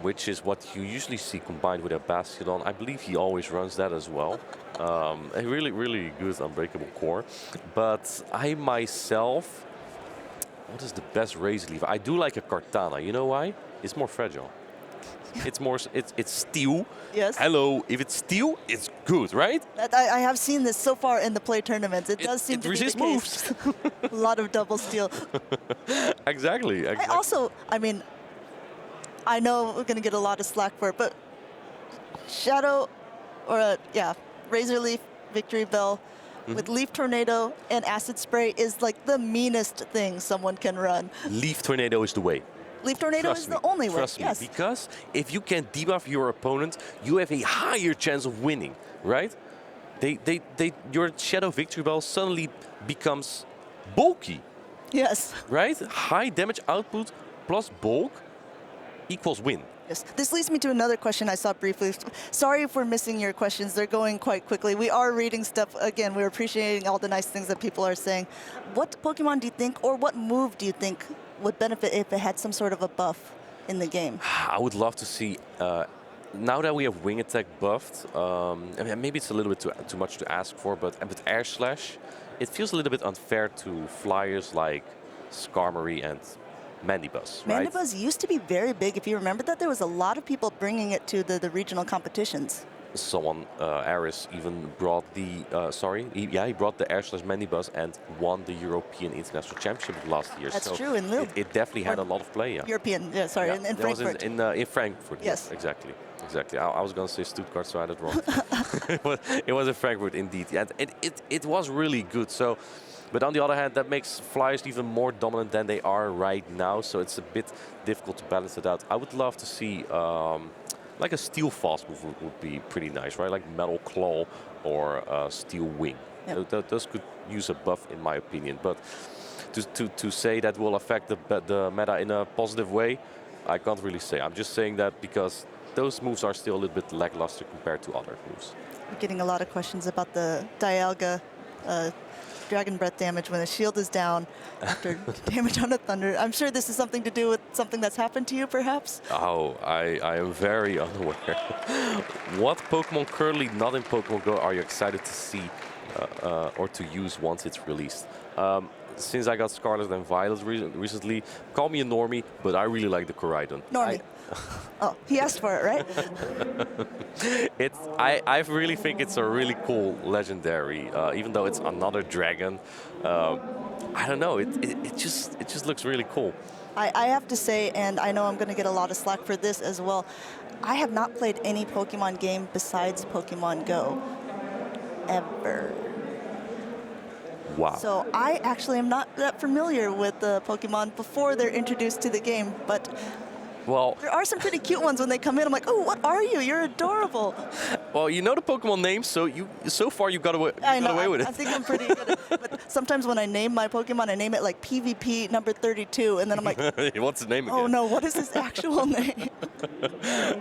Which is what you usually see combined with a Bastiodon. I believe he always runs that as well. A really, really good Unbreakable Core. But I myself, what is the best Razor Leafer? I do like a Kartana. You know why? It's more fragile. It's steel.
Yes.
Hello, if it's steel, it's good, right?
I have seen this so far in the play tournaments. It does seem to be the case.
Moves.
A lot of double steel.
Exactly.
I know we're going to get a lot of slack for it, but Shadow, Razor Leaf, Victory Bell, with Leaf Tornado and Acid Spray is like the meanest thing someone can run.
Leaf Tornado is the way.
Leaf Tornado is the only way,
Trust me, because if you can debuff your opponent, you have a higher chance of winning, right? Your Shadow Victory Bell suddenly becomes bulky,
Yes.
right? High damage output plus bulk equals win.
Yes. This leads me to another question I saw briefly. Sorry if we're missing your questions. They're going quite quickly. We are reading stuff. Again, we're appreciating all the nice things that people are saying. What Pokemon do you think, or what move do you think would benefit if it had some sort of a buff in the game?
I would love to see, now that we have Wing Attack buffed, I mean, maybe it's a little bit too much to ask for, but with Air Slash, it feels a little bit unfair to flyers like Skarmory and Mandibuzz, right?
Mandibuzz used to be very big. If you remember that, there was a lot of people bringing it to the regional competitions.
Someone, Aris, even brought the, he brought the Air Slash Mandibuzz and won the European International Championship last year.
That's
so
true, in Lille.
It definitely had a lot of play, yeah.
European, yeah, sorry,
Yeah,
in
that was
Frankfurt.
in Frankfurt,
Yes.
Exactly. I was going to say Stuttgart, so I had it wrong. It was in Frankfurt, indeed. And it was really good. So, but on the other hand, that makes flyers even more dominant than they are right now. So it's a bit difficult to balance it out. I would love to see like a Steel Fast move would be pretty nice, right? Like Metal Claw or Steel Wing.
Yep.
Those could use a buff, in my opinion. But to say that will affect the meta in a positive way, I can't really say. I'm just saying that because those moves are still a little bit lackluster compared to other moves.
We're getting a lot of questions about the Dialga Dragon Breath damage when the shield is down after damage on a Thunder. I'm sure this is something to do with something that's happened to you, perhaps?
Oh, I am very unaware. What Pokemon currently not in Pokemon Go are you excited to see or to use once it's released? Since I got Scarlet and Violet recently, call me a normie, but I really like the Koraidon.
Normie. Oh, he asked for it, right?
I really think it's a really cool legendary, even though it's another dragon. I don't know, it just looks really cool.
I have to say, and I know I'm going to get a lot of slack for this as well, I have not played any Pokemon game besides Pokemon Go, ever.
Wow.
So I actually am not that familiar with the Pokemon before they're introduced to the game, but
well,
there are some pretty cute ones when they come in. I'm like, oh, what are you? You're adorable.
Well, you know the Pokemon names, so far you got away with it.
I think I'm pretty good at it. But sometimes when I name my Pokemon, I name it like PvP number 32, and then I'm like,
what's the name again?
oh no, what is his actual name?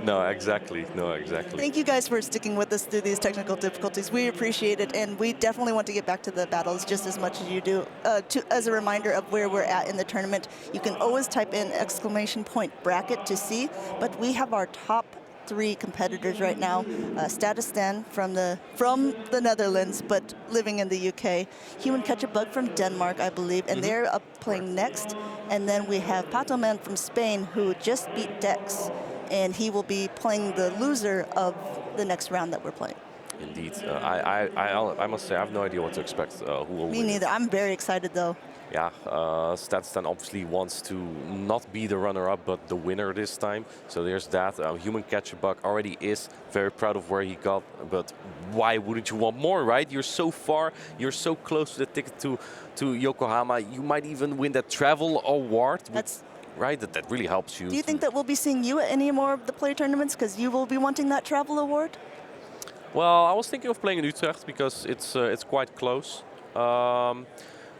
No, exactly.
Thank you guys for sticking with us through these technical difficulties. We appreciate it, and we definitely want to get back to the battles just as much as you do. As a reminder of where we're at in the tournament, you can always type in !bracket to see, but we have our top 3 competitors right now. Statistan from the Netherlands, but living in the UK. Human Catch a Bug from Denmark, I believe, and they're up playing next. And then we have Patoman from Spain, who just beat Dex, and he will be playing the loser of the next round that we're playing.
Indeed. I must say, I have no idea what to expect. Who will
Me
win.
neither. I'm very excited, though.
Yeah, Statstan obviously wants to not be the runner-up, but the winner this time. So there's that. Human Catch-a-Bug already is very proud of where he got, but why wouldn't you want more, right? You're so far, you're so close to the ticket to Yokohama. You might even win that travel award.
That's
right. That really helps you.
Do you think that we'll be seeing you at any more of the play tournaments because you will be wanting that travel award?
Well, I was thinking of playing in Utrecht because it's quite close.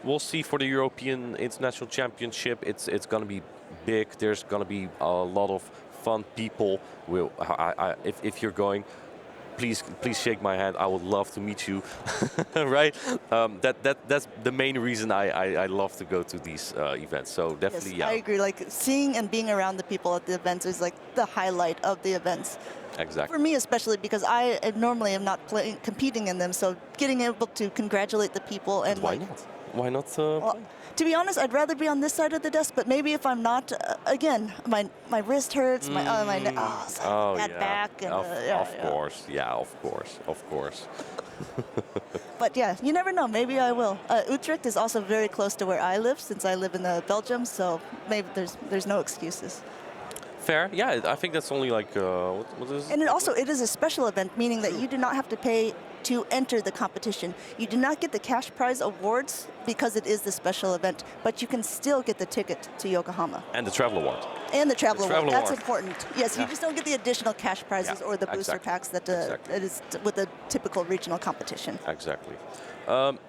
We'll see for the European International Championship. It's going to be big. There's going to be a lot of fun people. If you're going, please shake my hand. I would love to meet you. Right? That's the main reason I love to go to these events. So definitely,
yes,
yeah.
I agree. Like seeing and being around the people at the events is like the highlight of the events.
Exactly.
For me especially, because I normally am not competing in them. So getting able to congratulate the people and
why not? Why not?
Well, to be honest, I'd rather be on this side of the desk, but maybe if I'm not, again, my wrist hurts, my neck, bad back. And,
of course.
But yeah, you never know. Maybe I will. Utrecht is also very close to where I live, since I live in Belgium, so maybe there's no excuses.
Fair, yeah. I think that's only like what is?
And it is a special event, meaning that you do not have to pay to enter the competition. You do not get the cash prize awards because it is the special event, but you can still get the ticket to Yokohama.
And the travel award.
And the Traveler
Traveler
Award, that's
Award.
important. Yes, you just don't get the additional cash prizes or the booster packs that it is with the typical regional competition.
Exactly.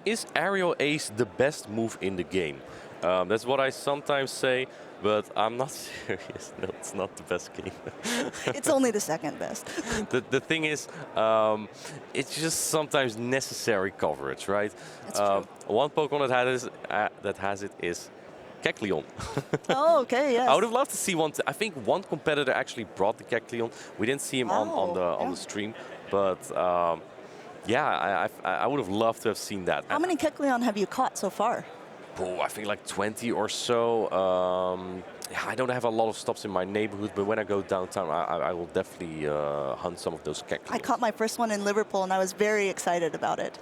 Is Aerial Ace the best move in the game? That's what I sometimes say, but I'm not serious. No, it's not the best game.
It's only the second best.
The thing is, it's just sometimes necessary coverage, right?
That's true.
One Pokemon that has it is Kecleon.
Oh, okay, yes.
I would have loved to see one. I think one competitor actually brought the Kecleon. We didn't see him on the stream, but yeah, I would have loved to have seen that.
How many Kecleon have you caught so far?
Oh, I think like 20 or so. Yeah, I don't have a lot of stops in my neighborhood, but when I go downtown, I will definitely hunt some of those Kecleons.
I caught my first one in Liverpool, and I was very excited about it.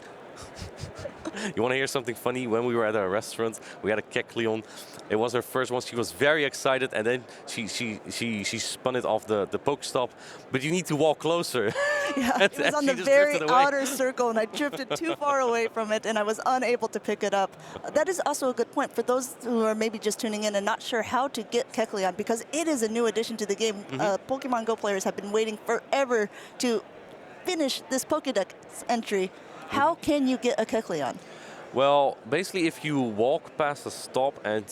You want to hear something funny? When we were at a restaurant, we had a Kecleon. It was her first one. She was very excited, and then she spun it off the Pokestop. But you need to walk closer.
Yeah, it was on the very outer circle, and I drifted too far away from it, and I was unable to pick it up. That is also a good point for those who are maybe just tuning in and not sure how to get Kecleon, because it is a new addition to the game. Pokemon Go players have been waiting forever to finish this Pokédex entry. How can you get a Kecleon?
Well, basically, if you walk past a stop, and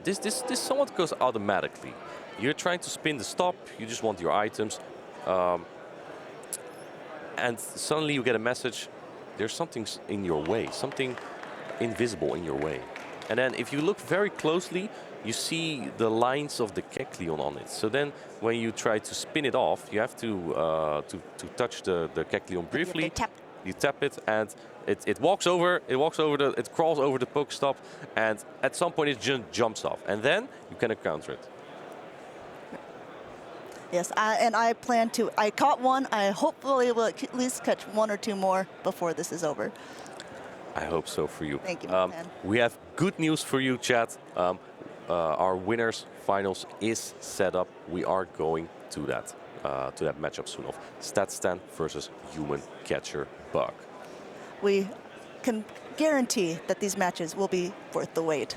this somewhat goes automatically. You're trying to spin the stop. You just want your items. And suddenly you get a message, there's something in your way, something invisible in your way. And then if you look very closely, you see the lines of the Kecleon on it. So then when you try to spin it off, you have to touch the Kecleon briefly. You tap it, and it walks over. It crawls over the Pokestop, and at some point it just jumps off, and then you can encounter it.
Yes, and I plan to. I caught one. I hopefully will at least catch one or two more before this is over.
I hope so for you.
Thank you, man.
We have good news for you, chat. Our winners finals is set up. We are going to that matchup soon of StatStan versus Human Catcher Bug.
We can guarantee that these matches will be worth the wait.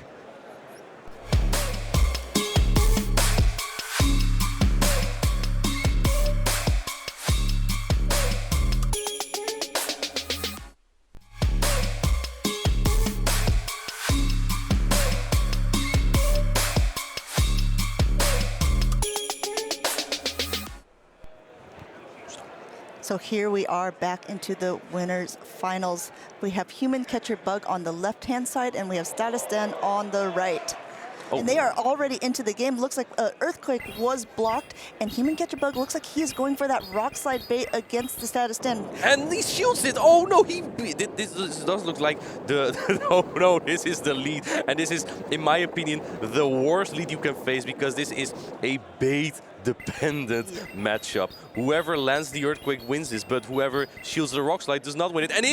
So here we are back into the winners finals. We have Human Catcher Bug on the left-hand side, and we have StatStan on the right.
Oh.
And they are already into the game. Looks like Earthquake was blocked, and Human Catcher Bug looks like he is going for that Rock Slide bait against the StatStan.
And he shields it. Oh no, this does look like no, this is the lead, and this is, in my opinion, the worst lead you can face, because this is a bait-dependent matchup. Whoever lands the Earthquake wins this, but whoever shields the Rock Slide does not win it. And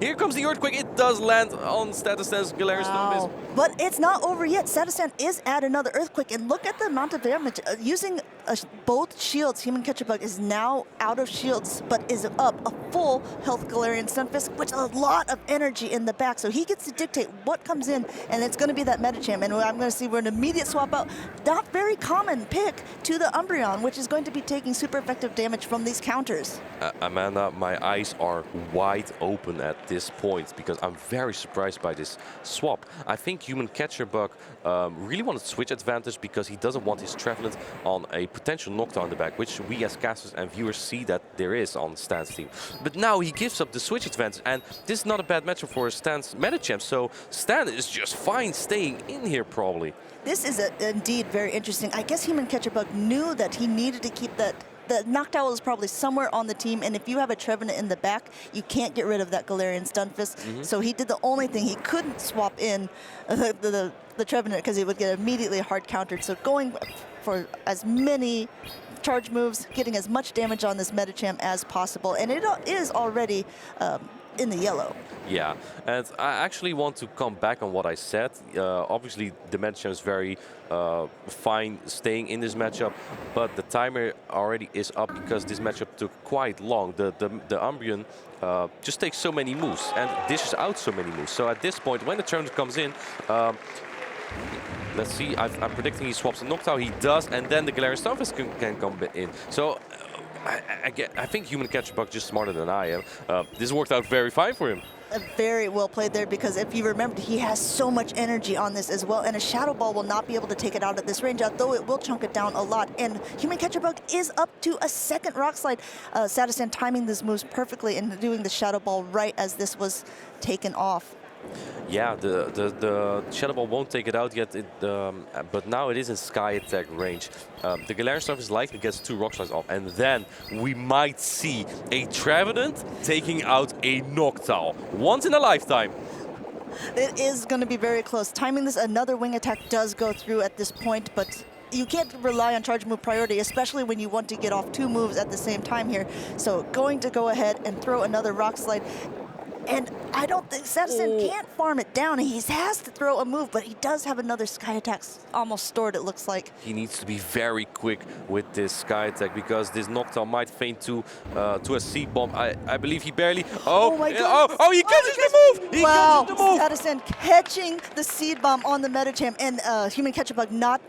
here comes the Earthquake. It does land on StatStan's Galarian Stone.
But it's not over yet. StatStan is at another Earthquake, and look at the amount of damage. Using both shields, Human Catcher Bug is now out of shields, but is up a full health Galarian Stunfisk, which is a lot of energy in the back. So he gets to dictate what comes in, and it's going to be that Medicham. And I'm going to see we're an immediate swap out. Not very common pick to the Umbreon, which is going to be taking super effective damage from these counters.
Amanda, my eyes are wide open at this point, because I'm very surprised by this swap. I think Human Catcher Bug really wanted switch advantage, because he doesn't want his Trevenant on a potential knockdown in the back, which we as casters and viewers see that there is on Stan's team. But now he gives up the switch advantage, and this is not a bad matchup for Stan's Medicham, so Stan is just fine staying in here probably.
This is indeed very interesting. I guess Human Catcher Bug knew that he needed to keep that. The Noctowl is probably somewhere on the team, and if you have a Trevenant in the back, you can't get rid of that Galarian Stunfisk. So he did the only thing. He couldn't swap in the Trevenant, because he would get immediately hard countered. So going for as many charge moves, getting as much damage on this Medicham as possible, and it is already in the yellow.
Yeah, and I actually want to come back on what I said. Obviously, the Medicham is very fine staying in this matchup, but the timer already is up, because this matchup took quite long. The Umbreon just takes so many moves and dishes out so many moves. So at this point, when the turn comes in, Let's see. I'm predicting he swaps a Noctowl. He does, and then the Galarian Starfish can come in. So I think Human Catcher Bug just smarter than I am. This worked out very fine for him.
Very well played there, because if you remember, he has so much energy on this as well, and a Shadow Ball will not be able to take it out at this range, although it will chunk it down a lot. And Human Catcher Bug is up to a second Rock Slide. Sadistan timing these moves perfectly and doing the Shadow Ball right as this was taken off.
Yeah, the Shadow Ball won't take it out yet, but now it is in Sky Attack range. The Galarian Starfish likely gets 2 Rock Slides off, and then we might see a Trevenant taking out a Noctowl. Once in a lifetime.
It is going to be very close. Timing this, another Wing Attack does go through at this point, but you can't rely on charge move priority, especially when you want to get off 2 moves at the same time here. So going to go ahead and throw another Rock Slide. And I don't think Sadistan can't farm it down. He has to throw a move, but he does have another Sky Attack almost stored, it looks like.
He needs to be very quick with this Sky Attack, because this Noctowl might feint to a Seed Bomb. I believe he barely... Oh my God! Oh, he catches the move! He catches the move!
Sadistan catching the Seed Bomb on the Medicham, and Human Catcher Bug not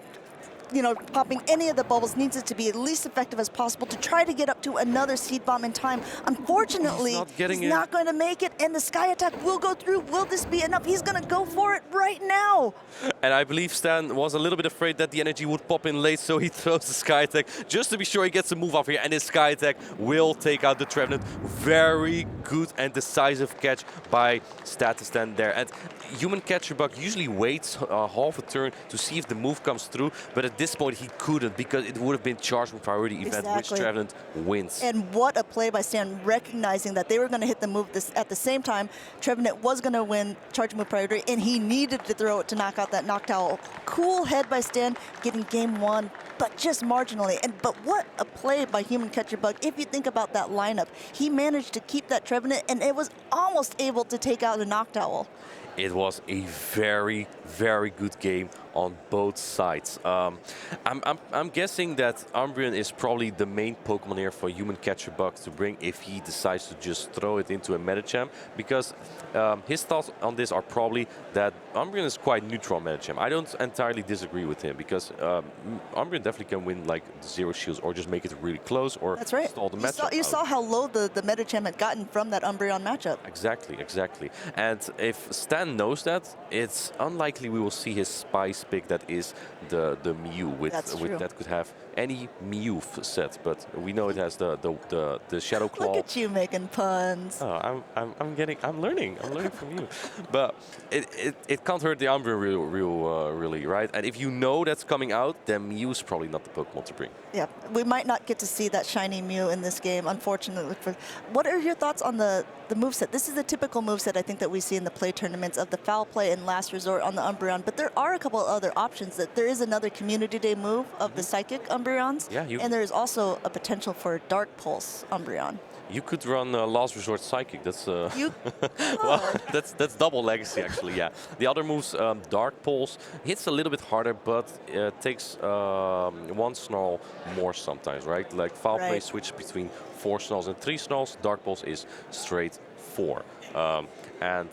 popping any of the bubbles, needs it to be as least effective as possible to try to get up to another Seed Bomb in time. Unfortunately, he's not going to make it, and the Sky Attack will go through. Will this be enough? He's going to go for it right now.
And I believe Stan was a little bit afraid that the energy would pop in late, so he throws the Sky Attack just to be sure he gets a move off here, and his Sky Attack will take out the Trevenant. Very good and decisive catch by Sadistan there. And Human Catcher Bug usually waits half a turn to see if the move comes through, but at this point he couldn't, because it would have been charge with priority event, which Trevenant wins.
And what a play by Stan, recognizing that they were going to hit the move at the same time. Trevenant was going to win charge move priority, and he needed to throw it to knock out that Noctowl. Cool head by Stan, getting game 1, but just marginally. But what a play by Human Catcher Bug. If you think about that lineup, he managed to keep that Trevenant, and it was almost able to take out a Noctowl.
It was a very, very good game on both sides. I'm guessing that Umbreon is probably the main Pokemon here for Human Catcher Bug to bring if he decides to just throw it into a Medicham, because his thoughts on this are probably that Umbreon is quite neutral on Medicham. I don't entirely disagree with him, because Umbreon definitely can win like 0 shields or just make it really close or stall the matchup.
You saw how low the Medicham had gotten from that Umbreon matchup.
Exactly. And if Stan knows that, it's unlikely we will see his Spice pick that is the Mew that could have any Mew set, but we know it has the Shadow Claw.
Look at you making puns.
Oh, I'm learning from you. But it can't hurt the Umbreon really, right? And if you know that's coming out, then Mew's probably not the Pokemon to bring.
Yeah, we might not get to see that shiny Mew in this game, unfortunately. What are your thoughts on the moveset? This is the typical moveset I think that we see in the play tournaments of the Foul Play and Last Resort on the Umbreon, but there are a couple other options. That there is another Community Day move of the Psychic Umbreons, and there is also a potential for Dark Pulse Umbreon.
You could run Last Resort Psychic. That's well, that's double legacy actually. Yeah. The other moves, Dark Pulse hits a little bit harder, but takes 1 Snarl more sometimes, right? Like Foul Play switch between 4 Snarls and 3 Snarls. Dark Pulse is straight 4, and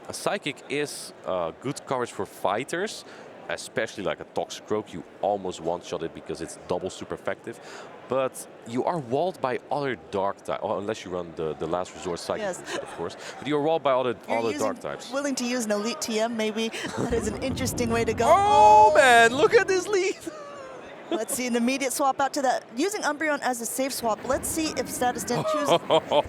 a Psychic is good coverage for fighters, especially like a Toxic Croak. You almost one-shot it because it's double super effective. But you are walled by other dark types, unless you run the Last Resort Psychic, of course. But you're walled by other dark types.
Willing to use an Elite TM, maybe that is an interesting way to go.
Oh man, look at this lead!
Let's see an immediate swap out to that. Using Umbreon as a safe swap. Let's see if Sadistan chooses.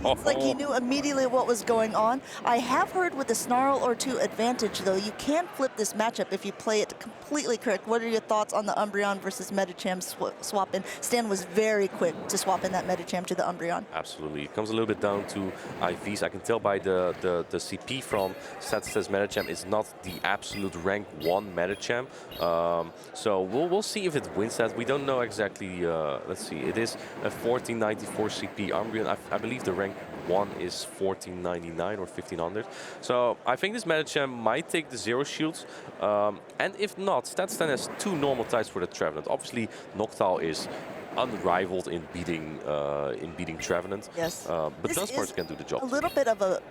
It's like he knew immediately what was going on. I have heard with a Snarl or 2 advantage, though, you can flip this matchup if you play it completely correct. What are your thoughts on the Umbreon versus Medicham swap in? Stan was very quick to swap in that Medicham to the Umbreon.
Absolutely. It comes a little bit down to IVs. I can tell by the CP from Sadistan's Medicham is not the absolute rank 1 Medicham. So we'll see if it wins that. We don't know exactly. Let's see. It is a 1494 CP Umbreon. I believe the rank 1 is 1499 or 1500. So I think this Medicham might take the 0 shields. And if not, Sadistan has 2 normal types for the Trevenant. Obviously, Noctowl is unrivaled in beating Trevenant.
Yes.
But Dunsparce can do the job.
A little bit of a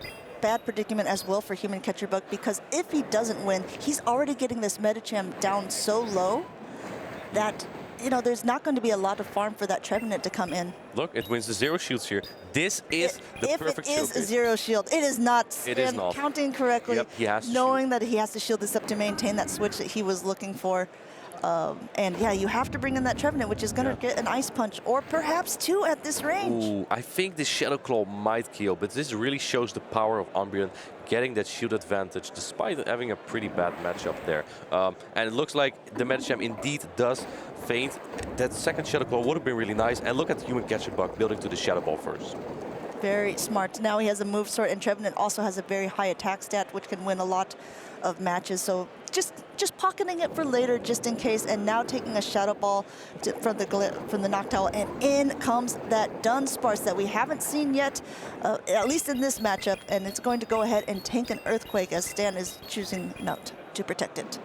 bad predicament as well for Human Catcher Bug, because if he doesn't win, he's already getting this Medicham down so low that, you know, there's not going to be a lot of farm for that Trevenant to come in.
Look, it wins the 0 shields here. This is the perfect shield.
If it is a 0 shield, it is not.
It is not.
Counting correctly,
Yep, he has to
knowing that he has to shield this up to maintain that switch that he was looking for. And yeah, you have to bring in that Trevenant, which is going to get an Ice Punch, or perhaps 2 at this range.
Ooh, I think the Shadow Claw might kill, but this really shows the power of Umbreon getting that shield advantage despite having a pretty bad matchup there. And it looks like the Medicham indeed does faint. That second Shadow Claw would have been really nice. And look at the Human Catcher Bug building to the Shadow Ball first.
Very smart. Now he has a move sword, and Trevenant also has a very high attack stat, which can win a lot of matches. So just pocketing it for later, just in case. And now taking a Shadow Ball from the Noctowl, and in comes that Dunsparce that we haven't seen yet, at least in this matchup. And it's going to go ahead and tank an Earthquake, as Stan is choosing not to protect it.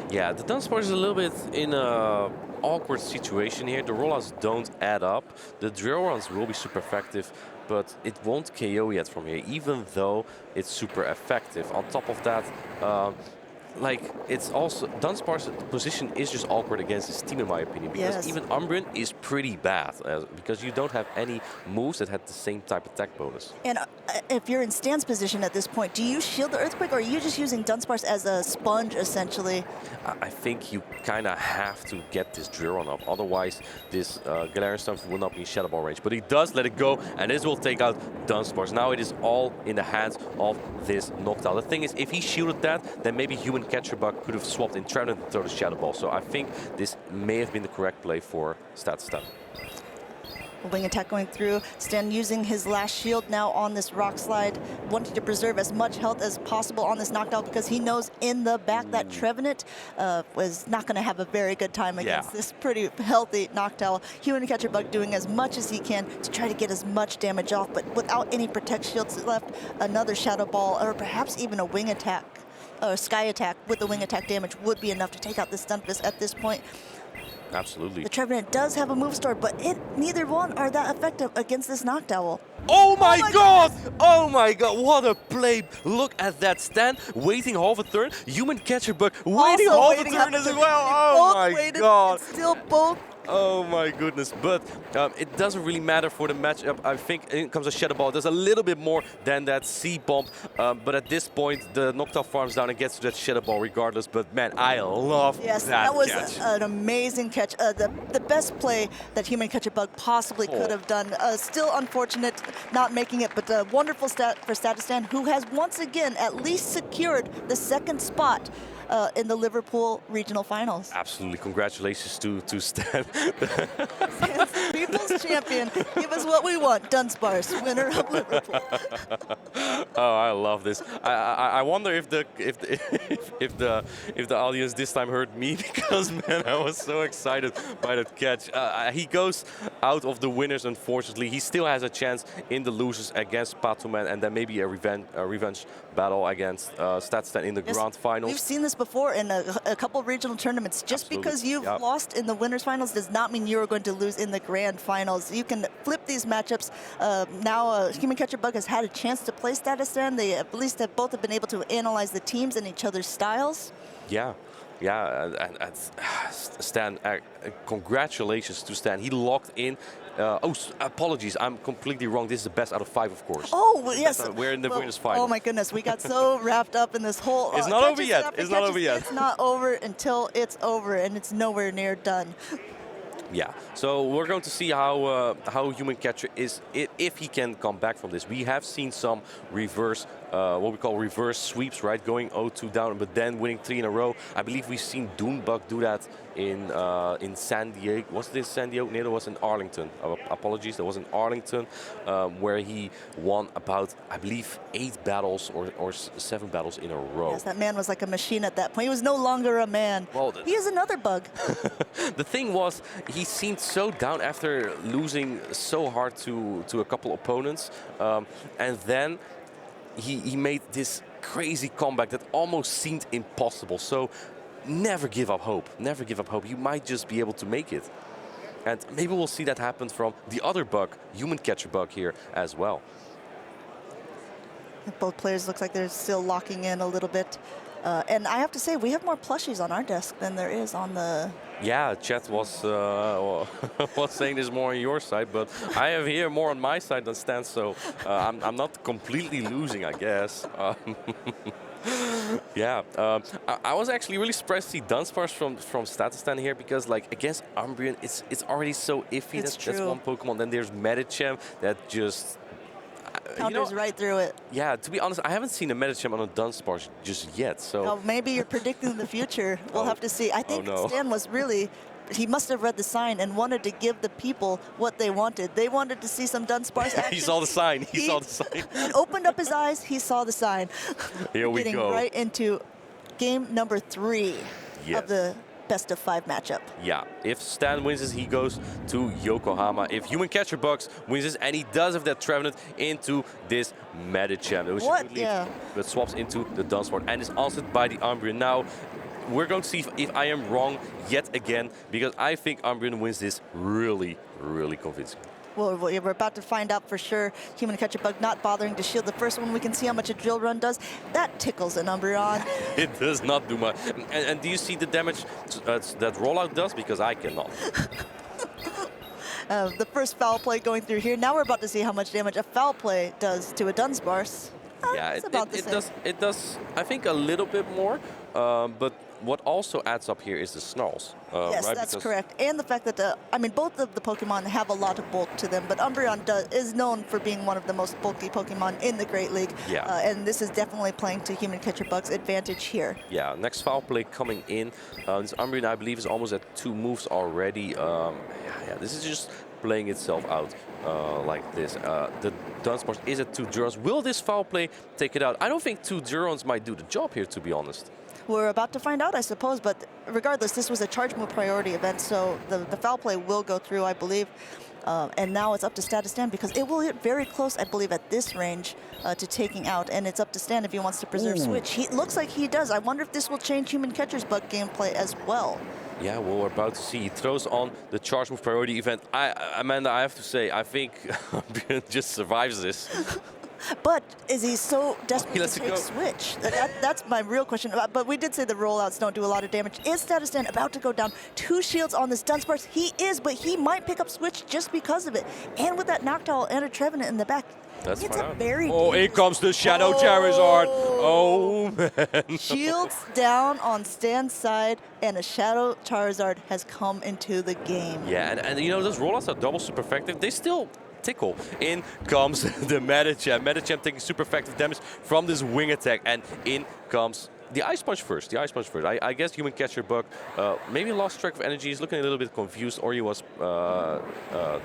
Yeah, the Dunsparce is a little bit in a awkward situation here. The rollouts don't add up. The drill runs will be super effective, but it won't KO yet from here, even though it's super effective. On top of that, like, it's also Dunsparce's position is just awkward against his team, in my opinion, because even Umbreon is pretty bad because you don't have any moves that had the same type of attack bonus.
And if you're in Stan's position at this point, do you shield the Earthquake, or are you just using Dunsparce as a sponge, essentially?
I think you kind of have to get this drill run up, otherwise this Galarian Storm will not be in Shadow Ball range. But he does let it go, and this will take out Dunsparce. Now it is all in the hands of this Noctowl. The thing is, if he shielded that, then maybe Human Catcher Bug could have swapped in Trevenant and throw the Shadow Ball. So I think this may have been the correct play for Stan.
Wing attack going through. Stan using his last shield now on this rock slide, wanting to preserve as much health as possible on this Noctowl, because he knows in the back that Trevenant was not going to have a very good time against this pretty healthy Noctowl. Human Catcher Bug doing as much as he can to try to get as much damage off, but without any protect shields left, another Shadow Ball, or perhaps even a Wing attack, or Sky attack with the Wing attack damage would be enough to take out the Stunfisk at this point.
Absolutely.
The Trevenant does have a move store, but neither one are that effective against this Noctowl.
Oh my god! Oh my god, what a play! Look at that Stan, waiting half a turn. Human Catcher Bug waiting half a turn as well. Oh my god.
Still both.
Oh my goodness, but it doesn't really matter for the matchup. I think in comes a Shadow Ball. There's a little bit more than that C-Bomb, but at this point, the Noctowl farms down and gets to that Shadow Ball regardless. But man, I love that
was
catch.
an amazing catch. The best play that Human Catcher Bug possibly could have done. Still unfortunate not making it, but a wonderful stat for Statistan, who has once again at least secured the second spot in the Liverpool regional finals.
Absolutely, congratulations to Stan.
People's champion. Give us what we want. Dunsparce, winner of Liverpool.
Oh, I love this. I wonder if the audience this time heard me, because man, I was so excited by that catch. He goes out of the winners, unfortunately. He still has a chance in the losers against Patuman, and then maybe a revenge battle against Statstan in the grand finals.
We've seen this before in a couple of regional tournaments. Just because you've lost in the winners finals does not mean you're going to lose in the grand finals. You can flip these matchups. Now Human Catcher Bug has had a chance to play Statistan. They at least have both been able to analyze the teams and each other's styles.
Yeah, and Stan, congratulations to Stan. He locked in. Apologies, I'm completely wrong. This is the best out of 5, of course.
Oh, yes.
We're in the winners final.
Oh my goodness, we got so wrapped up in this whole...
It's not over yet. It's not over yet.
It's not over until it's over, and it's nowhere near done.
Yeah, so we're going to see how Human Catcher is, if he can come back from this. We have seen some reverse, what we call reverse sweeps, right? Going 0-2 down, but then winning 3 in a row. I believe we've seen Doonbug do that in San Diego. Was this San Diego? No, it was in Arlington. Apologies, that was in Arlington, where he won about, I believe, 8 battles or 7 battles in a row.
Yes, that man was like a machine at that point. He was no longer a man.
Well,
he is another bug.
The thing was, he seemed so down after losing so hard to a couple opponents, and then he made this crazy comeback that almost seemed impossible. So never give up hope. Never give up hope. You might just be able to make it. And maybe we'll see that happen from the other bug, Human Catcher Bug, here as well.
Both players look like they're still locking in a little bit. And I have to say, we have more plushies on our desk than there is on the...
Yeah, Chet was was saying this more on your side, but I have here more on my side than Stan, so I'm not completely losing, I guess. Yeah, I was actually really surprised to see Dunsparce from Statistan here because, like, against Umbreon, it's already so iffy. That's one Pokemon. Then there's Medicham that just...
counters right through it.
Yeah, to be honest, I haven't seen a Medicham on a Dunsparce just yet, so...
Oh, maybe you're predicting the future. We'll have to see. I think Stan was really... He must have read the sign and wanted to give the people what they wanted. They wanted to see some Dunsparce action.
He saw the sign. He saw the sign.
He opened up his eyes. He saw the sign.
Here we
Getting
go.
right into game number 3 of the best of 5 matchup.
Yeah, if Stan wins this, he goes to Yokohama. If Human Catcher Bugs wins this, and he does have that Trevenant into this Medicham, that swaps into the Dunsparce and is answered by the Umbreon. Now, we're going to see if I am wrong yet again, because I think Umbreon wins this really, really convincing.
Well, we're about to find out for sure. Human Catcher Bug not bothering to shield the first one. We can see how much a drill run does. That tickles an Umbreon.
It does not do much. And do you see the damage that rollout does? Because I cannot.
The first foul play going through here. Now we're about to see how much damage a foul play does to a Dunsparce.
Yeah, it does, I think, a little bit more. But what also adds up here is the snarls.
Yes,
right?
that's correct. And the fact that, I mean, both of the Pokemon have a lot of bulk to them, but Umbreon is known for being one of the most bulky Pokemon in the Great League.
Yeah.
And this is definitely playing to Human Catcher Bug's advantage here.
Yeah, next foul play coming in. This Umbreon, I believe, is almost at 2 moves already. Yeah, this is just playing itself out like this. The Dunsparce is at 2 Durons. Will this foul play take it out? I don't think 2 Durons might do the job here, to be honest.
We're about to find out, I suppose, but regardless, this was a charge move priority event, so the foul play will go through, I believe. And now it's up to Statistan because it will hit very close, I believe, at this range to taking out. And it's up to Stan if he wants to preserve switch. He looks like he does. I wonder if this will change Human Catcher's Bug gameplay as well.
Yeah, well, we're about to see. He throws on the charge move priority event. Amanda, I have to say, I think Umbreon just survives this.
But is he so desperate to take switch? That's my real question. But we did say the rollouts don't do a lot of damage. Is Statistan about to go down 2 shields on this Dunsparce? He is, but he might pick up switch just because of it. And with that Noctowl and a Trevenant in the back,
that's
it's a very
here comes the Shadow Charizard. Oh, man.
Shields down on Stan's side, and a Shadow Charizard has come into the game.
Yeah, and you know, those rollouts are double super effective. They still tickle. In comes the Medicham. Medicham taking super effective damage from this wing attack, and in comes the Ice Punch first. The Ice Punch first. I guess Human Catcher Bug maybe lost track of energy. He's looking a little bit confused, or he was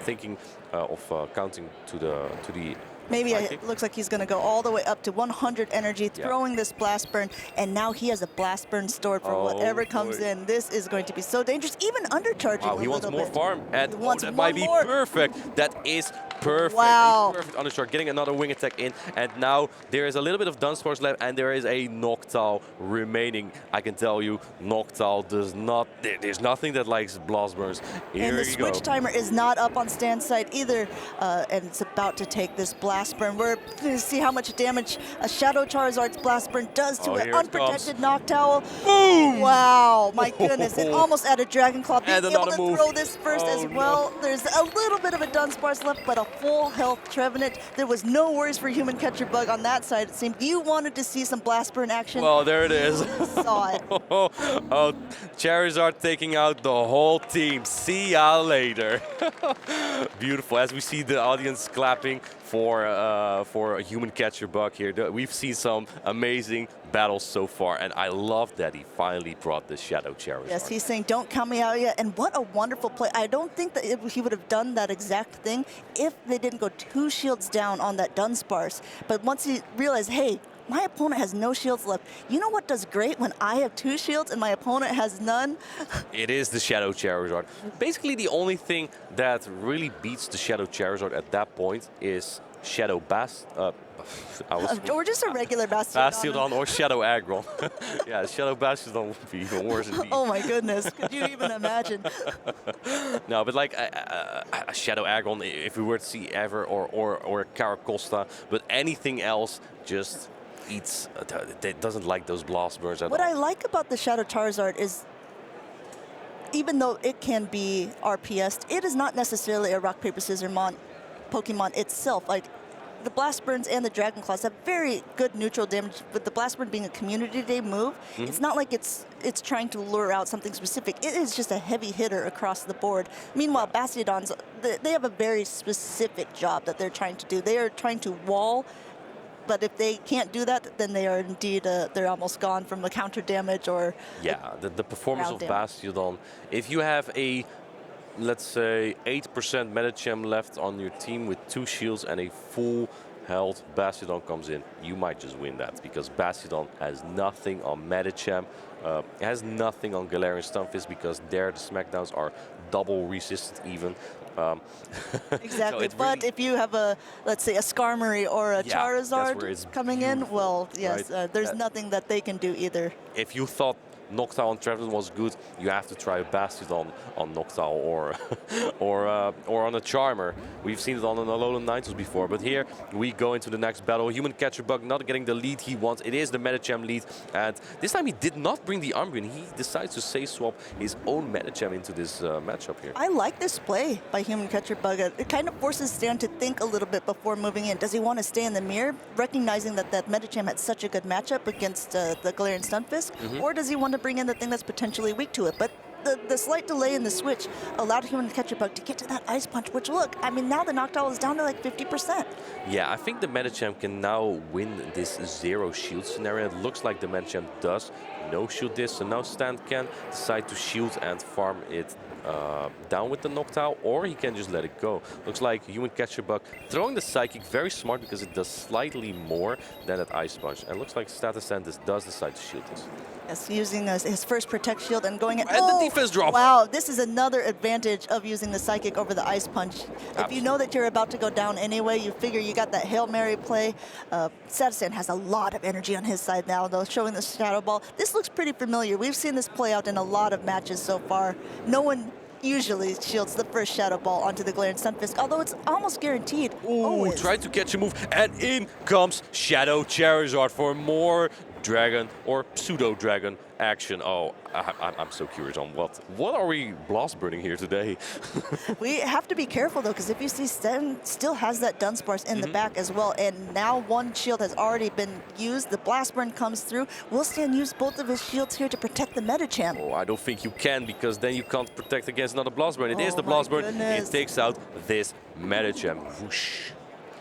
thinking of counting to the.
Maybe it looks like he's going to go all the way up to 100 energy, throwing this Blast Burn, and now he has a Blast Burn stored for whatever comes in. This is going to be so dangerous, even undercharging a little bit.
He wants more farm, and that might be perfect. That is perfect.
Wow.
Perfect undercharge, getting another wing attack in, and now there is a little bit of Dunsparce left, and there is a Noctowl remaining. I can tell you, Noctowl does not. There's nothing that likes Blast Burns.
And the switch timer is not up on Stan's side either, and it's about to take this Blast Burn. We're going to see how much damage a Shadow Charizard's Blast Burn does to an unprotected Noctowl.
Boom!
Wow, my goodness. It almost added Dragon Claw. Being able to throw this first as well.
No.
There's a little bit of a Dunsparce left, but a full health Trevenant. There was no worries for Human Catcher Bug on that side, it seemed. You wanted to see some Blast Burn action.
Well, there it is.
Saw it.
Oh, Charizard taking out the whole team. See ya later. Beautiful. As we see the audience clapping for a Human Catcher Bug here. We've seen some amazing battles so far, and I love that he finally brought the Shadow Charizard.
Yes, he's saying, don't count me out yet, and what a wonderful play. I don't think that he would have done that exact thing if they didn't go 2 shields down on that Dunsparce. But once he realized, hey, my opponent has no shields left. You know what does great when I have 2 shields and my opponent has none?
It is the Shadow Charizard. Basically, the only thing that really beats the Shadow Charizard at that point is Shadow
or just a regular
Bastiodon or Shadow Aggron. Yeah, Shadow Bastiodon would be even worse indeed.
Oh my goodness, could you even imagine?
No, but like a Shadow Aggron, if we were to see ever, or a Caracosta, but anything else just eats, it doesn't like those blast burns at all.
What I like about the Shadow Charizard is, even though it can be RPS'd, it is not necessarily a rock, paper, scissors Pokemon itself. Like, the Blast Burns and the Dragon Claws have very good neutral damage, but the Blast Burn being a Community Day move, it's not like it's trying to lure out something specific. It is just a heavy hitter across the board. Meanwhile, Bastiodons, they have a very specific job that they're trying to do. They are trying to wall, but if they can't do that, then they are indeed, they're almost gone from the counter damage or...
Yeah, the performance of
damage.
Bastiodon, if you have a, let's say, 8% Medicham left on your team with 2 shields and a full health Bastiodon comes in, you might just win that, because Bastiodon has nothing on Medicham, it has nothing on Galarian Stunfisk, because there the smackdowns are double resisted even.
Exactly,
so
but if you have a, let's say, a Skarmory or a Charizard coming in, well, yes,
right?
there's nothing that they can do either.
If you thought Noctowl on Trevenant was good, you have to try a Bastiodon on Noctowl or on a Charmer. We've seen it on an Alolan Ninetales before, but here we go into the next battle. Human Catcher Bug not getting the lead he wants. It is the Medicham lead, and this time he did not bring the Umbreon. He decides to Safe Swap his own Medicham into this matchup here.
I like this play by Human Catcher Bug. It kind of forces Stan to think a little bit before moving in. Does he want to stay in the mirror, recognizing that Medicham had such a good matchup against the Galarian Stunfisk, or does he want to bring in the thing that's potentially weak to it? But the slight delay in the switch allowed Human Catcher Bug to get to that Ice Punch, which, look, I mean, now the Noctowl is down to like 50%.
Yeah, I think the Medicham can now win this 0 shield scenario. It looks like the Medicham does no shield this, so now Stan can decide to shield and farm it down with the Noctowl, or he can just let it go. Looks like Human Catcher Bug throwing the Psychic, very smart, because it does slightly more than that Ice Punch. And looks like Status Stan does decide to shield this.
Yes, using his first Protect Shield and going in.
And the defense drop.
Wow, this is another advantage of using the Psychic over the Ice Punch. Absolutely. If you know that you're about to go down anyway, you figure you got that Hail Mary play. Status Stan has a lot of energy on his side now, though, showing the Shadow Ball. This looks pretty familiar. We've seen this play out in a lot of matches so far. No one usually shields the first Shadow Ball onto the Galarian Stunfisk, although it's almost guaranteed.
Ooh, tried to catch a move, and in comes Shadow Charizard for more Dragon or Pseudo-Dragon action. Oh, I'm so curious on what are we blast burning here today?
We have to be careful, though, because if you see Stan still has that Dunsparce in the back as well, and now one shield has already been used. The blast burn comes through. Will Stan use both of his shields here to protect the Medicham?
Oh, I don't think you can, because then you can't protect against another blast burn. It is the blast burn. It takes out this Medicham. Whoosh.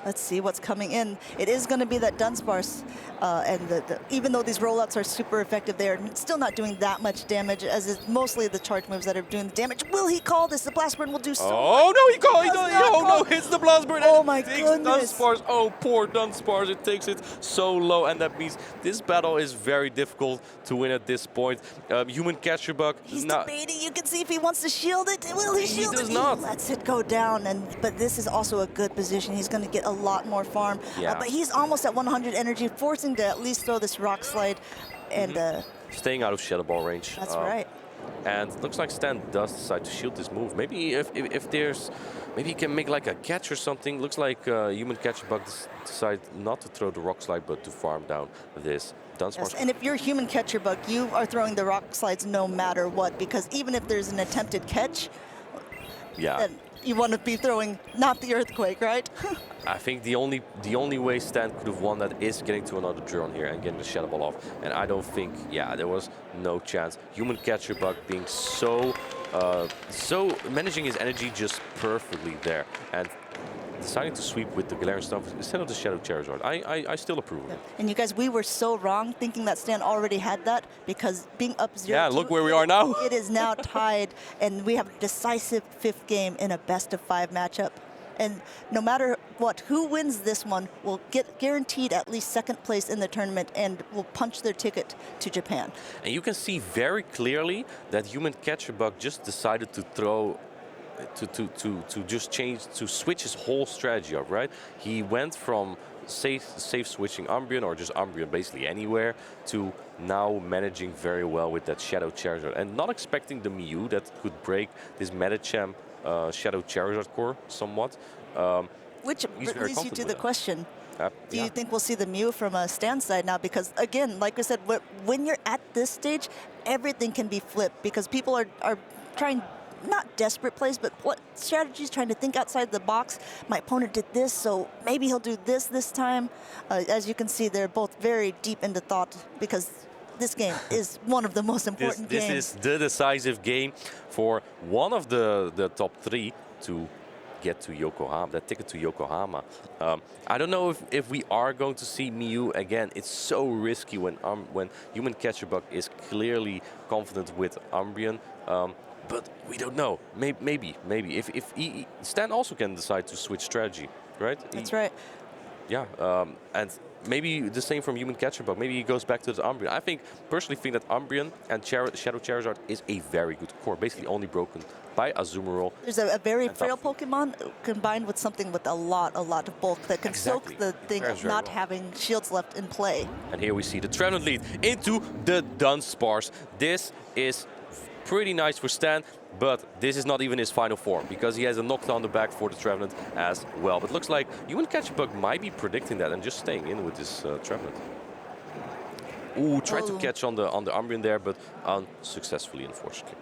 Let's see what's coming in. It is going to be that Dunsparce, and even though these rollouts are super effective, they are still not doing that much damage, as it's mostly the charge moves that are doing the damage. Will he call this? The Blast Burn will do so
Oh, no, he called. Oh, no, hits the Blast Burn.
Oh, my goodness.
Dunsparce. Oh, poor Dunsparce. It takes it so low, and that means this battle is very difficult to win at this point. Human Catcher Bug.
He's debating. You can see if he wants to shield it. Will he shield it?
He does not.
He lets it go down, but this is also a good position. He's going to get a lot more farm.
Yeah.
But he's almost at 100 energy, forcing to at least throw this Rock Slide. And
staying out of Shadow Ball range.
That's right.
And it looks like Stan does decide to shield this move. Maybe if there's, maybe he can make like a catch or something. Looks like Human Catcher Bug decide not to throw the Rock Slide, but to farm down this Dunsparce.
Yes, and if you're Human Catcher Bug, you are throwing the Rock Slides no matter what, because even if there's an attempted catch, then you want to be throwing not the Earthquake, right?
I think the only way Stan could have won that is getting to another drone here and getting the Shadow Ball off. And I don't think, there was no chance. Human Catcher Bug being so managing his energy just perfectly there, and deciding to sweep with the Galarian Stunfisk instead of the Shadow Charizard. I still approve of it.
And you guys, we were so wrong thinking that Stan already had that, because being up 0-2.
Yeah, look where we are now.
It is now tied, and we have a decisive 5th game in a best-of-5 matchup. And no matter what, who wins this one will get guaranteed at least 2nd place in the tournament and will punch their ticket to Japan.
And you can see very clearly that Human Catcher Bug just decided to throw to just change, to switch his whole strategy up, right? He went from safe switching Umbreon, or just Umbreon basically anywhere, to now managing very well with that Shadow Charizard, and not expecting the Mew that could break this Medicham Shadow Charizard core somewhat.
Which leads you to the question. Do
yeah.
you think we'll see the Mew from Stan's side now? Because again, like I said, when you're at this stage, everything can be flipped because people are trying, not desperate plays, but what strategies, trying to think outside the box. My opponent did this, so maybe he'll do this time. As you can see, they're both very deep into thought because this game is one of the most important games.
This is the decisive game for one of the top 3 to get to Yokohama, that ticket to Yokohama. I don't know if we are going to see Mew again. It's so risky when Human Catcherbug is clearly confident with Umbreon. But we don't know. Maybe. If Stan also can decide to switch strategy, right?
That's right.
Yeah, and maybe the same from Human Catcherbug. Maybe he goes back to the Umbreon. I personally think that Umbreon and Shadow Charizard is a very good core, basically only broken by Azumarill.
There's a very frail Pokemon combined with something with a lot of bulk that can soak the thing of not having shields left in play.
And here we see the Trevenant lead into the Dunsparce. This is pretty nice for Stan, but this is not even his final form because he has a knockdown on the back for the Trevenant as well. But looks like Human Catcherbug might be predicting that and just staying in with this Trevenant. Ooh, tried to catch on the Umbreon there, but unsuccessfully, unfortunately.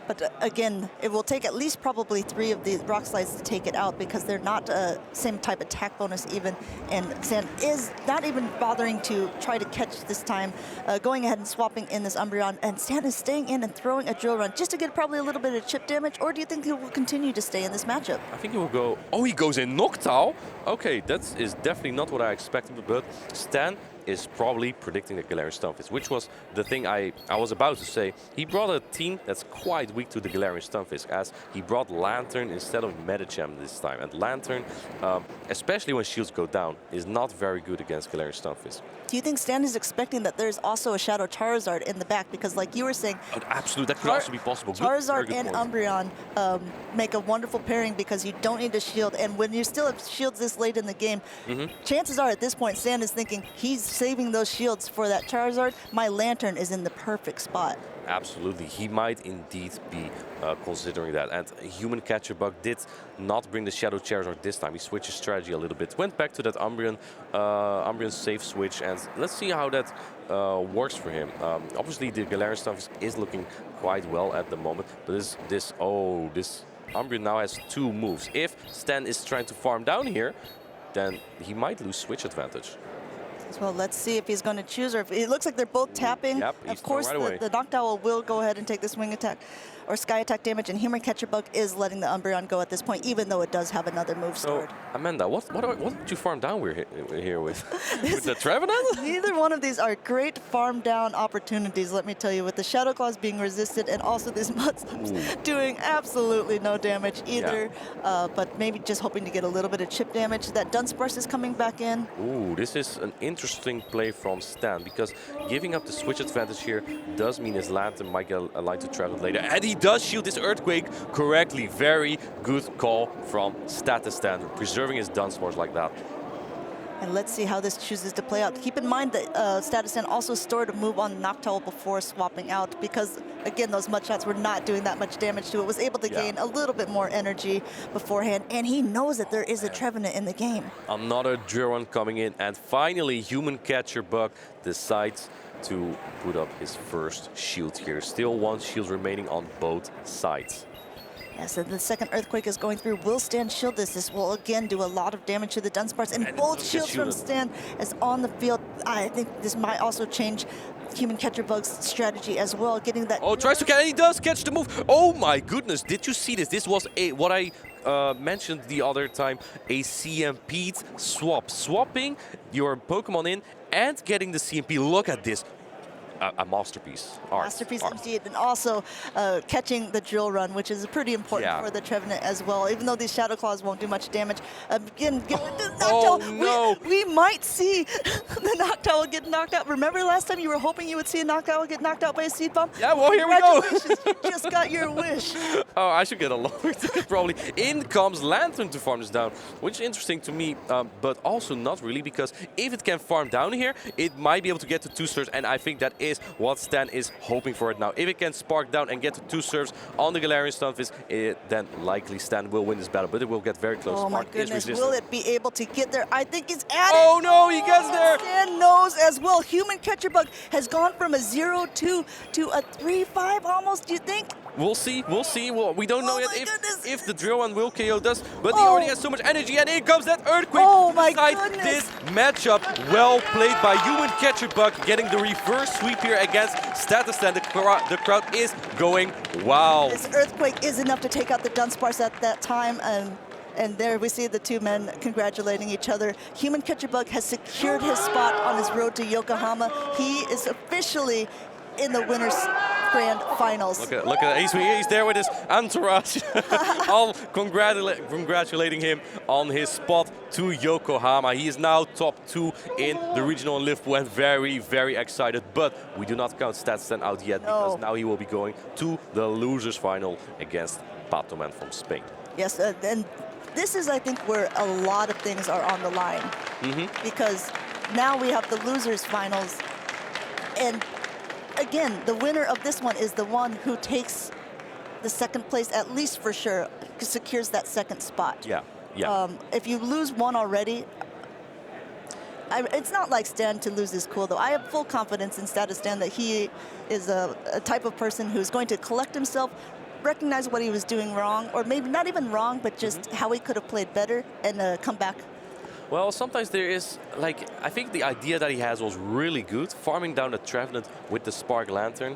But again, it will take at least probably 3 of the rock slides to take it out because they're not same type attack bonus even. And Stan is not even bothering to try to catch this time, going ahead and swapping in this Umbreon. And Stan is staying in and throwing a drill run just to get probably a little bit of chip damage. Or do you think he will continue to stay in this matchup?
I think he will go. Oh, he goes in Noctowl. Okay, that is definitely not what I expected. But Stan is probably predicting the Galarian Stunfisk, which was the thing I was about to say. He brought a team that's quite weak to the Galarian Stunfisk, as he brought Lantern instead of Medicham this time. And Lantern, especially when shields go down, is not very good against Galarian Stunfisk.
Do you think Stan is expecting that there's also a Shadow Charizard in the back? Because like you were saying...
Absolutely, that could also be possible.
Charizard and Umbreon make a wonderful pairing because you don't need a shield. And when you still have shields this late in the game, chances are at this point, Stan is thinking he's saving those shields for that Charizard. My Lantern is in the perfect spot.
Absolutely, he might indeed be considering that. And Human Catcherbug did not bring the Shadow Charizard this time. He switched his strategy a little bit. Went back to that Umbreon safe switch, and let's see how that works for him. Obviously, the Galarian Stunfisk is looking quite well at the moment. But this Umbreon now has 2 moves. If Stan is trying to farm down here, then he might lose switch advantage.
Well, let's see if he's going to choose, or if it looks like they're both tapping.
Yep,
of course, the Noctowl will go ahead and take the swing attack or sky attack damage, and Human Catcherbug is letting the Umbreon go at this point, even though it does have another move stored.
Amanda, what did you farm down here with? With the Trevenant?
Neither one of these are great farm down opportunities, let me tell you, with the Shadow Claws being resisted and also these Mudslaps doing absolutely no damage either. Yeah. But maybe just hoping to get a little bit of chip damage. That Dunsparce is coming back in.
Ooh, this is an interesting play from Stan, because giving up the switch advantage here does mean his Lantern might get aligned to Trevenant later. And he does shield this Earthquake correctly. Very good call from Stan, preserving his Dunsparce like that.
And let's see how this chooses to play out. Keep in mind that Stan also stored a move on Noctowl before swapping out, because, again, those Mudshots were not doing that much damage to it. Was able to gain a little bit more energy beforehand, and he knows that there is a Trevenant in the game.
Another drill run coming in, and finally Human Catcherbug decides to put up his first shield here. Still 1 shield remaining on both sides.
Yes, and the second Earthquake is going through. Will Stan shield this? This will again do a lot of damage to the Dunsparce, and both shields from Stan is on the field. I think this might also change Human Catcherbug's strategy as well, getting that...
Oh, tries to catch, and he does catch the move. Oh my goodness, did you see this? This was what I mentioned the other time, a CMP swap. Swapping your Pokemon in and getting the CMP. Look at this. A masterpiece.
Masterpiece indeed, and also catching the drill run, which is pretty important for the Trevenant as well. Even though these Shadow Claws won't do much damage, again, Noctowl, we might see the Noctowl will get knocked out. Remember last time you were hoping you would see a Noctowl get knocked out by a Seed Bomb?
Yeah, well, here we go.
Congratulations, you just got your wish.
Oh, I should get along with it, probably. In comes Lantern to farm this down, which is interesting to me, but also not really, because if it can farm down here, it might be able to get to 2 serves, and I think that is what Stan is hoping for it now. If it can spark down and get to 2 serves on the Galarian Stunfisk, then likely Stan will win this battle, but it will get very close.
Oh my
Spark is
goodness,
resistant.
will it be able to get there? I think it's at it.
Oh no, he gets there!
Stan knows as well. Human Catcher Bug has gone from a 0-2 to a 3-5 almost, do you think?
We'll see, we'll see. Well, we don't know yet if the drill and will KO does, but he
Oh.
already has so much energy, and in comes that Earthquake
Oh
to
my
decide
goodness.
this matchup. Well played by Human Catcher Bug, getting the reverse sweep here against Statustan. The crowd is going wow.
This Earthquake is enough to take out the Dunsparce at that time, and there we see the two men congratulating each other. Human Catcher Bug has secured his spot on his road to Yokohama. He is officially in the Winners' Grand Finals.
Look at he's there with his entourage, all congratulating him on his spot to Yokohama. He is now top 2 in the regional in Liverpool and very, very excited. But we do not count Statstan out yet, because now he will be going to the losers final against Patoman from Spain.
Yes, and this is, I think, where a lot of things are on the line. Because now we have the losers finals, and again, the winner of this one is the one who takes the second place, at least for sure, secures that second spot.
Yeah.
If you lose one already, it's not like Stan to lose his cool, though. I have full confidence in Status Stan that he is a type of person who's going to collect himself, recognize what he was doing wrong, or maybe not even wrong, but just how he could have played better and come back.
Well, sometimes there is, like, I think the idea that he has was really good, farming down the Trevenant with the Spark Lantern.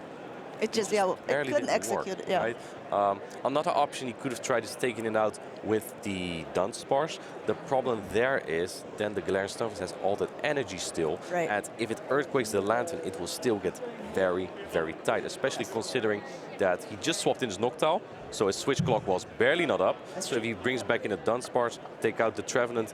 It just, it couldn't execute it, yeah.
Right? Another option he could have tried is taking it out with the Dunsparce. The problem there is then the Galarian Stunfisk has all that energy still.
Right.
And if it Earthquakes the Lantern, it will still get very, very tight, especially considering that he just swapped in his Noctowl, so his switch clock was barely not up. So if he brings back in a Dunsparce, take out the Trevenant,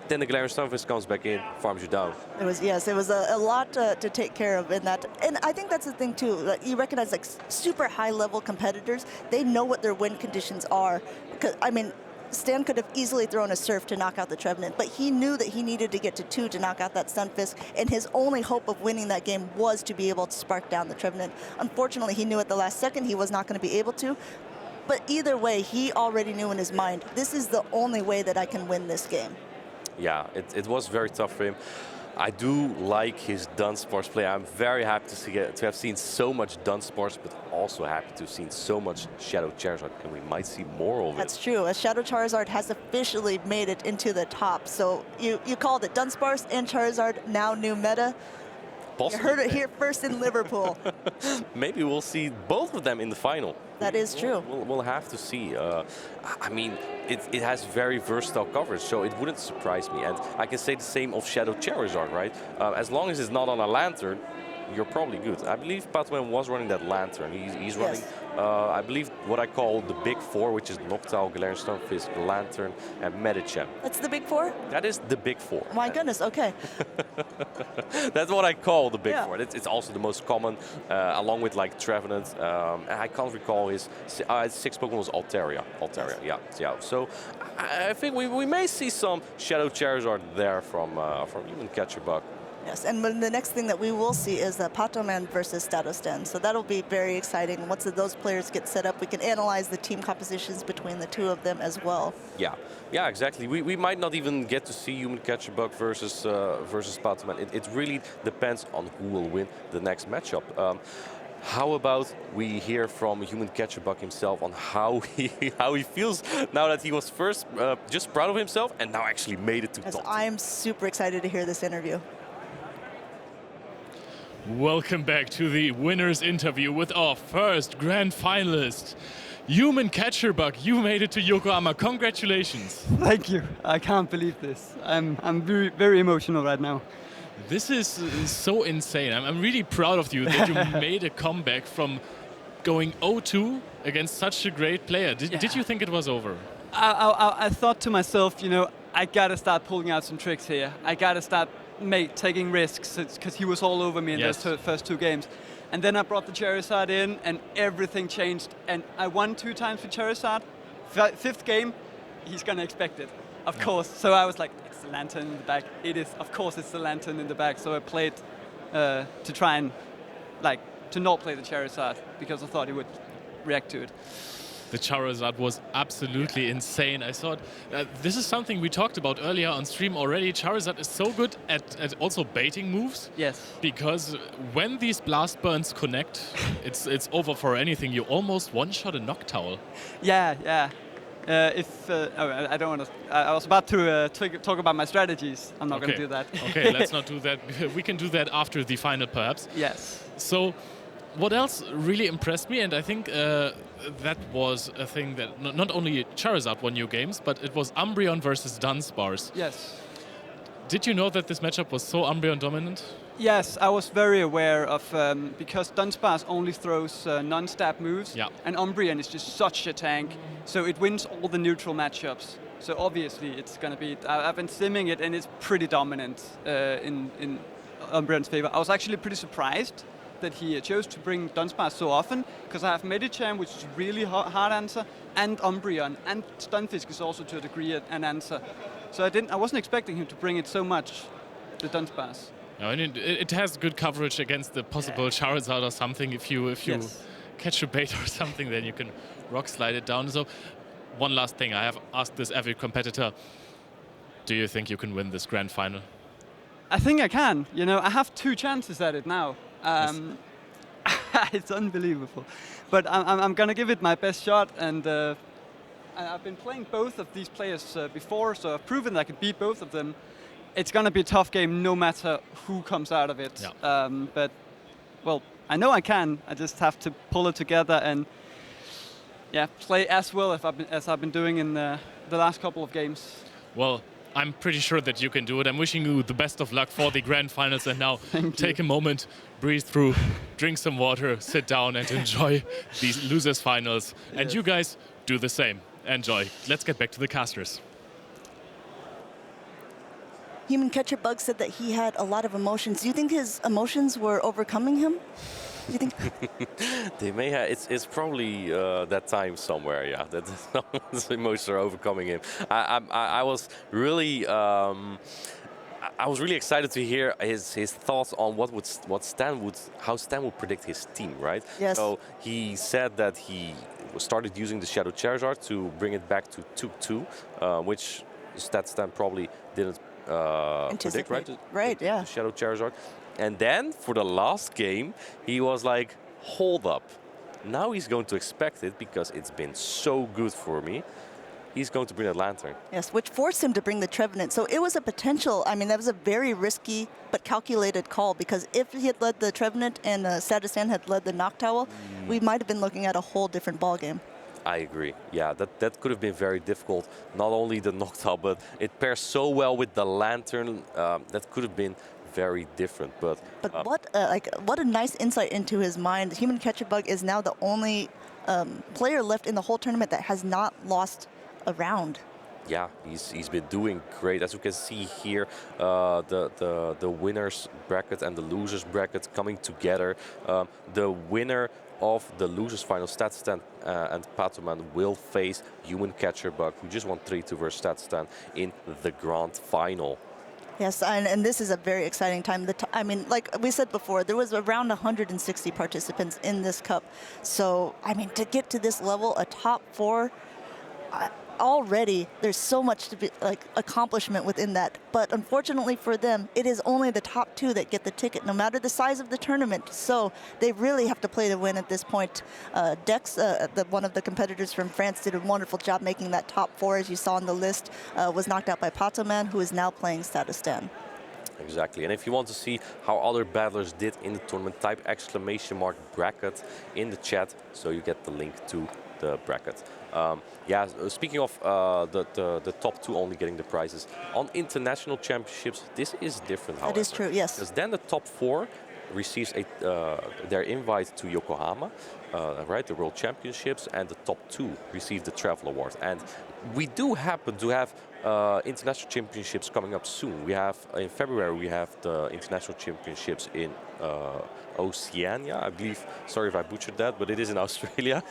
then the Galarian Stunfisk comes back in, farms you down.
It was, yes, it was a lot to take care of in that. And I think that's the thing, too. Like, you recognize, like, super high-level competitors, they know what their win conditions are. Because, I mean, Stan could have easily thrown a Surf to knock out the Trevenant, but he knew that he needed to get to 2 to knock out that Stunfisk, and his only hope of winning that game was to be able to spark down the Trevenant. Unfortunately, he knew at the last second he was not going to be able to. But either way, he already knew in his mind, this is the only way that I can win this game.
Yeah, it was very tough for him. I do like his Dunsparce play. I'm very happy to have seen so much Dunsparce, but also happy to have seen so much Shadow Charizard, and we might see more of it.
That's true. Shadow Charizard has officially made it into the top. So you called it Dunsparce and Charizard, now new meta.
Possibly.
You heard it here first in Liverpool.
Maybe we'll see both of them in the final.
That is true.
We'll have to see. I mean, it has very versatile coverage, so it wouldn't surprise me. And I can say the same of Shadow Charizard, right? As long as it's not on a Lantern, you're probably good. I believe Patman was running that Lantern. He's running, I believe, what I call the Big Four, which is Noctowl, Galarian Stunfisk, Lantern, and Medicham.
That's the Big Four?
That is the Big Four.
My goodness, okay.
That's what I call the Big Four. It's also the most common, along with like Trevenant. I can't recall his 6 Pokemon was Altaria. Yeah. So I think we may see some Shadow Charizard there from Human Catcher Bug.
Yes, and the next thing that we will see is Patoman versus Statostan. So that'll be very exciting. Once those players get set up, we can analyze the team compositions between the two of them as well.
Yeah, exactly. We might not even get to see Human Catcher Bug versus Patoman. It really depends on who will win the next matchup. How about we hear from Human Catcher Bug himself on how he feels now that he was first just proud of himself and now actually made it to top 2.
I'm super excited to hear this interview.
Welcome back to the winner's interview with our first grand finalist. Human Catcher Bug, you made it to Yokohama. Congratulations.
Thank you. I can't believe this. I'm very, very emotional right now.
This is so insane. I'm really proud of you that you made a comeback from going 0-2 against such a great player. Did you think it was over?
I thought to myself, I got to start pulling out some tricks here. I got to start taking risks because he was all over me in those first 2 games. And then I brought the Charizard in, and everything changed. And I won 2 times with Charizard. 5th game, he's gonna expect it, of course. So I was like, it's the Lantern in the back. It is, of course, it's the Lantern in the back. So I played to try and to not play the Charizard because I thought he would react to it.
The Charizard was absolutely insane. I thought this is something we talked about earlier on stream already. Charizard is so good at also baiting moves.
Yes.
Because when these blast burns connect, it's over for anything. You almost one-shot a Noctowl.
Yeah. I don't want to. I was about to talk about my strategies. I'm not going to do that.
Okay, let's not do that. We can do that after the final, perhaps.
Yes.
So, what else really impressed me, and I think that was a thing that not only Charizard won new games, but it was Umbreon versus Dunsparce.
Yes.
Did you know that this matchup was so Umbreon dominant?
Yes, I was very aware of, because Dunsparce only throws non-stab moves, and Umbreon is just such a tank, so it wins all the neutral matchups. So obviously it's going to be, I've been simming it, and it's pretty dominant in Umbreon's favor. I was actually pretty surprised that he chose to bring Dunsparce so often, because I have Medicham, which is a really hard answer, and Umbreon, and Stunfisk is also to a degree an answer. So I wasn't expecting him to bring it so much, the Dunsparce.
No, and it has good coverage against the possible Charizard or something. If you catch a bait or something, then you can rock slide it down. So one last thing, I have asked this every competitor. Do you think you can win this grand final?
I think I can. You know, I have 2 chances at it now. It's unbelievable. But I'm going to give it my best shot. And I've been playing both of these players before, so I've proven that I can beat both of them. It's going to be a tough game no matter who comes out of it. Yeah. But, well, I know I can. I just have to pull it together and play as well as I've been doing in the last couple of games.
Well, I'm pretty sure that you can do it. I'm wishing you the best of luck for the grand finals. And now take a moment, breathe through, drink some water, sit down and enjoy these losers finals. Yes. And you guys do the same. Enjoy. Let's get back to the casters.
Human Catcher Bug said that he had a lot of emotions. Do you think his emotions were overcoming him? Do you think?
They may have. It's probably that time somewhere. Yeah, that his emotions are overcoming him. I was really. I was really excited to hear his thoughts on how Stan would predict his team, right?
Yes.
So he said that he started using the Shadow Charizard to bring it back to 2-2, which Stan probably didn't predict, right?
Right, yeah.
The Shadow Charizard. And then for the last game, he was like, hold up. Now he's going to expect it because it's been so good for me. He's going to bring that Lantern.
Yes, which forced him to bring the Trevenant. So it was a potential, I mean, that was a very risky but calculated call, because if he had led the Trevenant and Sadistan had led the Noctowl, we might have been looking at a whole different ballgame.
I agree. Yeah, that could have been very difficult. Not only the Noctowl, but it pairs so well with the Lantern. That could have been very different. But what a nice insight into his mind. Human Catcher Bug is now the only player left in the whole tournament that has not lost a round. Yeah, he's been doing great. As you can see here, the winners bracket and the losers bracket coming together. The winner of the losers final, Statstan and Patoman, will face Human Catcher Bug, who just won 3-2 versus Statstan in the grand final.
Yes, and this is a very exciting time. I mean, like we said before, there was around 160 participants in this cup. So, I mean, to get to this level, a top 4, already there's so much to be accomplishment within that. But unfortunately for them, it is only the top 2 that get the ticket, no matter the size of the tournament. So they really have to play to win at this point. Dex, one of the competitors from France, did a wonderful job making that top 4, as you saw on the list. Was knocked out by Patoman, who is now playing Sadistan.
Exactly, and if you want to see how other battlers did in the tournament, type !bracket in the chat so you get the link to the bracket. Speaking of the top 2 only getting the prizes, on international championships, this is different, however.
That is true, yes.
Because then the top 4 receives their invite to Yokohama, right, the World Championships, and the top 2 receive the travel award. And we do happen to have international championships coming up soon. We have in February we have the international championships in Oceania, I believe. Sorry if I butchered that, but it is in Australia.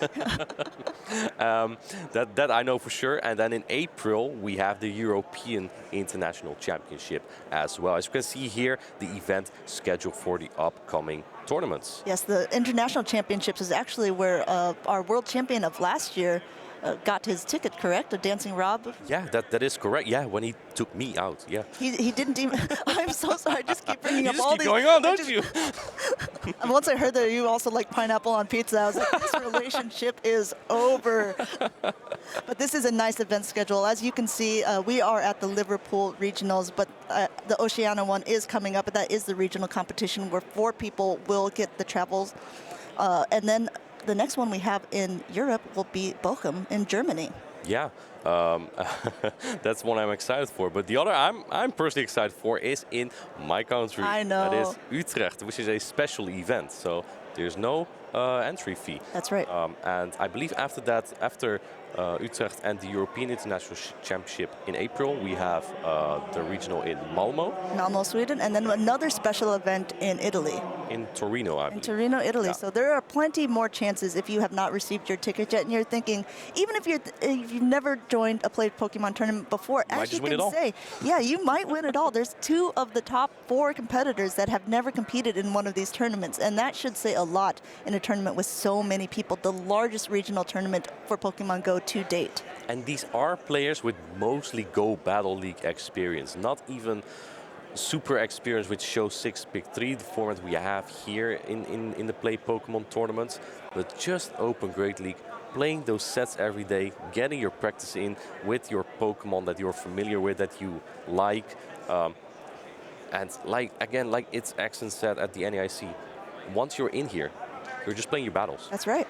That I know for sure. And then in April we have the European International Championship as well. As you can see here, the event scheduled for the upcoming tournaments.
Yes, the International Championships is actually where our world champion of last year got his ticket, correct? A Dancing Rob?
Yeah, that is correct. Yeah, when he took me out, yeah.
He didn't even... I'm so sorry, I just keep bringing
You
up
just
all
keep
these...
going on, don't you?
And once I heard that you also like pineapple on pizza, I was like, this relationship is over. But this is a nice event schedule. As you can see, we are at the Liverpool Regionals, but the Oceania one is coming up, and that is the regional competition where 4 people will get the travels. And then the next one we have in Europe will be Bochum in Germany.
Yeah, that's one I'm excited for. But the other I'm personally excited for is in my country.
I know.
That is Utrecht, which is a special event. So there's no entry fee.
That's right.
And I believe after that, after Utrecht and the European International Championship in April, we have the regional in Malmo.
Malmo, Sweden, and then another special event in Italy.
In Torino, I believe.
In Torino, Italy.
Yeah.
So there are plenty more chances if you have not received your ticket yet, and you're thinking, even if you've never joined a played Pokemon tournament before,
You might
as you
just win
can
it all.
say, yeah, you might win it all. There's 2 of the top 4 competitors that have never competed in one of these tournaments, and that should say a lot in a tournament with so many people. The largest regional tournament for Pokemon Go to date.
And these are players with mostly Go Battle League experience, not even super experience with Show 6 Pick 3, the format we have here in the Play Pokemon tournaments, but just Open Great League, playing those sets every day, getting your practice in with your Pokemon that you're familiar with, that you like. And like it's Axon said at the NAIC, once you're in here, you're just playing your battles.
That's right.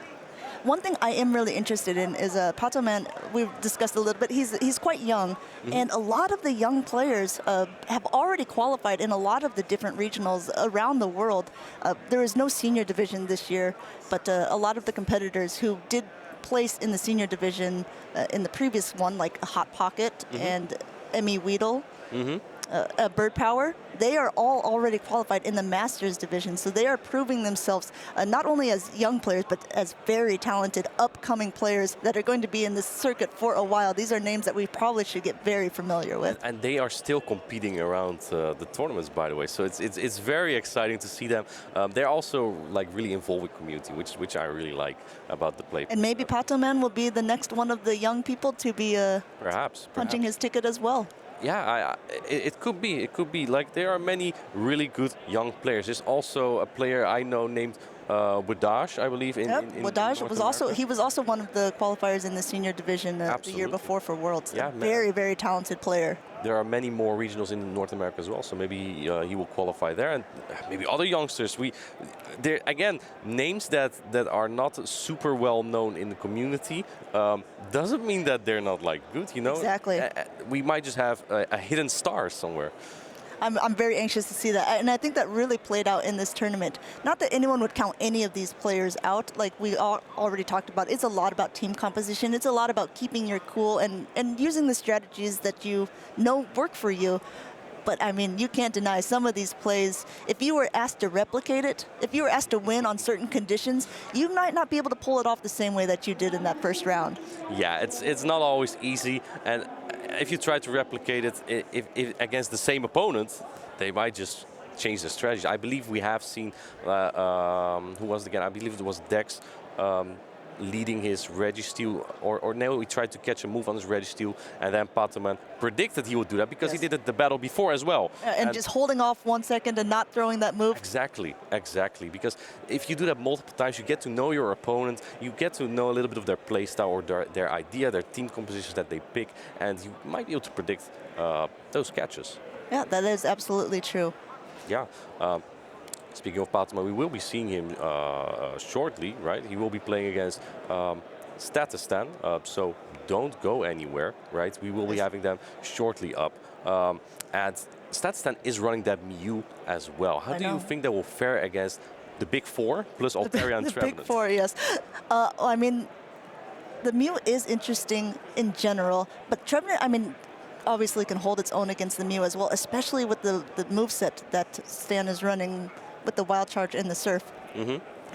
One thing I am really interested in is Pato Man. We've discussed a little bit. He's quite young, and a lot of the young players have already qualified in a lot of the different regionals around the world. There is no senior division this year, but a lot of the competitors who did place in the senior division in the previous one, like Hot Pocket and Emmy Weedle, Bird Power, they are all already qualified in the Masters division. So they are proving themselves not only as young players, but as very talented upcoming players that are going to be in this circuit for a while. These are names that we probably should get very familiar with.
And they are still competing around the tournaments, by the way. So it's very exciting to see them. They're also like really involved with community, which I really like about the play.
And maybe Pato Man will be the next one of the young people to be
perhaps
punching his ticket as well.
Yeah, it could be. It could be. Like, there are many really good young players. There's also a player I know named Wadaj, I believe.
Wadaj was also one of the qualifiers in the senior division the year before for Worlds. Yeah, very, very talented player.
There are many more regionals in North America as well, so maybe he will qualify there, and maybe other youngsters. There again, names that are not super well known in the community doesn't mean that they're not like good. You know,
exactly.
We might just have a hidden star somewhere.
I'm very anxious to see that. And I think that really played out in this tournament. Not that anyone would count any of these players out, like we already talked about. It's a lot about team composition. It's a lot about keeping your cool and using the strategies that you know work for you. But, I mean, you can't deny some of these plays. If you were asked to replicate it, if you were asked to win on certain conditions, you might not be able to pull it off the same way that you did in that first round.
Yeah, it's not always easy. And if you try to replicate it if against the same opponent, they might just change the strategy. I believe we have seen, who was it again? I believe it was Dex leading his Registeel, or no, he tried to catch a move on his Registeel, and then Pataman predicted he would do that because he did it the battle before as well.
And just holding off 1 second and not throwing that move.
Exactly. Because if you do that multiple times, you get to know your opponent, you get to know a little bit of their play style or their idea, their team compositions that they pick, and you might be able to predict those catches.
Yeah, that is absolutely true.
Yeah. Speaking of Patama, we will be seeing him shortly, right? He will be playing against Statistan, so don't go anywhere, right? We will be having them shortly up. And StatStan is running that Mew as well. How do you think that will fare against the big four plus Altaria and
The
Trevenant?
big four, yes. I mean, the Mew is interesting in general, but Trevenant, I mean, obviously can hold its own against the Mew as well, especially with the moveset that Stan is running with the Wild Charge and the Surf.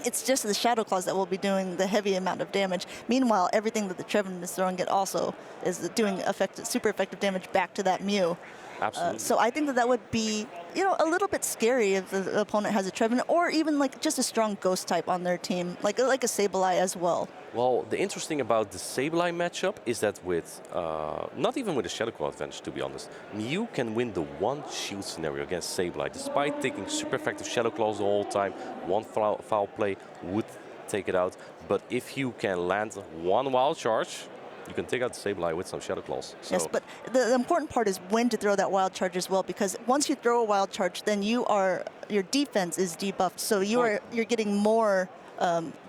It's just the Shadow Claws that will be doing the heavy amount of damage. Meanwhile, everything that the Trevenant is throwing it also is doing super effective damage back to that Mew.
Absolutely.
So I think that would be, a little bit scary if the opponent has a Trevenant, or even like just a strong Ghost type on their team, like a Sableye as well.
Well, the interesting about the Sableye matchup is that with, not even with a Shadow Claw advantage, to be honest, Mew can win the one shield scenario against Sableye, despite taking super effective Shadow Claws the whole time. One foul play would take it out, but if you can land one Wild Charge, you can take out the Sableye with some Shadow Claws. So
yes, but the important part is when to throw that Wild Charge as well, because once you throw a Wild Charge, then your defense is debuffed, so you're getting more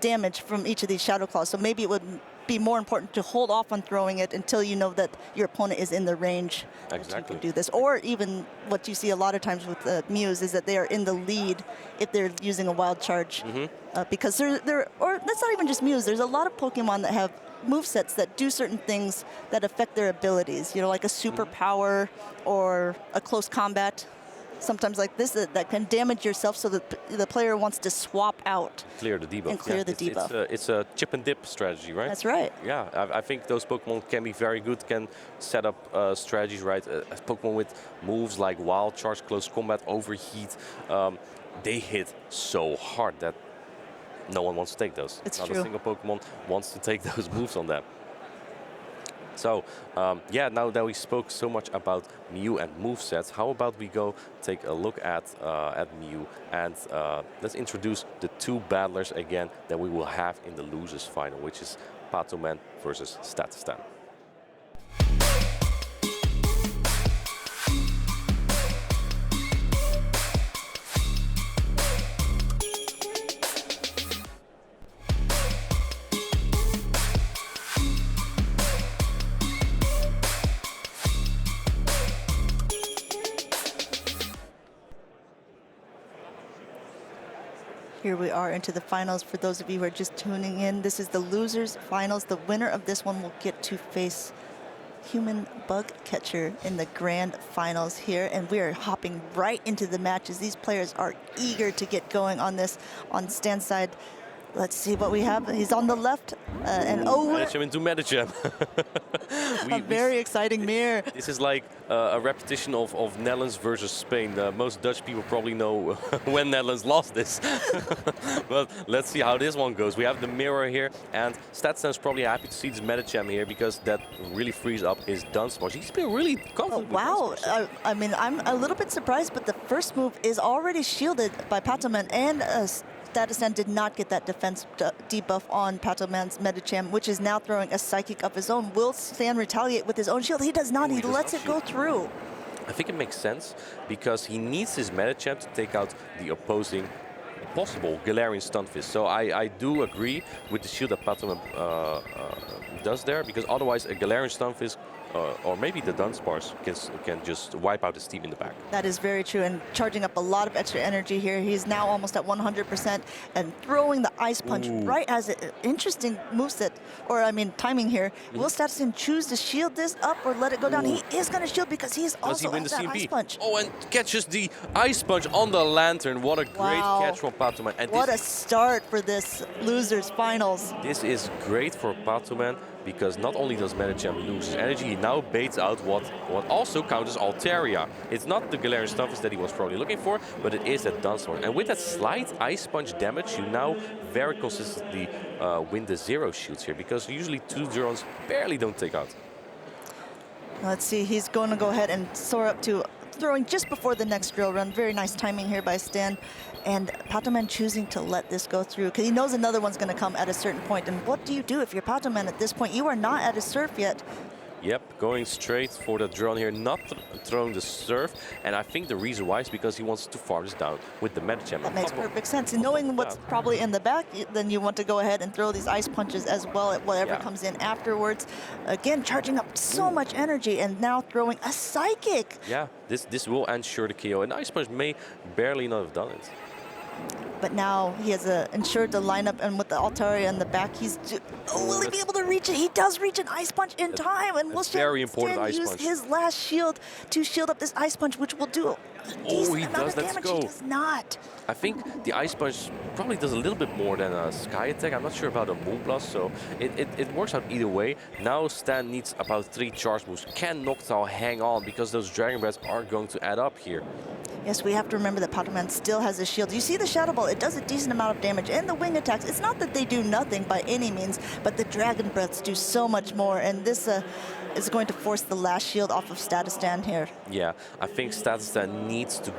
damage from each of these Shadow Claws. So maybe it would be more important to hold off on throwing it until you know that your opponent is in the range that you can do this. Or even what you see a lot of times with Mews is that they are in the lead if they're using a Wild Charge. Because or that's not even just Mews. There's a lot of Pokemon that have movesets that do certain things that affect their abilities, like a superpower or a close combat. Sometimes like this that can damage yourself, so that the player wants to swap out.
Clear the debuff.
And clear the debuff.
It's a chip and dip strategy, right?
That's right.
Yeah, I think those Pokemon can be very good, can set up strategies, right? Pokemon with moves like Wild Charge, Close Combat, Overheat, they hit so hard that no one wants to take those.
It's
Not
true.
a single Pokemon wants to take those moves on them. So, yeah, now that we spoke so much about Mew and movesets, how about we go take a look at Mew, and let's introduce the two battlers again that we will have in the losers final, which is Patoman versus StatStan.
Here we are into the finals. For those of you who are just tuning in, this is the losers finals. The winner of this one will get to face Human Bug Catcher in the grand finals here, and we are hopping right into the matches. These players are eager to get going on this. On Stan's side, let's see what we have. He's on the left, and
Medicham into Medicham.
a very exciting mirror.
This is like a repetition of Netherlands versus Spain. Most Dutch people probably know when Netherlands lost this. But let's see how this one goes. We have the mirror here, and StatStan's probably happy to see this Medicham here, because that really frees up his Dunsparce. He's been really confident.
Wow, I mean, I'm a little bit surprised, but the first move is already shielded by Patoman, and StatStan did not get that defense debuff on Patoman's Medicham, which is now throwing a Psychic of his own. Will Stan retaliate with his own shield? He does not. He lets it go through.
I think it makes sense, because he needs his Medicham to take out the opposing possible Galarian Stunfisk. So I do agree with the shield that Patoman does there, because otherwise a Galarian Stunfisk or maybe the Dunsparce can just wipe out his team in the back.
That is very true, and charging up a lot of extra energy here. He's now almost at 100% and throwing the Ice Punch right as an interesting moveset, or I mean timing here. Will StatStan choose to shield this up or let it go down? He is going to shield, because he's also at that Ice Punch.
Oh, and catches the Ice Punch on the Lantern. What a great catch from Patoman. And
what a start for this losers finals.
This is great for Patoman, because not only does Medicham lose his energy, he now baits out what also counters Altaria. It's not the Galarian Stunfisk that he was probably looking for, but it is that Dunsparce. And with that slight Ice Punch damage, you now very consistently win the zero shields here, because usually 2 zeros barely don't take out.
Let's see, he's going to go ahead and soar up to throwing just before the next drill run. Very nice timing here by Stan. And Patoman choosing to let this go through, because he knows another one's going to come at a certain point. And what do you do if you're Patoman at this point? You are not at a Surf yet.
Yep, going straight for the drone here, not throwing the surf. And I think the reason why is because he wants to farm this down with the Medicham.
That makes perfect sense. And knowing what's probably in the back, then you want to go ahead and throw these ice punches as well at whatever comes in afterwards. Again, charging up so much energy and now throwing a psychic.
Yeah, this will ensure the KO. And Ice Punch may barely not have done it.
But now he has ensured the lineup, and with the Altaria in the back, will he be able to reach it? He does reach an Ice Punch in time, and will
very important
Stan
ice
use
punch.
his last shield to shield up this Ice Punch, which will do a decent amount of damage. He does not.
I think the Ice Punch probably does a little bit more than a Sky Attack. I'm not sure about a Moonblast, so it works out either way. Now Stan needs about 3 charge moves. Can Noctowl hang on, because those Dragon Breaths are going to add up here?
Yes, we have to remember that Pokémon still has a shield. You see the Shadow Ball, it does a decent amount of damage. And the wing attacks, it's not that they do nothing by any means, but the Dragon Breaths do so much more. And this is going to force the last shield off of Statistan here.
Yeah, I think Statistan needs to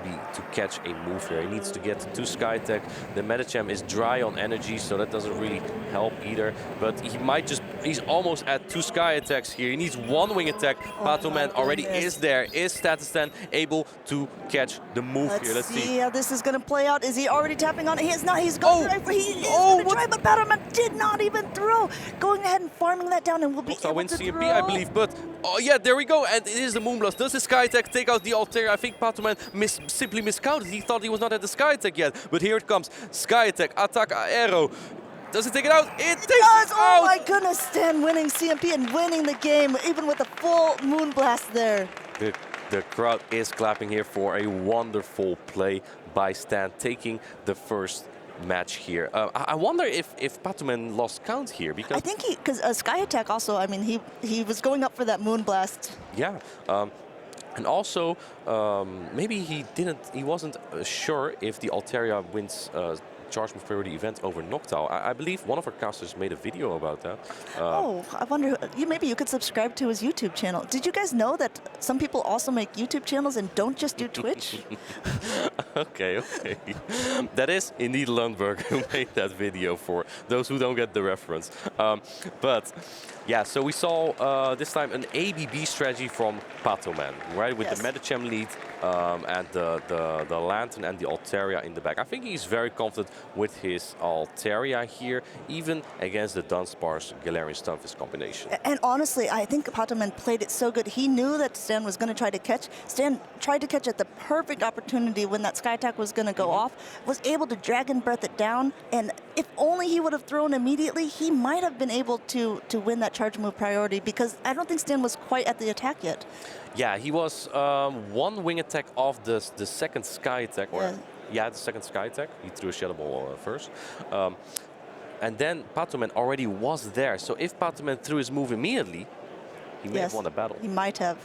catch a move here. He needs to get 2 Sky Attack. The Medicham is dry on energy, so that doesn't really help either. But he might just, he's almost at 2 Sky Attacks here. He needs 1 wing attack. Patoman already is there. Is Statistan able to catch the move here? Let's see
how this is going to play out. Is he already tapping on it? He is not. He's going to try. He is going to try, but Patoman did not even throw. Going ahead and farming that down, and will be able
win
to
CMP,
throw.
I believe, but oh yeah, there we go, and it is the Moonblast. Does the Sky Attack take out the Altair? I think Patoman simply miscounted. He thought he was not at the Sky Attack yet, but here it comes. Sky Attack, Attack Aero. Does it take it out? It takes
does.
it out!
Oh my goodness, Stan winning CMP and winning the game, even with a full Moonblast there.
The crowd is clapping here for a wonderful play by Stan, taking the first match here. I wonder if Patoman lost count here, because
I think because Sky Attack also, I mean, he was going up for that Moonblast.
Yeah. And also, maybe he wasn't sure if the Altaria wins charge move priority event over Noctowl. I believe one of our casters made a video about that.
Oh, I wonder, maybe you could subscribe to his YouTube channel. Did you guys know that some people also make YouTube channels and don't just do Twitch?
Okay. That is indeed Lundberg who made that video, for those who don't get the reference. But yeah, so we saw this time an ABB strategy from Patoman, right? With the Medicham lead and the Lantern and the Altaria in the back. I think he's very confident with his Altaria here, even against the Dunsparce Galarian Stunfisk combination.
And honestly, I think Patoman played it so good. He knew that Stan was going to try to catch. Stan tried to catch at the perfect opportunity when that Sky Attack was going to go off, was able to Dragon Breath it down, and if only he would have thrown immediately, he might have been able to win that charge move priority, because I don't think Stan was quite at the attack yet.
Yeah, he was 1 wing attack off the second Sky Attack, or the second Sky Attack. He threw a Shadow Ball first. And then Patoman already was there. So if Patoman threw his move immediately, he may have won the battle.
He might have.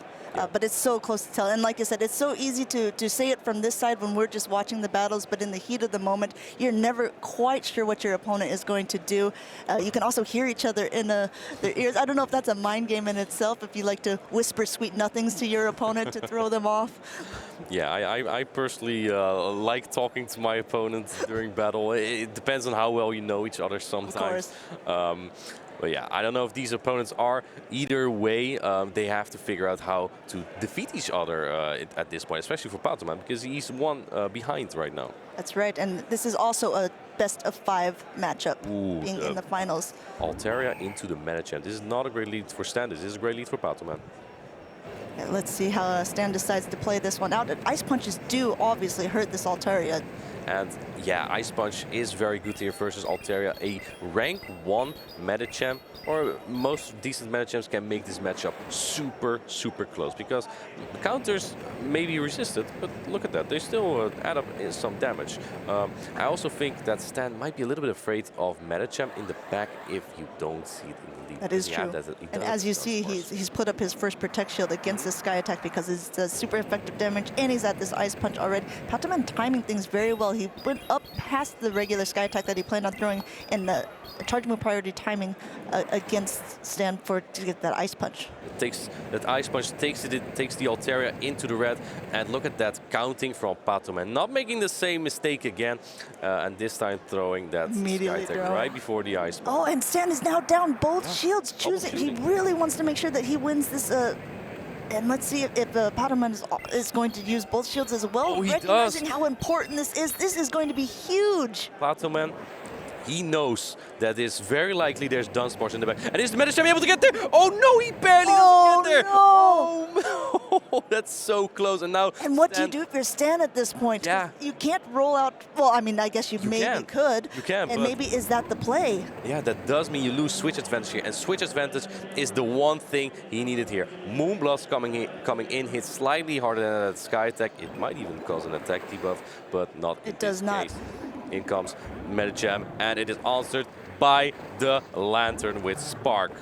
But it's so close to tell. And like I said, it's so easy to say it from this side when we're just watching the battles, but in the heat of the moment, you're never quite sure what your opponent is going to do. You can also hear each other in their ears. I don't know if that's a mind game in itself, if you like to whisper sweet nothings to your opponent to throw them off.
Yeah, I personally like talking to my opponents during battle. It depends on how well you know each other sometimes.
Of course.
But yeah, I don't know if these opponents are. Either way, they have to figure out how to defeat each other at this point, especially for Patoman, because he's 1 behind right now.
That's right, and this is also a best-of-5 matchup, being in the finals.
Altaria into the Medicham. This is not a great lead for Stan. This is a great lead for Patoman.
Let's see how Stan decides to play this one out. Ice Punches do obviously hurt this Altaria.
And yeah, Ice Punch is very good here versus Altaria. A rank 1 Medicham, or most decent Medichams, can make this matchup super close, because the counters may be resisted, but look at that, they still add up some damage. I also think that Stan might be a little bit afraid of Medicham in the back if you don't see it in the lead.
That is true. And as you see, he's put up his first Protect Shield against the Sky Attack, because it does super effective damage, and he's at this Ice Punch already. Patoman timing things very well. well. He went up past the regular sky attack that he planned on throwing in the charge move priority timing against Stan to get that ice punch.
It takes that ice punch, takes the Altaria into the red, and look at that counting from Patoman, not making the same mistake again, and this time throwing that sky attack right before the ice punch.
Oh, and Stan is now down both shields, choosing. He really wants to make sure that he wins this. And let's see if Patoman is going to use both shields as well, recognizing how important this is. This is going to be huge.
Patoman, he knows that it's very likely there's Dunsparce in the back. And is the Medicham able to get there? Oh no, he barely doesn't get there.
No.
Oh, that's so close. And now.
And what do you do if you're Stan at this point?
Yeah.
You can't roll out. Well, I mean, I guess you maybe could.
You can.
And maybe is that the play?
Yeah, that does mean you lose switch advantage here. And switch advantage is the one thing he needed here. Moonblast coming in hits slightly harder than that sky attack. It might even cause an attack debuff, but not.
It does not.
Case. In comes Medicham, and it is answered by the Lantern with Spark.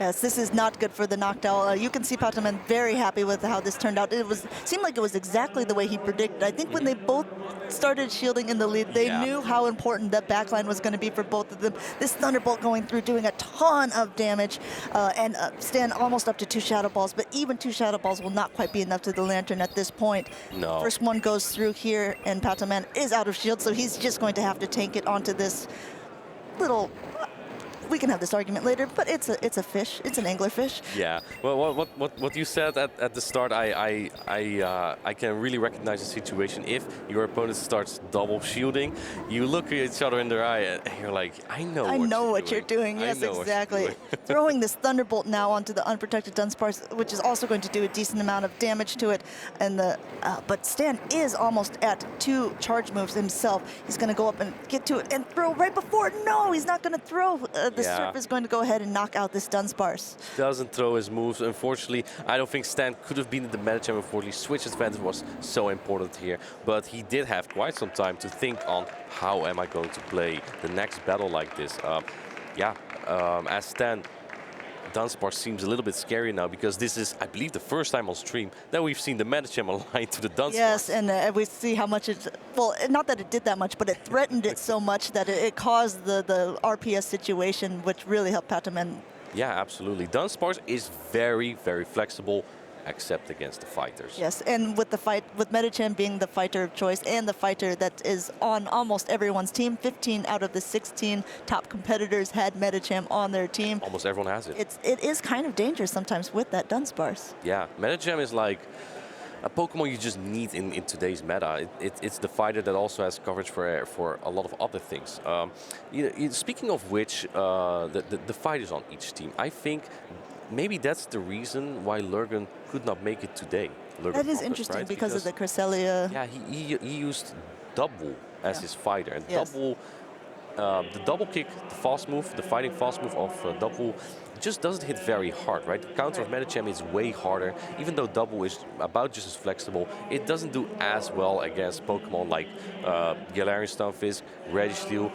Yes, this is not good for the Noctowl. You can see Patoman very happy with how this turned out. It seemed like it was exactly the way he predicted. I think when they both started shielding in the lead, they knew how important that backline was going to be for both of them. This Thunderbolt going through, doing a ton of damage, and Stan almost up to 2 Shadow Balls, but even 2 Shadow Balls will not quite be enough to the Lantern at this point.
No.
First one goes through here, and Patoman is out of shield, so he's just going to have to tank it onto this little... We can have this argument later, but it's a fish. It's an anglerfish.
Yeah. Well, what you said at the start, I can really recognize the situation. If your opponent starts double shielding, you look at each other in their eye, and you're like, I know what you're doing.
Yes, exactly. Throwing this Thunderbolt now onto the unprotected Dunsparce, which is also going to do a decent amount of damage to it. And but Stan is almost at 2 charge moves himself. He's going to go up and get to it and throw right before. No, he's not going to throw. The Surf is going to go ahead and knock out this Dunsparce.
Doesn't throw his moves. Unfortunately, I don't think Stan could have been the Medicham. Unfortunately, switch advantage was so important here. But he did have quite some time to think on how am I going to play the next battle like this. As Stan, Dunsparce seems a little bit scary now because this is, I believe, the first time on stream that we've seen the Medicham aligned to the Dunsparce.
Yes, and we see how much it, well, not that it did that much, but it threatened it so much that it caused the RPS situation, which really helped Patoman.
Yeah, absolutely. Dunsparce is very, very flexible, except against the fighters.
Yes, and with Medicham being the fighter of choice and the fighter that is on almost everyone's team, 15 out of the 16 top competitors had Medicham on their team.
Almost everyone has it.
It is kind of dangerous sometimes with that Dunsparce.
Yeah, Medicham is like a Pokemon you just need in today's meta. It's the fighter that also has coverage for a lot of other things. Speaking of which, the fighters on each team, I think maybe that's the reason why Lurgan could not make it today.
That is interesting, right? because of the Cresselia.
Yeah, he used Double as his fighter. And Double, the double kick, the fast move, the fighting fast move of Double just doesn't hit very hard, right? The counter of Medicham is way harder. Even though Double is about just as flexible, it doesn't do as well against Pokemon like Galarian Stunfisk, Registeel,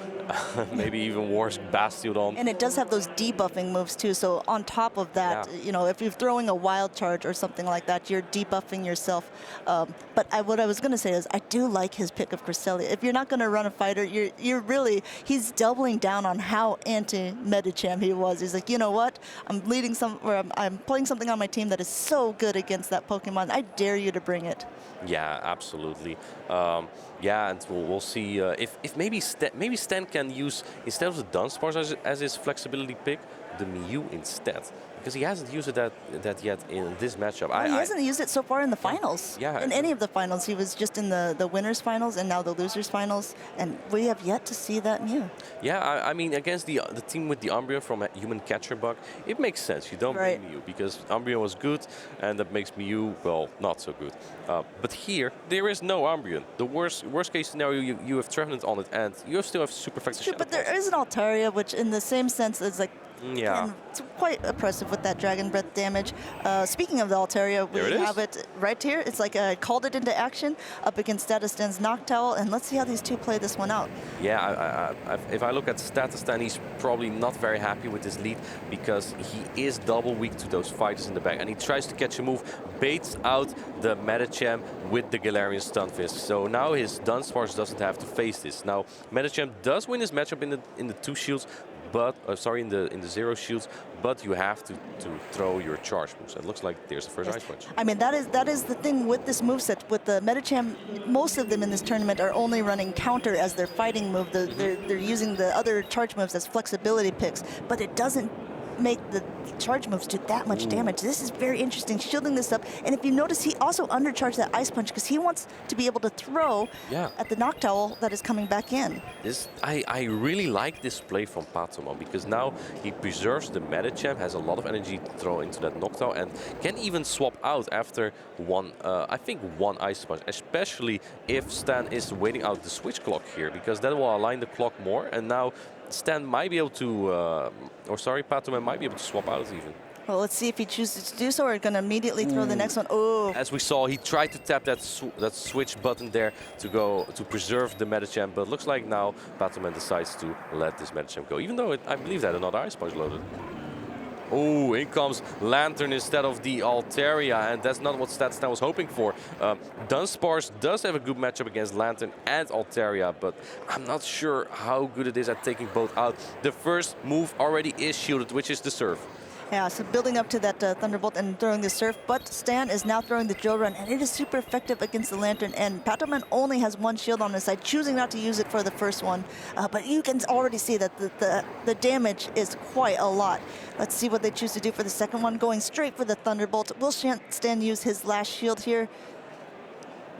maybe even worse, Bastiodon.
And it does have those debuffing moves too, so on top of that, you know, if you're throwing a wild charge or something like that, you're debuffing yourself. But what I was going to say is I do like his pick of Cresselia. If you're not going to run a fighter, you're really, he's doubling down on how anti-Medicham he was. He's like, you know what? I'm playing something on my team that is so good against that Pokemon. I dare you to bring it.
Yeah, absolutely. And we'll see if maybe Stan can use, instead of the Dunsparce as his flexibility pick, the Mew instead. Because he hasn't used that yet in this matchup.
Well, he hasn't used it so far in the finals.
Yeah.
In any of the finals. He was just in the winners finals and now the losers finals. And we have yet to see that Mew.
Yeah, I mean, against the team with the Umbreon from a Human Catcher Bug, it makes sense. You don't bring Mew because Umbreon was good and that makes Mew, well, not so good. But here, there is no Umbreon. The worst case scenario, you have Trevenant on it and you still have super effective Shadow
But there is an Altaria, which in the same sense is like,
Yeah.
And it's quite impressive with that Dragon Breath damage. Speaking of the Altaria, we have it right here. It's like called it into action up against Statistan's Noctowl, and let's see how these two play this one out.
Yeah, if I look at Statistan, he's probably not very happy with this lead because he is double weak to those fighters in the back, and he tries to catch a move, baits out the Medicham with the Galarian Stunfisk. So now his Dunsparce doesn't have to face this. Now Medicham does win his matchup in the 2 shields, but in the 0 shields, but you have to throw your charge moves. It looks like there's the first Ice Punch.
I mean, that is the thing with this moveset. With the Medicham, most of them in this tournament are only running counter as their fighting move. They're using the other charge moves as flexibility picks, but it doesn't make the charge moves do that much damage. This is very interesting, shielding this up. And if you notice, he also undercharged that Ice Punch because he wants to be able to throw at the Noctowl that is coming back in.
I really like this play from Patamon because now he preserves the Medicham, has a lot of energy to throw into that Noctowl, and can even swap out after one Ice Punch, especially if Stan is waiting out the switch clock here, because that will align the clock more, and now Stan might be able to, Patamon might be able to swap out even.
Well, let's see if he chooses to do so, or going to immediately throw the next one. Oh!
As we saw, he tried to tap that switch button there to preserve the Medicham, but looks like now Patamon decides to let this Medicham go, even though I believe that another Ice Punch loaded. Oh, in comes Lantern instead of the Altaria, and that's not what Statstan was hoping for. Dunsparce does have a good matchup against Lantern and Altaria, but I'm not sure how good it is at taking both out. The first move already is shielded, which is the Surf.
Yeah, so building up to that Thunderbolt and throwing the Surf, but Stan is now throwing the Drill Run, and it is super effective against the Lantern, and Patamon only has 1 shield on his side, choosing not to use it for the first one. But you can already see that the damage is quite a lot. Let's see what they choose to do for the second one, going straight for the Thunderbolt. Will Stan use his last shield here?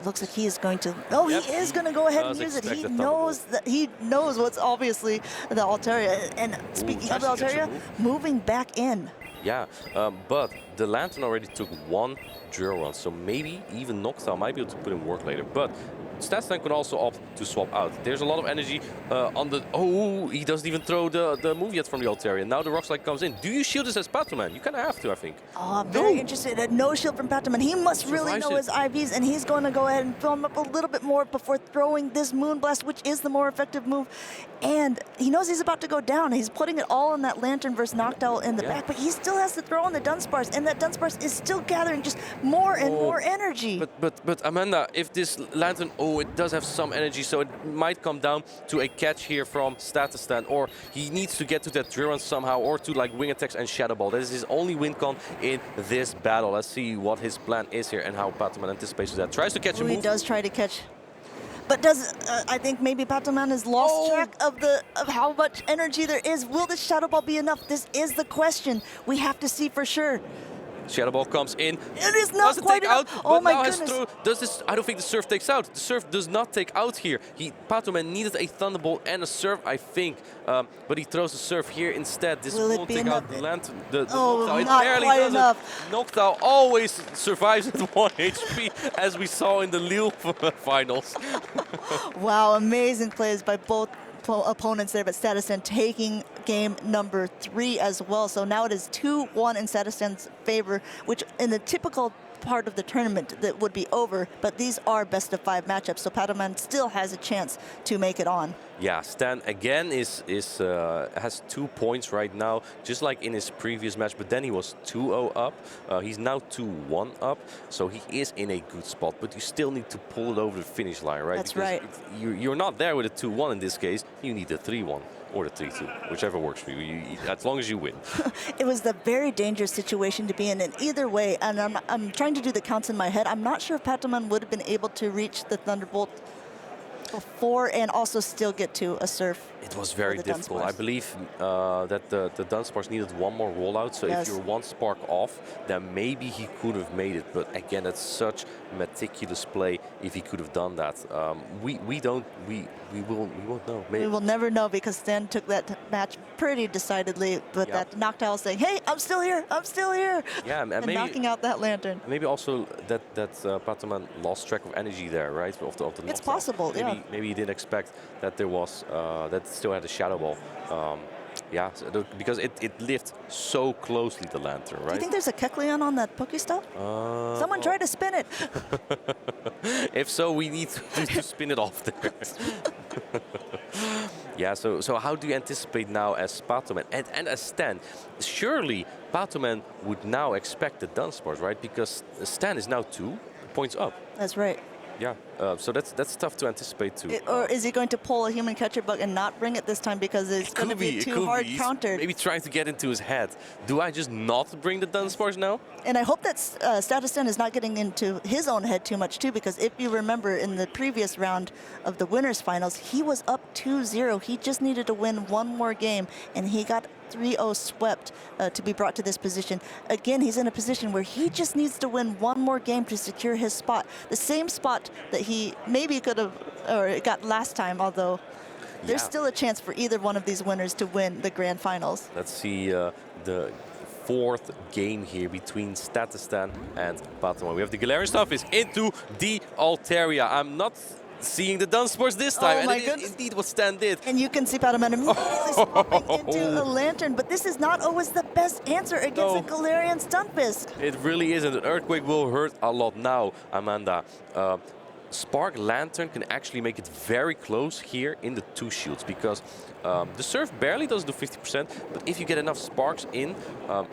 Looks like he is going to. Oh, he is going to go ahead and use it. He knows what's obviously the Altaria. And speaking of the Altaria, moving back in.
Yeah, but the Lantern already took 1 Drill Run, so maybe even Noctowl might be able to put in work later. But Statstan could also opt to swap out. There's a lot of energy on the... Oh, he doesn't even throw the move yet from the Altaria. Now the Rock Slide comes in. Do you shield this as Patamon? You kind of have to, I think.
Oh, I'm very interested. No shield from Patamon. He must really know his IVs, and he's going to go ahead and fill him up a little bit more before throwing this Moonblast, which is the more effective move. And he knows he's about to go down. He's putting it all on that Lantern versus Noctowl in the back, but he still has to throw on the Dunsparce, and that Dunsparce is still gathering just more and more energy.
But Amanda, if this Lantern, it does have some energy, so it might come down to a catch here from Statistan, or he needs to get to that Drill Run somehow, or to like Wing Attacks and Shadow Ball. That is his only win con in this battle. Let's see what his plan is here and how Patamon anticipates that. Tries to catch a move.
He does try to catch. But I think maybe Patamon has lost track of how much energy there is. Will the Shadow Ball be enough? This is the question. We have to see for sure.
Shadow Ball comes in.
It is not quite enough. Oh my goodness.
I don't think the Surf takes out. The Surf does not take out here. Patamon needed a Thunderbolt and a Surf, I think. But he throws the Surf here instead. This won't take out the Lantern. The Noctowl.
Not
it barely
quite
does
enough.
Noctowl always survives at 1 HP, as we saw in the Lille finals.
Wow, amazing plays by both opponents there, but Statistan taking game number 3 as well. So now it is 2-1 in Statistan's favor, which in the typical part of the tournament that would be over, but these are best of 5 matchups, so Patamon still has a chance to make it on.
Yeah, Stan again has 2 points right now, just like in his previous match, but then he was 2-0 up. He's now 2-1 up, so he is in a good spot, but you still need to pull it over the finish line, right?
That's
because
right.
You're not there with a 2-1 in this case. You need a 3-1 or a 3-2, whichever works for you, as long as you win.
It was the very dangerous situation to be in either way, and I'm trying to do the counts in my head. I'm not sure if Patamon would have been able to reach the Thunderbolt before and also still get to a Surf.
It was very difficult. I believe that the Dunsparce needed 1 more rollout, so if you're 1 spark off, then maybe he could have made it. But again, that's such meticulous play if he could have done that. We won't know. Maybe.
We will never know because Stan took that match pretty decidedly, but that Noctowl saying, "Hey, I'm still here, I'm still here,"
yeah, and maybe
knocking out that Lantern.
Maybe also that Patamon lost track of energy there, right? Of the
it's possible,
maybe he didn't expect that there was that still had a Shadow Ball. Yeah, so because it lived so closely, the Lantern,
Do
right?
you think there's a Kecleon on that Pokestop? Someone try to spin it.
If so, we need to spin it off there. Yeah, so how do you anticipate now as Patoman and as Stan? Surely Patoman would now expect the Dunsparce, right? Because Stan is now 2 points up.
That's right.
Yeah, so that's tough to anticipate too.
Or is he going to pull a human catcher bug and not bring it this time because it's going to be too hard countered?
Maybe trying to get into his head. Do I just not bring the Dunsparce now?
And I hope that Status Stan is not getting into his own head too much too, because if you remember in the previous round of the winners finals, he was up 2-0. He just needed to win one more game, and he got 3-0 swept to be brought to this position. Again, he's in a position where he just needs to win one more game to secure his spot. The same spot that he maybe could have or got last time, although there's still a chance for either one of these winners to win the grand finals.
Let's see the 4th game here between Statistan and Patoman. We have the Galarian Starfish into the Altaria. I'm not seeing the Dunsparce this time,
Oh
and
my
it
goodness.
is indeed what Stan did.
And you can see Patoman immediately swapping into a Lantern, but this is not always the best answer against a Galarian Stunfisk.
It really isn't. An Earthquake will hurt a lot now, Amanda. Spark Lantern can actually make it very close here in the 2 shields, because the Surf barely does do 50%, but if you get enough Sparks in,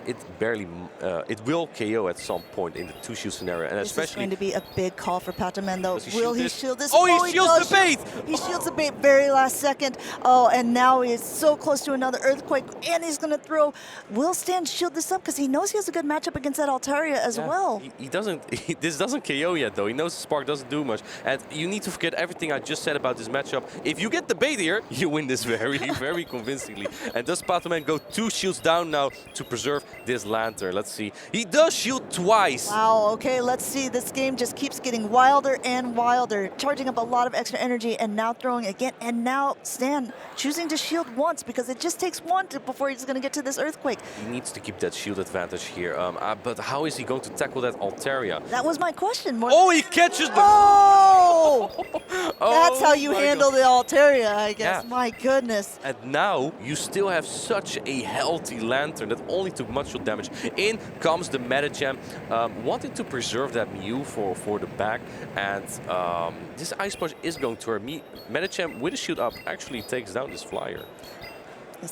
it will KO at some point in the 2 shield scenario, and
This is going to be a big call for Patoman, though. Will he shield this?
Oh, he shields the bait!
He shields the bait very last second. Oh, and now he's so close to another Earthquake, and he's going to throw. Will Stan shield this up? Because he knows he has a good matchup against that Altaria as well.
He doesn't. This doesn't KO yet, though. He knows the Spark doesn't do much. And you need to forget everything I just said about this matchup. If you get the bait here, you win this very, very convincingly. And does Patoman go 2 shields down now to preserve this Lantern? Let's see. He does shield twice.
Wow, okay, let's see. This game just keeps getting wilder and wilder, charging up a lot of extra energy and now throwing again. And now Stan choosing to shield once because it just takes one before he's going to get to this Earthquake.
He needs to keep that shield advantage here. But how is he going to tackle that Altaria?
That was my question.
Oh, he catches the...
Oh! That's how you handle the Altaria, I guess.
Yeah.
My goodness.
And now you still have such a healthy Lantern that only took much shield damage. In comes the Medicham, wanting to preserve that Mew for the back. And this Ice Punch is going to hurt. Medicham with a shield up actually takes down this Flyer.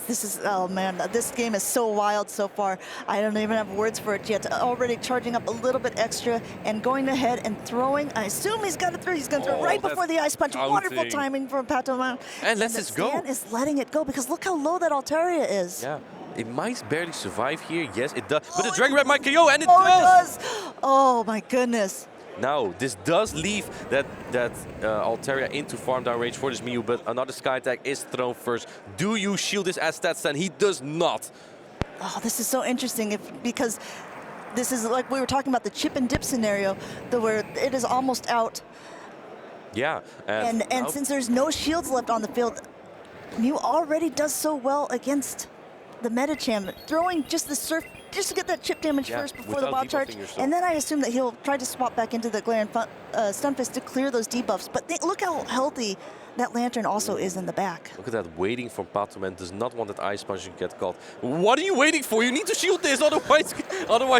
This is, oh man, this game is so wild so far. I don't even have words for it yet. Already charging up a little bit extra and going ahead and throwing. I assume he's got to throw. He's going to throw right before the Ice Punch.
Counting.
Wonderful timing from Patoman.
And lets it go.
Stan is letting it go because look how low that Altaria is.
Yeah, it might barely survive here. Yes, it does. But the Dragon Rat might KO, and it
Oh,
does.
it does. Oh my goodness.
Now, this does leave that Altaria into farm down range for this Mew, but another Sky Attack is thrown first. Do you shield this as Statstan? He does not.
Oh, this is so interesting because this is like we were talking about the chip and dip scenario, where it is almost out.
Yeah.
And
now-
since there's no shields left on the field, Mew already does so well against the Medicham, throwing just the Surf just to get that chip damage first before the
without
wild charge.
debuffing yourself.
And then I assume that he'll try to swap back into the Galarian Stunfisk to clear those debuffs. But look how healthy that Lantern also is in the back.
Look at that, waiting from Patoman. Does not want that Ice Punch to get caught. What are you waiting for? You need to shield this, otherwise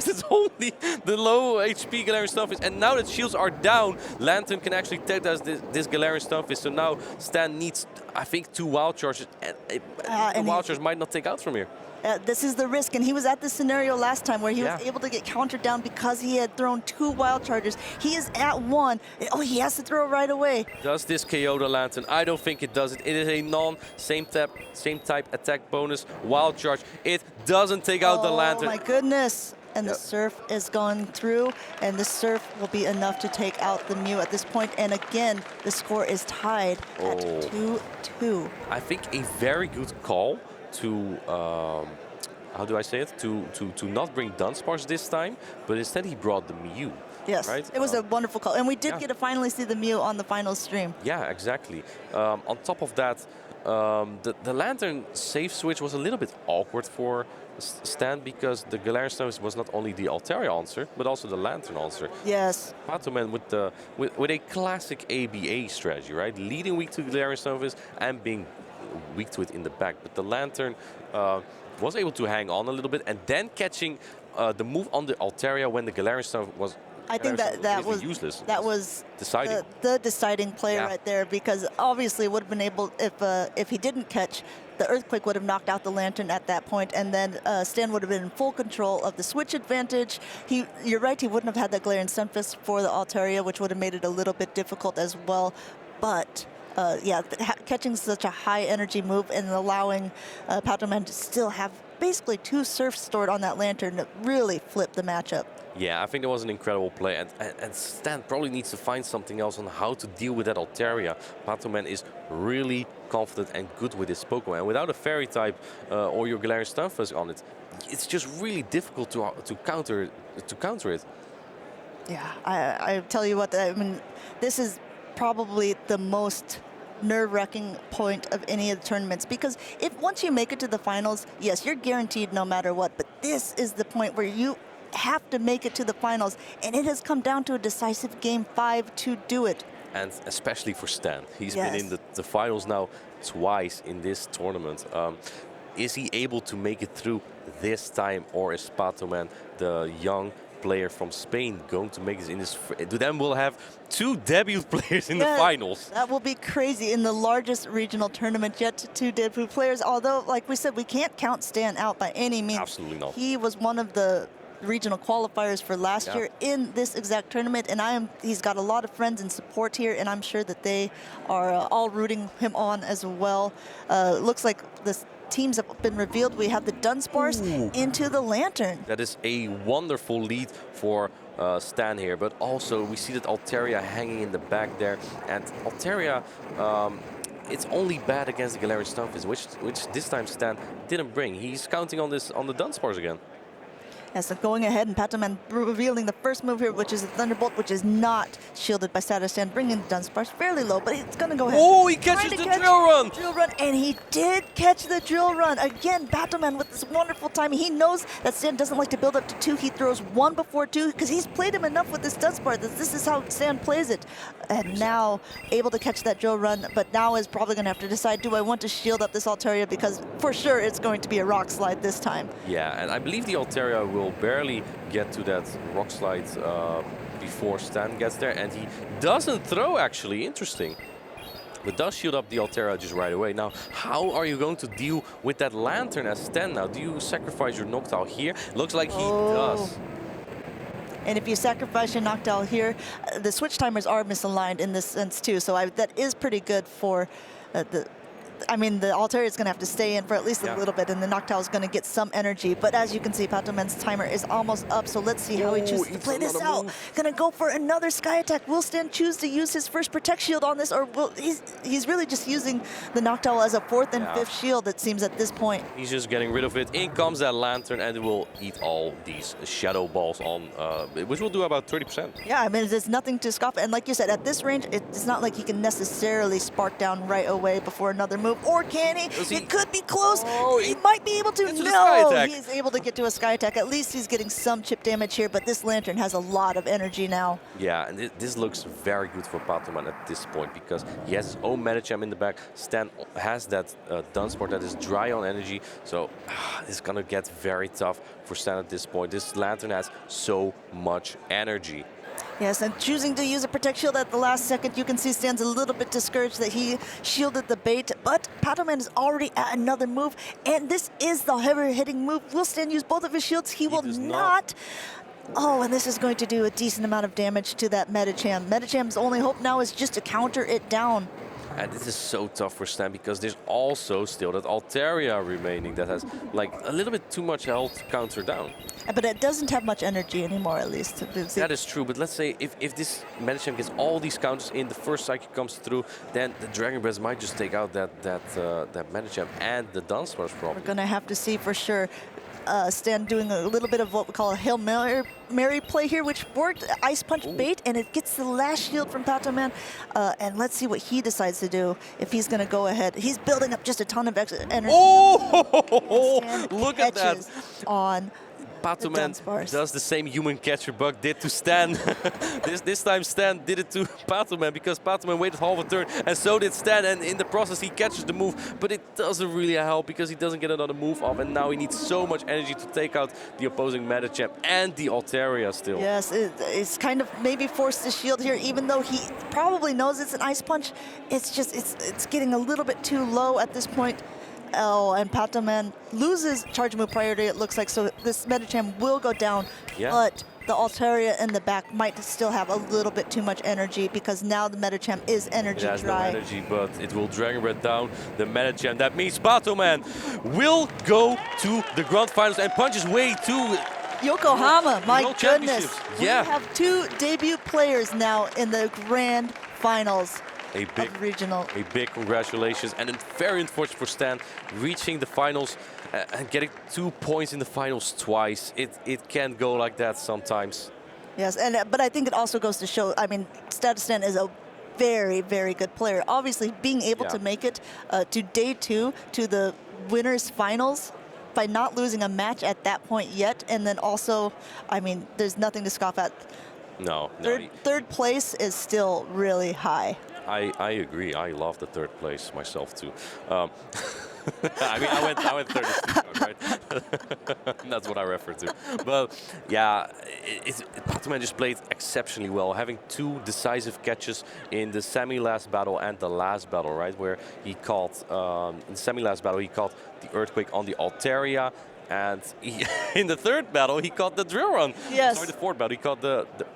it's only the low HP Galarian Stunfisk. And now that shields are down, Lantern can actually take down this Galarian Stunfisk. So now Stan needs, I think, 2 wild charges. And the wild charge might not take out from here.
This is the risk, and he was at this scenario last time where he was able to get countered down because he had thrown 2 wild charges. He is at 1. Oh, he has to throw right away.
Does this KO the Lantern? I don't think it does it. It is a same type attack bonus wild charge. It doesn't take out the Lantern.
Oh my goodness. And the Surf is going through, and the Surf will be enough to take out the Mew at this point. And again, the score is tied at 2-2.
I think a very good call to, how do I say it? To not bring Dunsparce this time, but instead he brought the Mew.
Yes,
right?
It was a wonderful call. And we did get to finally see the Mew on the final stream.
Yeah, exactly. On top of that, the Lantern save switch was a little bit awkward for Stan because the Galarian Stunfisk was not only the Altaria answer, but also the Lantern answer.
Yes.
Patoman with a classic ABA strategy, right? Leading weak to Galarian Stunfisk and being weak to it in the back. But the Lantern was able to hang on a little bit, and then catching the move on the Altaria when the Galarian Stuff was.
I think that was
useless.
That was
deciding.
The deciding play right there, because obviously would have been able, if he didn't catch, the Earthquake would have knocked out the Lantern at that point, and then Stan would have been in full control of the switch advantage. You're right, he wouldn't have had that Galarian Sunfist for the Altaria, which would have made it a little bit difficult as well. But yeah, catching such a high energy move and allowing Patoman to still have basically 2 surfs stored on that Lantern that really flipped the matchup.
Yeah, I think that was an incredible play, and Stan probably needs to find something else on how to deal with that Altaria. Patoman is really confident and good with his Pokemon, and without a Fairy type or your Galarian Stunfisk on it, it's just really difficult to counter it.
Yeah, I tell you what, I mean, this is probably the most nerve-wracking point of any of the tournaments, because if once you make it to the finals, yes, you're guaranteed no matter what, but this is the point where you have to make it to the finals, and it has come down to a decisive game 5 to do it.
And especially for Stan. He's been in the finals now twice in this tournament. Is he able to make it through this time, or is Patoman, the young player from Spain, going to make this in this? Then we'll have 2 debut players in the finals.
That will be crazy in the largest regional tournament yet. 2 debut players, although, like we said, we can't count Stan out by any means.
Absolutely not.
He was one of the regional qualifiers for last year in this exact tournament, and he's got a lot of friends and support here, and I'm sure that they are all rooting him on as well. Looks like the teams have been revealed. We have the Dunsparce into the Lantern.
That is a wonderful lead for Stan here, but also we see that Altaria hanging in the back there, and Altaria it's only bad against the Galarian Stunfisk, which this time Stan didn't bring. He's counting on the Dunsparce again.
Yes, so going ahead, and Patoman revealing the first move here, which is a Thunderbolt, which is not shielded by Status Stan, bringing the Dunsparce fairly low, but it's going to go ahead.
Oh, he catches the Drill Run!
Drill Run, and he did catch the Drill Run. Again, Patoman with this wonderful timing. He knows that Stan doesn't like to build up to 2. He throws 1 before 2, because he's played him enough with this Dunsparce. This is how Stan plays it. And now able to catch that Drill Run, but now is probably going to have to decide, do I want to shield up this Altaria, because for sure it's going to be a Rock Slide this time.
Yeah, and I believe the Altaria will barely get to that Rock Slide before Stan gets there, and he doesn't throw, actually. Interesting. But does shield up the Altaria just right away. Now, how are you going to deal with that Lantern as Stan now? Do you sacrifice your Noctowl here? Looks like he does.
And if you sacrifice your Noctowl here, the switch timers are misaligned in this sense too. So that is pretty good for the Altaria is going to have to stay in for at least a little bit, and the Noctowl is going to get some energy. But as you can see, Patoman's timer is almost up, so let's see how he chooses to play this out. Going to go for another Sky Attack. Will Stan choose to use his first Protect Shield on this, or he's really just using the Noctowl as a 4th and 5th shield, it seems, at this point.
He's just getting rid of it. In comes that Lantern, and it will eat all these Shadow Balls on, which will do about 30%.
Yeah, I mean, there's nothing to scoff. And like you said, at this range, it's not like he can necessarily spark down right away before another move. Or can he? It could be close. He might be able to. No, he's able to get to a Sky Attack. At least he's getting some chip damage here, but this Lantern has a lot of energy now.
Yeah, and this looks very good for Patoman at this point, because he has his own Medicham in the back. Stan has that Dunsparce that is dry on energy, so it's going to get very tough for Stan at this point. This Lantern has so much energy.
Yes, and choosing to use a Protect Shield at the last second, you can see Stan's a little bit discouraged that he shielded the bait, but Patoman is already at another move, and this is the heavy-hitting move. Will Stan use both of his shields? He will not. Oh, and this is going to do a decent amount of damage to that Medicham. Medicham's only hope now is just to counter it down.
And this is so tough for Stan, because there's also still that Altaria remaining that has like a little bit too much health to counter down.
But it doesn't have much energy anymore, at least.
That is true, but let's say if this Medicham gets all these counters in, the first Psychic comes through, then the Dragon Breath might just take out that Medicham and the Dunsparce problem.
We're going to have to see for sure. Stan doing a little bit of what we call a Hail Mary play here, which worked. Ice Punch bait, and it gets the last shield from Patoman. And let's see what he decides to do if he's going to go ahead. He's building up just a ton of extra energy.
Oh! Look at that.
On
Patoman does the same human catcher bug did to Stan. this time Stan did it to Patoman because Patoman waited half a turn and so did Stan, and in the process he catches the move, but it doesn't really help because he doesn't get another move off, and now he needs so much energy to take out the opposing Medicham and the Altaria still.
Yes, it's kind of maybe forced to shield here, even though he probably knows it's an Ice Punch. It's just, it's getting a little bit too low at this point. Oh, and Patoman loses charge move priority, it looks like, so this Medicham will go down, but the Altaria in the back might still have a little bit too much energy because now the Medicham is energy
It has
dry.
no energy, but it will Dragon Breath down the Medicham. That means Patoman will go to the Grand Finals and punch his way to
Yokohama, my
World
goodness.
Championships.
We have 2 debut players now in the Grand Finals.
A big congratulations, and very unfortunate for Stan reaching the finals and getting 2 points in the finals twice. It can go like that sometimes.
Yes, and but I think it also goes to show, I mean, Statistan is a very, very good player. Obviously, being able to make it to day 2, to the winners finals, by not losing a match at that point yet, and then also, I mean, there's nothing to scoff at.
No.
Third place is still really high.
I agree. I love the 3rd place myself too. I mean, I went 3rd, right? That's what I refer to. But yeah, Patoman just played exceptionally well, having 2 decisive catches in the semi-last battle and the last battle, right? Where he caught, in the semi-last battle, he caught the Earthquake on the Altaria. And in the 3rd battle, he caught the Drill Run.
Yes.
Sorry, the 4th battle, he caught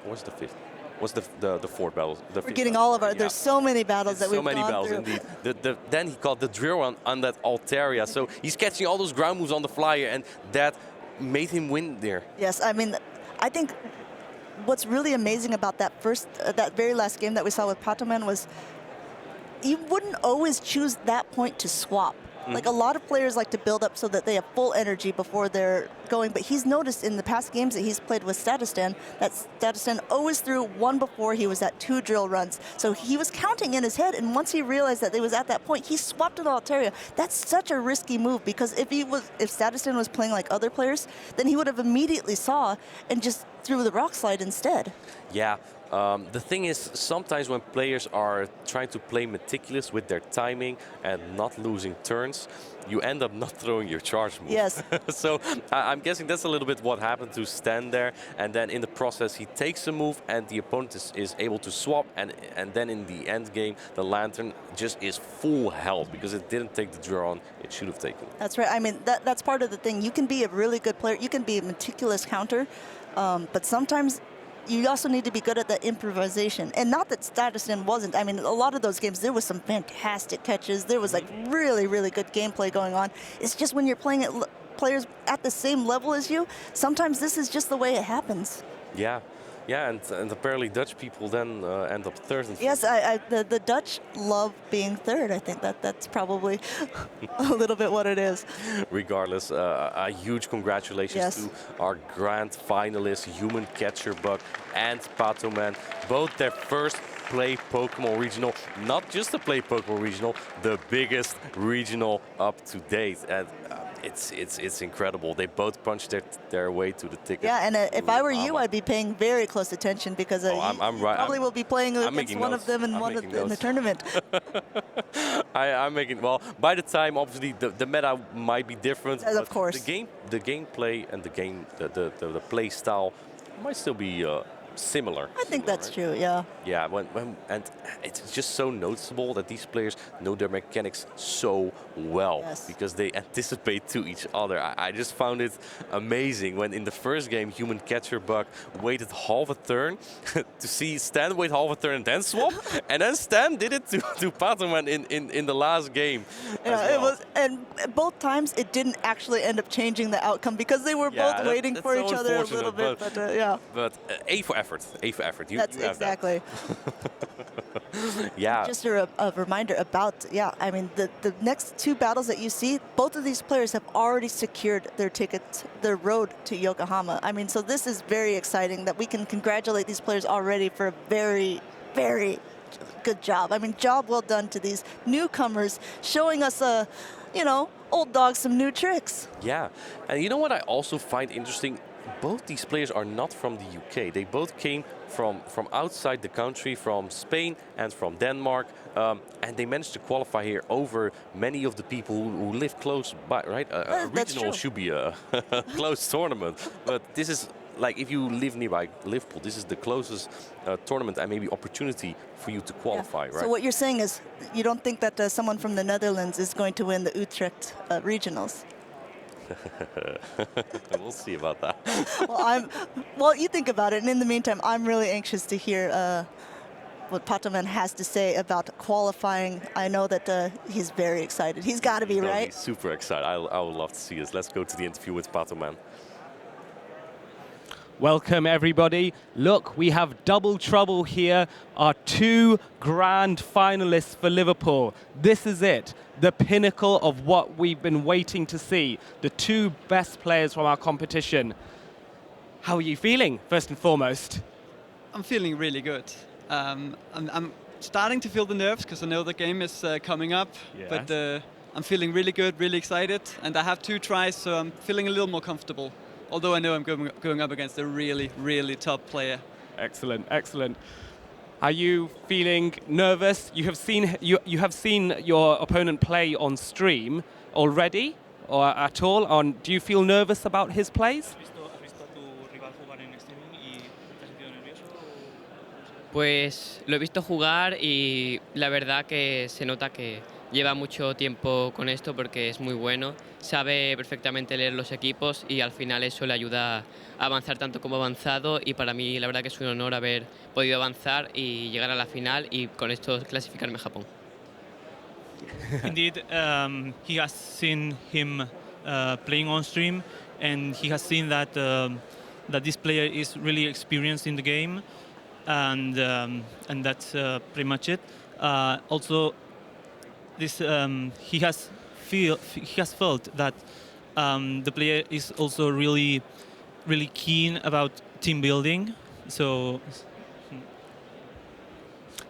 what's the 5th? What's the 4th battle?
We're getting all of our, there's so many battles that we've gone through.
So many battles, indeed. Then he caught the Drill Run on that Altaria. So he's catching all those ground moves on the flyer, and that made him win there.
Yes, I mean, I think what's really amazing about that that very last game that we saw with Patoman was you wouldn't always choose that point to swap. Like a lot of players like to build up so that they have full energy before they're going, but he's noticed in the past games that he's played with Statistan that Statistan always threw 1 before he was at 2 drill runs. So he was counting in his head, and once he realized that they was at that point, he swapped to the Altaria. That's such a risky move because if Statistan was playing like other players, then he would have immediately saw and just threw the rock slide instead.
Yeah. The thing is, sometimes when players are trying to play meticulous with their timing and not losing turns, you end up not throwing your charge move.
Yes.
So I'm guessing that's a little bit what happened to Stan there. And then in the process, he takes a move and the opponent is able to swap. And then in the end game, the Lantern just is full health because it didn't take the draw on it should have taken.
That's right. I mean, that's part of the thing. You can be a really good player. You can be a meticulous counter. But sometimes you also need to be good at the improvisation. And not that Statistan wasn't. I mean, a lot of those games, there was some fantastic catches. There was like really, really good gameplay going on. It's just when you're playing at players at the same level as you, sometimes this is just the way it happens.
Yeah. Yeah, and apparently Dutch people then end up 3rd. And
yes, the Dutch love being 3rd. I think that's probably a little bit what it is.
Regardless, a huge congratulations to our grand finalists, Human Catcher Bug and Patoman. Both their first Play Pokémon Regional, not just the Play Pokémon Regional, the biggest regional up to date. And it's incredible. They both punched their way to the ticket.
Yeah, and if I were you, I'd be paying very close attention because
I'm right.
probably will be playing against one of them in the tournament.
I'm making, well, by the time, obviously, the meta might be different.
Yes, of course.
The gameplay and the play style might still be similar.
I think that's true, yeah.
Yeah, and it's just so noticeable that these players know their mechanics so well because they anticipate to each other. I just found it amazing when in the first game, Human Catcher Bug waited half a turn to see Stan wait half a turn and then swap, and then Stan did it to Patoman in the last game.
Yeah, it was, and both times it didn't actually end up changing the outcome because they were both waiting for each other a little bit. But yeah.
But A for effort. A for effort.
That's
you have
exactly.
Yeah.
Just a reminder about, I mean, the next 2 battles that you see, both of these players have already secured their tickets, their road to Yokohama. I mean, so this is very exciting that we can congratulate these players already for a very, very good job. I mean, job well done to these newcomers, showing us, old dogs some new tricks.
Yeah. And you know what I also find interesting? both these players are not from the UK. They both came from outside the country, from Spain and from Denmark, and they managed to qualify here over many of the people who live close by, right? A regional should be a close tournament, but this is like if you live nearby Liverpool, this is the closest tournament and maybe opportunity for you to qualify, right?
So what you're saying is you don't think that someone from the Netherlands is going to win the Utrecht regionals?
We'll see about that.
Well, you think about it, and in the meantime, I'm really anxious to hear what Patoman has to say about qualifying. I know that he's very excited. He's got to be, right?
He's super excited. I would love to see this. Let's go to the interview with Patoman.
Welcome, everybody. Look, we have double trouble here. Our two grand finalists for Liverpool. This is it, the pinnacle of what we've been waiting to see. The two best players from our competition. How are you feeling, first and foremost?
I'm feeling really good. I'm starting to feel the nerves because I know the game is coming up.
Yes.
But I'm feeling really good, really excited. And I have 2 tries, so I'm feeling a little more comfortable. Although I know I'm going up against a really, really top player.
Excellent, excellent. Are you feeling nervous? You have seen your opponent play on stream already, or at all? Do you feel nervous about his plays?
Pues lo he visto jugar y la verdad que se nota que lleva mucho tiempo con esto porque es muy bueno, sabe perfectamente leer los equipos y al final eso le ayuda a avanzar tanto como ha avanzado y para mí la verdad que es un honor haber podido avanzar y llegar a la final y con esto clasificarme a Japón.
Indeed, he has seen him playing on stream and he has seen that that this player is really experienced in the game and that's pretty much it. Also, this he has felt that the player is also really keen about team building. So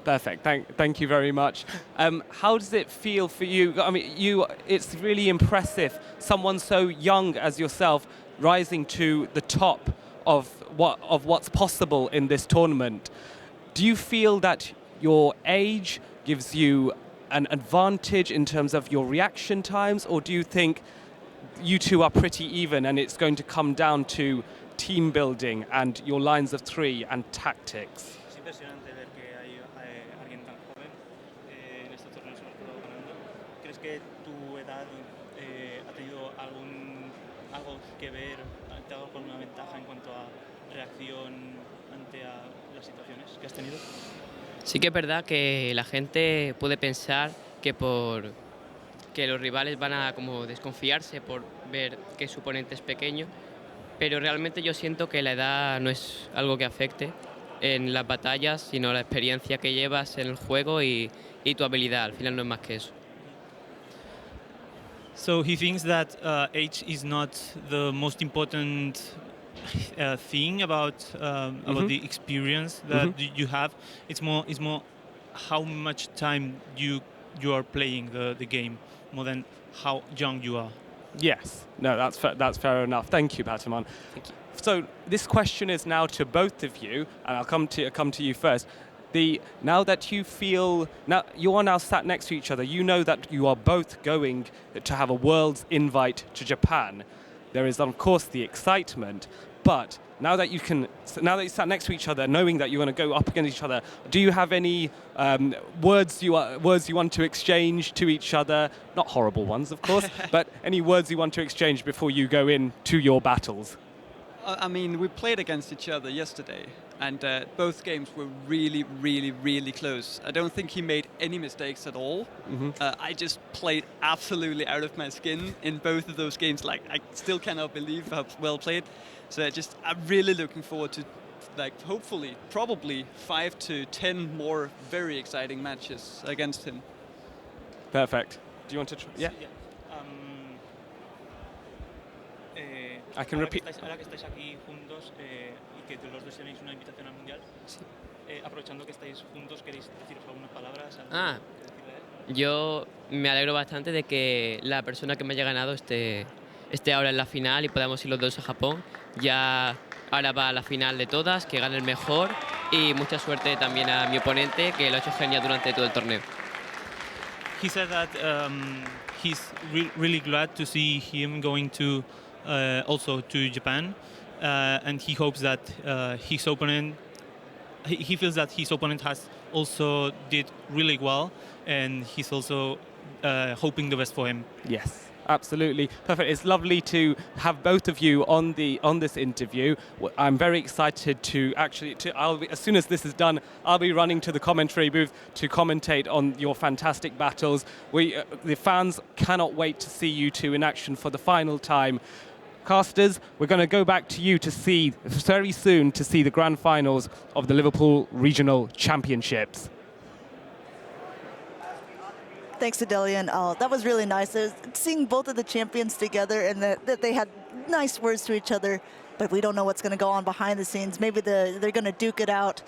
perfect. Thank you very much. How does it feel for you? I mean, it's really impressive. Someone so young as yourself rising to the top of what's possible in this tournament. Do you feel that your age gives you an advantage in terms of your reaction times, or do you think you two are pretty even and it's going to come down to team building and your lines of 3 and tactics?
es impresionante ver que hay alguien tan joven en estos torneos sobre todo ganando. ¿Crees que tu edad ha tenido algo que ver, te ha dado con una ventaja en cuanto a reacción ante las situaciones que has tenido?
Sí que es verdad que la gente puede pensar que que los rivales van a como desconfiarse por ver que su oponente es pequeño, pero realmente yo siento que la edad no es algo que afecte en las batallas, sino la experiencia que llevas en el juego y tu habilidad. Al final no es más que eso.
So he thinks that age is not the most important thing about the experience that you have. It's more how much time you are playing the game, more than how young you are.
Yes, no, that's fair enough. Thank you, Patoman.
Thank you.
So this question is now to both of you, and I'll come to you first. Now that you are now sat next to each other, you know that you are both going to have a world's invite to Japan. There is, of course, the excitement, but now that you sat next to each other, knowing that you're going to go up against each other, do you have any words you want to exchange to each other? Not horrible ones, of course, but any words you want to exchange before you go into your battles?
I mean, we played against each other yesterday, and both games were really, really, really close. I don't think he made any mistakes at all. I just played absolutely out of my skin in both of those games. Like, I still cannot believe how well played. So I'm really looking forward to, like, hopefully, probably 5 to 10 more very exciting matches against him.
Perfect. Do you want to try? Yeah. I can repeat.
Ahora que estáis aquí juntos y que los dos tenéis una invitación al mundial, aprovechando que estáis juntos, ¿queréis deciros algunas palabras?
Yo me alegro bastante de que la persona que me haya ganado esté esté ahora en la final y podamos ir los dos a Japón. Ya ahora va a la final de todas, que gane el mejor y mucha suerte también a mi oponente, que lo ha hecho genial durante todo el torneo.
He said that he's really glad to see him going to also to Japan, and he hopes that his opponent. He feels that his opponent has also did really well, and he's also hoping the best for him.
Yes. Absolutely perfect. It's lovely to have both of you on this interview. I'm very excited to actually. As soon as this is done, I'll be running to the commentary booth to commentate on your fantastic battles. The fans cannot wait to see you two in action for the final time. Casters, we're going to go back to you to see very soon to see the grand finals of the Liverpool Regional Championships.
Thanks, Adelian. Oh, that was really nice. Seeing both of the champions together and that they had nice words to each other, but we don't know what's going to go on behind the scenes. Maybe they're going to duke it out.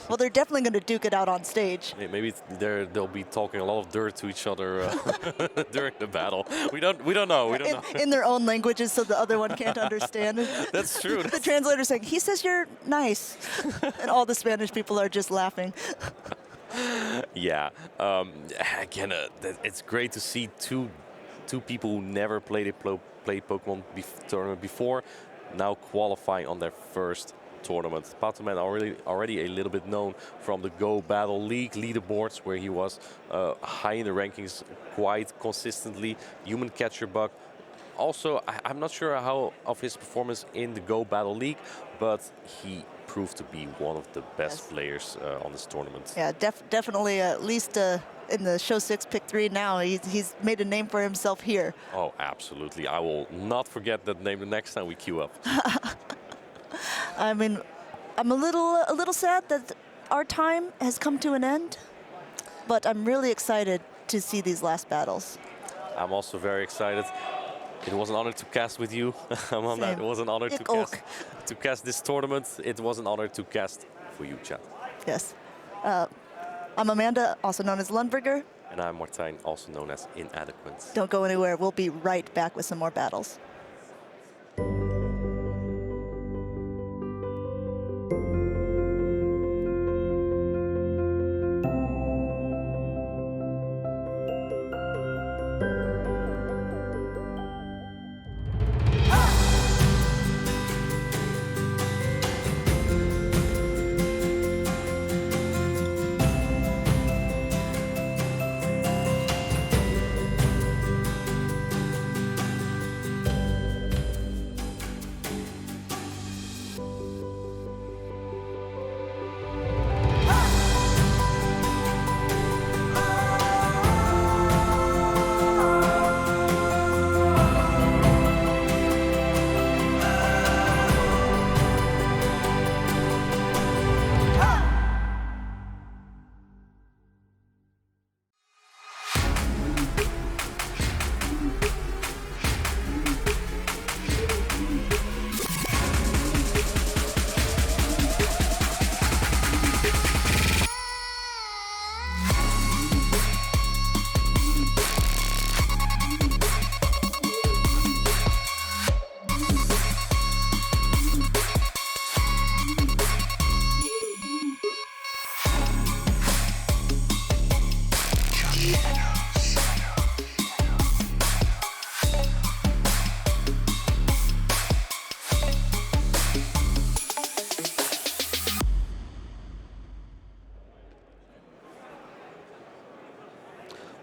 Well, they're definitely going to duke it out on stage.
Maybe they'll be talking a lot of dirt to each other during the battle. We don't know. We don't know.
In their own languages, so the other one can't understand.
That's true.
The translator's saying, "He says you're nice," and all the Spanish people are just laughing.
Yeah. Again, it's great to see two people who never played Pokemon tournament before now qualifying on their first tournament. Patman already a little bit known from the Go Battle League leaderboards, where he was high in the rankings quite consistently. Human Catcher Bug. Also, I'm not sure how of his performance in the Go Battle League, but he proved to be one of the best players on this tournament.
Yeah, definitely at least in the Show 6 Pick 3 now, he's made a name for himself here.
Oh, absolutely. I will not forget that name the next time we queue up.
I mean, I'm a little sad that our time has come to an end, but I'm really excited to see these last battles.
I'm also very excited. It was an honor to cast with you. It was an honor to cast this tournament. It was an honor to cast for you, chat.
Yes. I'm Amanda, also known as Lundberger.
And I'm Martijn, also known as Inadequate.
Don't go anywhere. We'll be right back with some more battles.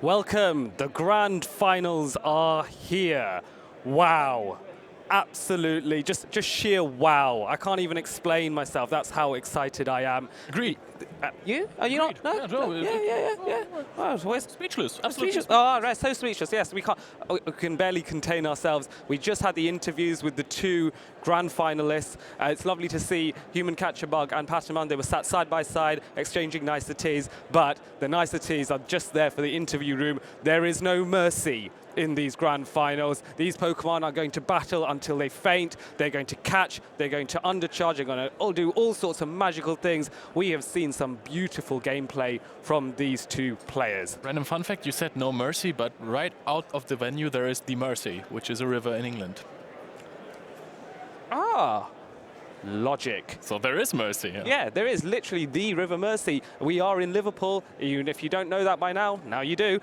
Welcome, the grand finals are here. Wow, absolutely, just sheer wow. I can't even explain myself, that's how excited I am.
Agreed.
You? Are you not? No?
No.
Yeah. Oh,
Speechless, absolutely.
Speechless. Oh, right, so speechless, yes. We can barely contain ourselves. We just had the interviews with the two grand finalists. It's lovely to see Human Catcher Bug and Pataman. They were sat side by side, exchanging niceties, but the niceties are just there for the interview room. There is no mercy in these grand finals. These Pokemon are going to battle until they faint. They're going to catch. They're going to undercharge. They're going to do all sorts of magical things. We have seen some beautiful gameplay from these two players.
Random fun fact, you said no mercy, but right out of the venue there is the Mersey, which is a river in England.
Ah. Logic.
So there is Mersey.
Yeah, there is literally the River Mersey. We are in Liverpool. Even if you don't know that by now you do.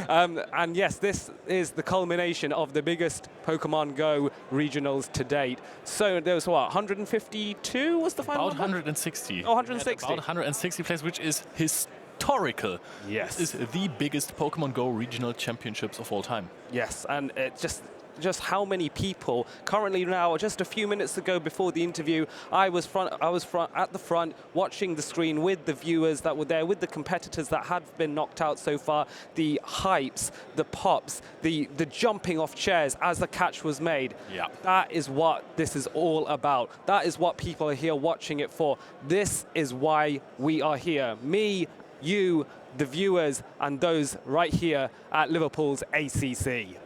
And yes, this is the culmination of the biggest Pokemon Go regionals to date. So there was what, 152 was the final
About
number?
160.
Oh, 160.
About 160 players, which is historical.
Yes.
This is the biggest Pokemon Go regional championships of all time.
Yes, and it just how many people currently now. Just a few minutes ago before the interview, I was at the front watching the screen with the viewers that were there, with the competitors that had been knocked out so far. The hypes, the pops, the jumping off chairs as the catch was made.
Yeah.
That is what this is all about. That is what people are here watching it for. This is why we are here. Me, you, the viewers, and those right here at Liverpool's ACC.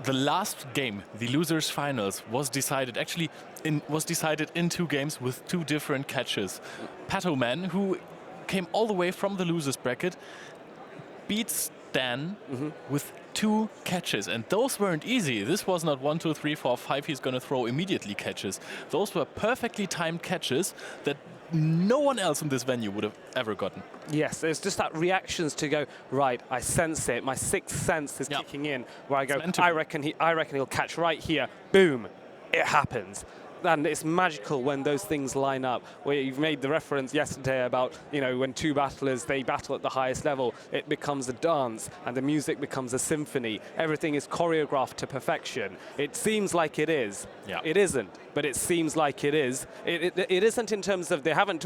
The last game, the losers finals, was decided in 2 games with 2 different catches. Patoman, who came all the way from the losers bracket, beat Stan with 2 catches, and those weren't easy. This was not 1, 2, 3, 4, 5. He's going to throw immediately catches. Those were perfectly timed catches that no one else in this venue would have ever gotten.
Yes, there's just that reactions to go, right, I sense it, my sixth sense is kicking in, where I go, I reckon he'll catch right here, boom, it happens. And it's magical when those things line up. Where you've made the reference yesterday about, when 2 battlers, they battle at the highest level, it becomes a dance and the music becomes a symphony. Everything is choreographed to perfection. It seems like it is.
Yeah.
It isn't, but it seems like it is. It isn't in terms of they haven't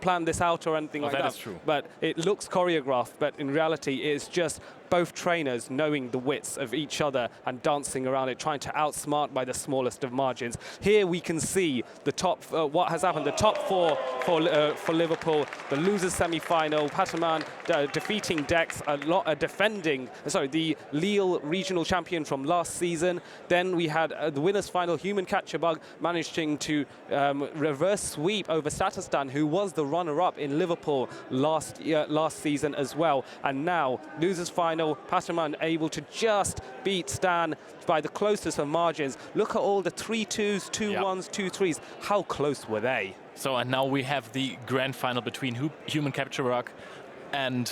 planned this out or anything like that.
That is true.
But it looks choreographed, but in reality it's just both trainers knowing the wits of each other and dancing around it, trying to outsmart by the smallest of margins. Here we can see the top, what has happened, the top 4 for Liverpool, the losers semi-final, Pataman defeating Dex, the Lille regional champion from last season. Then we had the winners final, Human Catcher Bug, managing to reverse sweep over Statistan, who was the runner-up in Liverpool last season as well. And now, losers final, Pataman able to just beat Stan by the closest of margins. Look at all the 3-2s, 2-1s, 2-3s. How close were they?
So, and now we have the grand final between Human Capture Bug and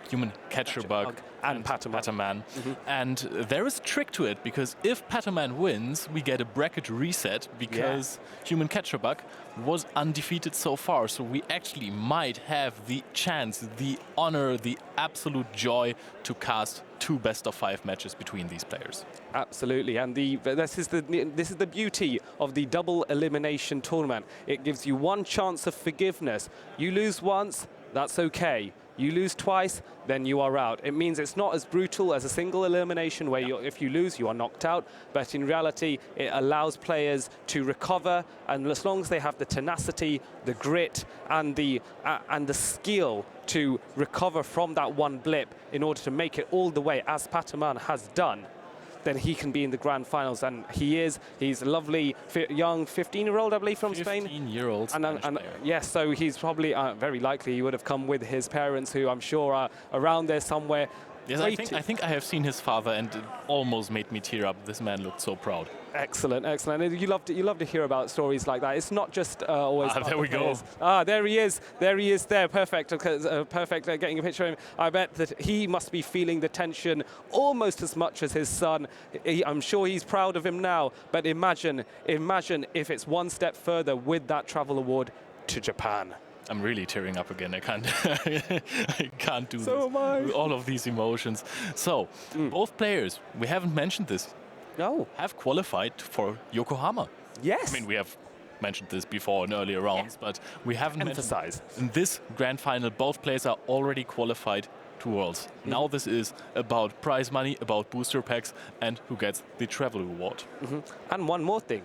Human Catcher Bug
and
Pataman. And there is a trick to it, because if Pataman wins, we get a bracket reset, because Human Catcher Bug was undefeated so far. So we actually might have the chance, the honor, the absolute joy to cast 2 best-of-5 matches between these players.
Absolutely, and this is the beauty of the double elimination tournament. It gives you 1 chance of forgiveness. You lose once, that's okay. You lose twice, then you are out. It means it's not as brutal as a single elimination where if you lose, you are knocked out. But in reality, it allows players to recover, and as long as they have the tenacity, the grit, and the skill to recover from that one blip in order to make it all the way, as Pataman has done, then he can be in the grand finals, and he's a lovely young 15-year-old, I believe, from Spain.
15-year-old Spanish player.
Yes, so he's probably very likely he would have come with his parents, who I'm sure are around there somewhere.
Yes, I think I have seen his father, and it almost made me tear up. This man looked so proud.
Excellent, excellent. And you love to hear about stories like that. It's not just always.
There we go.
There he is. There. Perfect. Perfect. Getting a picture of him. I bet that he must be feeling the tension almost as much as his son. I'm sure he's proud of him now. But imagine if it's 1 step further with that travel award to Japan.
I'm really tearing up again. I can't do this
am I.
with all of these emotions. So, both players, we haven't mentioned this, have qualified for Yokohama.
Yes.
I mean, we have mentioned this before in earlier rounds, but we haven't
emphasized.
In this grand final, both players are already qualified to Worlds. Now this is about prize money, about booster packs, and who gets the travel reward.
And one more thing,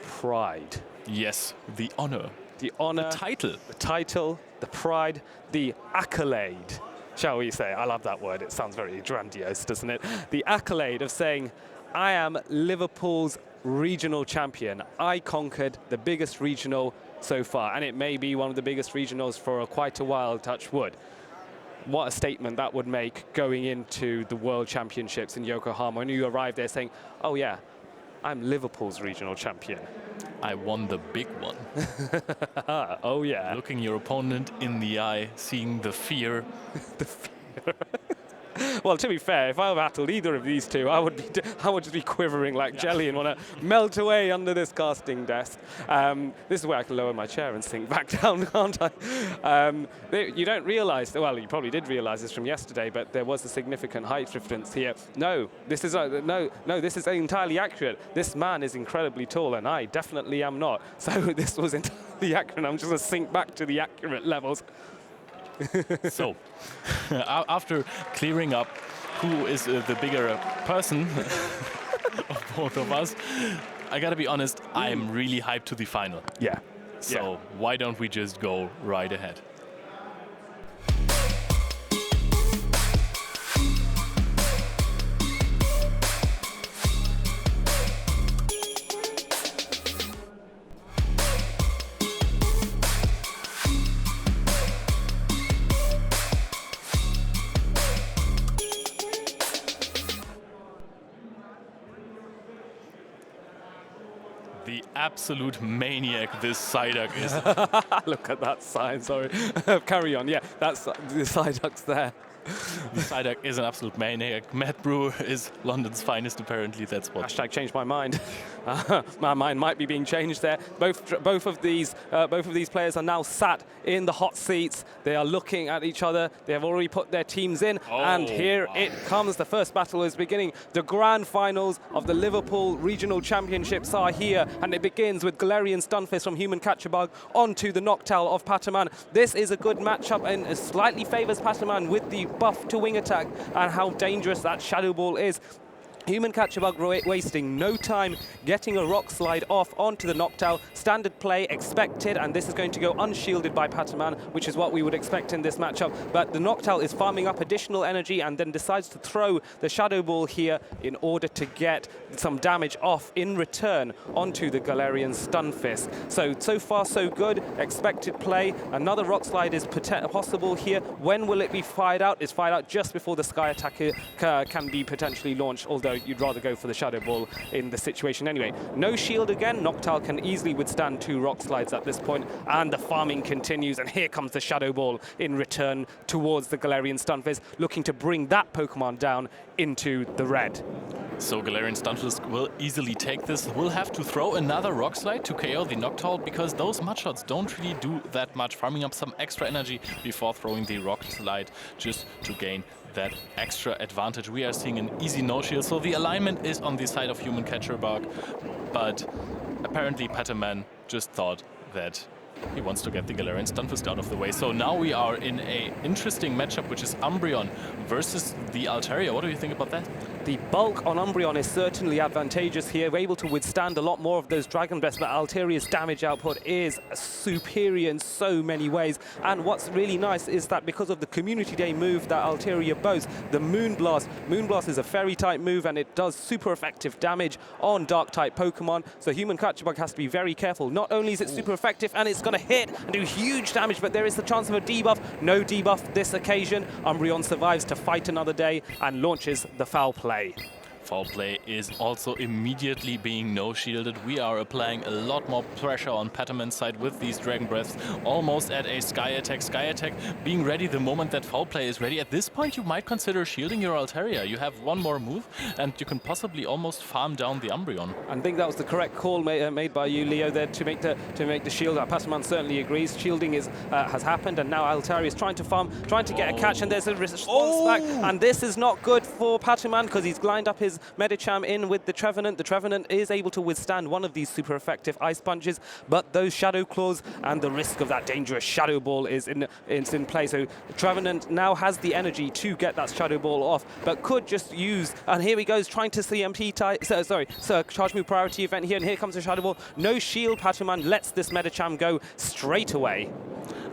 pride.
Yes, the honor.
The honor,
the title,
the pride, the accolade. shall we say. I love that word. It sounds very grandiose, doesn't it? The accolade of saying, I am Liverpool's regional champion. I conquered the biggest regional so far, and it may be one of the biggest regionals for quite a while, touch wood. What a statement that would make going into the World Championships in Yokohama when you arrive there saying, oh yeah, I'm Liverpool's regional champion.
I won the big one.
Oh yeah.
Looking your opponent in the eye, seeing the fear.
The fear. Well, to be fair, if I battled either of these two, I would just be quivering like jelly and want to melt away under this casting desk. This is where I can lower my chair and sink back down, can't I? You don't realise, well, you probably did realise this from yesterday, but there was a significant height difference here. No, this is this is entirely accurate. This man is incredibly tall, and I definitely am not. So this was entirely accurate. I'm just going to sink back to the accurate levels.
So, after clearing up who is the bigger person of both of us, I gotta be honest, I'm really hyped to the final.
Yeah.
So why don't we just go right ahead? The absolute maniac this Psyduck is.
Look at that sign, sorry. Carry on, yeah, that's the Psyduck's there.
The Psyduck is an absolute maniac. Matt Brewer is London's finest, apparently. That's what.
Hashtag change my mind. My mind might be being changed there. Both of these players are now sat in the hot seats. They are looking at each other. They have already put their teams in, and here it comes. The first battle is beginning. The grand finals of the Liverpool Regional Championships are here, and it begins with Galarian Stunfisk from Human Catcherbug onto the Noctowl of Pataman. This is a good matchup and it slightly favours Pataman with the buff to wing attack and how dangerous that Shadow Ball is. Human Catcherbug wasting no time getting a Rock Slide off onto the Noctowl. Standard play expected, and this is going to go unshielded by Pataman, which is what we would expect in this matchup. But the Noctowl is farming up additional energy and then decides to throw the Shadow Ball here in order to get some damage off in return onto the Galarian Stunfisk. So far so good. Expected play. Another Rock Slide is possible here. When will it be fired out? It's fired out just before the Sky Attack can be potentially launched, although you'd rather go for the Shadow Ball in the situation anyway. No shield again. Noctowl can easily withstand 2 Rock Slides at this point, and the farming continues, and here comes the Shadow Ball in return towards the Galarian Stunfisk, looking to bring that Pokemon down into the red.
So Galarian Stunfisk will easily take this. We'll have to throw another Rock Slide to KO the Noctowl because those Mudshots don't really do that much, farming up some extra energy before throwing the Rock Slide just to gain that extra advantage. We are seeing an easy no-shield, so the alignment is on the side of Human Catcherbug, but apparently Pataman just thought that he wants to get the Galarian Stunfisk out of the way. So now we are in an interesting matchup, which is Umbreon versus the Altaria. What do you think about that?
The bulk on Umbreon is certainly advantageous here. We're able to withstand a lot more of those Dragon Breaths, but Altaria's damage output is superior in so many ways. And what's really nice is that because of the Community Day move that Altaria boasts, the Moonblast. Moonblast is a Fairy-type move, and it does super effective damage on Dark-type Pokemon. So Human Catcherbug has to be very careful. Not only is it super effective, and it's going to hit and do huge damage, but there is the chance of a debuff. No debuff this occasion. Umbreon survives to fight another day and launches the Foul Play.
Foul Play is also immediately being no-shielded. We are applying a lot more pressure on Pataman's side with these Dragon Breaths, almost at a Sky Attack. Sky Attack being ready the moment that Foul Play is ready. At this point, you might consider shielding your Altaria. You have one more move, and you can possibly almost farm down the Umbreon.
I think that was the correct call made by you, Leo, there to make the shield. Pataman certainly agrees. Shielding has happened, and now Altaria is trying to get a catch, and there's a response back, and this is not good for Pataman because he's lined up his Medicham in with the Trevenant. The Trevenant is able to withstand one of these super effective Ice Punches, but those Shadow Claws and the risk of that dangerous Shadow Ball is in play. So Trevenant now has the energy to get that Shadow Ball off, but could just use, and here he goes trying to CMP Charge Move Priority Event here, and here comes the Shadow Ball. No shield. Pataman lets this Medicham go straight away.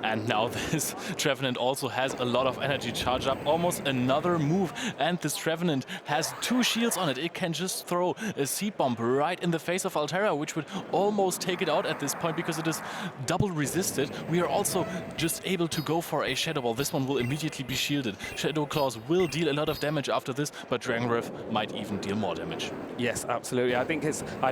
And now this Trevenant also has a lot of energy charged up. Almost another move. And this Trevenant has 2 shields on it. It can just throw a seed bomb right in the face of Altera, which would almost take it out at this point because it is double resisted. We are also just able to go for a Shadow Ball. This one will immediately be shielded. Shadow Claws will deal a lot of damage after this, but Dragon Breath might even deal more damage.
Yes, absolutely. I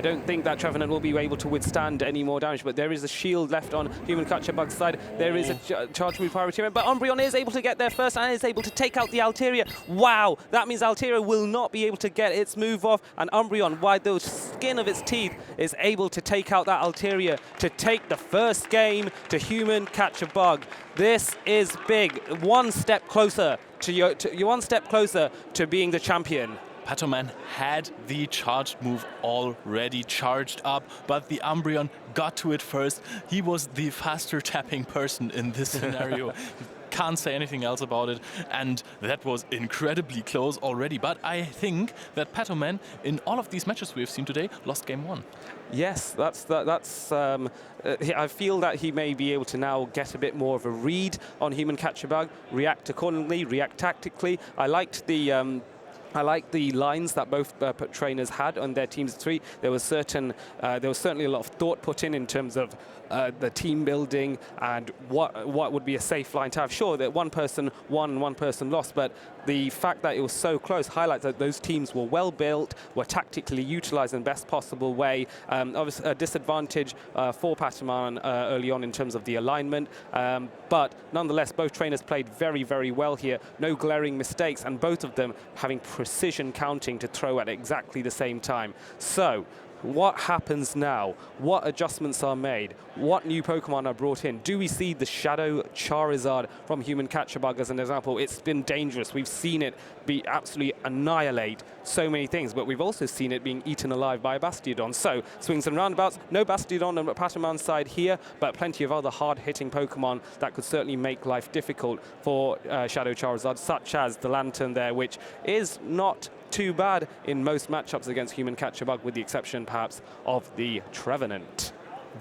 don't think that Trevenant will be able to withstand any more damage, but there is a shield left on Human Catcher-Bug's side. There is a charge move priority, but Umbreon is able to get there first and is able to take out the Altaria. Wow, that means Altaria will not be able to get its move off, and Umbreon, by the skin of its teeth, is able to take out that Altaria to take the first game to Human Catcher-Bug. This is big. One step closer to being the champion.
Patoman had the charged move already charged up, but the Umbreon got to it first. He was the faster tapping person in this scenario. Can't say anything else about it, and that was incredibly close already. But I think that Patoman, in all of these matches we've seen today, lost game 1.
Yes, I feel that he may be able to now get a bit more of a read on Human Catcher-Bug, react accordingly, react tactically. I like the lines that both trainers had on their teams of 3. There was certainly a lot of thought put in terms of the team building and what would be a safe line to have. Sure, that one person won, one person lost, but the fact that it was so close highlights that those teams were well built, were tactically utilized in the best possible way. Obviously, a disadvantage for Patoman early on in terms of the alignment, but nonetheless, both trainers played very, very well here. No glaring mistakes, and both of them having precision counting to throw at exactly the same time. So, what happens now? What adjustments are made? What new Pokemon are brought in? Do we see the Shadow Charizard from Human Catcher-Bug as an example? It's been dangerous. We've seen it be absolutely annihilate so many things, but we've also seen it being eaten alive by a Bastiodon. So, swings and roundabouts. No Bastiodon on Patoman's side here, but plenty of other hard-hitting Pokemon that could certainly make life difficult for Shadow Charizard, such as the Lantern there, which is not too bad in most matchups against Human Catcher-Bug, with the exception perhaps of the Trevenant.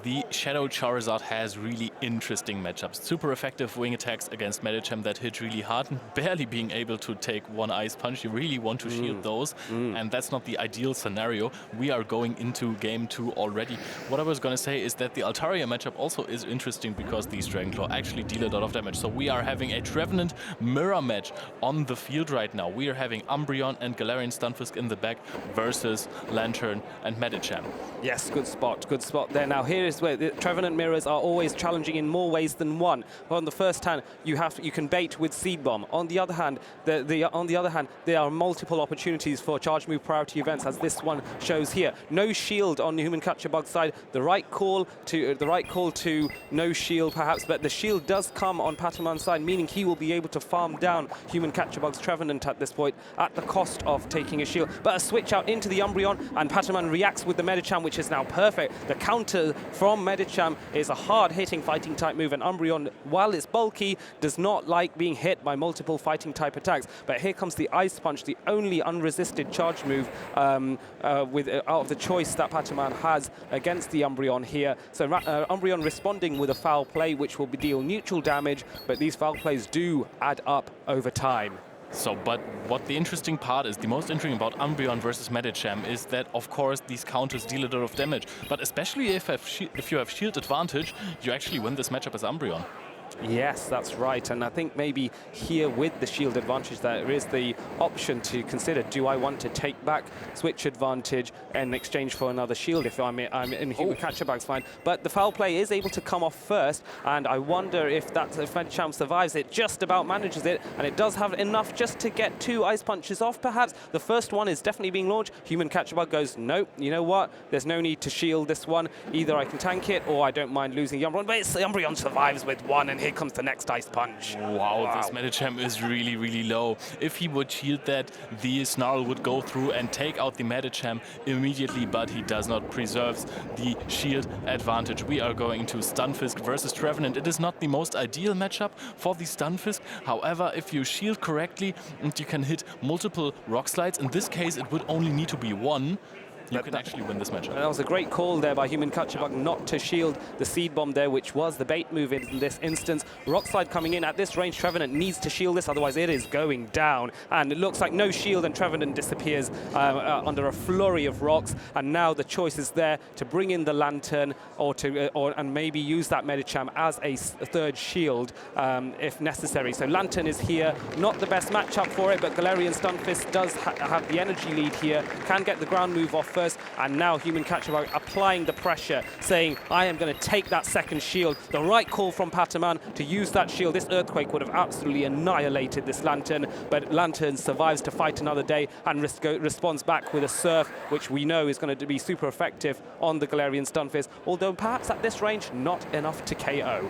The Shadow Charizard has really interesting matchups. Super effective wing attacks against Medicham that hit really hard, and barely being able to take one Ice Punch. You really want to shield those, and that's not the ideal scenario. We are going into game 2 already. What I was going to say is that the Altaria matchup also is interesting because these Dragon Claw actually deal a lot of damage. So we are having a Trevenant mirror match on the field right now. We are having Umbreon and Galarian Stunfisk in the back versus Lantern and Medicham.
Yes, good spot there. Now here is where the Trevenant mirrors are always challenging in more ways than one. Well, on the first hand, you can bait with Seed Bomb. On the other hand, there are multiple opportunities for charge move priority events, as this one shows here. No shield on the Human Catcher-Bug side. The right call to no shield, perhaps, but the shield does come on Patoman's side, meaning he will be able to farm down Human Catcher-Bug's Trevenant at this point at the cost of taking a shield. But a switch out into the Umbreon, and Patoman reacts with the Medicham, which is now perfect. The counter from Medicham is a hard-hitting fighting type move, and Umbreon, while it's bulky, does not like being hit by multiple fighting type attacks. But here comes the Ice Punch, the only unresisted charge move out of the choice that Patoman has against the Umbreon here. So Umbreon responding with a foul play, which will deal neutral damage, but these foul plays do add up over time.
So, but what the interesting part is, the most interesting about Umbreon versus Medicham is that, of course, these counters deal a lot of damage. But especially if you have shield advantage, you actually win this matchup as Umbreon.
Yes, that's right. And I think maybe here with the shield advantage, there is the option to consider, do I want to take back switch advantage in exchange for another shield if I'm in Human Catcher-Bug's fine. But the foul play is able to come off first, and I wonder if Medicham survives it, just about manages it, and it does have enough just to get 2 Ice Punches off, perhaps. The first one is definitely being launched. Human Catcher-Bug goes, nope, you know what? There's no need to shield this one. Either I can tank it, or I don't mind losing the Umbreon. But Umbreon survives with 1, and here comes the next Ice Punch.
Wow, this Medicham is really, really low. If he would shield that, the Snarl would go through and take out the Medicham immediately, but he does not preserve the shield advantage. We are going into Stunfisk versus Trevenant. It is not the most ideal matchup for the Stunfisk. However, if you shield correctly, and you can hit multiple Rock Slides, in this case it would only need to be 1. you can actually win this matchup.
That was a great call there by Human Kachabug not to shield the seed bomb there, which was the bait move in this instance. Rockslide coming in at this range. Trevenant needs to shield this, otherwise it is going down. And it looks like no shield, and Trevenant disappears under a flurry of rocks. And now the choice is there to bring in the Lantern and maybe use that Medicham as a third shield if necessary. So Lantern is here, not the best matchup for it, but Galarian Stunfisk does have the energy lead here, can get the ground move off first, and now Human Kachabug applying the pressure, saying, I am going to take that second shield. The right call from Pataman to use that shield. This Earthquake would have absolutely annihilated this Lantern, but Lantern survives to fight another day and responds back with a Surf, which we know is going to be super effective on the Galarian Stunfisk, although perhaps at this range, not enough to KO.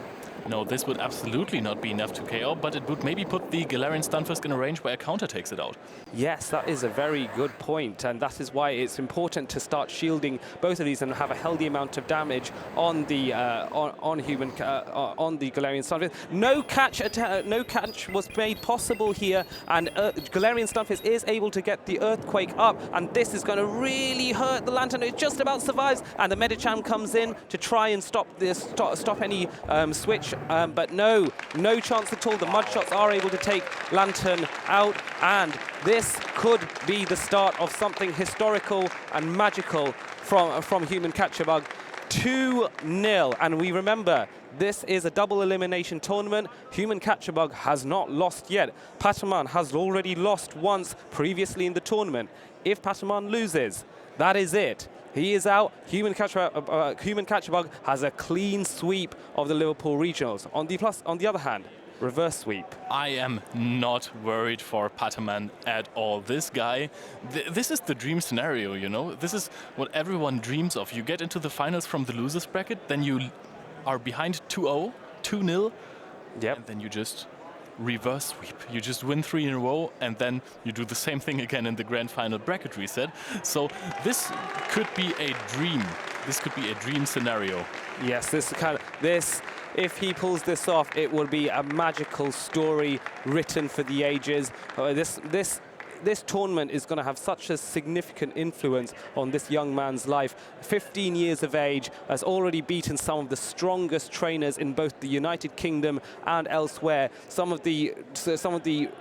No, this would absolutely not be enough to KO, but it would maybe put the Galarian Stunfisk in a range where a counter takes it out.
Yes, that is a very good point, and that is why it's important to start shielding both of these and have a healthy amount of damage on the on the Galarian Stunfisk. No catch was made possible here, and Galarian Stunfisk is able to get the Earthquake up, and this is going to really hurt the Lantern. It just about survives, and the Medicham comes in to try and stop any switch. But no chance at all. The Mudshots are able to take Lantern out, and this could be the start of something historical and magical from Human Kachabug. 2-0, and we remember this is a double elimination tournament. Human Kachabug has not lost yet. Pataman has already lost once previously in the tournament. If Pataman loses, that is it. He is out. Human Kachabug has a clean sweep of the Liverpool regionals. On the other hand, reverse sweep.
I am not worried for Pataman at all. This guy, this is the dream scenario, you know? This is what everyone dreams of. You get into the finals from the losers bracket, then you are behind 2-0, 2-0, and then you just reverse sweep. You just win 3 in a row, and then you do the same thing again in the grand final bracket reset. So this could be a dream. This could be a dream scenario.
Yes, if he pulls this off, it will be a magical story written for the ages. This tournament is going to have such a significant influence on this young man's life. 15 years of age, has already beaten some of the strongest trainers in both the United Kingdom and elsewhere. Some of the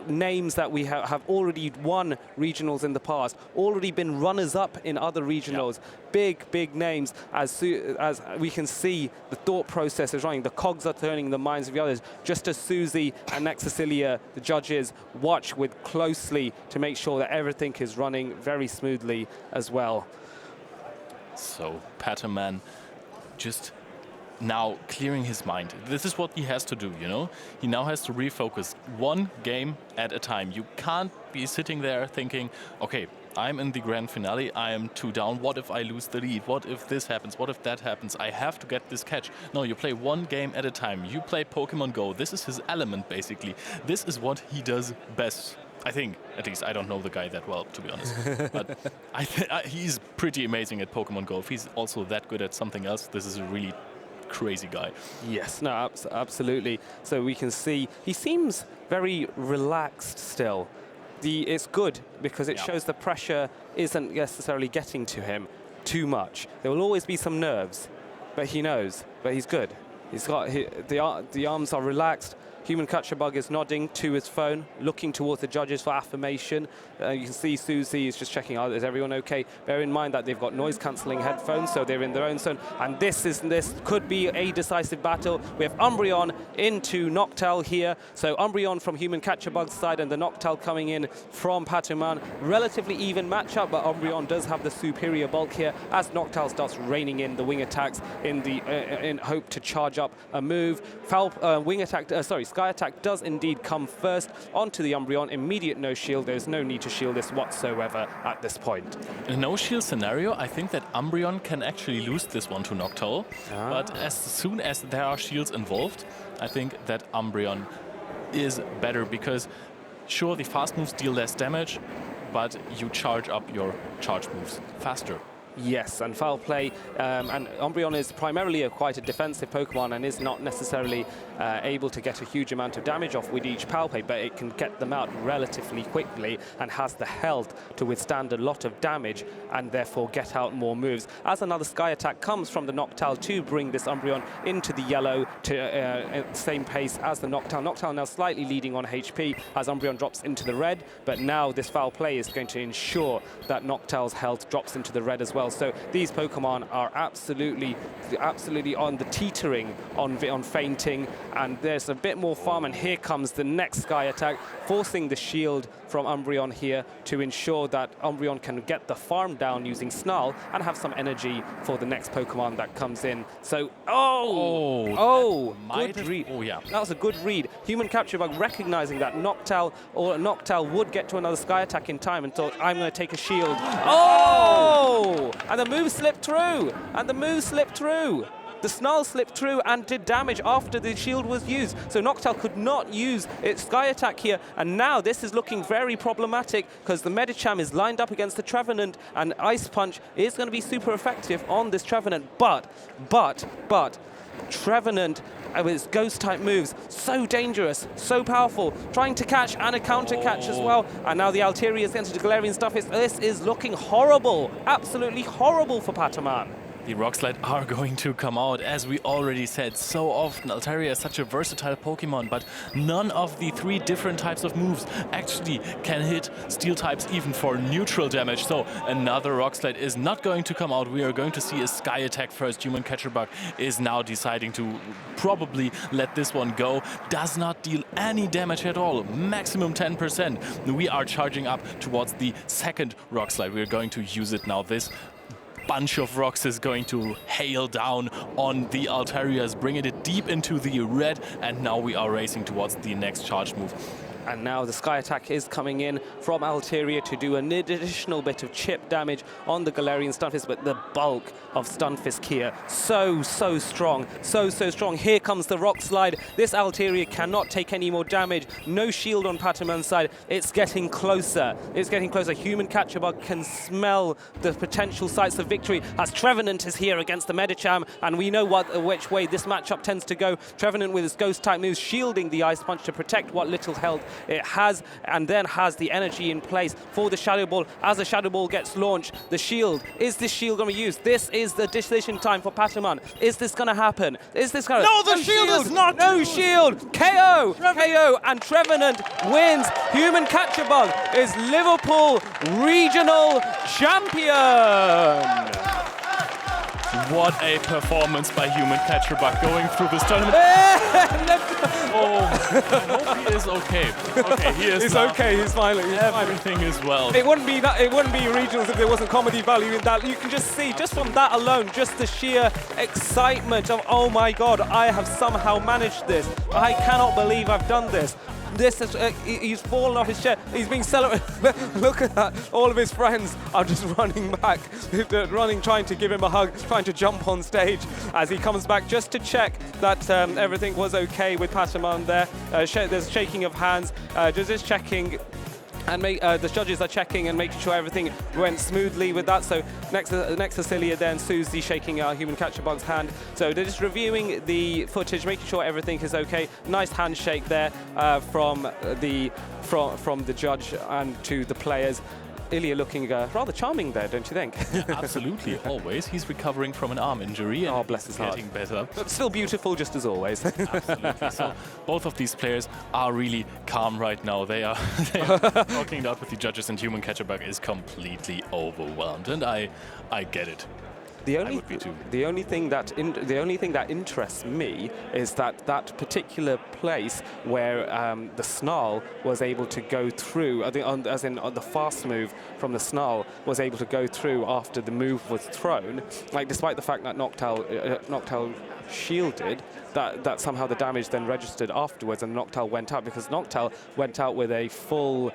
names that we have already won regionals in the past, already been runners-up in other regionals. Big names. As we can see, the thought process is running. The cogs are turning the minds of the others. Just as Susie and Cecilia, the judges, watch with closely to make sure that everything is running very smoothly as well.
So Pataman just now clearing his mind. This is what he has to do, you know? He now has to refocus one game at a time. You can't be sitting there thinking, okay, I'm in the grand finale, I am 2 down, what if I lose the lead? What if this happens? What if that happens? I have to get this catch. No, you play one game at a time. You play Pokemon Go. This is his element, basically. This is what he does best. I think, at least, I don't know the guy that well, to be honest. But he's pretty amazing at Pokemon Go. If he's also that good at something else, this is a really crazy guy.
Yes, no, absolutely. So we can see he seems very relaxed still. It's good because it shows the pressure isn't necessarily getting to him too much. There will always be some nerves, but he knows. But he's good. He's got the arms are relaxed. Human Kachabug is nodding to his phone, looking towards the judges for affirmation. You can see Susie is just checking out, is everyone okay? Bear in mind that they've got noise-cancelling headphones, so they're in their own zone. And this could be a decisive battle. We have Umbreon into Noctowl here. So Umbreon from Human Kachabug's side and the Noctowl coming in from Pataman. Relatively even matchup, but Umbreon does have the superior bulk here as Noctowl starts raining in the wing attacks in hope to charge up a move. Sky Attack does indeed come first onto the Umbreon. Immediate no shield. There's no need to shield this whatsoever at this point.
In a no shield scenario, I think that Umbreon can actually lose this one to Noctowl. But as soon as there are shields involved, I think that Umbreon is better because, sure, the fast moves deal less damage, but you charge up your charge moves faster.
Yes, and foul play. And Umbreon is primarily quite a defensive Pokemon and is not necessarily able to get a huge amount of damage off with each foul play, but it can get them out relatively quickly and has the health to withstand a lot of damage and therefore get out more moves. As another Sky Attack comes from the Noctowl to bring this Umbreon into the yellow to at the same pace as the Noctowl. Noctowl now slightly leading on HP as Umbreon drops into the red, but now this foul play is going to ensure that Noctowl's health drops into the red as well. So these Pokemon are absolutely on the teetering on fainting, and there's a bit more farm, and here comes the next Sky Attack, forcing the shield from Umbreon here to ensure that Umbreon can get the farm down using Snarl and have some energy for the next Pokemon that comes in. So, good read.
Oh, yeah.
That was a good read. Human Capture Bug recognizing that Noctowl would get to another Sky Attack in time and thought, I'm going to take a shield. Oh! And the move slipped through. The Snarl slipped through and did damage after the shield was used. So Noctowl could not use its Sky Attack here. And now this is looking very problematic because the Medicham is lined up against the Trevenant, and Ice Punch is going to be super effective on this Trevenant. But Trevenant with its Ghost-type moves, so dangerous, so powerful, trying to catch and a counter-catch as well. And now the Altaria is entered the Galarian stuff. This is looking horrible, absolutely horrible for Pataman.
The Rock Slide are going to come out, as we already said so often. Altaria is such a versatile Pokemon, but none of the 3 different types of moves actually can hit Steel types even for neutral damage. So another Rock Slide is not going to come out. We are going to see a Sky Attack first. Human Catcher Bug is now deciding to probably let this one go. Does not deal any damage at all. Maximum 10%. We are charging up towards the second Rock Slide. We are going to use it now. This bunch of rocks is going to hail down on the Altarias, bringing it deep into the red, and now we are racing towards the next charge move.
And now the Sky Attack is coming in from Altaria to do an additional bit of chip damage on the Galarian Stunfisk, but the bulk of Stunfisk here, so strong, so strong. Here comes the Rock Slide. This Altaria cannot take any more damage. No shield on Pataman's side. It's getting closer. Human Catcher Bug can smell the potential sights of victory as Trevenant is here against the Medicham, and we know which way this matchup tends to go. Trevenant with his Ghost-type moves, shielding the Ice Punch to protect what little health it has, and then has the energy in place for the Shadow Ball. As the Shadow Ball gets launched, the shield, is this shield going to be used? This is the decision time for Pataman. Is this going to happen? Is this going to...
No, the shield is not...
No shield! KO! And Trevenant wins. Human Catcher Bug is Liverpool Regional Champion!
What a performance by Human Catcher Bug going through this tournament. Oh, I hope he is okay. Okay, he is.
He's okay. He's smiling.
Everything is well.
It wouldn't be regionals if there wasn't comedy value in that. You can just see, just from that alone, just the sheer excitement of, oh my God, I have somehow managed this. I cannot believe I've done this. This is, he's fallen off his chair. He's being celebrated. Look at that. All of his friends are just running back, trying to give him a hug, trying to jump on stage as he comes back just to check that everything was okay with Pataman there. There's shaking of hands, just checking. And the judges are checking and making sure everything went smoothly with that. So next to Celia then, Susie shaking Human Catcher Bug's hand. So they're just reviewing the footage, making sure everything is okay. Nice handshake there from the judge and to the players. Ilya looking rather charming there, don't you think?
Yeah, absolutely, always. He's recovering from an arm injury and
bless his heart.
getting better.
But still beautiful, just as always.
Absolutely. So both of these players are really calm right now. They are talking it out with the judges, and Human Catcher Bug is completely overwhelmed, and I get it.
The only thing that interests me is that particular place where the Snarl was able to go through, as in the fast move from the Snarl was able to go through after the move was thrown. Like, despite the fact that Noctowl shielded, that somehow the damage then registered afterwards and Noctowl went out, because Noctowl went out with a full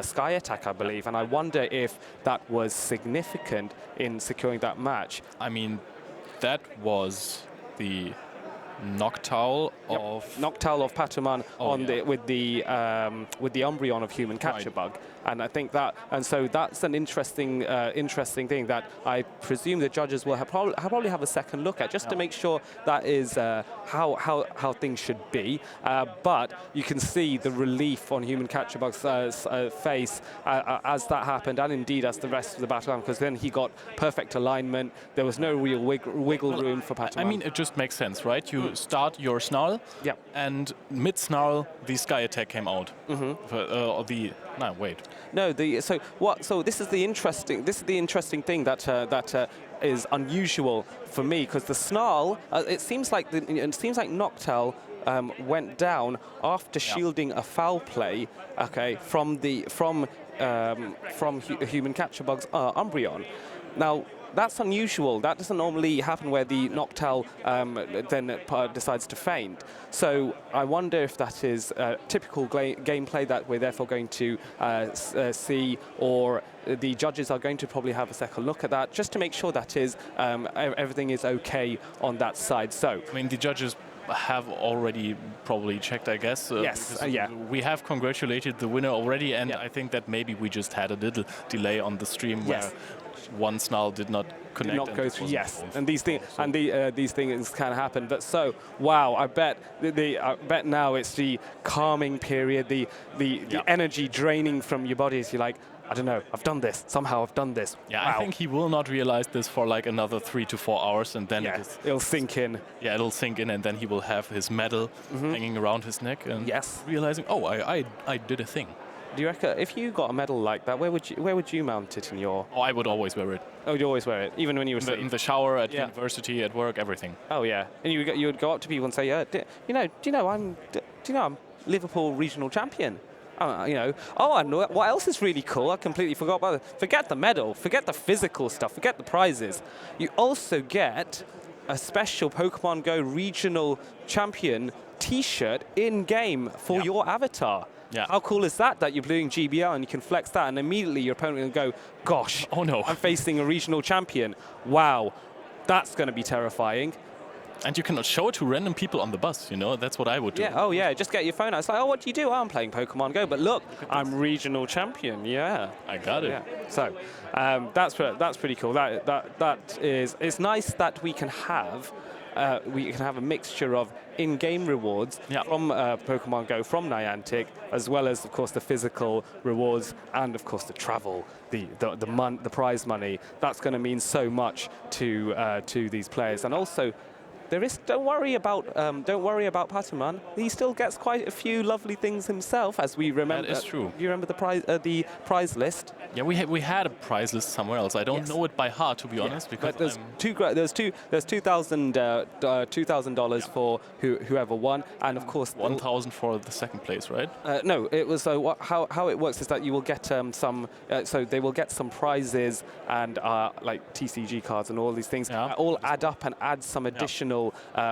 Sky Attack, I believe, and I wonder if that was significant in securing that match.
I mean, that was the Noctowl of
Noctowl of Pataman with the Umbreon of Human Capture Bug, and I think that, and so that's an interesting thing that I presume the judges will probably have a second look at, just to make sure that is how things should be. But you can see the relief on Human Capture Bug's face as that happened, and indeed as the rest of the battle, because then he got perfect alignment. There was no real wiggle room for Pataman.
I mean, it just makes sense, right? You start your Snarl, and mid-Snarl, the Sky Attack came out.
So this is the interesting thing that is unusual for me, because the Snarl, it seems like Noctowl went down after shielding a foul play, from Human Capture Bug's Umbreon. Now, that's unusual. That doesn't normally happen, where the Noctowl then decides to feint. So I wonder if that is typical gameplay that we're therefore going to see, or the judges are going to probably have a second look at that, just to make sure that is everything is okay on that side. So
I mean, the judges have already probably checked, I guess.
Yes,
we have congratulated the winner already, and I think that maybe we just had a little delay on the stream where one Snarl did not connect.
Did not go through. Yes, and these things these things can happen. But so wow, I bet now it's the calming period, the energy draining from your body as you're like, I don't know, I've done this. Somehow I've done this.
Yeah,
wow.
I think he will not realize this for like another 3 to 4 hours, and then
it'll sink in.
Yeah, it'll sink in, and then he will have his medal hanging around his neck, and realizing, oh, I did a thing.
Do you reckon if you got a medal like that, where would you mount it in your?
Oh, I would always wear it.
Oh, you'd always wear it, even when you were
in the shower, at university, at work, everything.
Oh yeah, and you would go up to people and say, do you know I'm Liverpool regional champion. And what else is really cool? I completely forgot about it. Forget the medal, forget the physical stuff, forget the prizes. You also get a special Pokemon Go regional champion T-shirt in game for your avatar.
Yeah.
How cool is that? That you're playing GBL and you can flex that, and immediately your opponent will go, "Gosh,
oh no,
I'm facing a regional champion. Wow, that's going to be terrifying."
And you cannot show it to random people on the bus, that's what I would do.
Yeah, oh yeah, just get your phone out. It's like, oh, what do you do? Oh, I'm playing Pokemon Go, but look, I'm regional champion,
I got it.
Yeah. So, that's pretty cool. It's nice that we can have a mixture of in-game rewards from Pokemon Go, from Niantic, as well as, of course, the physical rewards, and of course the travel, the prize money. That's going to mean so much to these players, and also. Don't worry about Pataman. He still gets quite a few lovely things himself, as we remember.
That is true.
You remember the prize list?
Yeah, we had a prize list somewhere else. I don't know it by heart, to be honest, because
but there's $2,000 for whoever won, and of course
1,000 for the second place, right?
No, it was how it works is that you will get some. So they will get some prizes and like TCG cards and all these things. All add up and add some additional.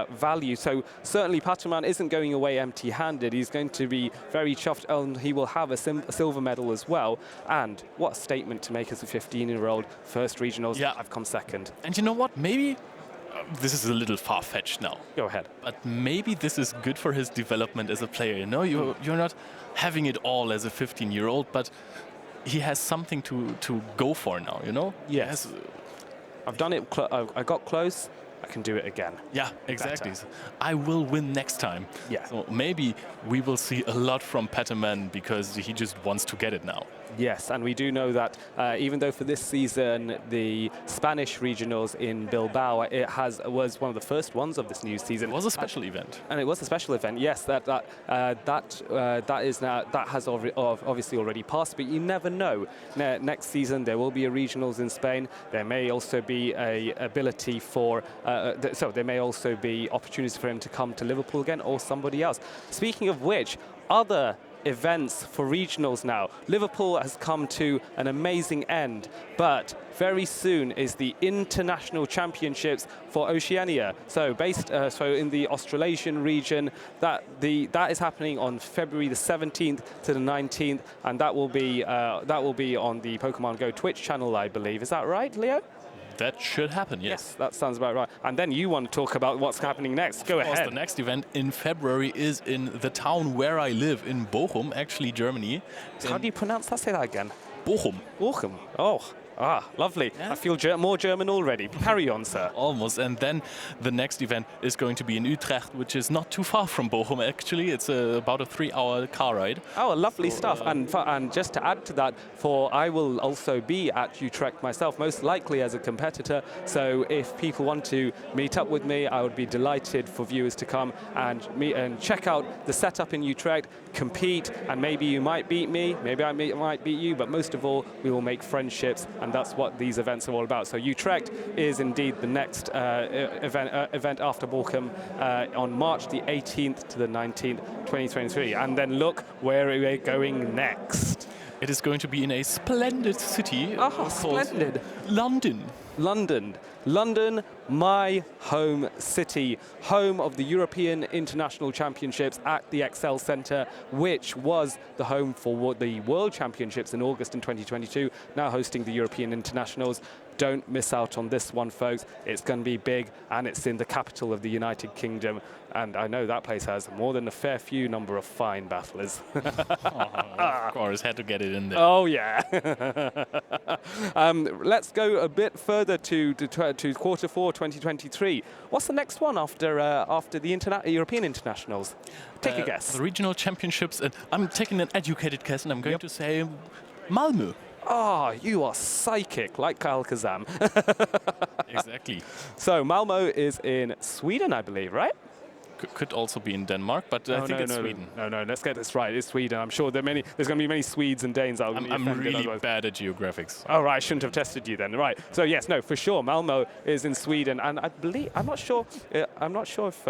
Value. So certainly Pataman isn't going away empty-handed. He's going to be very chuffed, and he will have a silver medal as well. And what a statement to make as a 15-year-old. First regionals, I've come second.
And you know what? Maybe this is a little far-fetched now.
Go ahead.
But maybe this is good for his development as a player. You're not having it all as a 15-year-old, but he has something to go for now.
Yes. I've done it. I got close. I can do it again.
Yeah, exactly. I will win next time.
Yeah.
So maybe we will see a lot from Pataman because he just wants to get it now.
Yes, and we do know that even though for this season the Spanish regionals in Bilbao was one of the first ones of this new season.
It was a special event.
And it was a special event. Yes, that has obviously already passed. But you never know. Next season there will be a regionals in Spain. There may also be a ability for. So there may also be opportunities for him to come to Liverpool again, or somebody else. Speaking of which, other events for regionals now. Liverpool has come to an amazing end, but very soon is the International Championships for Oceania. So so in the Australasian region, that is happening on February the 17th to the 19th, and that will be on the Pokemon Go Twitch channel, I believe. Is that right, Leo?
That should happen, yes.
Yes, that sounds about right. And then you want to talk about what's happening next. Go
Of course,
ahead.
the next event in February is in the town where I live, in Bochum, actually Germany.
How do you pronounce that? Say that again.
Bochum.
Bochum. Oh. Lovely.
Yeah.
I feel more German already. Carry on, sir.
Almost. And then the next event is going to be in Utrecht, which is not too far from Bochum, actually. It's about a 3-hour car ride.
Oh, lovely stuff. And just to add to that, I will also be at Utrecht myself, most likely as a competitor. So if people want to meet up with me, I would be delighted for viewers to come and meet and check out the setup in Utrecht, compete, and maybe you might beat me, maybe I might beat you, but most of all, we will make friendships. And that's what these events are all about. So Utrecht is indeed the next event after Bochum on March the 18th to the 19th, 2023. And then look where we're going next.
It is going to be in a splendid city.
Oh, splendid.
London.
London, my home city, home of the European International Championships at the Excel Centre, which was the home for the World Championships in August in 2022, now hosting the European Internationals. Don't miss out on this one, folks. It's going to be big, and it's in the capital of the United Kingdom. And I know that place has more than a fair few number of fine battlers.
Of course, had to get it in there.
Oh, yeah. Let's go a bit further to quarter 4, 2023. What's the next one after the European Internationals? Take a guess.
The regional championships. I'm taking an educated guess, and I'm going to say Malmö.
Oh, you are psychic, like Kyle Kazam.
Exactly.
So Malmö is in Sweden, I believe, right?
Could also be in Denmark, but I think it's Sweden.
No, let's get this right. It's Sweden. I'm sure there's going to be many Swedes and Danes.
I'm really bad at geographics.
Oh, right, I shouldn't have tested you then. Right. So yes, no, for sure, Malmö is in Sweden, and I believe I'm not sure if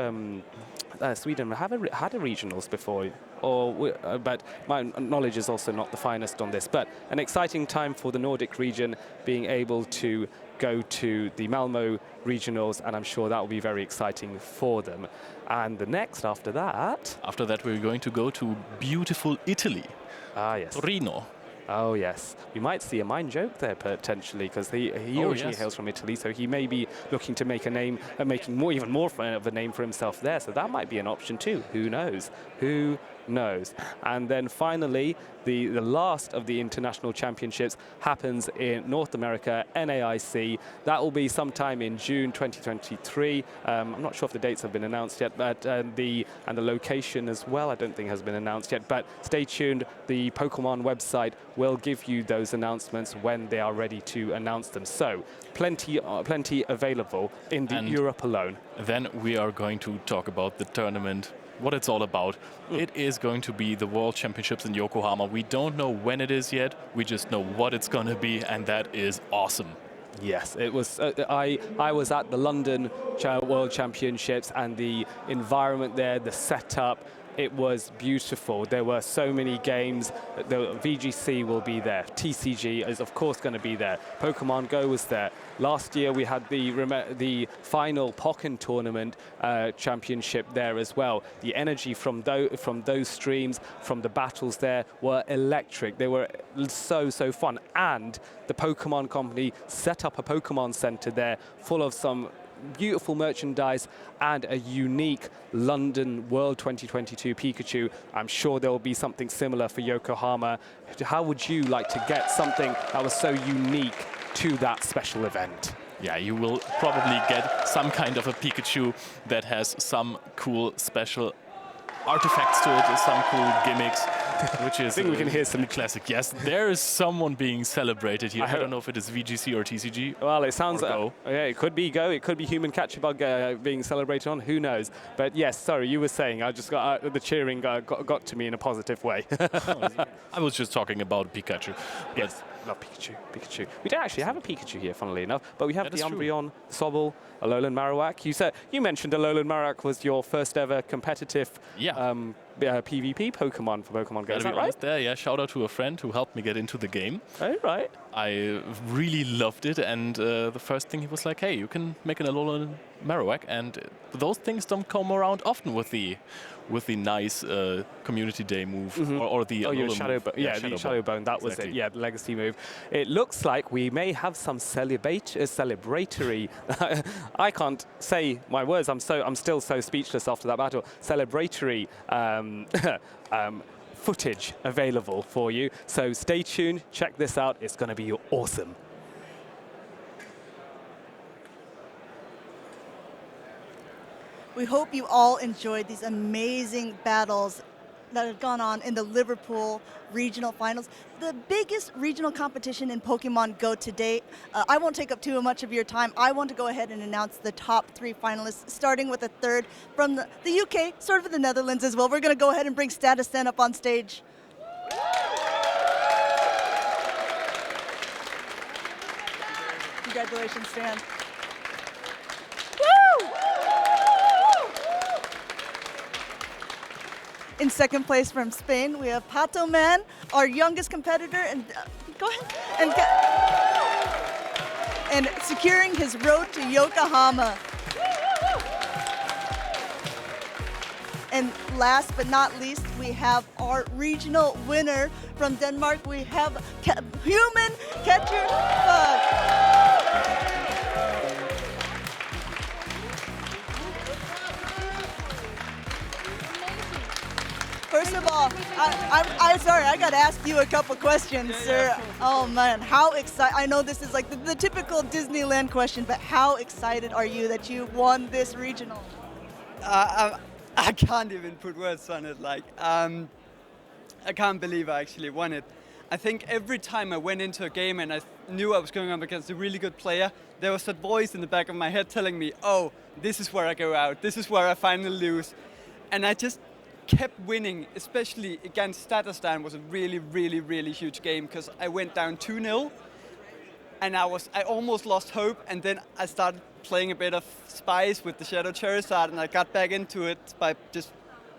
Sweden had a regionals before, but my knowledge is also not the finest on this. But an exciting time for the Nordic region, being able to go to the Malmö regionals, and I'm sure that will be very exciting for them. And the next after that?
After that, we're going to go to beautiful Italy.
Ah, yes.
Torino.
Oh, yes. We might see a mind joke there, potentially, because he originally hails from Italy, so he may be looking to make a name, making even more of a name for himself there. So that might be an option too. Who knows? Who knows? And then finally, the last of the international championships happens in North America, NAIC. That will be sometime in June 2023. I'm not sure if the dates have been announced yet, but the location as well, I don't think has been announced yet. But stay tuned. The Pokemon website will give you those announcements when they are ready to announce them. So plenty available in Europe alone.
Then we are going to talk about the tournament, what it's all about. It is going to be the World Championships in Yokohama. We don't know when it is yet. We just know what it's going to be, and that is awesome.
Yes, it was. I was at the London World Championships, and the environment there, the setup, it was beautiful. There were so many games. The VGC will be there. TCG is, of course, going to be there. Pokemon Go was there. Last year, we had the final Pokken tournament championship there as well. The energy from those streams, from the battles there, were electric. They were so fun. And the Pokemon Company set up a Pokemon Center there full of some beautiful merchandise and a unique London World 2022 Pikachu. I'm sure there will be something similar for Yokohama. How would you like to get something that was so unique to that special event?
Yeah, you will probably get some kind of a Pikachu that has some cool special artifacts to it, some cool gimmicks, which is
I think we can hear some
classic. Yes, there is someone being celebrated here. I don't know if it is VGC or TCG.
Well, it sounds
Go.
Yeah, it could be Go. It could be Human Catch-a-Bug being celebrated on. Who knows? But yes, sorry, you were saying. I just got the cheering got to me in a positive way.
I was just talking about Pikachu.
Yes, not Pikachu. We don't actually have a Pikachu here, funnily enough, but we have the Umbreon, Sobble, Alolan Marowak. You mentioned Alolan Marowak was your first ever competitive PvP Pokemon for Pokemon Go. Is that right?
There, yeah. Shout out to a friend who helped me get into the game.
Oh, right.
I really loved it, and the first thing he was like, "Hey, you can make an Alolan Marowak," and those things don't come around often with the with the nice community day move or the
your
Alola
shadow
move.
the shadow bone. That was it. Yeah, the legacy move. It looks like we may have some celebratory. I can't say my words. I'm still so speechless after that battle. Celebratory footage available for you. So stay tuned. Check this out. It's going to be awesome.
We hope you all enjoyed these amazing battles that have gone on in the Liverpool regional finals. The biggest regional competition in Pokemon Go to date. I won't take up too much of your time. I want to go ahead and announce the top 3 finalists, starting with a third from the UK, sort of the Netherlands as well. We're going to go ahead and bring Status Stan up on stage. Congratulations, Stan. Woo! In second place from Spain, we have Pato Man, our youngest competitor, and go ahead and securing his road to Yokohama. And last but not least, we have our regional winner from Denmark. We have Human Catcher Bug. First of all, I'm sorry, I got to ask you a couple questions, sir. Oh man, how excited! I know this is like the typical Disneyland question, but how excited are you that you won this regional?
I can't even put words on it. Like, I can't believe I actually won it. I think every time I went into a game and I knew I was going up against a really good player, there was that voice in the back of my head telling me, oh, this is where I go out, this is where I finally lose. And I just kept winning, especially against Status Stan was a really, really, really huge game because I went down 2-0 and I almost lost hope, and then I started playing a bit of Spice with the Shadow Charizard and I got back into it by just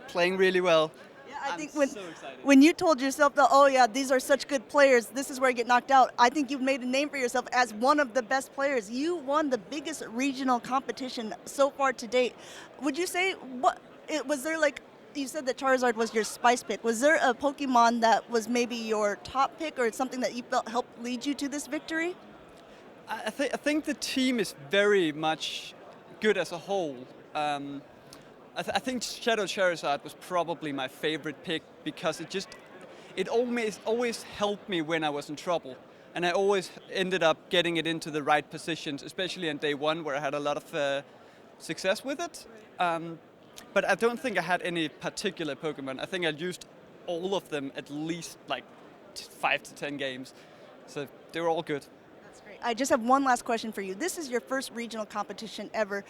playing really well.
Yeah, I think
so excited.
when you told yourself that, oh yeah, these are such good players, this is where I get knocked out, I think you've made a name for yourself as one of the best players. You won the biggest regional competition so far to date. Would you say, was there like, you said that Charizard was your spice pick. Was there a Pokemon that was maybe your top pick or something that you felt helped lead you to this victory?
I think the team is very much good as a whole. I think Shadow Charizard was probably my favorite pick because it always helped me when I was in trouble. And I always ended up getting it into the right positions, especially on day 1 where I had a lot of success with it. But I don't think I had any particular Pokemon. I think I used all of them at least like 5 to 10 games. So they were all good.
That's great. I just have one last question for you. This is your first regional competition ever.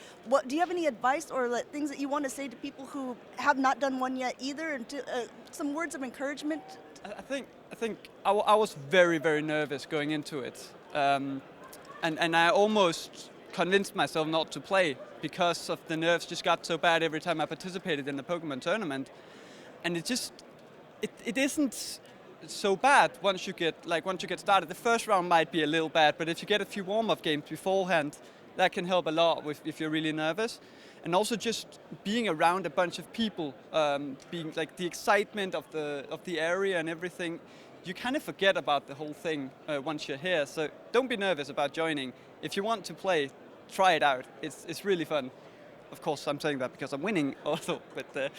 Do you have any advice or things that you want to say to people who have not done one yet either, and some words of encouragement?
I think I was very, very nervous going into it. And I almost convinced myself not to play because of the nerves just got so bad every time I participated in the Pokemon tournament. And it isn't so bad once you get started. The first round might be a little bad, but if you get a few warm-up games beforehand, that can help a lot if you're really nervous. And also just being around a bunch of people, being like the excitement of the area and everything, you kind of forget about the whole thing once you're here. So don't be nervous about joining. If you want to play, try it out. It's really fun. Of course, I'm saying that because I'm winning also, but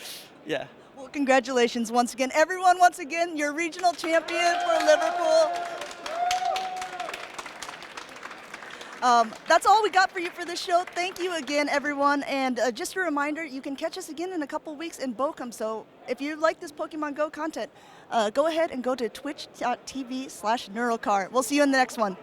yeah.
Well, congratulations once again. Everyone, once again, your regional champion for Liverpool. That's all we got for you for this show. Thank you again, everyone. And just a reminder, you can catch us again in a couple weeks in Bochum. So if you like this Pokemon Go content, go ahead and go to twitch.tv/Neuralcar. We'll see you in the next one.